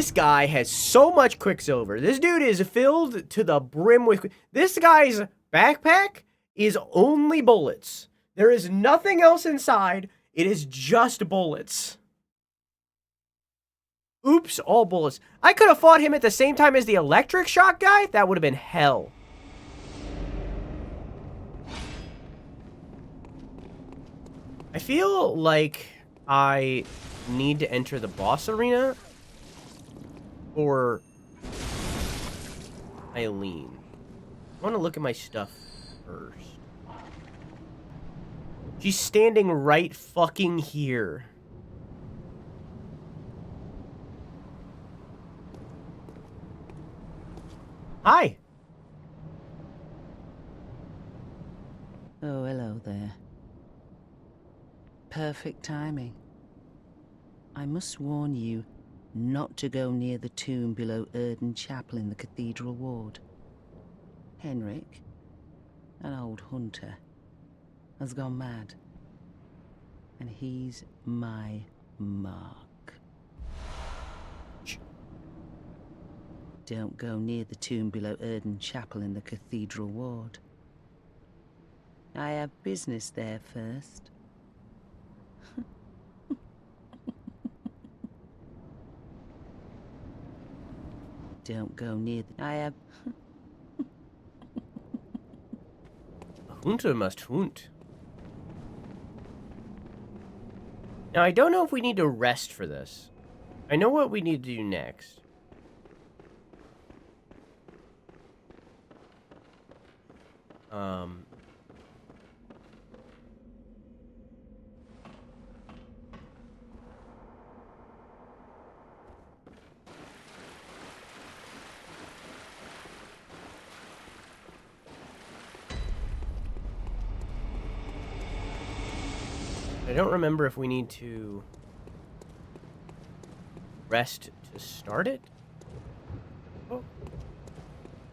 [SPEAKER 1] This guy has so much Quicksilver. This dude is filled to the brim with... This guy's backpack is only bullets. There is nothing else inside. It is just bullets. Oops, all bullets. I could have fought him at the same time as the electric shock guy. That would have been hell. I feel like I need to enter the boss arena or Eileen. I want to look at my stuff first. She's standing right fucking here. Hi.
[SPEAKER 11] Oh, hello there. Perfect timing. I must warn you not to go near the tomb below Erden Chapel in the Cathedral Ward. Henrik, an old hunter, has gone mad. And he's my mark. Don't go near the tomb below Erden Chapel in the Cathedral Ward. I have business there first. Don't go near I have...
[SPEAKER 1] A hunter must hunt. Now, I don't know if we need to rest for this. I know what we need to do next. I don't remember if we need to rest to start it. Oh.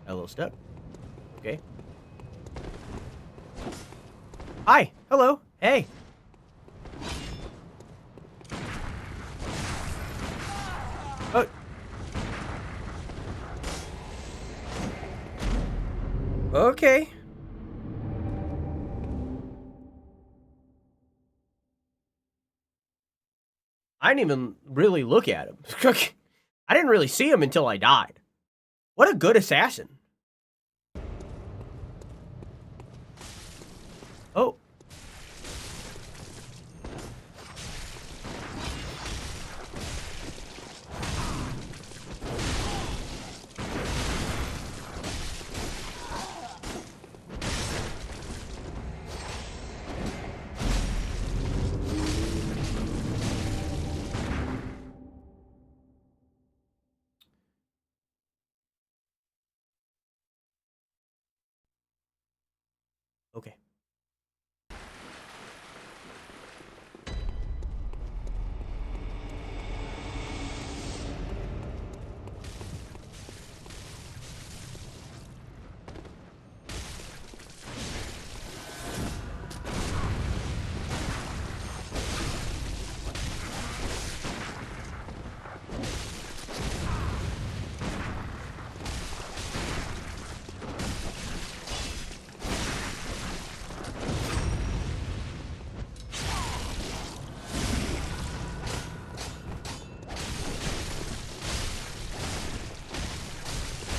[SPEAKER 1] A little step. Okay. Hi. Hello. Hey. Oh. Okay. I didn't even really look at him. I didn't really see him until I died. What a good assassin. Oh. Okay.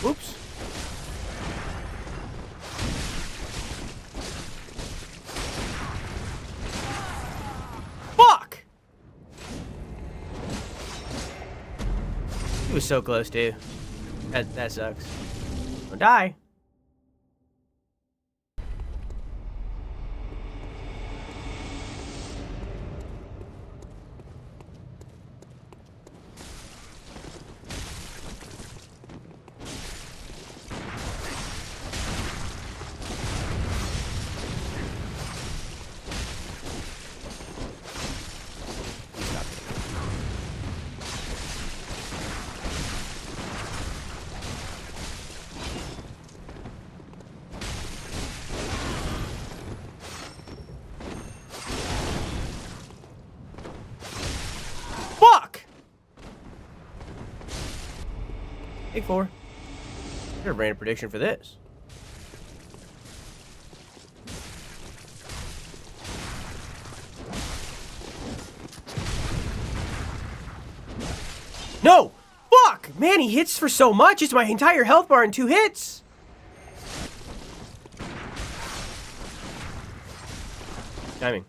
[SPEAKER 1] Oops. Fuck! He was so close, too. That sucks. Don't die. Take 4. Should have ran a prediction for this. No! Fuck! Man, he hits for so much. It's my entire health bar in 2 hits. Timing.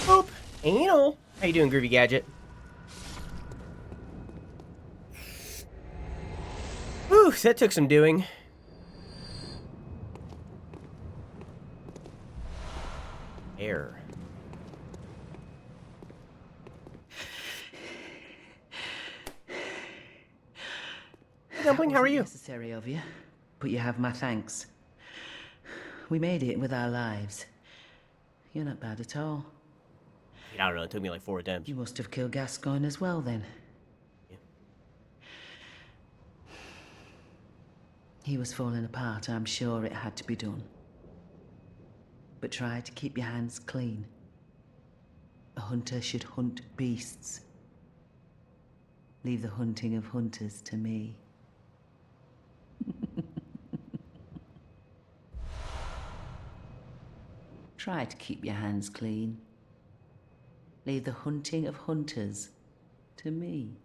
[SPEAKER 1] Boop. Anal. How you doing, Groovy Gadget? Whew, that took some doing. Air. Hey, Dumpling, how are you?
[SPEAKER 11] Necessary of you, but you have my thanks. We made it with our lives. You're not bad at all.
[SPEAKER 1] I don't know, it took me like 4 attempts.
[SPEAKER 11] You must have killed Gascoigne as well, then.
[SPEAKER 1] Yeah.
[SPEAKER 11] He was falling apart, I'm sure it had to be done. But try to keep your hands clean. A hunter should hunt beasts. Leave the hunting of hunters to me. Try to keep your hands clean. Leave the hunting of hunters to me.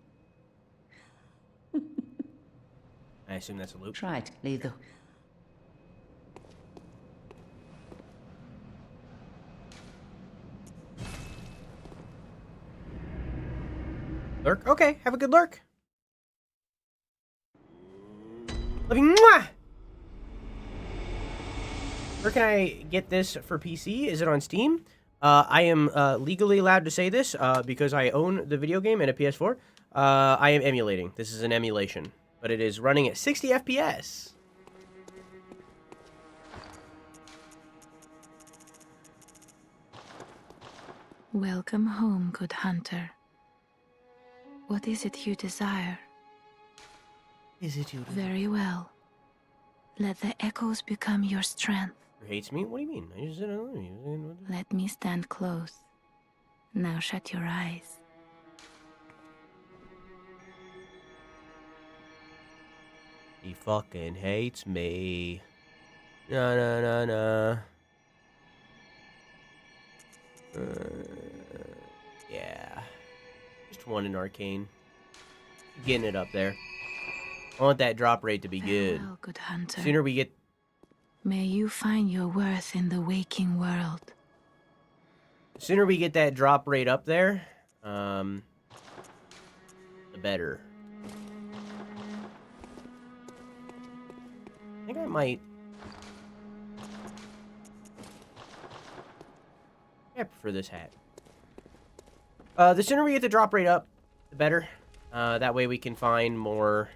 [SPEAKER 1] I assume that's a loop.
[SPEAKER 11] Try to leave the...
[SPEAKER 1] Lurk? Okay, have a good lurk. Love you. Mwah! Where can I get this for PC? Is it on Steam? I am legally allowed to say this because I own the video game and a PS4. I am emulating. This is an emulation, but it is running at 60 FPS.
[SPEAKER 19] Welcome home, good hunter. What is it you desire?
[SPEAKER 1] Is it you?
[SPEAKER 19] Very well. Let the echoes become your strength.
[SPEAKER 1] Who hates me? What do you mean? I just don't know.
[SPEAKER 19] Let me stand close. Now shut your eyes.
[SPEAKER 1] He fucking hates me. Na na na na. Yeah. Just one in Arcane. Getting it up there. I want that drop rate to be good.
[SPEAKER 19] Farewell, good hunter.
[SPEAKER 1] Sooner we get...
[SPEAKER 19] May you find your worth in the waking world.
[SPEAKER 1] The sooner we get that drop rate up there, the better. I think I might... I prefer this hat. The sooner we get the drop rate up, the better. That way we can find more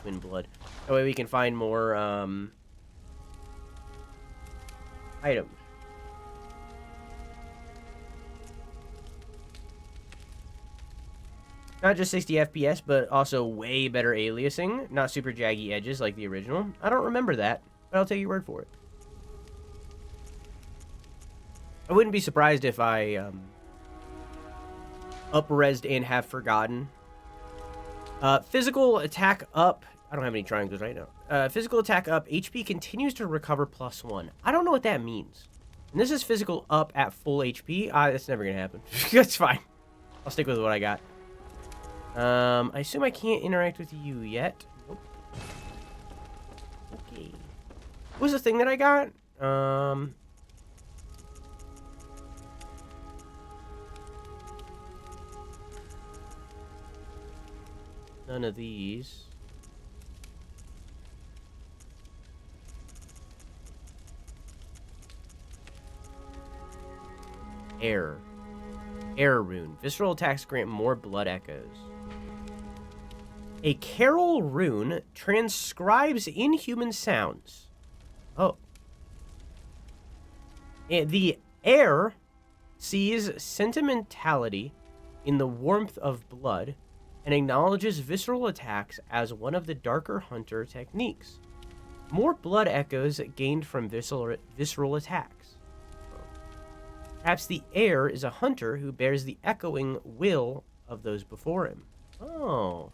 [SPEAKER 1] twin blood. That way we can find more, items. Not just 60 FPS, but also way better aliasing. Not super jaggy edges like the original. I don't remember that, but I'll take your word for it. I wouldn't be surprised if I, up-resed and have forgotten. Physical attack up. I don't have any triangles right now. Physical attack up. HP continues to recover +1. I don't know what that means. And this is physical up at full HP. That's never going to happen. That's fine. I'll stick with what I got. I assume I can't interact with you yet. Nope. Okay. What was the thing that I got? None of these. Air. Air rune. Visceral attacks grant more blood echoes. A carol rune transcribes inhuman sounds. Oh. And the air sees sentimentality in the warmth of blood and acknowledges visceral attacks as one of the darker hunter techniques. More blood echoes gained from visceral attacks. Perhaps the air is a hunter who bears the echoing will of those before him. Oh.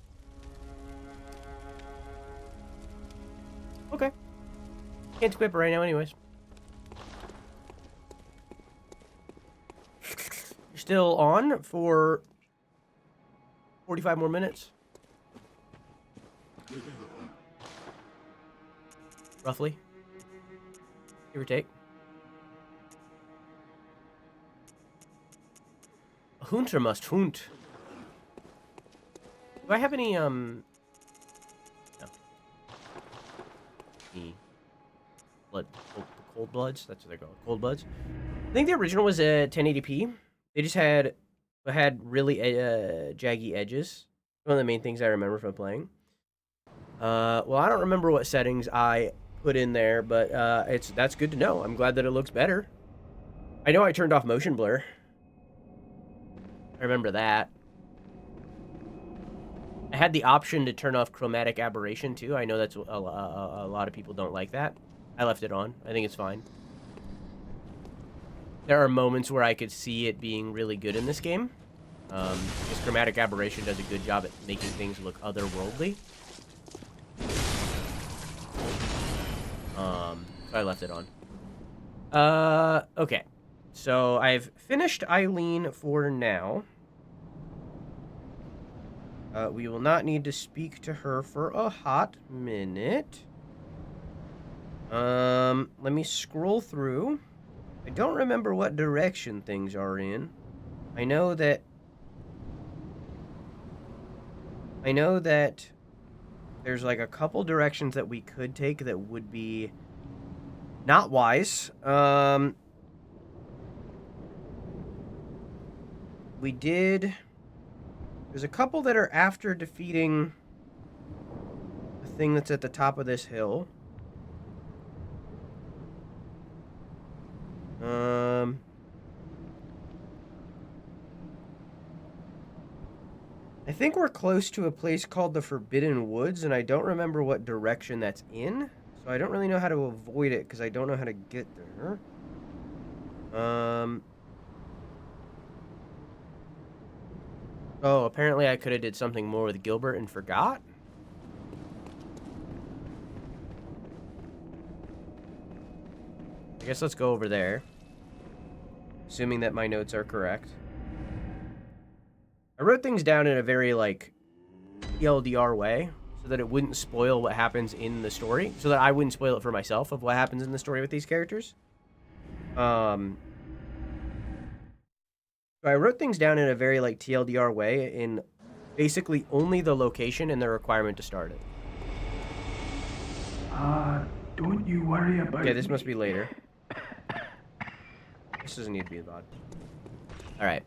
[SPEAKER 1] Okay. Can't equip it right now anyways. You're still on for 45 more minutes. Roughly. Give or take. A hunter must hunt. Do I have any, no. Any blood, cold bloods? That's what they're called. Cold bloods. I think the original was 1080p. They just had really jaggy edges. One of the main things I remember from playing. Well, I don't remember what settings I put in there, but that's good to know. I'm glad that it looks better. I know I turned off motion blur. I remember that. I had the option to turn off chromatic aberration too. I know that's a lot of people don't like that. I left it on. I think it's fine. There are moments where I could see it being really good in this game. Because chromatic aberration does a good job at making things look otherworldly. So I left it on. Okay. So I've finished Eileen for now. We will not need to speak to her for a hot minute. Let me scroll through. I don't remember what direction things are in. I know that there's like a couple directions that we could take that would be not wise. There's a couple that are after defeating the thing that's at the top of this hill. I think we're close to a place called the Forbidden Woods, and I don't remember what direction that's in, so I don't really know how to avoid it, because I don't know how to get there. Oh, apparently I could have did something more with Gilbert and forgot. I guess let's go over there. Assuming that my notes are correct. I wrote things down in a very, like, TLDR way, so that it wouldn't spoil what happens in the story. So that I wouldn't spoil it for myself of what happens in the story with these characters. So I wrote things down in a very, like, TLDR way in basically only the location and the requirement to start it.
[SPEAKER 5] Don't you worry about
[SPEAKER 1] Okay, this must be later. This doesn't need to be a VOD. Alright.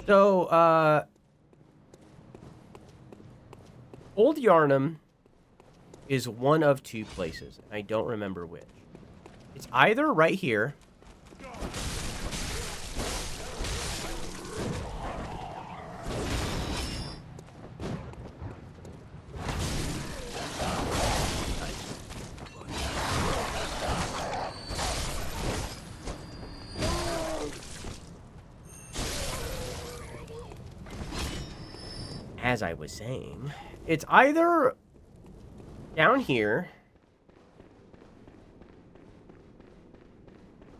[SPEAKER 1] So, Old Yarnum is one of two places. I don't remember which. It's either right here. As I was saying, it's either down here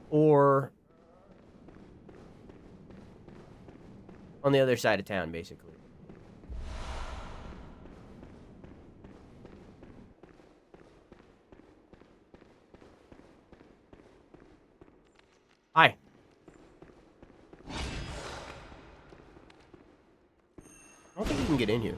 [SPEAKER 1] or on the other side of town, basically. Hi. I don't think you can get in here.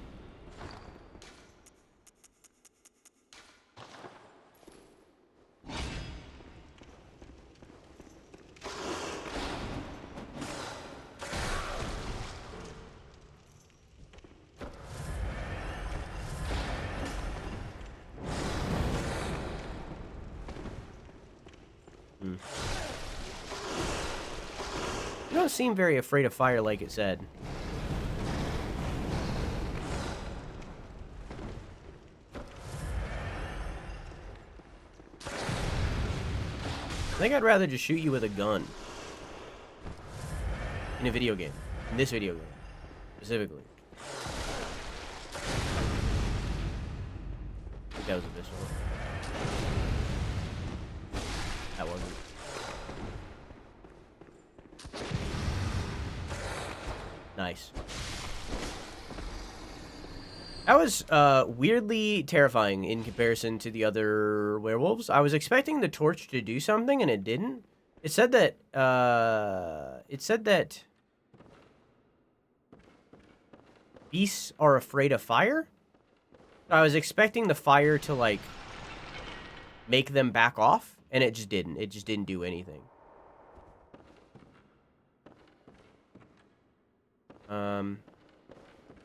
[SPEAKER 1] You don't seem very afraid of fire like it said. I think I'd rather just shoot you with a gun. In a video game. In this video game. Specifically. I think that was a visceral. That wasn't. Nice. That was weirdly terrifying in comparison to the other werewolves. I was expecting the torch to do something and it didn't. It said that beasts are afraid of fire. I was expecting the fire to like make them back off, and it just didn't. It just didn't do anything.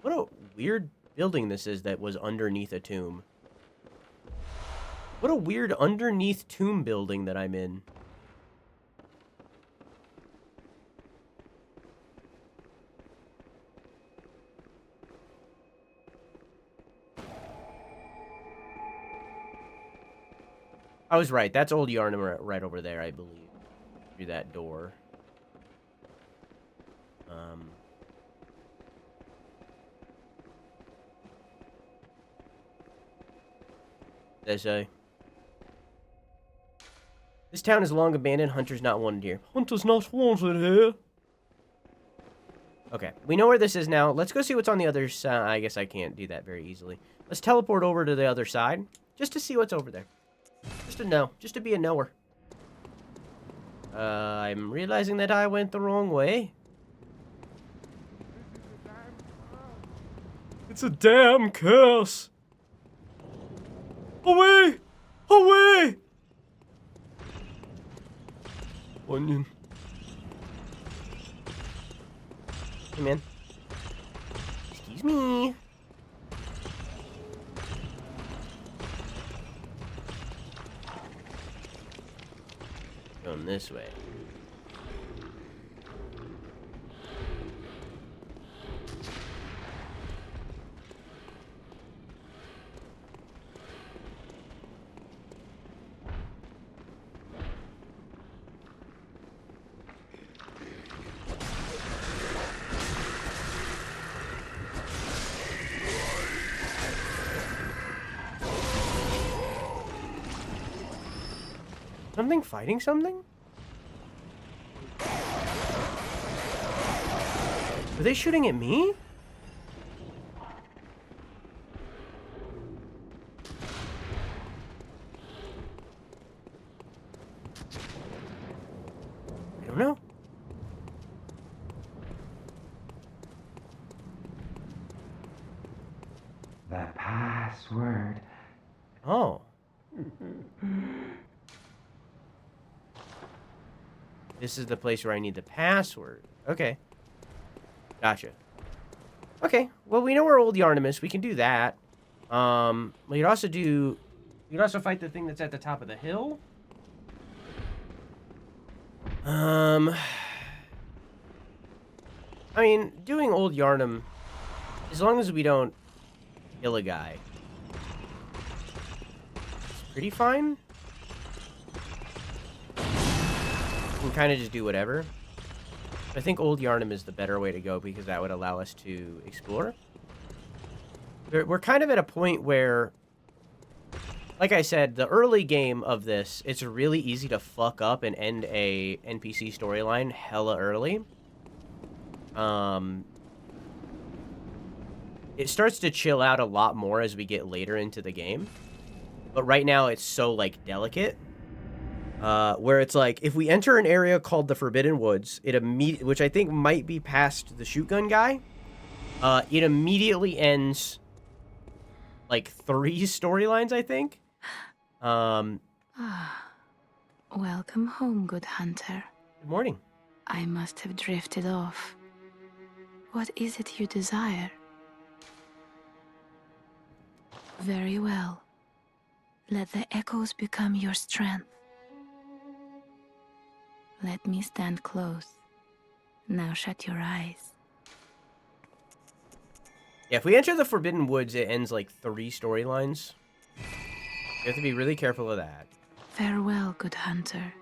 [SPEAKER 1] What a weird building this is that was underneath a tomb. What a weird underneath tomb building that I'm in. I was right. That's old Yarnum right over there, I believe. Through that door. They say. This town is long abandoned. Hunters not wanted here. Hunters not wanted here. Okay, we know where this is now. Let's go see what's on the other side. I guess I can't do that very easily. Let's teleport over to the other side. Just to see what's over there. Just to know. Just to be a knower. I'm realizing that I went the wrong way. It's a damn curse. Away! Away! Onion. Hey, man. Excuse me. Going this way. Something fighting something? Are they shooting at me? I don't know.
[SPEAKER 21] The password.
[SPEAKER 1] Oh. This is the place where I need the password. Okay. Gotcha. Okay. Well, we know where old Yarnum is. We can do that. We could also do... You could also fight the thing that's at the top of the hill. I mean, doing old Yarnum, as long as we don't kill a guy, it's pretty fine. We can kind of just do whatever. I think old Yarnum is the better way to go because that would allow us to explore. We're kind of at a point where, like I said, the early game of this, it's really easy to fuck up and end a NPC storyline hella early. It starts to chill out a lot more as we get later into the game. But right now it's so, like, delicate. Where it's like, if we enter an area called the Forbidden Woods, which I think might be past the shoot gun guy, it immediately ends, like, 3 storylines, I think.
[SPEAKER 19] Welcome home, good hunter.
[SPEAKER 1] Good morning.
[SPEAKER 19] I must have drifted off. What is it you desire? Very well. Let the echoes become your strength. Let me stand close. Now shut your eyes.
[SPEAKER 1] Yeah, if we enter the Forbidden Woods, it ends like 3 storylines. You have to be really careful of that.
[SPEAKER 19] Farewell, good hunter.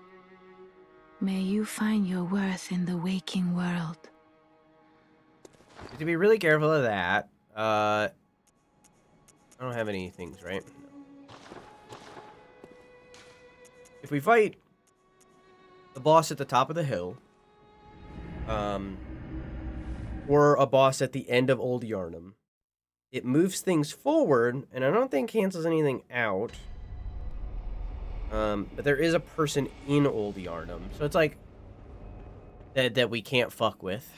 [SPEAKER 19] May you find your worth in the waking world.
[SPEAKER 1] You have to be really careful of that. I don't have any things, right? If we fight the boss at the top of the hill, or a boss at the end of Old Yarnum, it moves things forward, and I don't think cancels anything out. But there is a person in Old Yarnum, so it's like that we can't fuck with.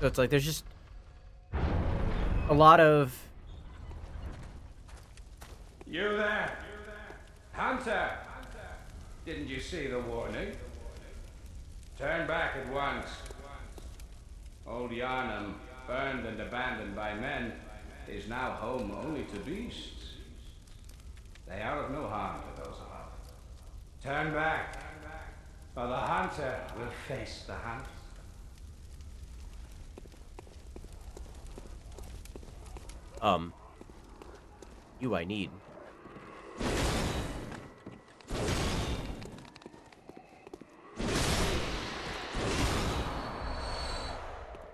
[SPEAKER 1] So it's like there's just a lot of...
[SPEAKER 8] You there? Hunter! Didn't you see the warning? Turn back at once. Old Yarnum, burned and abandoned by men, is now home only to beasts. They are of no harm to those above. Turn back, or the hunter will face the hunt.
[SPEAKER 1] You I need.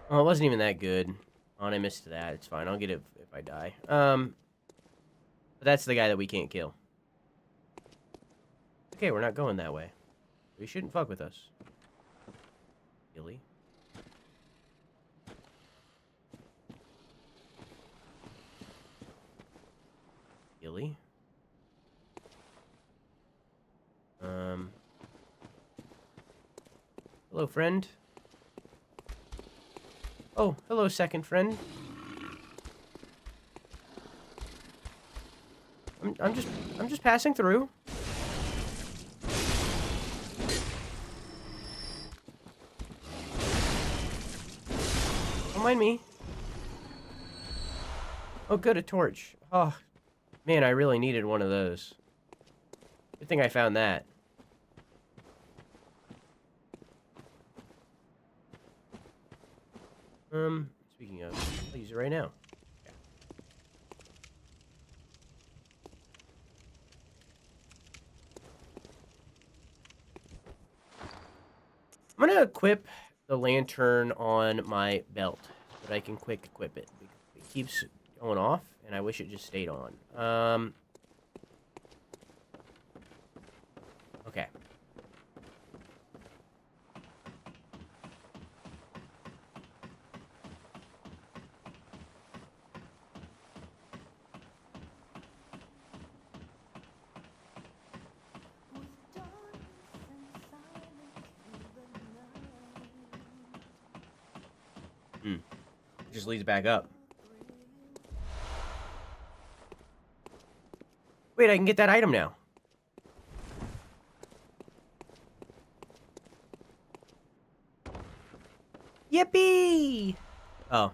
[SPEAKER 1] Oh, it wasn't even that good. Oh, and I missed that. It's fine. I'll get it if I die. But that's the guy that we can't kill. Okay, we're not going that way. We shouldn't fuck with us. Gilly. Gilly. Hello, friend. Oh, hello, second friend. I'm just passing through. Don't mind me. Oh, good, a torch. Oh, man, I really needed one of those. Good thing I found that. Speaking of, I'll use it right now. Okay. I'm gonna equip the lantern on my belt, so that I can quick equip it. It keeps going off, and I wish it just stayed on. Okay. It just leads back up. Wait, I can get that item now. Yippee! Oh.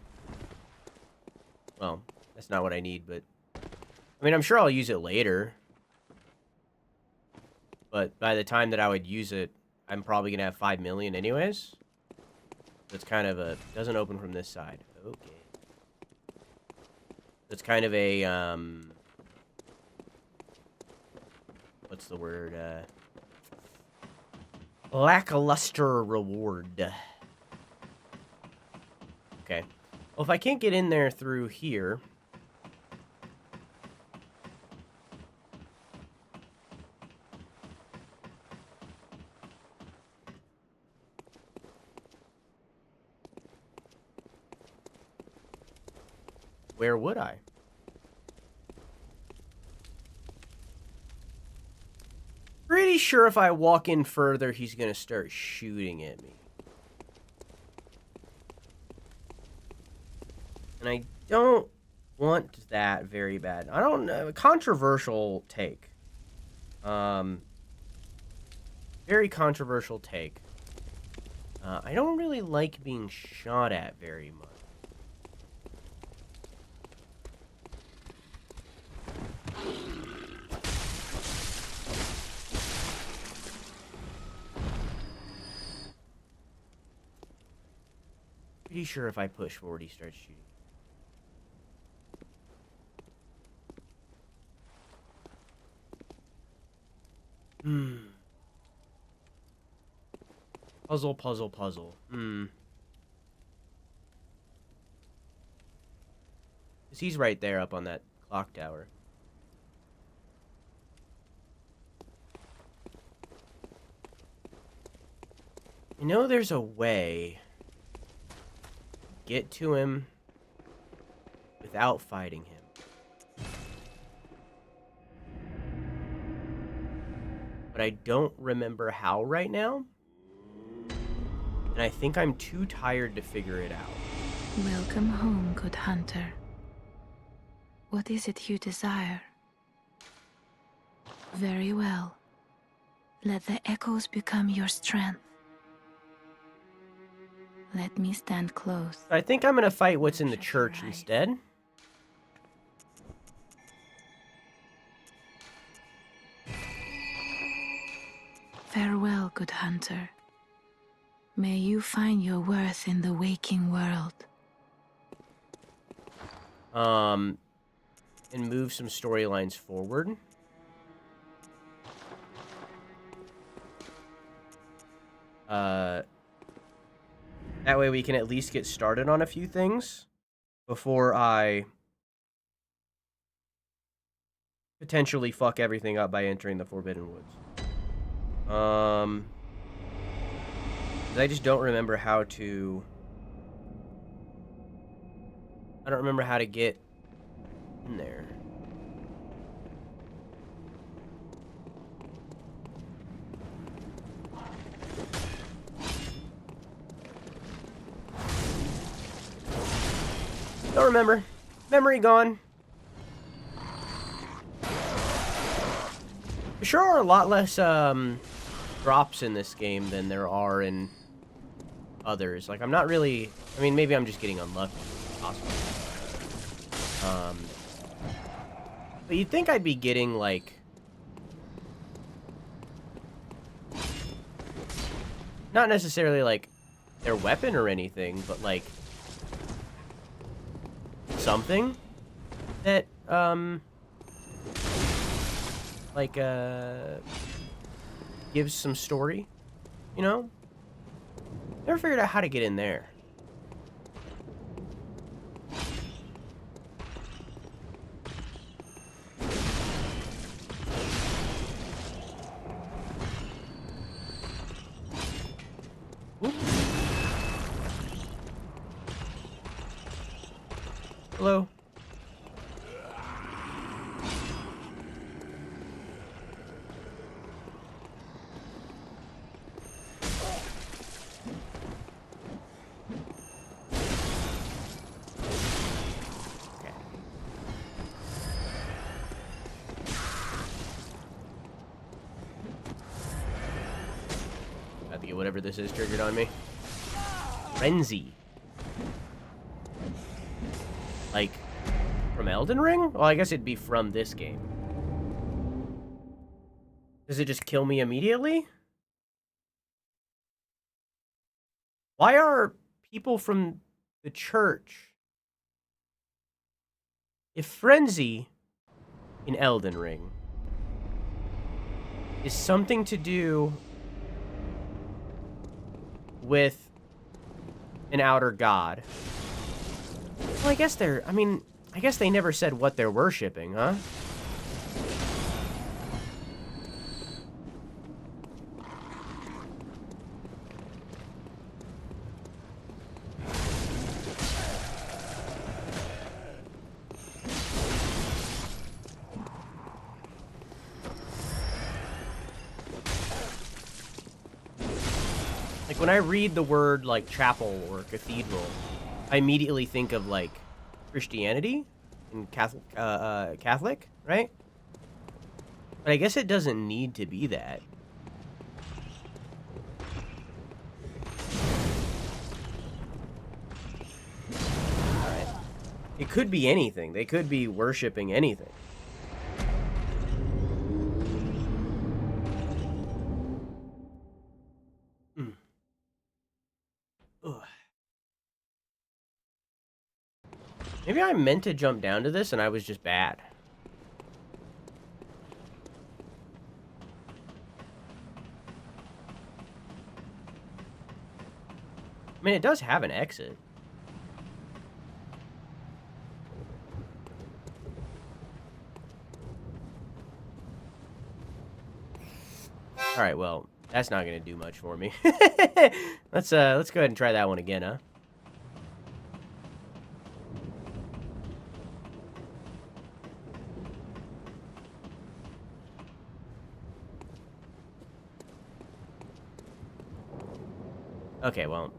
[SPEAKER 1] Well, that's not what I need, but... I mean, I'm sure I'll use it later. But by the time that I would use it, I'm probably going to have 5 million anyways. That's kind of a... Doesn't open from this side. Okay. That's kind of a, what's the word? Lackluster reward. Okay. Well, if I can't get in there through here... Where would I? Pretty sure if I walk in further, he's gonna start shooting at me. And I don't want that very bad. I don't know. Controversial take. Very controversial take. I don't really like being shot at very much. Pretty sure if I push forward, he starts shooting. Puzzle, puzzle, puzzle. Because he's right there up on that clock tower. I know there's a way to get to him without fighting him. But I don't remember how right now. And I think I'm too tired to figure it out.
[SPEAKER 19] Welcome home, good hunter. What is it you desire? Very well. Let the echoes become your strength. Let me stand close.
[SPEAKER 1] I think I'm gonna fight what's in the church instead.
[SPEAKER 19] Farewell, good hunter. May you find your worth in the waking world.
[SPEAKER 1] And move some storylines forward. That way we can at least get started on a few things before I potentially fuck everything up by entering the Forbidden Woods. 'Cause I just don't remember how to... I don't remember how to get in there. Don't remember. Memory gone. There sure are a lot less drops in this game than there are in others. Like, I'm not really... I mean, maybe I'm just getting unlucky. Possibly. But you'd think I'd be getting, like... not necessarily, like, their weapon or anything, but, like... something that, like, gives some story, you know? Never figured out how to get in there. Hello. About to get whatever this is triggered on me. Frenzy. Like, from Elden Ring? Well, I guess it'd be from this game. Does it just kill me immediately? Why are people from the church... If Frenzy in Elden Ring is something to do with an outer god... Well, I guess they're... I mean, I guess they never said what they're worshipping, huh? Like, when I read the word, like, chapel or cathedral... I immediately think of, like, Christianity and Catholic, right? But I guess it doesn't need to be that. Alright. It could be anything. They could be worshipping anything. Maybe I meant to jump down to this and I was just bad. I mean, it does have an exit. All right, well, that's not going to do much for me. Let's go ahead and try that one again, huh? Okay, well, all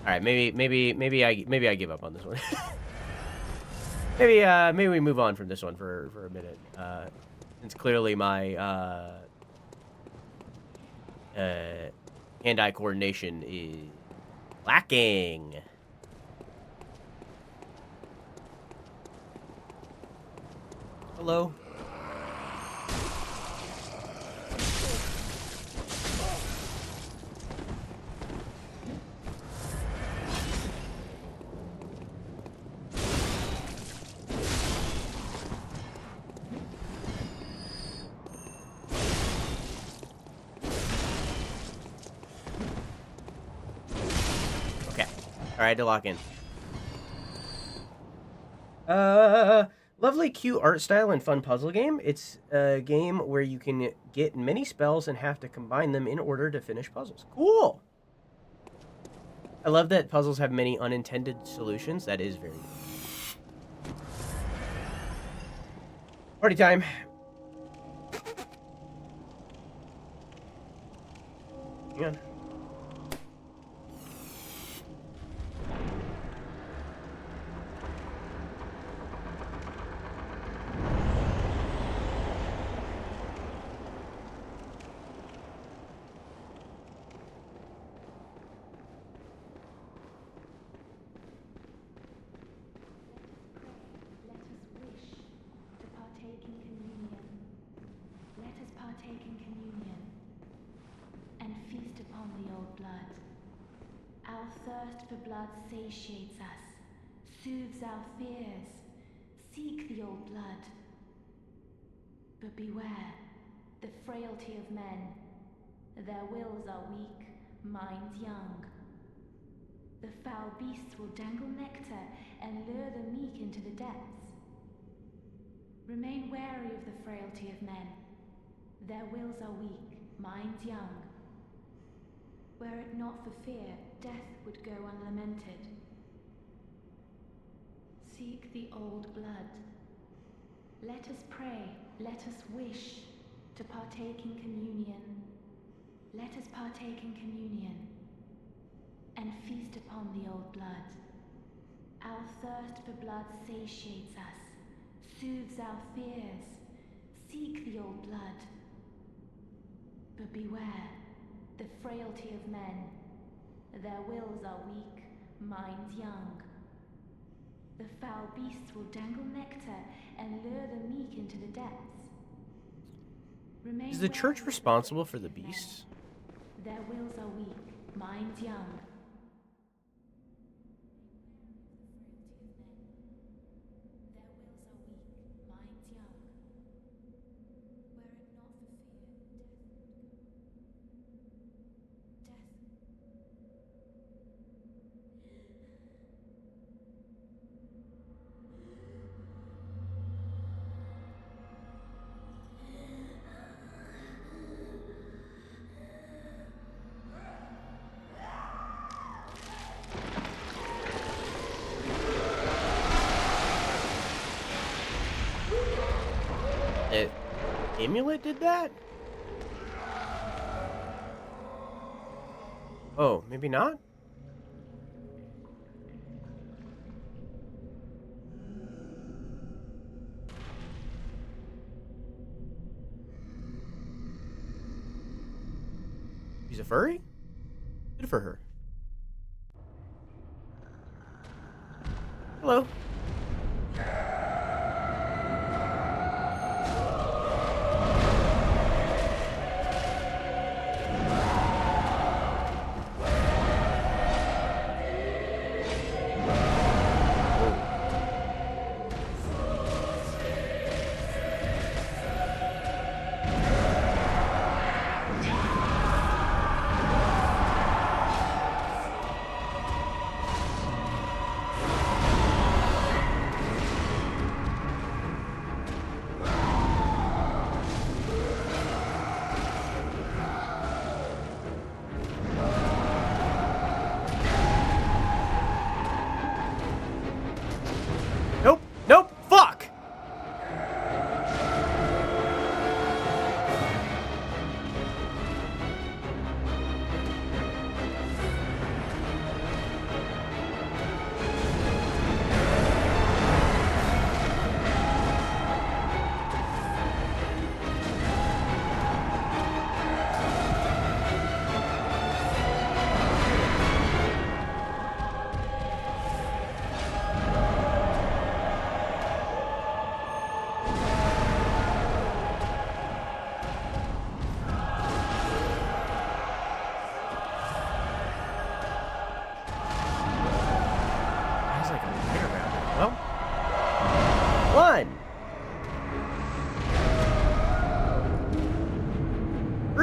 [SPEAKER 1] right. Maybe I give up on this one. maybe we move on from this one for a minute. Since clearly my hand-eye coordination is lacking. Hello. All right, to lock in. Lovely, cute art style and fun puzzle game. It's a game where you can get many spells and have to combine them in order to finish puzzles. Cool. I love that puzzles have many unintended solutions. That is very good. Party time. Hang on.
[SPEAKER 19] Thirst for blood satiates us, soothes our fears. Seek the old blood. But beware, the frailty of men. Their wills are weak, minds young. The foul beasts will dangle nectar and lure the meek into the depths. Remain wary of the frailty of men. Their wills are weak, minds young. Were it not for fear, death would go unlamented. Seek the old blood. Let us pray, let us wish to partake in communion. Let us partake in communion and feast upon the old blood. Our thirst for blood satiates us, soothes our fears. Seek the old blood. But beware, the frailty of men. Their wills are weak, minds young. The foul beasts will dangle nectar and lure the meek into the depths.
[SPEAKER 1] Is the church responsible for the beasts?
[SPEAKER 19] Their wills are weak, minds young.
[SPEAKER 1] Amulet did that? Oh, maybe not? He's a furry? Good for her. Hello.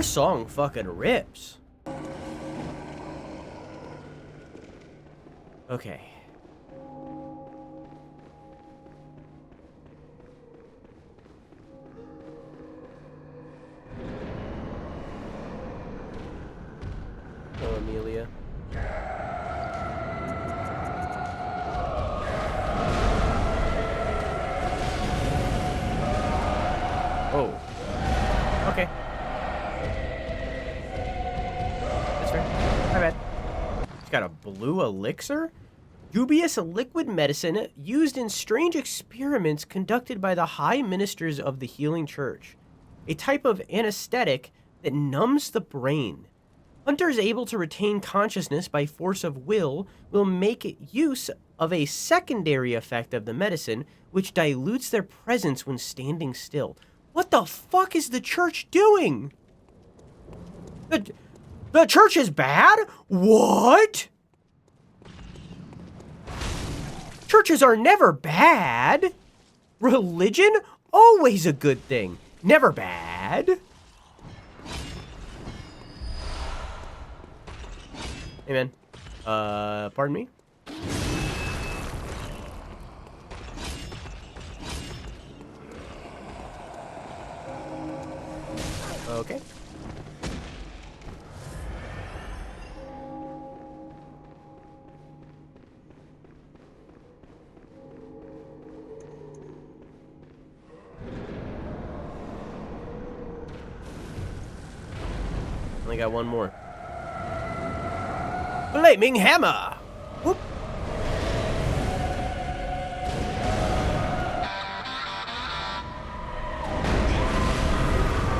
[SPEAKER 1] first song fucking rips. Okay. Oh, Amelia. Oh. Okay. That's fair. My bad. It's got a blue elixir? Dubious liquid medicine used in strange experiments conducted by the high ministers of the healing church. A type of anesthetic that numbs the brain. Hunters able to retain consciousness by force of will make use of a secondary effect of the medicine, which dilutes their presence when standing still. What the fuck is the church doing? The church is bad? What? Churches are never bad. Religion? Always a good thing. Never bad. Hey, man. Pardon me? Okay. Only got one more. Flaming hammer! Whoop.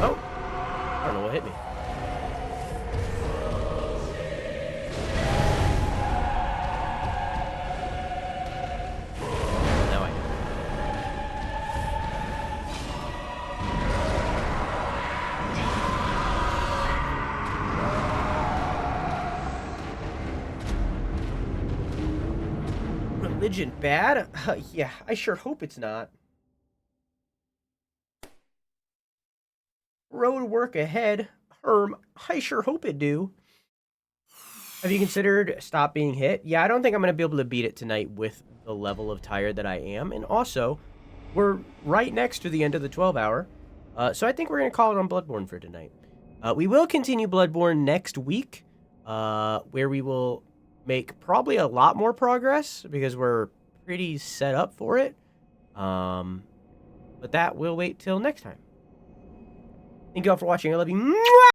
[SPEAKER 1] Oh. I don't know what hit me. Now I know. Religion bad? Yeah, I sure hope it's not. Road work ahead. I sure hope it do. Have you considered stop being hit? Yeah, I don't think I'm going to be able to beat it tonight with the level of tired that I am. And also, we're right next to the end of the 12-hour. So I think we're going to call it on Bloodborne for tonight. We will continue Bloodborne next week, where we will make probably a lot more progress because we're pretty set up for it. But that will wait till next time. Thank you all for watching. I love you.